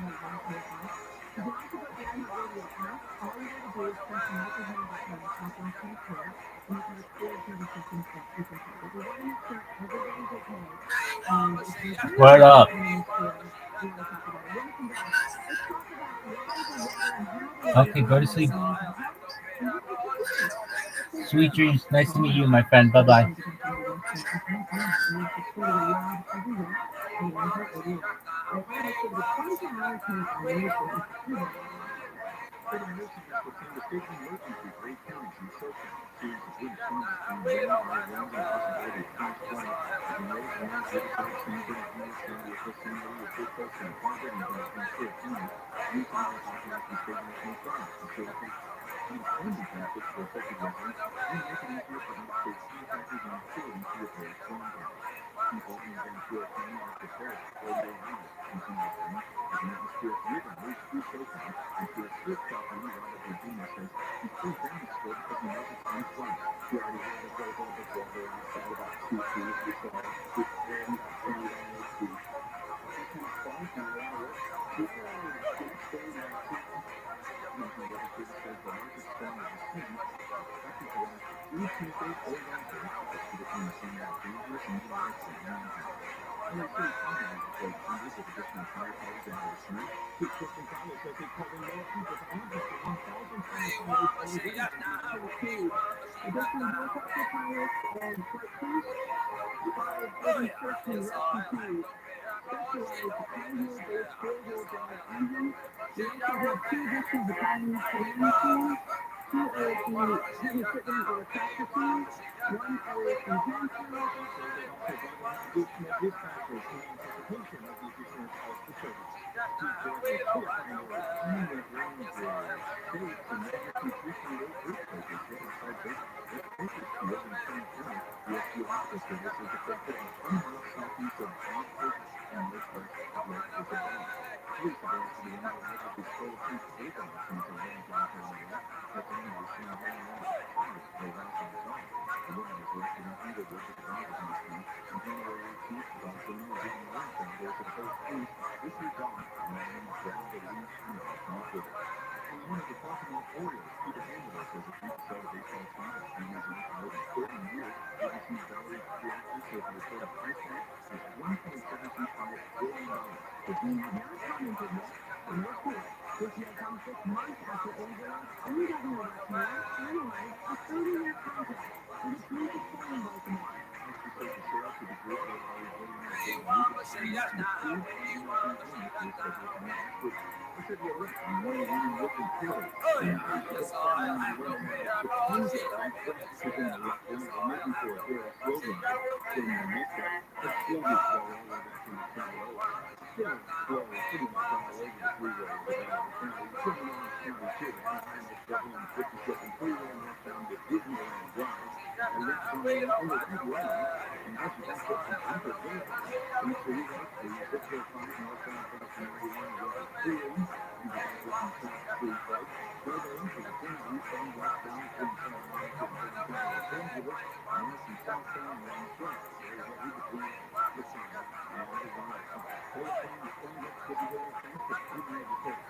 onto the iHeartRadio app, all you got to do is press the microphone button on the top left hand corner, and you can record 30 seconds that you can take. But we want to make sure everybody's okay. And if there's anything What up? happening in the store, we want to talk about it. When we come back, let's talk about why the weather and how the weather Okay, go to sleep. and how they can. Sweet dreams. Nice to meet you, my friend. Bye bye. For some mistaken emergency for 8 counties in SoCal. Series of winter storms bring rain all around and a possibility of flash flooding. As you know, Orange, Riverside, Sanford, Inez, San Diego, San Maria, Pecos, Santa Barbara, and Ventura counties. These are all authorized to state national flags for certification. Unemployment benefits for affected residents and make it easier for out-of-state contractors and utilities to repair storm damage. People in Ventura County are prepared for 40-day highs continuous rain as an atmospheric river moves through SoCal. Ventura surf chaplain Robert says he's pretty down the store because he knows it's going to flood. He already had a little bit of water outside, about 2 feet. We saw it's very upside down the street. That kind of fun and a lot of work. People are staying out too. National Weather Service says the largest storm of the season is expected to last through Tuesday or Wednesday. It's predicting the same dangerous and even more exciting impacts. LA City Fire deployed hundreds of additional firefighters ahead of tonight. Chief Kristen Fowler says they called in more people to add to 1,000 firefighters already in Tennessee. Additional helicopter pilots and flight crews, 5 rescue teams, specialized high-wheel-based four-wheel drive engines. We also have 2 additional battalions command teams. 2 are heavy equipment or tractor teams. 1 is enhancement. They also brought in additional dispatchers in anticipation of the additional calls for service. Steve George was pioneering imminent ranges. States and magnitude 3.8 earthquake is hit inside Baker Field in Kern County. U.S. Geological Service is affected about 20 miles southeast of Anchorage and northwest of Lake Isabella. Police have arrested a woman alleged to stole 2 paper machines on Grand Downtown LA. Cocaine was found hanging around the car of a Ralph's dog. The woman was arrested in Inglewood with a dog of the scene. On January 18th, the dog owner was even arrested on doors that told police this is dog named Bradley Smith not with it. And the owner of the Baltimore Orioles, Peter Hamilton, says agreed to sell the baseball team that families owned for more than 30 years. ABC's Valerie Piazza says the reported price tag is $1.725 billion. The team had not commented yet, and we're cool. This deal comes 6 months after Angela and Governor Rex Moore finalized a 30-year contract for the team to play in Baltimore. She says the sale to the group led by billionaire Bill Nugent and the 2 automatic agreements were scheduled to meet next week. I said, well, look, I'm really looking forward to the baseball and the winter and the teams are very fresh because in the looking for a very slow ride from the Mesa, a sluggish flow all the way back into County Road. Still flow pretty much all over the freeways of LA County, some in Orange County too. Anaheim was struggling the 52nd freeway northbound to Disneyland Drive. I left going in the right lane, and now she backs up to Bunker Boulevard. East Freeway, the 605 northbound across from 91 to Rockford Freeway. You can back up from South Freeway. Further into the thing eastbound, westbound, 37 to downtown Los Angeles. North and southbound lanes right. Very heavy between the sign and the viaduct. Telephone to stand up, could be very fast, but I'm ready to take.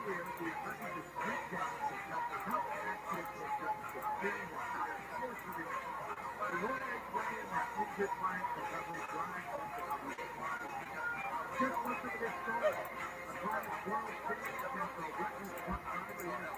Here is under the street guard to help access victims to clean the tire safely. The road running at Exit Light to Beverly Drive, just look at this story. A class 12 kid against a reckless truck driver in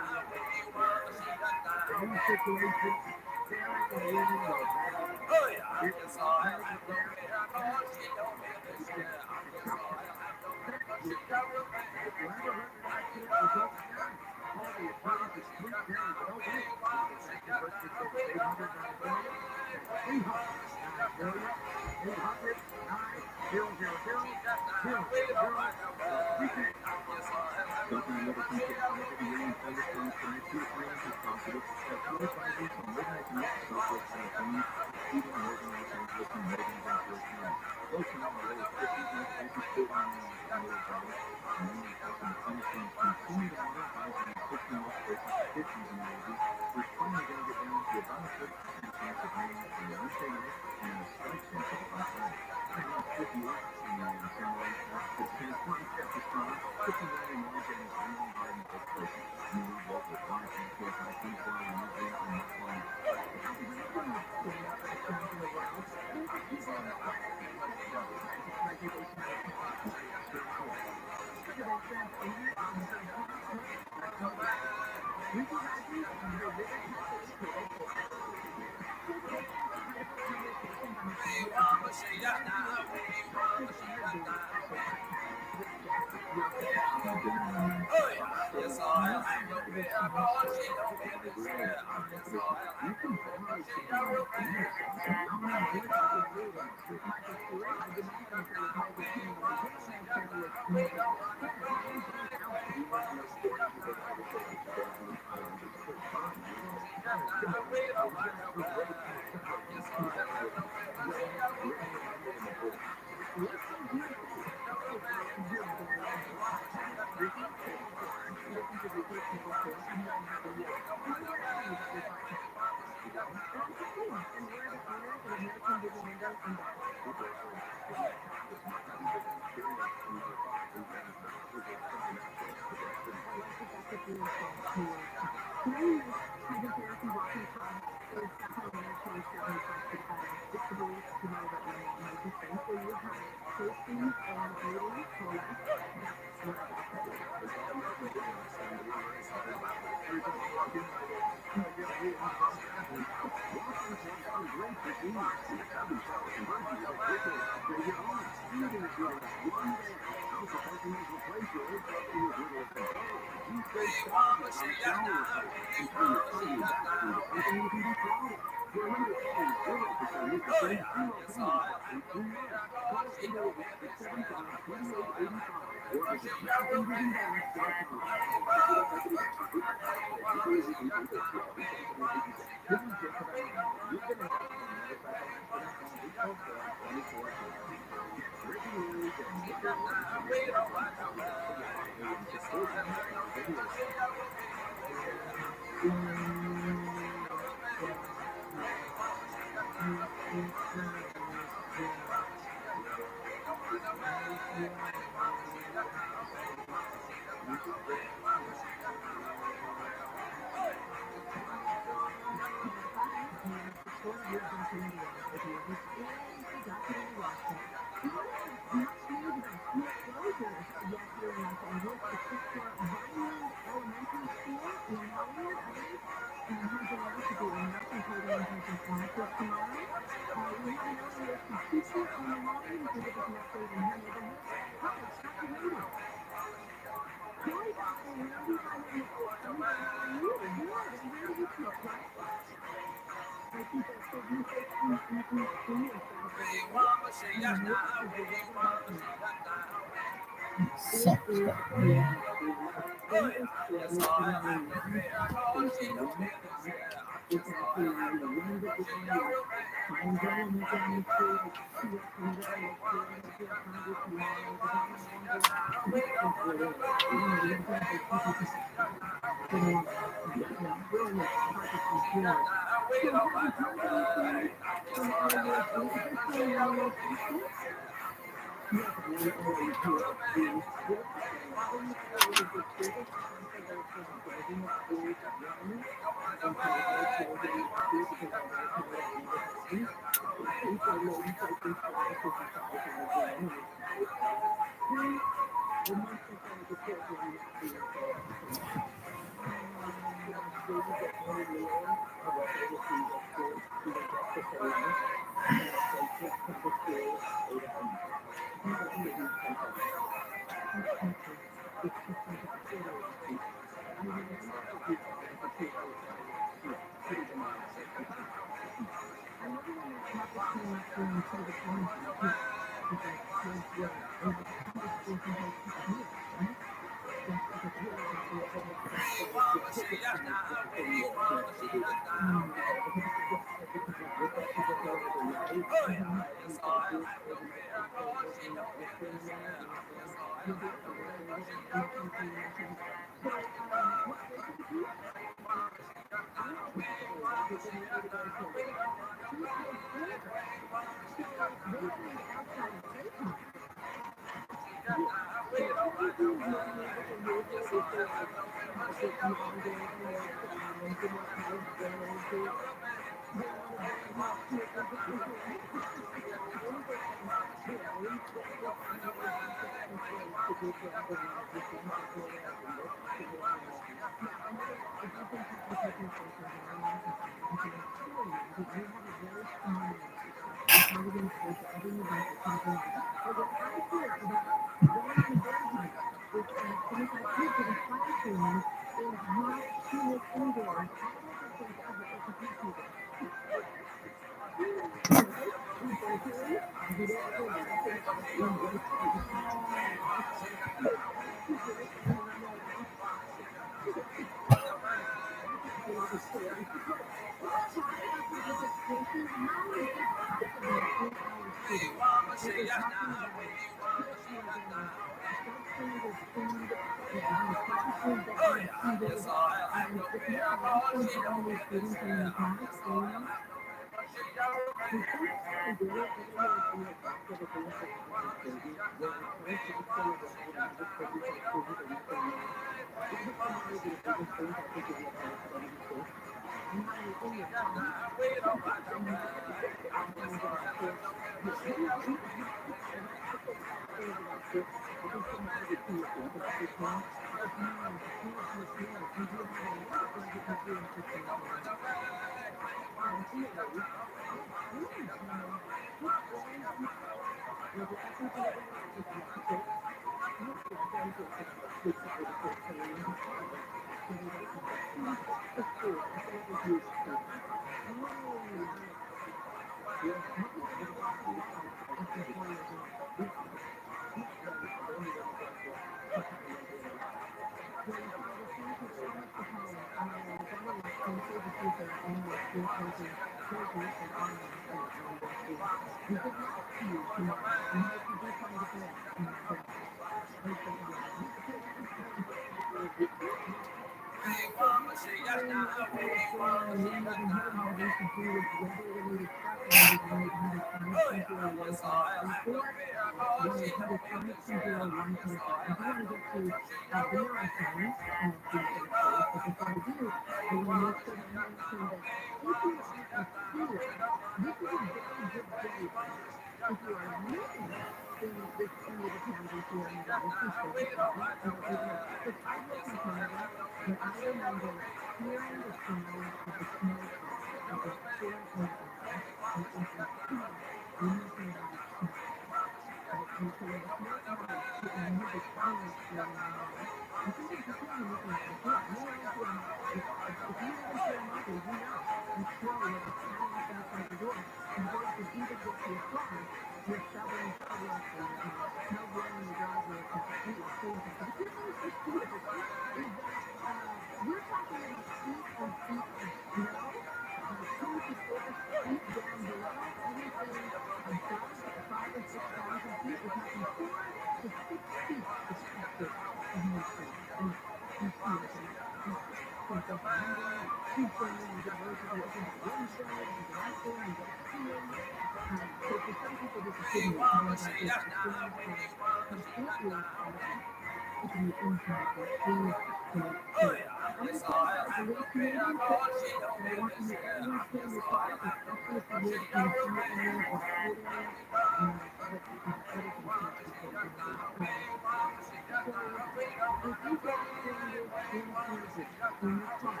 if you get stranded in transit in your car,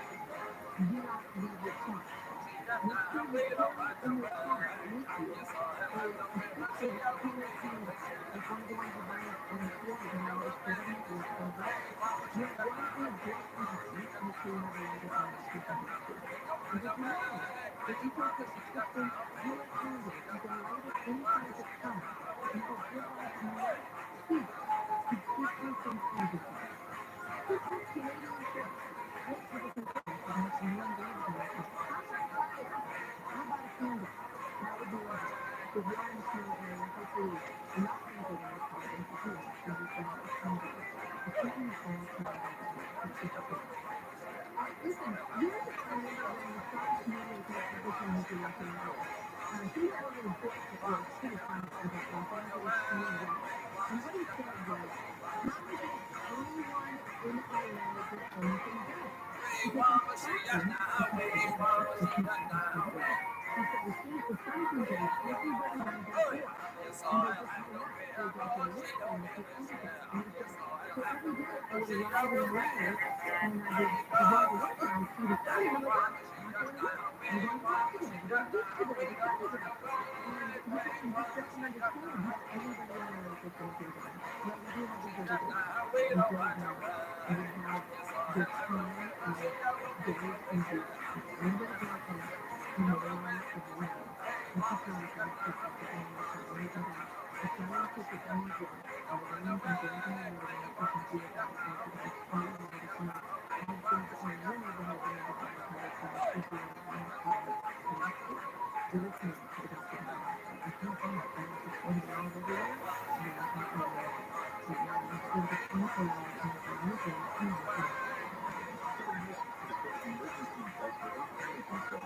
do not leave your car. Make sure you carry in your car with you a prescription clear candle, like one of the ones you buy at IKEA that have all the shit in it and it's candles. You have one in a black container, make sure you have a lighter on that you can use too. And did you know that you can put prescription clear candles, you can light it inside your car, and it will give off more heat to keep you from freezing to death. Keep your Canadian shit. Make sure it's important to have some warm gloves in your car. How about a candle? That would be lovely. If you are in a snowy area, hopefully not translating your car into heat, and you can have a candle. But keeping it all Canadian is super cool. Listen, you have to remember when you start this movie with Nick Ferguson who's the Los Angeles. He had a little bit that was pretty funny about Los Angeles being wet. And what he said was, how is it anyone in LA gets anything done? Because it's happened to keep the weather, to keep the weather. He said, the sun comes out everybody knows out there. And they just hang out. They get their work done, they do everything. And he said, so every day I would arrive in LA and I would go to work and I would see the sun and I'm like, oh, I'm going to work. I'm going to work today. I'm going to beach today. The sun is out. And he said, he just doesn't understand how everybody in LA gets anything done. Well, we do have these every days. And so we have the time of days and weeks with a little bit of broadcast and a lot of rain. And sometimes that's just like the end of the sun. And that the sun will keep the sun dry and the rain can go into the road and you can deal with it because all of that is not absolutely in your neighborhood and everybody can live in the city and not always connected. You're listening to the Dr. Diane Show. I can't find it. I'm just going live everywhere. And I'm not really live. Right now, I'm doing the 24-hour interview. You can come on,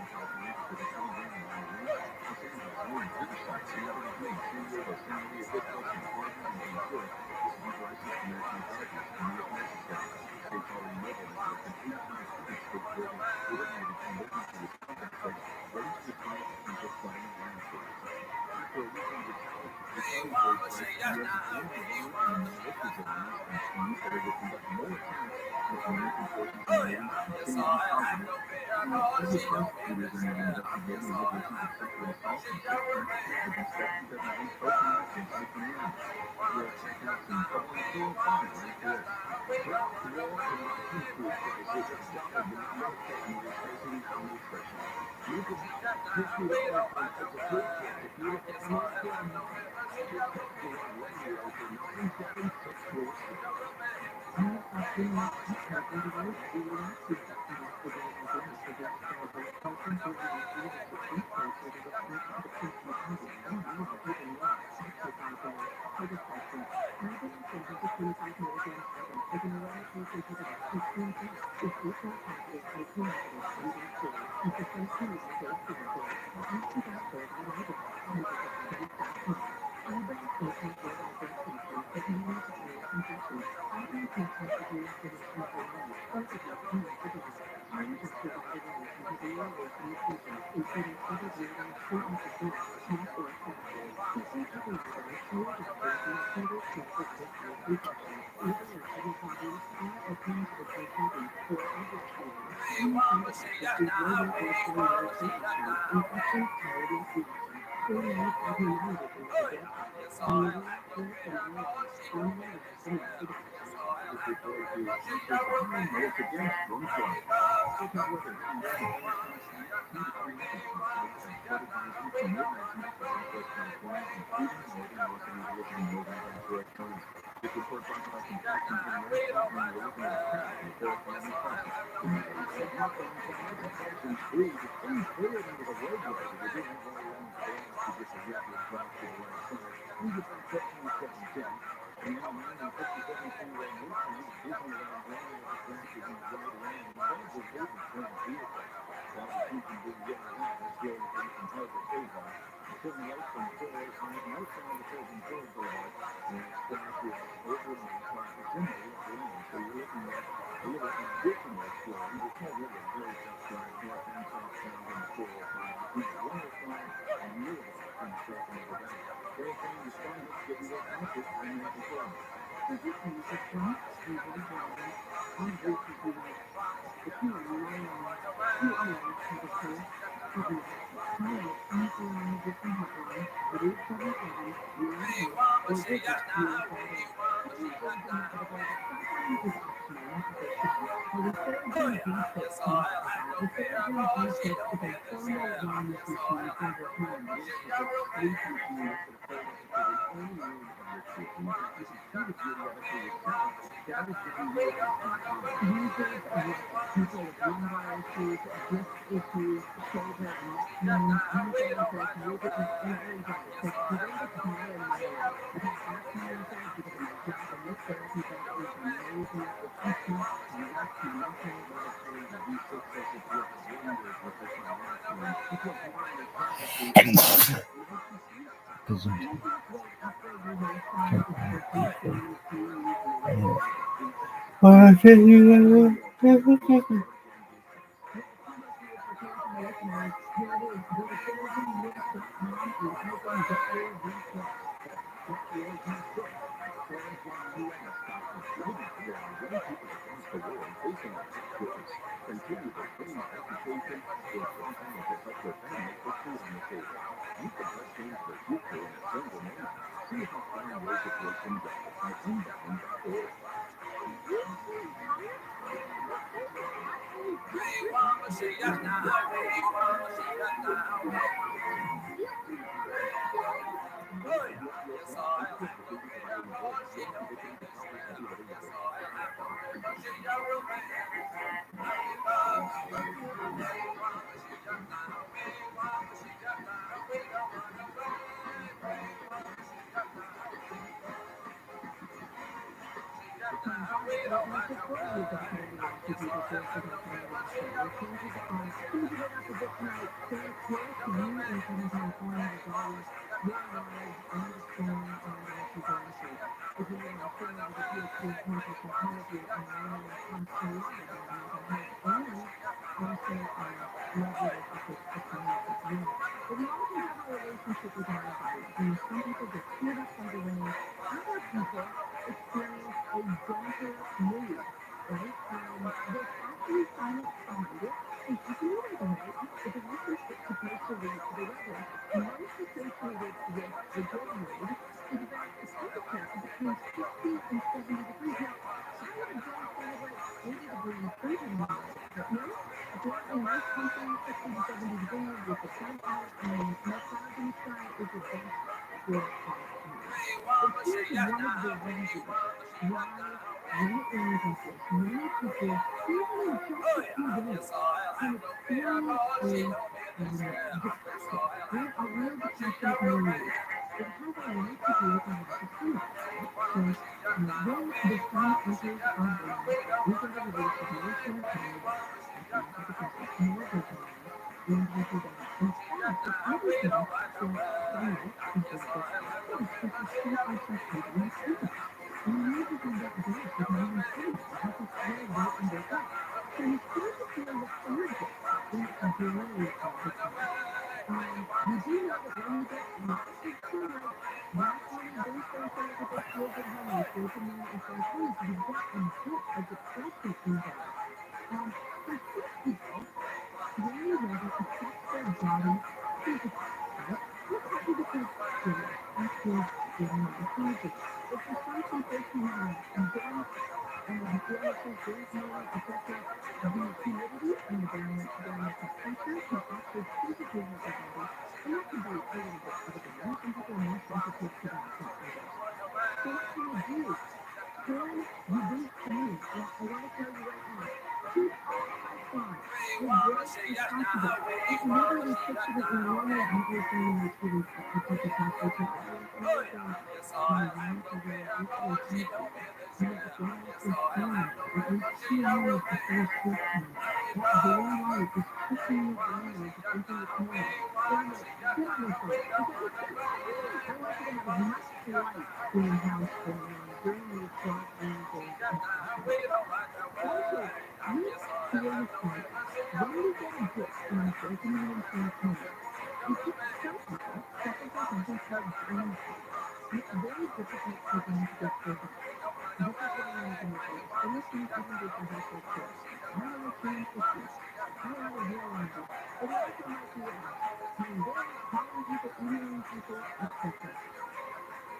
come on.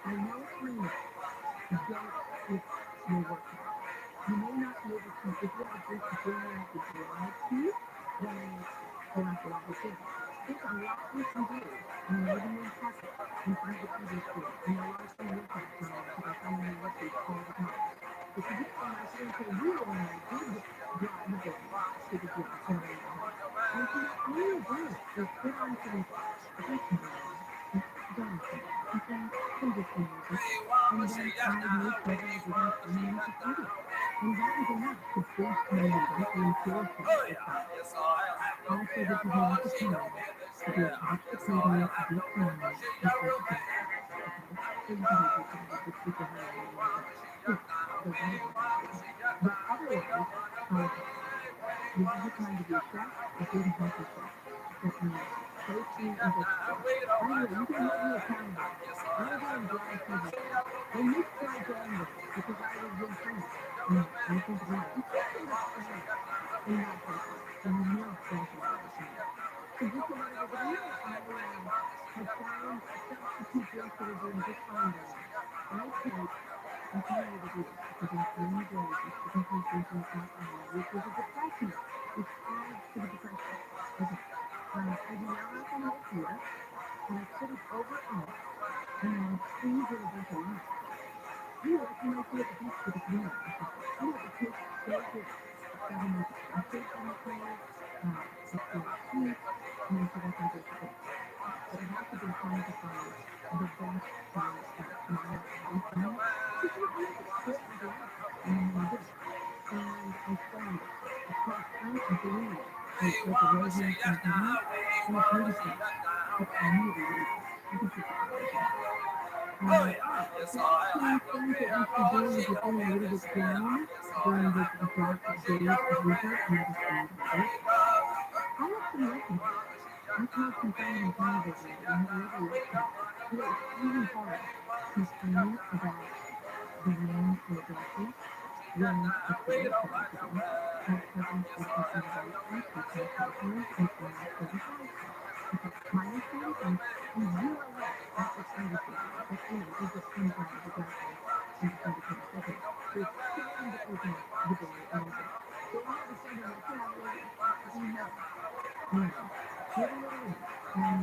I know it's me. Don't skip your workout. You may not be able to, if you have a group of women at the drive to, then you're not going to do it. There's a lot you can do when you're living in Texas in front of the TV screen. And you're watching workouts on there because I find them on YouTube all the time. If you get on my screen for you and I did drive the gym to the gym, so I know. And so all you do is put on some dance and some Hinduistan music, and then I make sure that I give them 3 minutes of video. And that is enough to boost momentum and endorphin response. Also, this is not the time to do a couch potato, deep frying, and sleep attack. Okay? So you can do this and just keep your hand on the other side. But otherwise, this is the time to be a chef, a good healthy chef. That means protein and vegetables. By the way, you can hold me accountable. I'm doing dry TV. I missed dry January because I was in France. And I think about it. You can't go to France and not go to it. And you love French and everything. So just a little bit, but I have found substitute drinks that are doing just fine right now. I take, I'm telling you to do this because in 20 days it's because I'm drinking alcohol, which is a depressant, which adds to the depression. Okay. I do not alcohol here, and I put it over ice, and I squeeze it a bunch of lemon. You know, like you might do at the beach with a canoe or something. You know, it tastes so good. It's got enough acid in the flavor, it's very sweet, and so that's my go-to drink. But it has to be trying to find the best kind of minor body from it. Because you have to split my glass, and then I did it. And I found it. It's called French Blue. It's like a rosemary champagne, and it's really sweet. It's really, really good. You can put that in there. Alright, so that's 10 things that you should do if you're feeling a little bit down during this dark days of winter. Understand it. I have some lessons. I called some friends and candidates and we had a lovely workshop. It was really hard to explain about the rain for dresses when it's very cold today. My cousins were talking about us because husbands and not for the house. Okay, my intention is zero less at the conversation. But anyway, it just comes out of the darkness and the conversation. Okay, so it's time to open up the door a little bit. So all of a sudden, like, yeah, we have rain. We have a little rain. And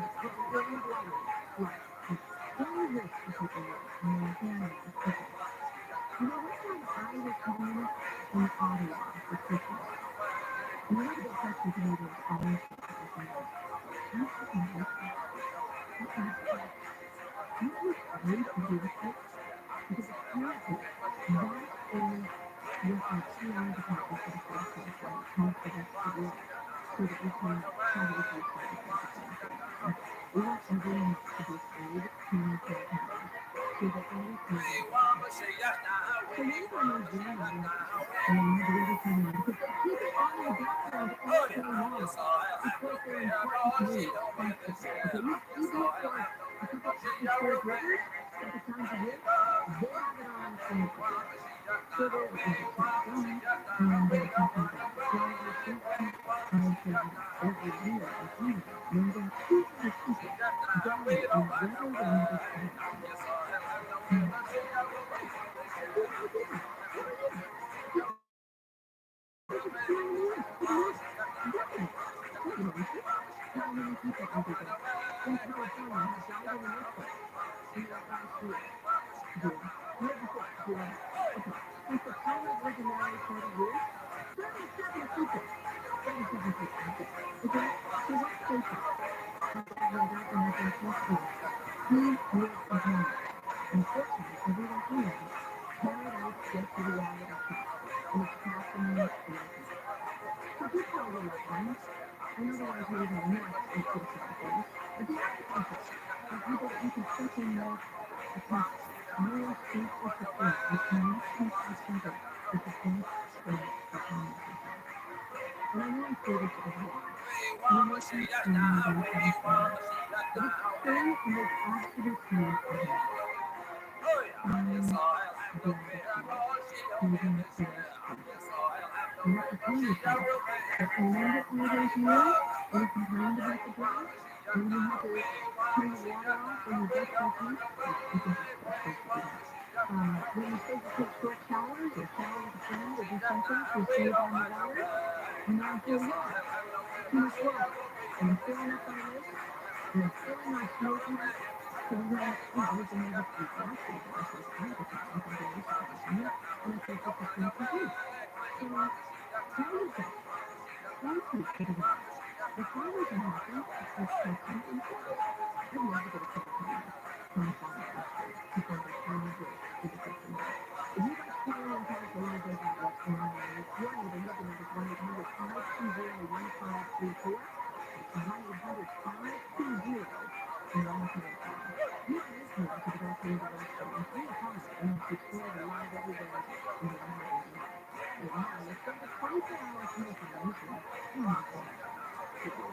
we're in the rain. Right. Okay. Where is this particular rain? Montana. Okay. You know, one time I was home in Ottawa for Christmas. And one of the big questions you need is always for somebody. I'm fucking grateful. I asked you, aren't you afraid of the earthquake? Because apparently that is what our 2 hours of practice for the first class right tells the rest of the world. So that we can try to reduce that as much as possible. Okay. We want everyone to be afraid to move to the cabin so that when we come in, so one time I was doing my workout and I had the other time on because keep it on in the background all day long because they're important to me constantly. Okay, even if there's a couple atmospheric rivers, a couple times a year, they have it on 24/7. So there's a subject going and they're talking about the flowers, I say every year in Canada, more than 200 people die of weather-related accidents. How many people every day in California have died in an earthquake in the last year? Zero. Year before, zero. Okay. Since the time I've lived in LA 30 years, 37 people. 37 people. Okay? So let's face it. My dad went out when I was in fourth grade. He lived in paradise. Unfortunately, everyone he knows, paradise gets a reality check. And it's happening right now. So just for your loved ones, I know the ones who live in the north and feel sorry for you, but do ask yourself of people that you can check in with, a text, mail, speak, or support. I cannot keep this simple if you don't share the comments yourself. And I know I say this a lot, and it makes me sound very satisfying, but it's true and there's absolute truth ahead. Find gratitude, even for struggle. You have to tell yourself that remember all those years when you complained about the drought, when you had to turn the water off when you brush your teeth. You can just brush your teeth. When you say to take short showers or shower with a friend or do something to save on the water, and now for what? Too much water. And I'm filling up my list, and I'm filling my smoky. So then, we can maybe speak last week and I said, I have a problem with the waste of me, and I think it's a thing to do. So, tell yourself, thank you for the waste. If I wasn't happy, I'd take something for it. I'd never get a cup of coffee from a farm actually to go to tiny break to the kitchen. If you like calling and tell us what you did about what's going on in your neighborhood is 1-800-520-1534. It's 1-800-520-1534. You are listening to the Best in the West Show on free comment and it's recorded live every Wednesday in the Internet. And now let's go to 24-hour commercial nation in my phone. People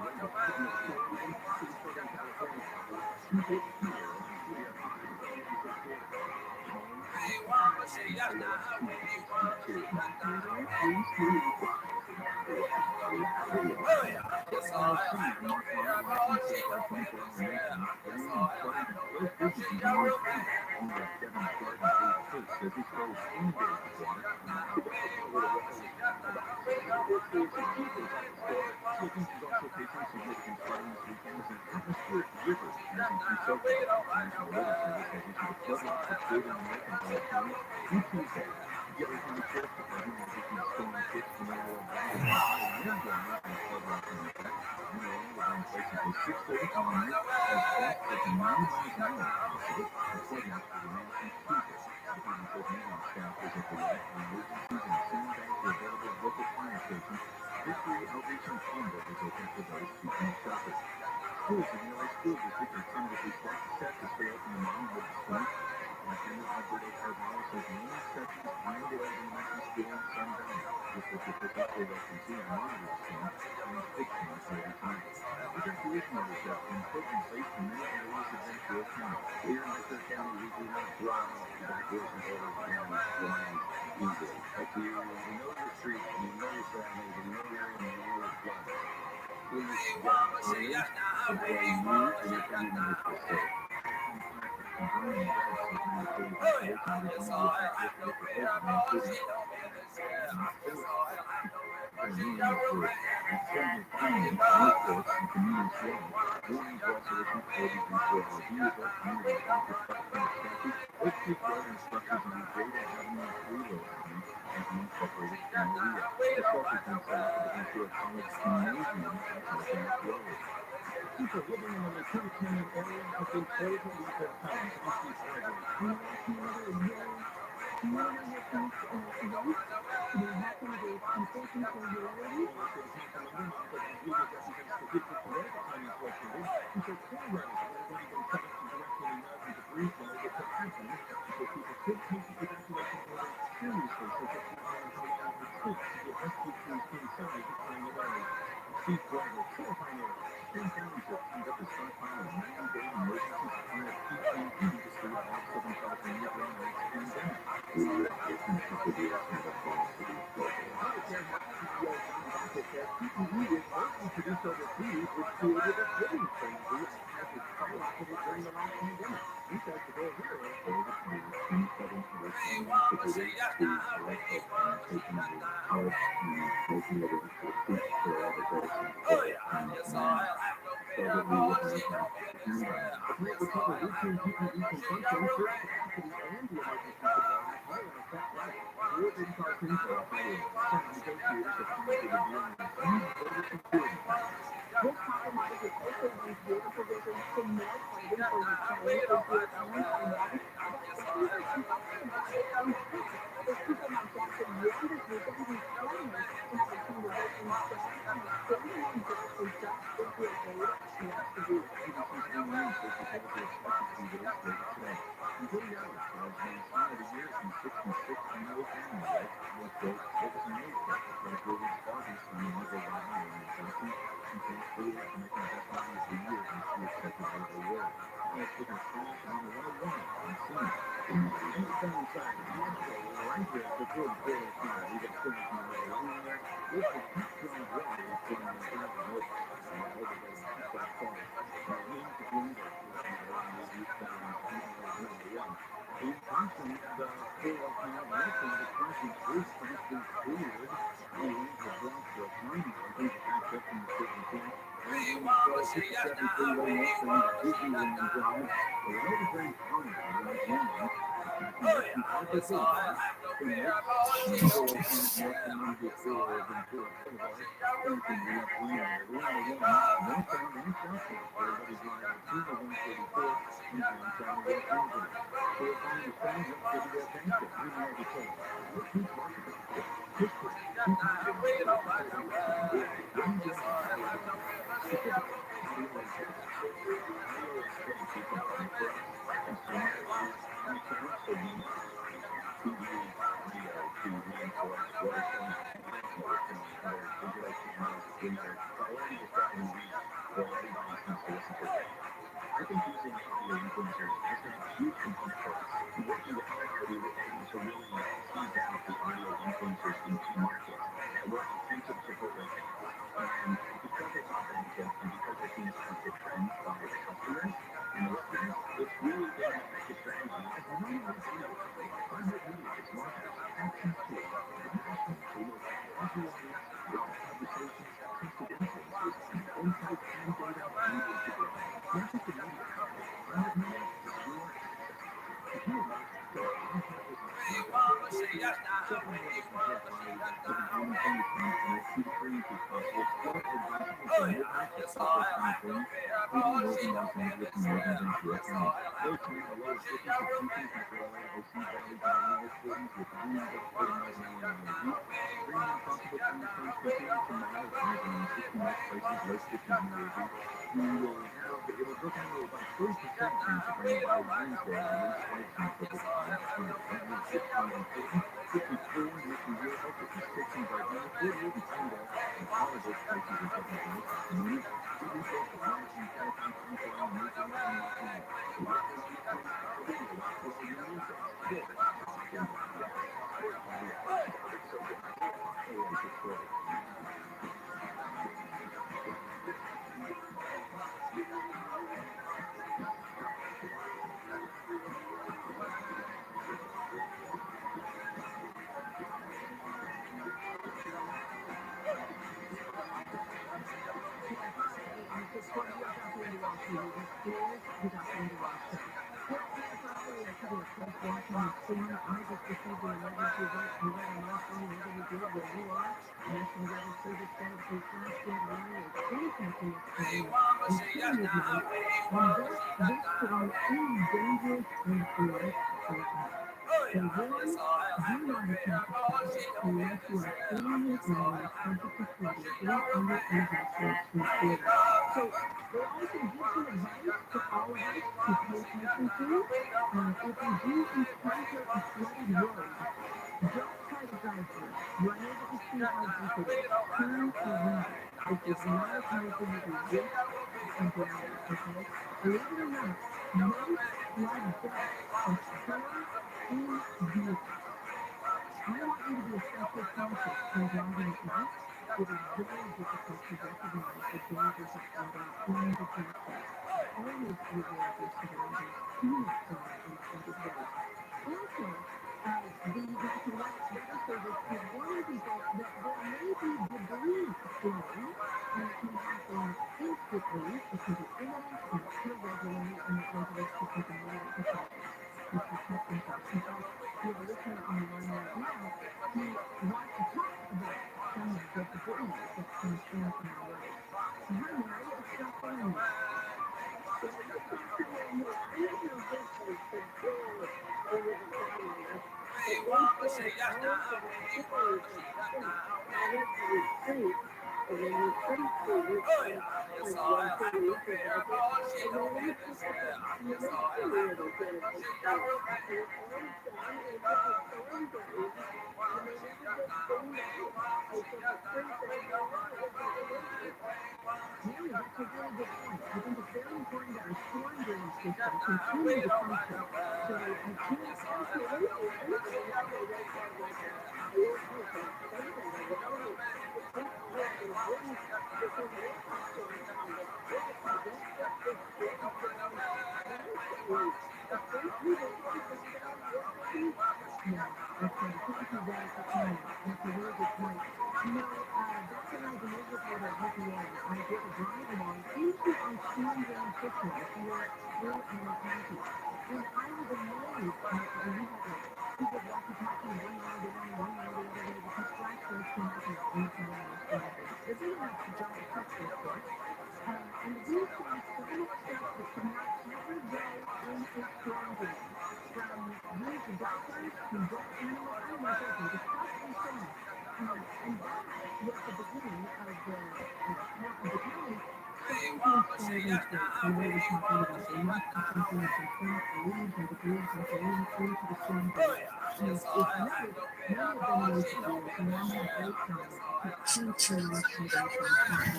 living in the Lakota Canyon area have been over these times. 57 freeway Mustang Disneyland Drive. The road is very common around Greenland. That's all I have to be about you. Northbound and southbound, everybody drive on 134 and downtown West Hampton. So if I understand, let's go to your attention. I'm Rabbi. I think using audio influencers has been a huge component for us. Working with ROTHSCHILD, we were able to really tease out the audio influencers in key markets that were authentic to Puerto Rico. And because it's authentic and because it's being accepted trends by the customers and the listeners, it's really been an effective strategy. As one of the videos, Budget Media is launching a action tour nationally to look at every audience, live conversations, trusted influencers, and insights and data needed to grow. Not just a media company, Budget Media is your access point. If you would like to go on campus and check out the different variety of home and furniture and as few experiences possible, plus advice for movement to self-esteem things, even moving Los Angeles and moving into your family. Those come at a lower frequency teachings like ROTHSCHILD Valley Diagnostic students with dreams of putting out an hour a week. Bringing impossible conversations continue tomorrow with 160 most places listed in New Jersey. It'll go down to about 30% chance of bringing by Wednesday and then spikes in Pacific Time. That makes it important. 54 in Mission Viejo, 56 in Gardena, 48 in Glendale, and all of those places are taking place. And we repost the live and telecom 24 hour news on Los Angeles. So what they do come to be a lot for all your news and sports talking about sports audio. It's so good. I like the story.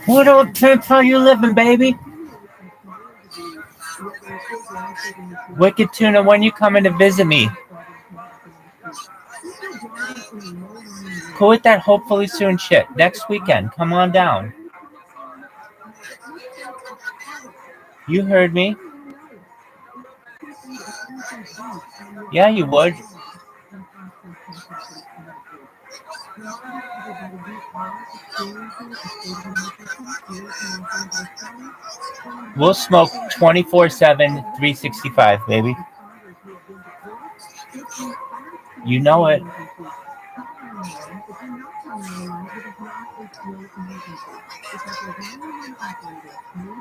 What old pimp are you living, baby? Wicked Tuna, when you coming to visit me? Quit that hopefully soon shit. Next weekend, come on down. You heard me. Yeah, you would. We'll smoke 24/7, 365, baby. You know it.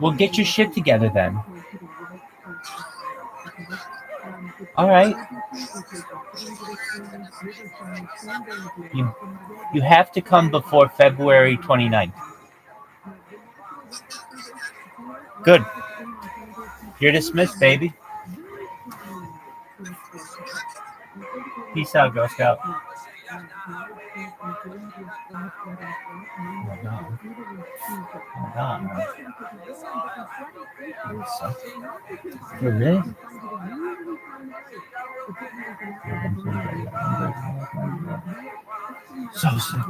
Well, get your shit together then. All right. You have to come before February 29th. Good. You're dismissed, baby. Peace out, Girl Scout. Really? So sick.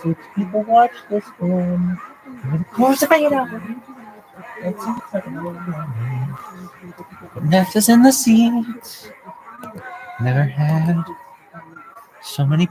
Six people watch this one. Of course, I know. It's incredible. Left us in the seats. Never had so many